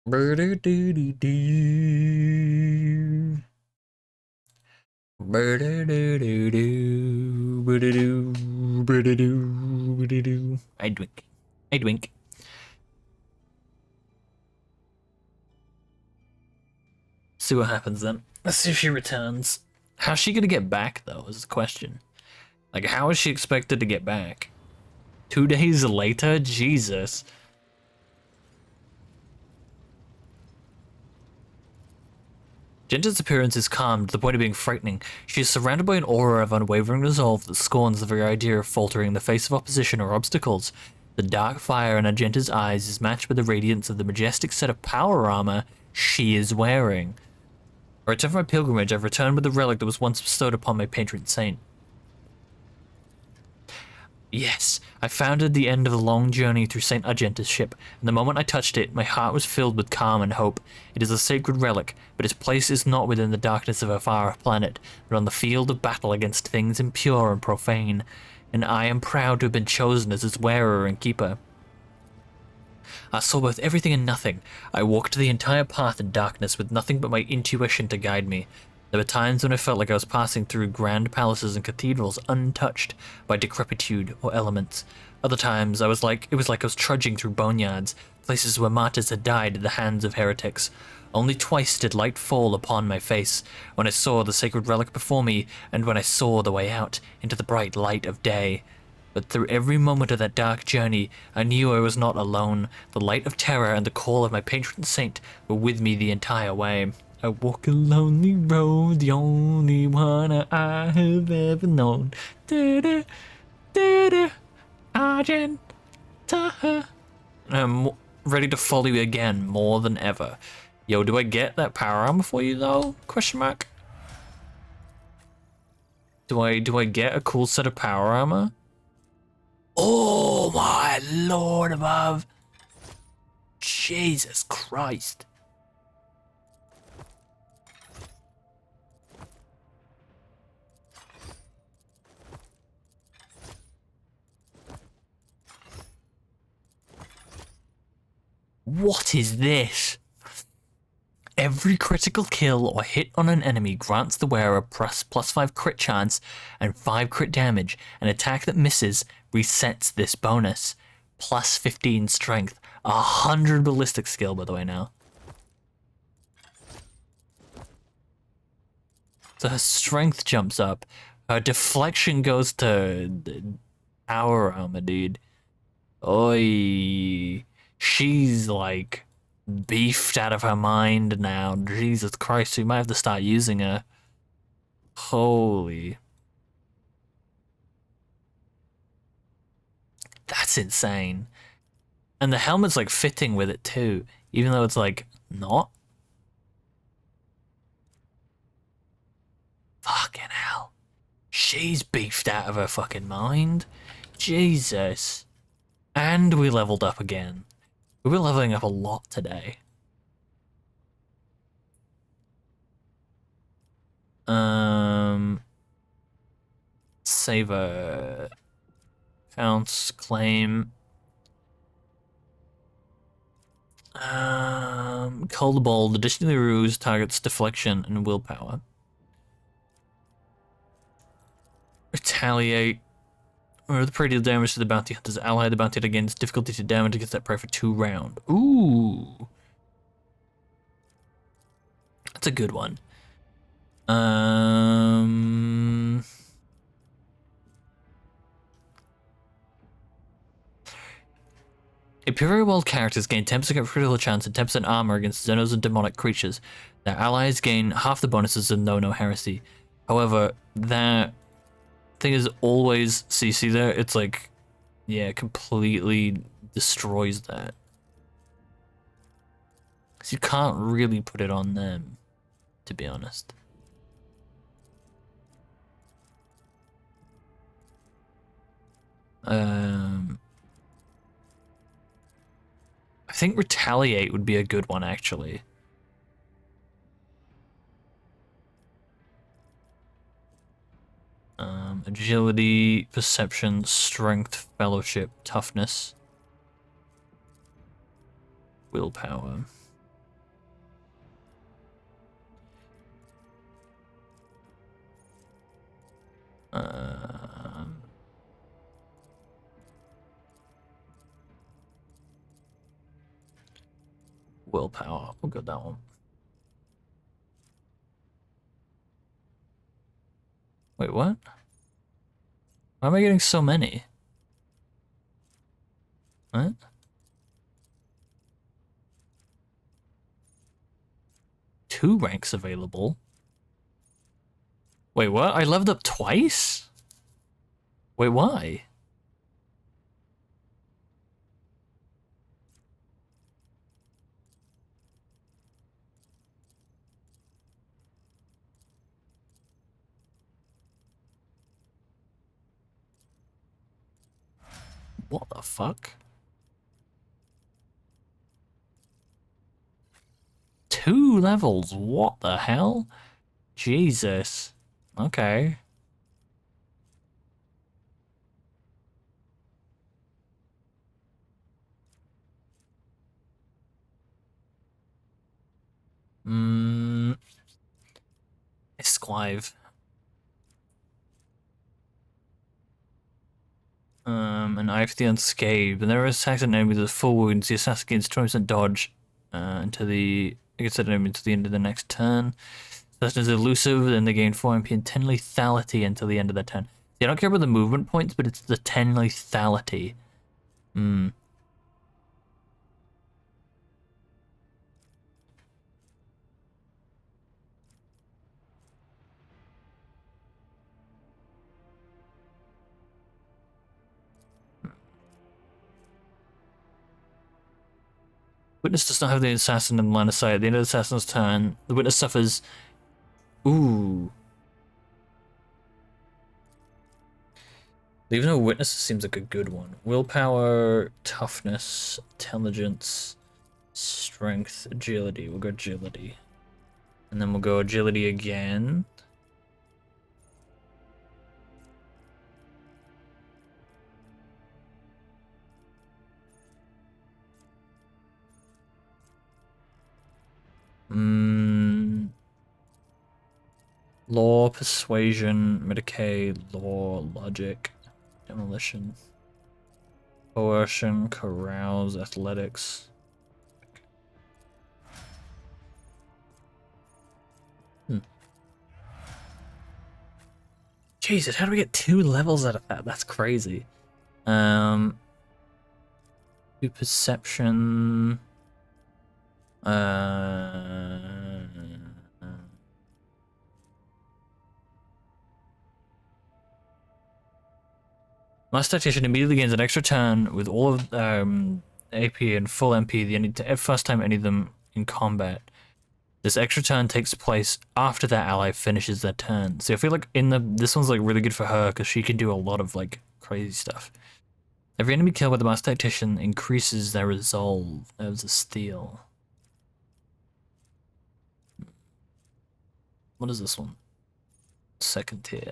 Ba-da-doo-doo-doo. Ba-da-doo-doo-doo. Ba-da-doo. Ba-da-doo. Ba-da-doo. I drink. I drink. See what happens then. Let's see if she returns. How's she gonna get back though, is the question. Like, how is she expected to get back? 2 days later? Jesus. Genta's appearance is calm to the point of being frightening. She is surrounded by an aura of unwavering resolve that scorns the very idea of faltering in the face of opposition or obstacles. The dark fire in Argenta's eyes is matched by the radiance of the majestic set of power armor she is wearing. I return from my pilgrimage. I've returned with the relic that was once bestowed upon my patron saint. Yes, I found it at the end of the long journey through St. Argenta's ship, and the moment I touched it, my heart was filled with calm and hope. It is a sacred relic, but its place is not within the darkness of a far-off planet, but on the field of battle against things impure and profane, and I am proud to have been chosen as its wearer and keeper. I saw both everything and nothing. I walked the entire path in darkness with nothing but my intuition to guide me. There were times when I felt like I was passing through grand palaces and cathedrals untouched by decrepitude or elements. Other times it was like I was trudging through boneyards, places where martyrs had died at the hands of heretics. Only twice did light fall upon my face, when I saw the sacred relic before me, and when I saw the way out into the bright light of day. But through every moment of that dark journey, I knew I was not alone. The light of terror and the call of my patron saint were with me the entire way. I walk a lonely road, the only one I have ever known. Da-da, da-da, Argenta. I'm ready to follow you again, more than ever. Yo, do I get that power armor for you though? Question mark. Do I get a cool set of power armor? Oh my lord above. Jesus Christ. What is this? Every critical kill or hit on an enemy grants the wearer plus 5 crit chance and 5 crit damage. An attack that misses resets this bonus. Plus 15 strength. 100 ballistic skill, by the way, now. So her strength jumps up. Her deflection goes to power armor, dude. Oi. She's like beefed out of her mind now. Jesus Christ, we might have to start using her. Holy. That's insane. And the helmet's like fitting with it too, even though it's like not. Fucking hell. She's beefed out of her fucking mind. Jesus. And we leveled up again. We were leveling up a lot today. Save a counts, claim. Cold Bolt, additionally ruse targets deflection and willpower. Retaliate. Or the prey deal damage to the bounty hunter's ally. The bounty hunter gains difficulty to damage against that prey for 2 rounds. Ooh. That's a good one. Imperial World characters gain 10% critical chance and 10% armor against Xenos and demonic creatures. Their allies gain half the bonuses of No Heresy. However, that thing is always CC there. It's like Yeah, completely destroys that. So you can't really put it on them, to be honest. I think Retaliate would be a good one, actually. Agility, Perception, Strength, Fellowship, Toughness, Willpower. Willpower. We'll go that one. Wait, what? Why am I getting so many? What? Two ranks available? Wait, what? I leveled up twice? Wait, why? What the fuck? Two levels? What the hell? Jesus. Okay. Esquive. An eye for the unscathed. Whenever attacks an enemy with full wounds, the assassin gains 20% dodge until the enemy until the end of the next turn. Assassin is elusive, then they gain 4 MP and 10 lethality until the end of the turn. See, I don't care about the movement points, but it's the 10 lethality. Witness does not have the assassin in line of sight. At the end of the assassin's turn, the witness suffers... Ooh. Leaving a witness seems like a good one. Willpower, toughness, intelligence, strength, agility. We'll go agility. And then we'll go agility again. Law, persuasion, Medicaid, law, logic, demolition, coercion, carouse, athletics. Jesus, how do we get 2 levels out of that? That's crazy. Do perception. Master Tactician immediately gains an extra turn with all of AP and full MP the first time any of them in combat. This extra turn takes place after that ally finishes their turn. So I feel like this one's like really good for her because she can do a lot of like crazy stuff. Every enemy killed by the Master Tactician increases their resolve. That was a steal. What is this one? Second tier.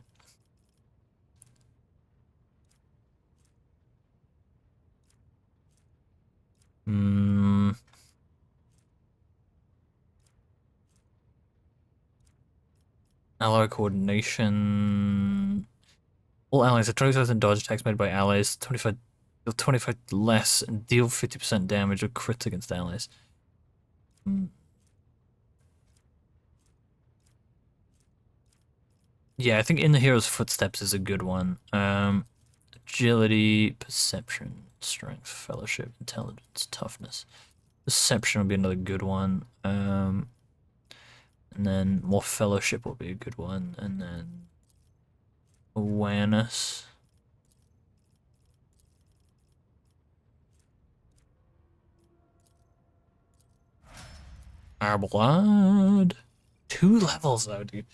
Ally coordination. All allies have 20,000 dodge attacks made by allies, 25 less, and deal 50% damage or crits against allies. Yeah, I think In the Hero's Footsteps is a good one. Agility, perception, strength, fellowship, intelligence, toughness. Perception would be another good one. And then more fellowship will be a good one. And then awareness. Our blood. 2 levels though, dude.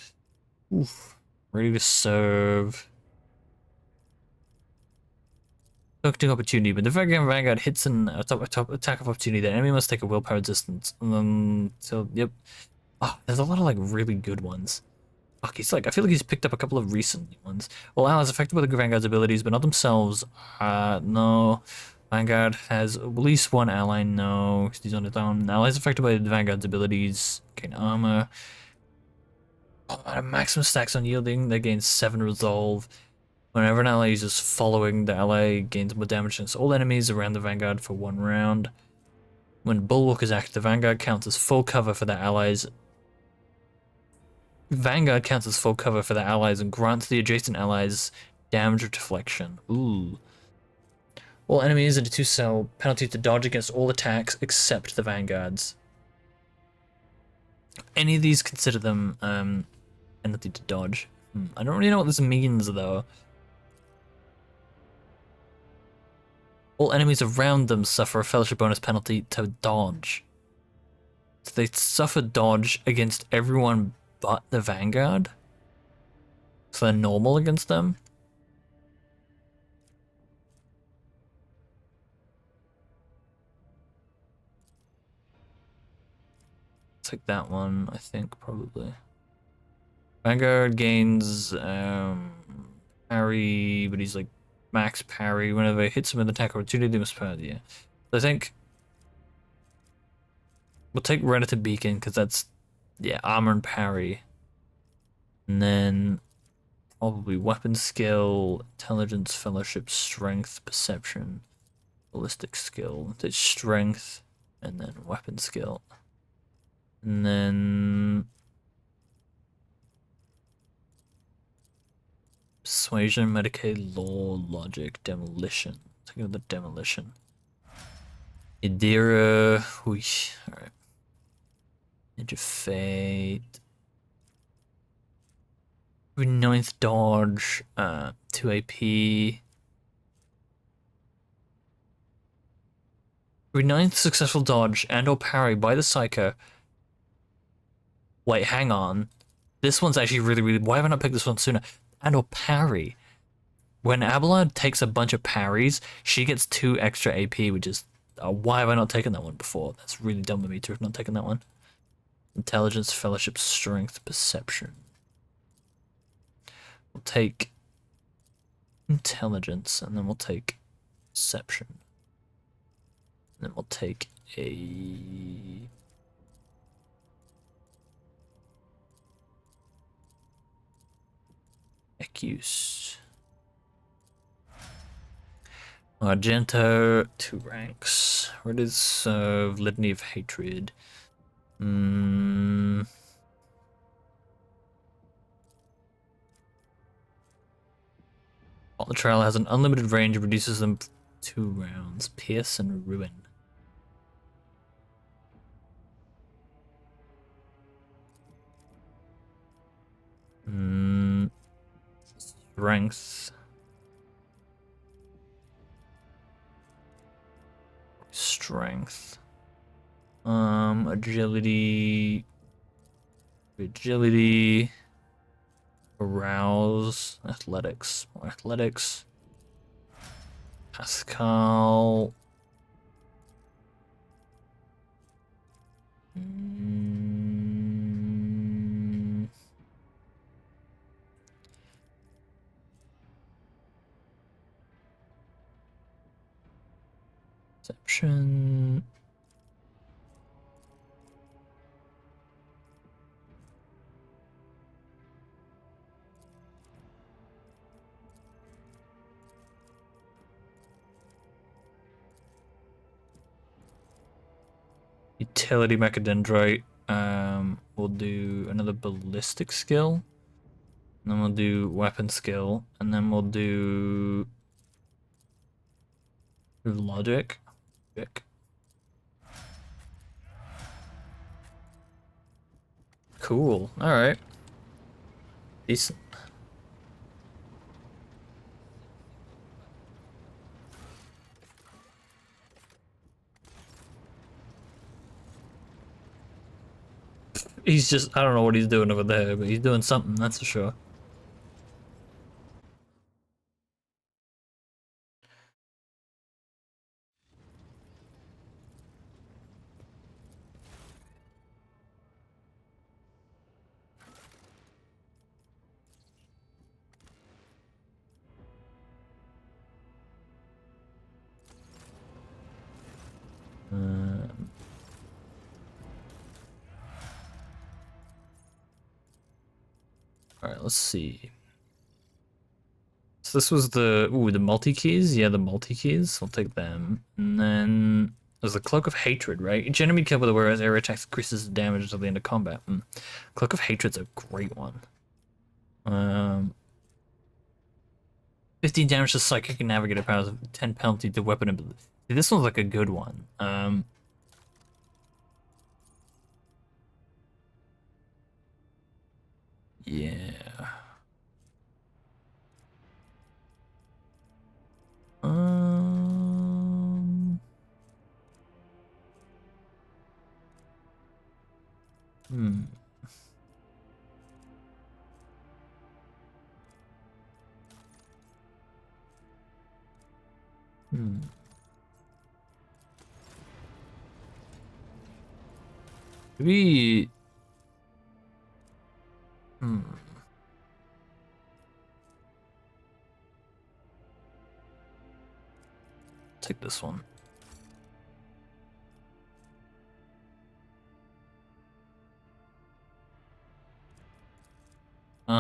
Oof. Ready to serve. Targeting opportunity, but the Vanguard hits an top attack of opportunity. The enemy must take a willpower distance. So yep. Oh, there's a lot of like really good ones. Fuck, he's like, I feel like he's picked up a couple of recent ones. All allies affected by the Vanguard's abilities, but not themselves. No. Vanguard has at least 1 ally. No, he's on his own. Allies affected by the Vanguard's abilities gain armor. Oh, maximum stacks on yielding. They gain 7 resolve. Whenever an ally uses following, the ally gains more damage against all enemies around the Vanguard for 1 round. When Bulwark is active, the Vanguard counts as full cover for the allies. Vanguard counts as full cover for the allies and grants the adjacent allies damage or deflection. Ooh. All enemies at a 2-cell penalty to dodge against all attacks except the Vanguards. Any of these consider them penalty to dodge. I don't really know what this means though. All enemies around them suffer a fellowship bonus penalty to dodge. So they suffer dodge against everyone but the Vanguard? So they're normal against them? It's like that one, I think, probably. Vanguard gains parry, but he's like max parry. Whenever it hits him with an attack opportunity, they must parry. Yeah. So I think we'll take Reddit Beacon because that's, yeah, armor and parry. And then probably weapon skill, intelligence, fellowship, strength, perception, ballistic skill. It's strength, and then weapon skill. And then persuasion, Medicaid, law, logic, demolition. Think of the demolition. Idira, alright. Edge of Fate. 9th dodge, 2 AP. 9th successful dodge and or parry by the Psycho. Wait, hang on. This one's actually really, why haven't I picked this one sooner? And or parry. When Abelard takes a bunch of parries, she gets 2 extra AP, which is, why have I not taken that one before? That's really dumb of me to have not taken that one. Intelligence, fellowship, strength, perception. We'll take intelligence, and then we'll take perception. And then we'll take a Ecuse. Argento, 2 ranks. Where does serve Litany of Hatred? The Trail has an unlimited range, reduces them 2 rounds. Pierce and Ruin. Strength. Strength. Agility. Agility. Arouse. Athletics. More athletics. Pascal. Perception. Utility Mechadendrite. We'll do another ballistic skill. And then we'll do weapon skill. And then we'll do logic. Cool. Alright. Decent. He's just, I don't know what he's doing over there, but he's doing something, that's for sure. Alright, let's see. So this was the multi-keys? Yeah, the multi-keys. I'll take them. And then there's the Cloak of Hatred, right? Each enemy killed with the wearer's area attacks increases the damage until the end of combat. Cloak of Hatred's a great one. 15 damage to psychic and navigator powers, 10 penalty to weapon ability. See, this one's like a good one. Yeah. Hmm. Maybe. Take this one.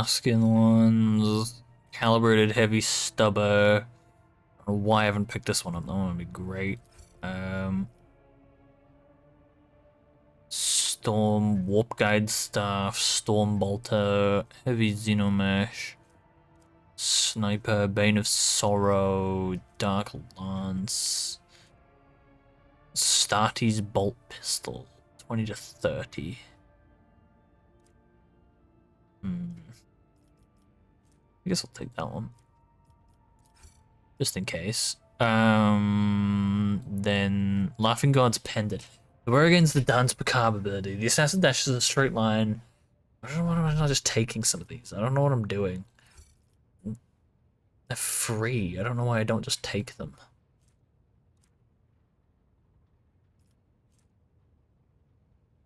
Skin ones. Calibrated heavy stubber. I don't know why I haven't picked this one up. That one would be great. Storm, Warp Guide Staff, Storm Bolter, Heavy Xenomesh, Sniper, Bane of Sorrow, Dark Lance, Starty's Bolt Pistol, 20 to 30. I guess I'll take that one. Just in case. Then Laughing God's Pendant. The wearer gains the Dance Macabre ability. The assassin dashes in a straight line. I don't know why I'm not just taking some of these. I don't know what I'm doing. They're free. I don't know why I don't just take them.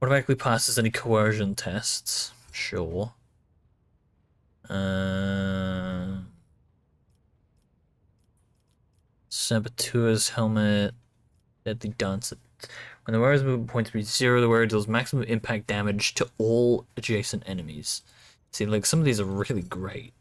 Automatically passes any coercion tests. Sure. Saboteur's Helmet. Deadly Dance. When the wearer's movement points reach 0, the wearer deals maximum impact damage to all adjacent enemies. See, like, some of these are really great.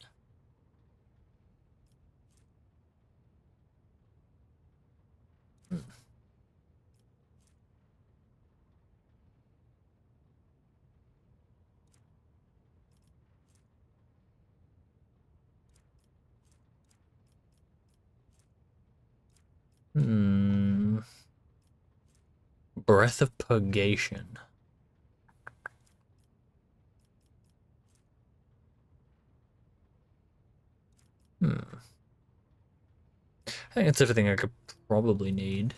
Breath of Purgation. I think that's everything I could probably need.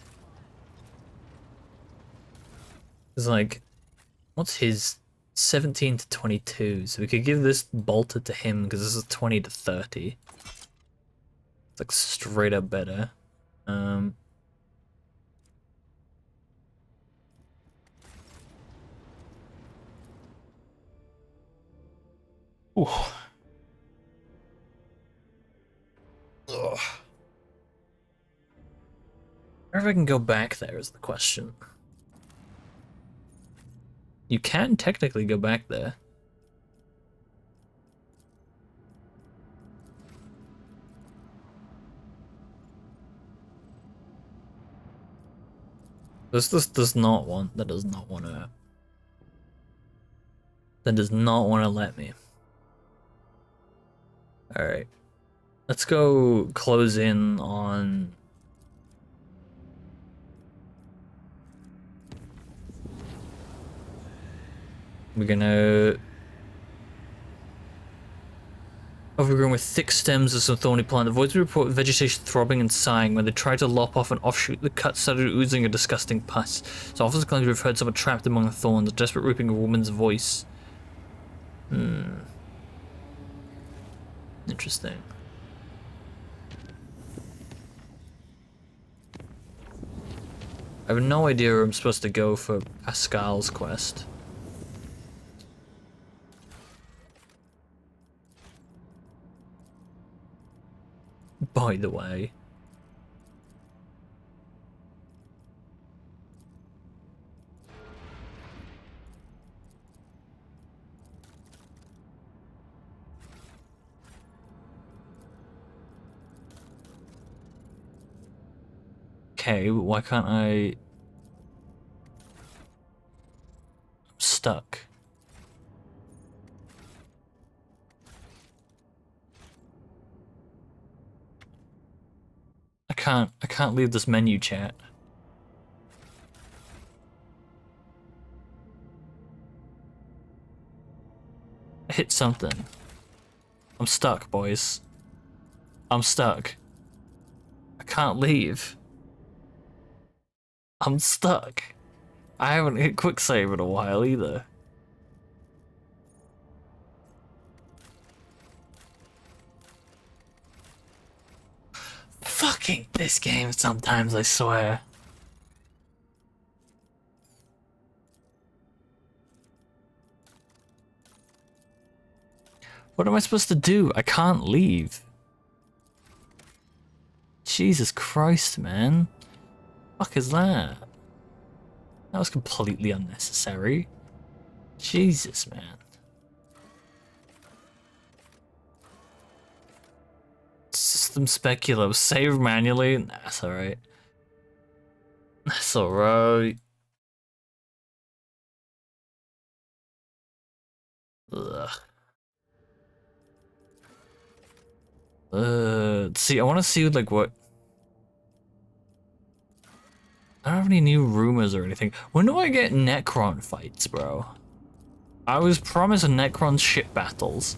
It's like, what's his 17 to 22? So we could give this bolter to him because this is 20 to 30. It's like straight up better. Ooh. Ugh. I wonder if I can go back there is the question. You can technically go back there. This does not want, that does not want to, that does not want to let me. Alright. Let's go close in on... We're gonna... Overgrown with thick stems of some thorny plant, the voids report vegetation throbbing and sighing. When they tried to lop off an offshoot, the cut started oozing a disgusting pus. So officers claim to have heard someone trapped among the thorns, a desperate ripping of a woman's voice. Interesting. I have no idea where I'm supposed to go for Pascal's quest. By the way. Okay, why can't I... I'm stuck. I can't leave this menu chat. I hit something. I'm stuck, boys. I'm stuck. I can't leave. I'm stuck. I haven't hit quick save in a while either. Fucking this game sometimes, I swear. What am I supposed to do? I can't leave. Jesus Christ, man. Fuck is that? That was completely unnecessary. Jesus, man. System speculo. Save manually? Nah, that's alright. That's alright. Ugh. See, I want to see, like, what... I don't have any new rumors or anything. When do I get Necron fights, bro? I was promised Necron ship battles.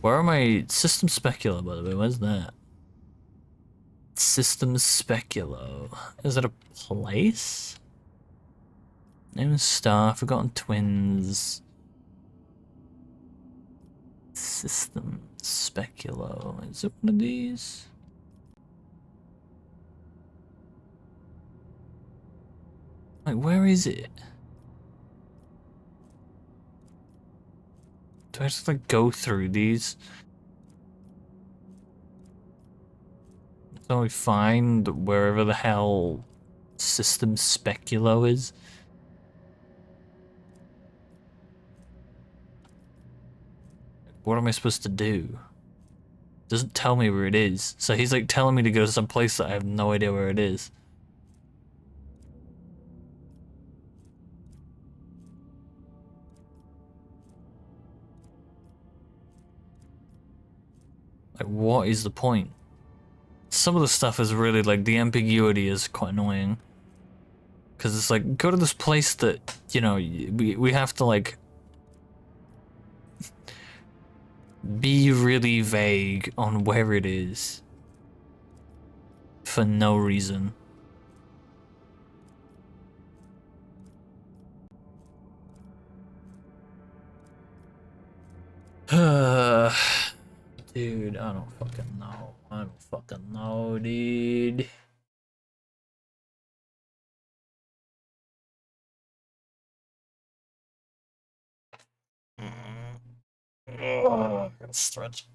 Where are my System Speculo, by the way? Where's that? System Speculo. Is it a place? Name of Star, Forgotten Twins. System Speculo. Is it one of these? Like, where is it? Do I just like go through these? So we find wherever the hell System Speculo is? What am I supposed to do? Doesn't tell me where it is. So he's like telling me to go to some place that I have no idea where it is. Like, what is the point? Some of the stuff is really, like, the ambiguity is quite annoying. Because it's like, go to this place that, you know, we have to, like, be really vague on where it is. For no reason. Dude, I don't fucking know. I don't fucking know, dude. Gotta stretch.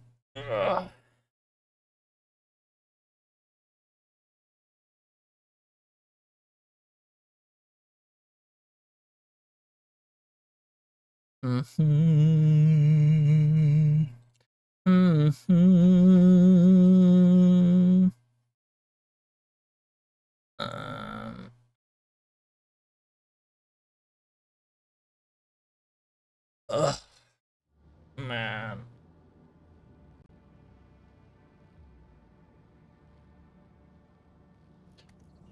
Mm-hmm. Mm-hmm. Um, ugh, man.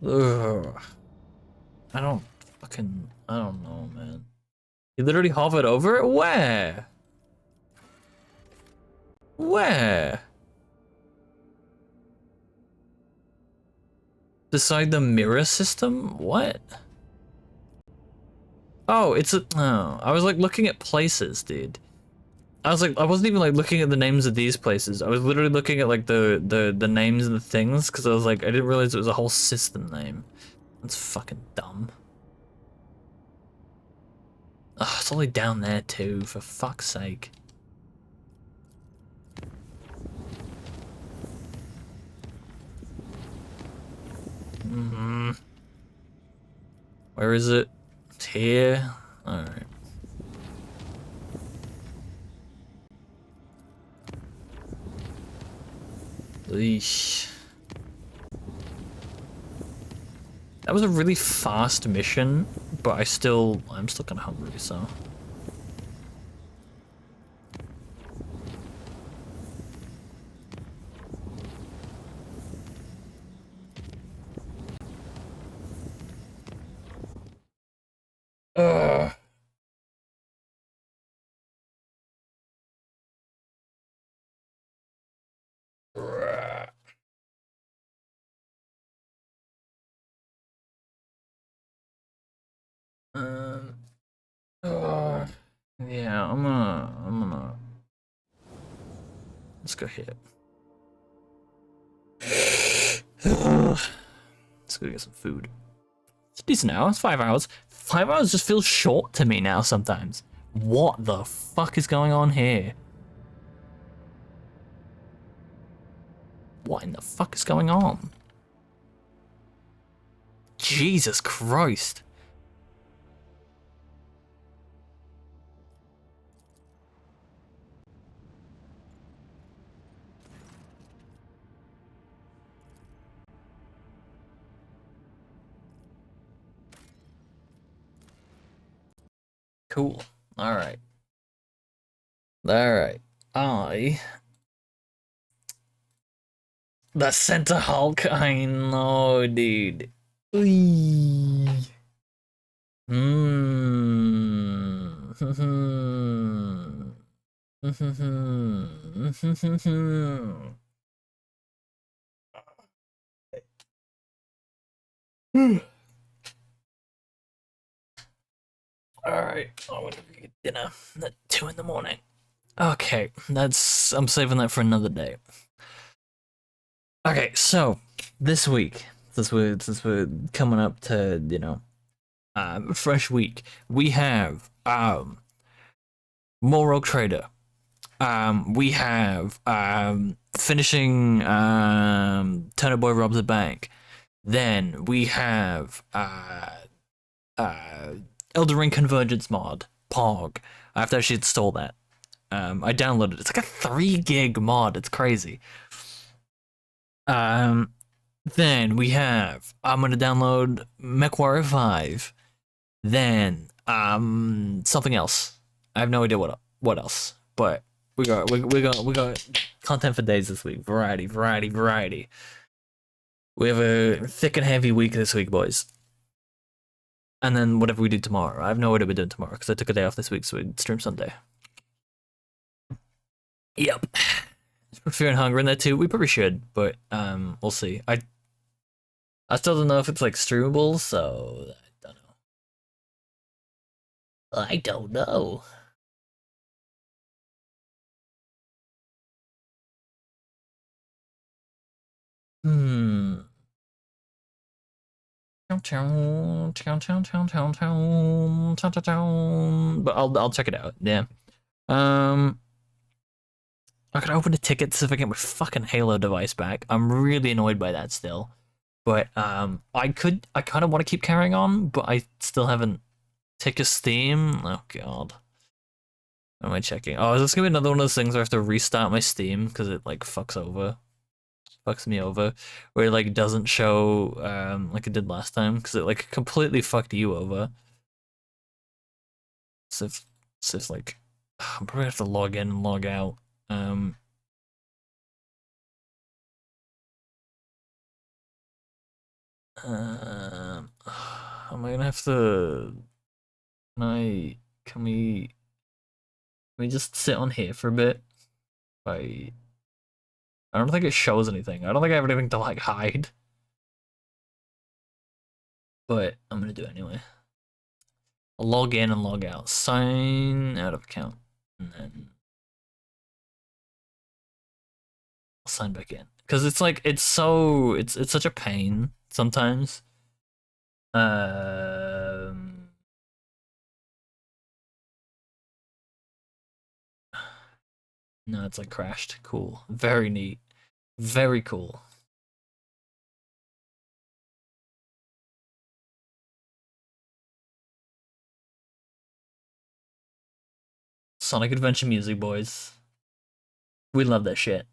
Ugh. I don't know, man. You literally hovered over it? Where? Where? Beside the mirror system? What? Oh, it's a. Oh, I was like looking at places, dude. I was like, I wasn't even like looking at the names of these places. I was literally looking at like the names of the things because I was like, I didn't realize it was a whole system name. That's fucking dumb. Ugh, it's only down there too, for fuck's sake. Where is it? It's here. Alright. Eesh. That was a really fast mission, but I'm still kind of hungry, so. Ugh. Um, yeah, I'm gonna. Let's go here. Let's go get some food. It's a decent hour. It's 5 hours. 5 hours just feels short to me now sometimes. What the fuck is going on here? What in the fuck is going on? Jesus Christ. Cool. Alright. Alright. The Center Hulk, I know, dude. Ooh. Alright, I want to get dinner at 2 in the morning. Okay, I'm saving that for another day. Okay, so this week, since we're coming up to, you know, fresh week, we have more Rogue Trader. We have finishing Turner Boy Robs the Bank. Then we have Elden Ring Convergence mod, POG. I have to actually install that. I downloaded it. It's like a 3 gig mod. It's crazy. Then we have I'm gonna download MechWarrior 5. Then something else. I have no idea what else. But we got content for days this week. Variety. We have a thick and heavy week this week, boys. And then whatever we do tomorrow. I have no idea what we're doing tomorrow because I took a day off this week, so we stream Sunday. Yep. We're feeling hungry in there too. We probably should, but we'll see. I still don't know if it's like streamable, so I don't know. I don't know. But I'll check it out. Yeah. I could open a ticket to see if I can get my fucking Halo device back. I'm really annoyed by that still. But I kind of want to keep carrying on, but I still haven't taken Steam. Oh god. What am I checking? Oh, is this gonna be another one of those things where I have to restart my Steam because it like fucks me over, where it like doesn't show like it did last time because it like completely fucked you over. So if like I'm probably gonna have to log in and log out. Am I gonna have to? Can we just sit on here for a bit? I don't think it shows anything. I don't think I have anything to like hide. But I'm gonna do it anyway. I'll log in and log out. Sign out of account. And then I'll sign back in. Because it's like it's such a pain sometimes. No, it's like crashed. Cool. Very neat. Very cool. Sonic Adventure music, boys. We love that shit.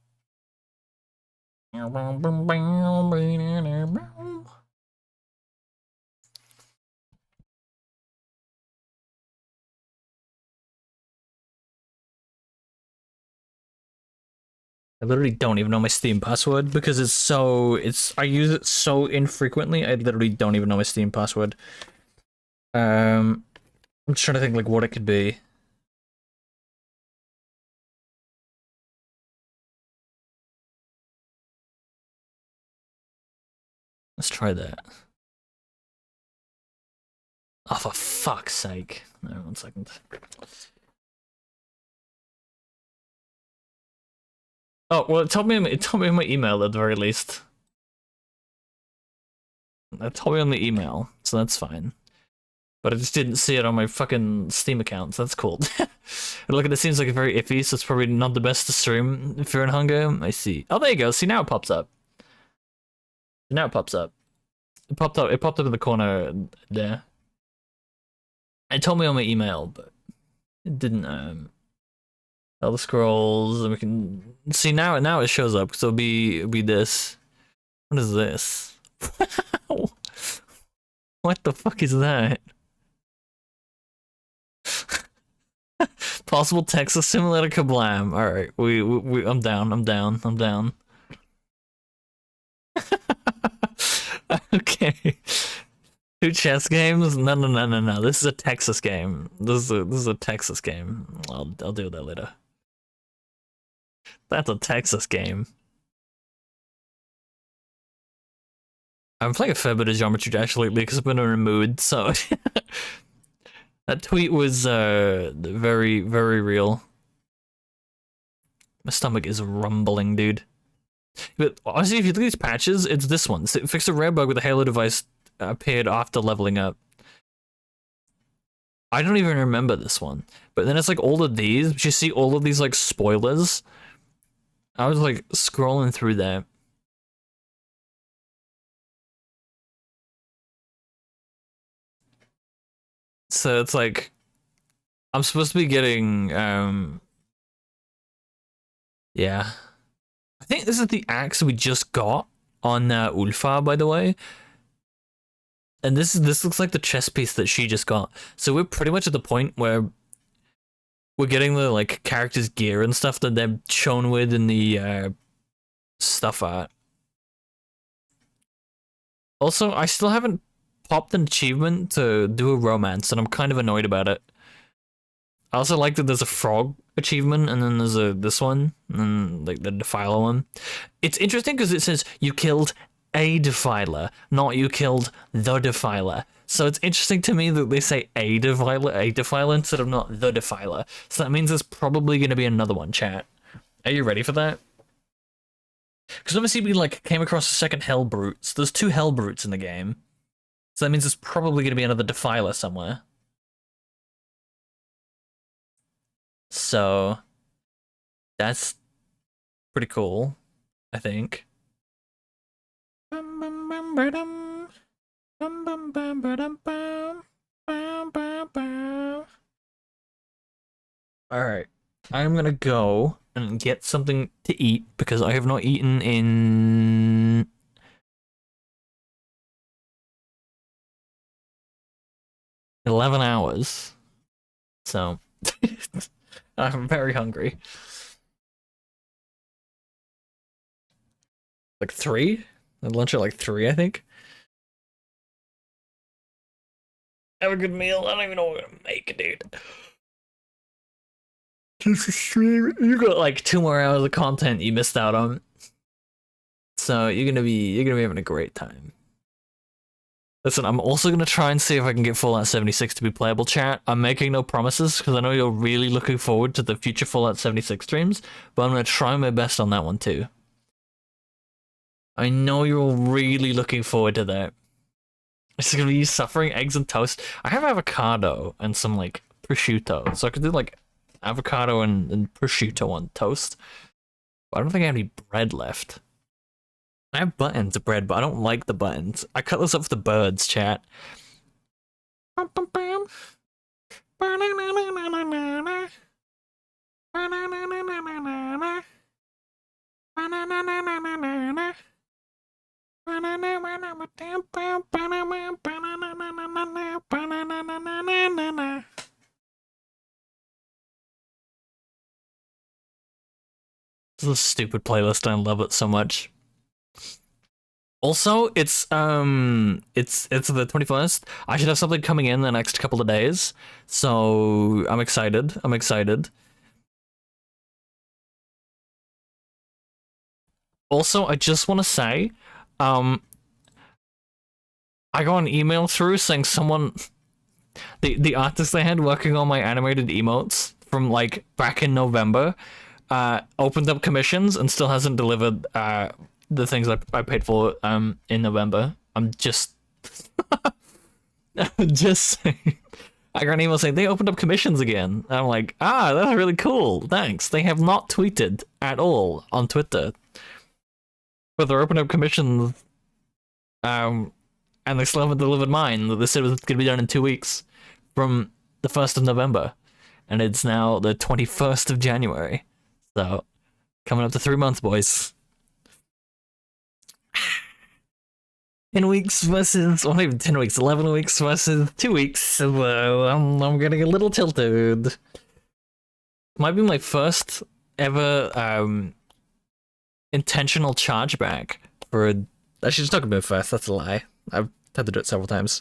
I literally don't even know my Steam password because I use it so infrequently. I literally don't even know my Steam password. I'm just trying to think like what it could be. Let's try that. Oh, for fuck's sake. No, 1 second. Oh, well, it told me in my email at the very least. It told me on the email, so that's fine. But I just didn't see it on my fucking Steam account, so that's cool. Look at it, seems like it's very iffy, so it's probably not the best to stream if you're in hunger. I see. Oh, there you go. See, now it pops up. Now it pops up. It popped up in the corner there. It told me on my email, but it didn't, Elder Scrolls, and we can see now it shows up, so it'll be this. What is this? What the fuck is that? Possible Texas Simulator Kablam. Alright, I'm down. Okay. 2 chess games? No. This is a Texas game. This is a Texas game. I'll do that later. That's a Texas game. I'm playing a fair bit of Geometry Dash lately because I've been in a mood, so that tweet was very, very real. My stomach is rumbling, dude. But honestly, if you look at these patches, it's this one. Fix a rare bug with the Halo device appeared after leveling up. I don't even remember this one. But then it's like all of these, but you see all of these like spoilers. I was like scrolling through there. So it's like I'm supposed to be getting yeah. I think this is the axe we just got on Ulfa, by the way. And this looks like the chess piece that she just got. So we're pretty much at the point where we're getting the like characters' gear and stuff that they're shown with in the stuff art. Also, I still haven't popped an achievement to do a romance, and I'm kind of annoyed about it. I also like that there's a frog achievement, and then there's this one, and then like the defiler one. It's interesting because it says you killed a defiler, not you killed the defiler. So it's interesting to me that they say a defiler instead of not the defiler. So that means there's probably going to be another one, chat. Are you ready for that? Because obviously we like came across a second Hell Brute. So there's 2 Hell Brutes in the game. So that means there's probably going to be another defiler somewhere. So that's pretty cool, I think. Alright, I'm gonna go and get something to eat because I have not eaten in 11 hours. So I'm very hungry. Like 3? I had lunch at like 3, I think. Have a good meal. I don't even know what I'm gonna make, dude. Just stream. You got like 2 more hours of content you missed out on. So you're gonna be having a great time. Listen, I'm also gonna try and see if I can get Fallout 76 to be playable, chat. I'm making no promises because I know you're really looking forward to the future Fallout 76 streams, but I'm gonna try my best on that one too. I know you're all really looking forward to that. It's gonna be you suffering eggs and toast. I have avocado and some like prosciutto, so I could do like avocado and prosciutto on toast. But I don't think I have any bread left. I have buttons of bread, but I don't like the buttons. I cut this up for the birds, chat. This is a stupid playlist and I love it so much. Also, it's the 21st. I should have something coming in the next couple of days. So I'm excited. I'm excited. Also, I just want to say, I got an email through saying someone, the artist they had working on my animated emotes from like back in November, opened up commissions and still hasn't delivered the things I paid for in November. I'm just just saying. I got an email saying they opened up commissions again. I'm like, that's really cool. Thanks. They have not tweeted at all on Twitter. But they're opening up commissions, and they still haven't delivered mine. They said it was going to be done in 2 weeks from the 1st of November. And it's now the 21st of January. So, coming up to 3 months, boys. 10 weeks versus, well, not even 10 weeks, 11 weeks versus 2 weeks. So, I'm getting a little tilted. Might be my first ever, intentional chargeback for actually just talking about first. That's a lie. I've had to do it several times.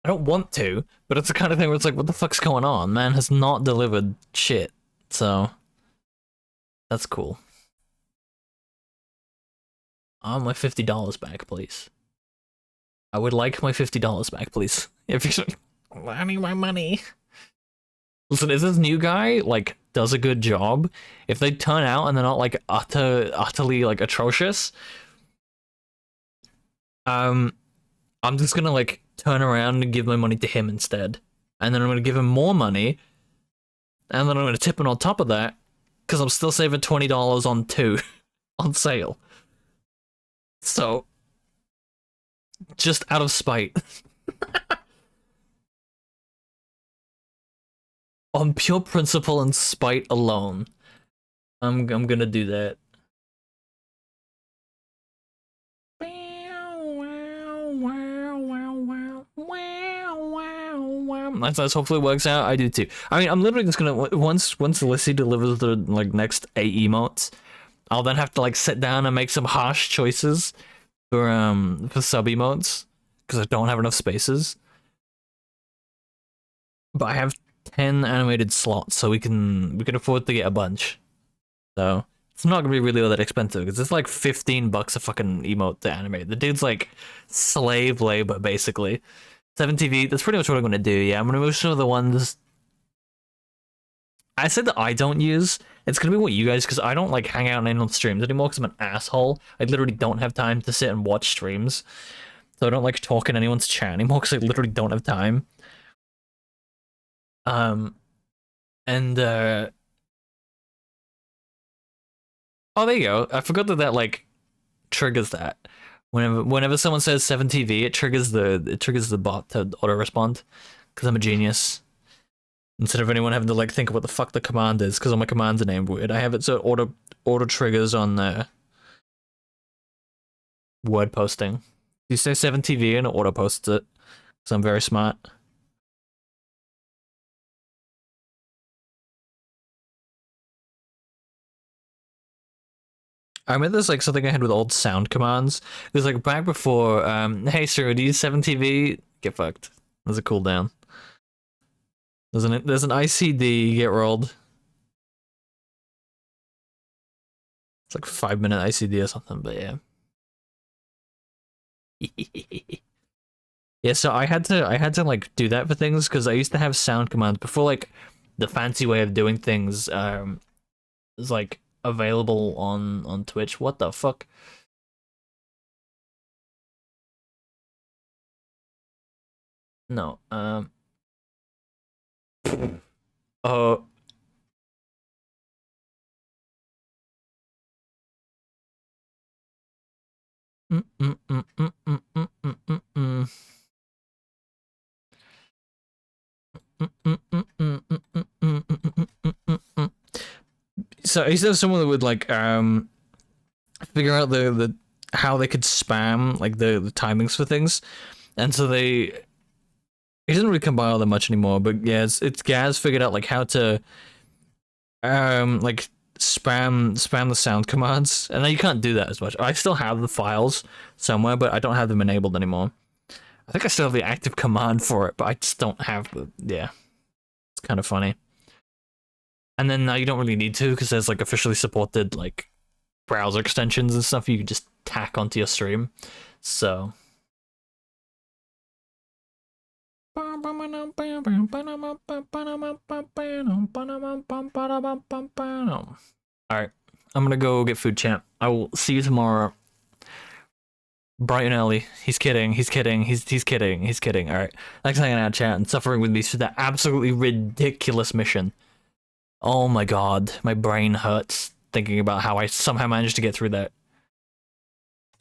I don't want to, but it's the kind of thing where it's like, what the fuck's going on? Man has not delivered shit, so that's cool. I want my $50 back, please. I would like my $50 back, please. If you're I need my money. Listen, if this new guy, like, does a good job, if they turn out and they're not, like, utterly, like, atrocious, I'm just gonna, like, turn around and give my money to him instead. And then I'm gonna give him more money, and then I'm gonna tip him on top of that, because I'm still saving $20 on 2 on sale. So, just out of spite. On pure principle and spite alone, I'm gonna do that. That's hopefully works out. I do too. I mean, I'm literally just gonna once Lissy delivers the like next 8 emotes, I'll then have to like sit down and make some harsh choices for sub emotes because I don't have enough spaces. But I have 10 animated slots, so we can afford to get a bunch. So it's not gonna be really all that expensive because it's like $15 a fucking emote to animate. The dude's like slave labor basically. 7TV, that's pretty much what I'm gonna do. Yeah, I'm gonna move some of the ones I said that I don't use. It's gonna be what you guys, because I don't like hang out on streams anymore because I'm an asshole. I literally don't have time to sit and watch streams, so I don't like talk in anyone's chat anymore because I literally don't have time. Oh, there you go. I forgot that like triggers that. Whenever someone says 7TV, it triggers the bot to auto respond. Because I'm a genius. Instead of anyone having to like think of what the fuck the command is, because all my commands are named weird, I have it so it auto triggers on the word posting. You say 7TV and it auto posts it. So I'm very smart. I remember there's like something I had with old sound commands. It was like back before, hey sir, do you use 7TV? Get fucked. There's a cooldown. There's an ICD get rolled. It's like 5-minute ICD or something, but yeah. Yeah, so I had to like do that for things because I used to have sound commands before, like the fancy way of doing things is like available on Twitch. What the fuck? No, oh. So I used to have someone that would like figure out the how they could spam like the timings for things, and so he doesn't really compile them much anymore. But yeah, it's Gaz figured out like how to like spam the sound commands, and now you can't do that as much. I still have the files somewhere, but I don't have them enabled anymore. I think I still have the active command for it, but I just don't have the, yeah. It's kind of funny. And then now you don't really need to because there's like officially supported like browser extensions and stuff you can just tack onto your stream. So alright, I'm gonna go get food, champ. I will see you tomorrow. Bright and early. He's kidding. He's kidding. He's kidding. He's kidding. All right. Thanks for hanging out, chat, and suffering with me through that absolutely ridiculous mission. Oh my god, my brain hurts thinking about how I somehow managed to get through that.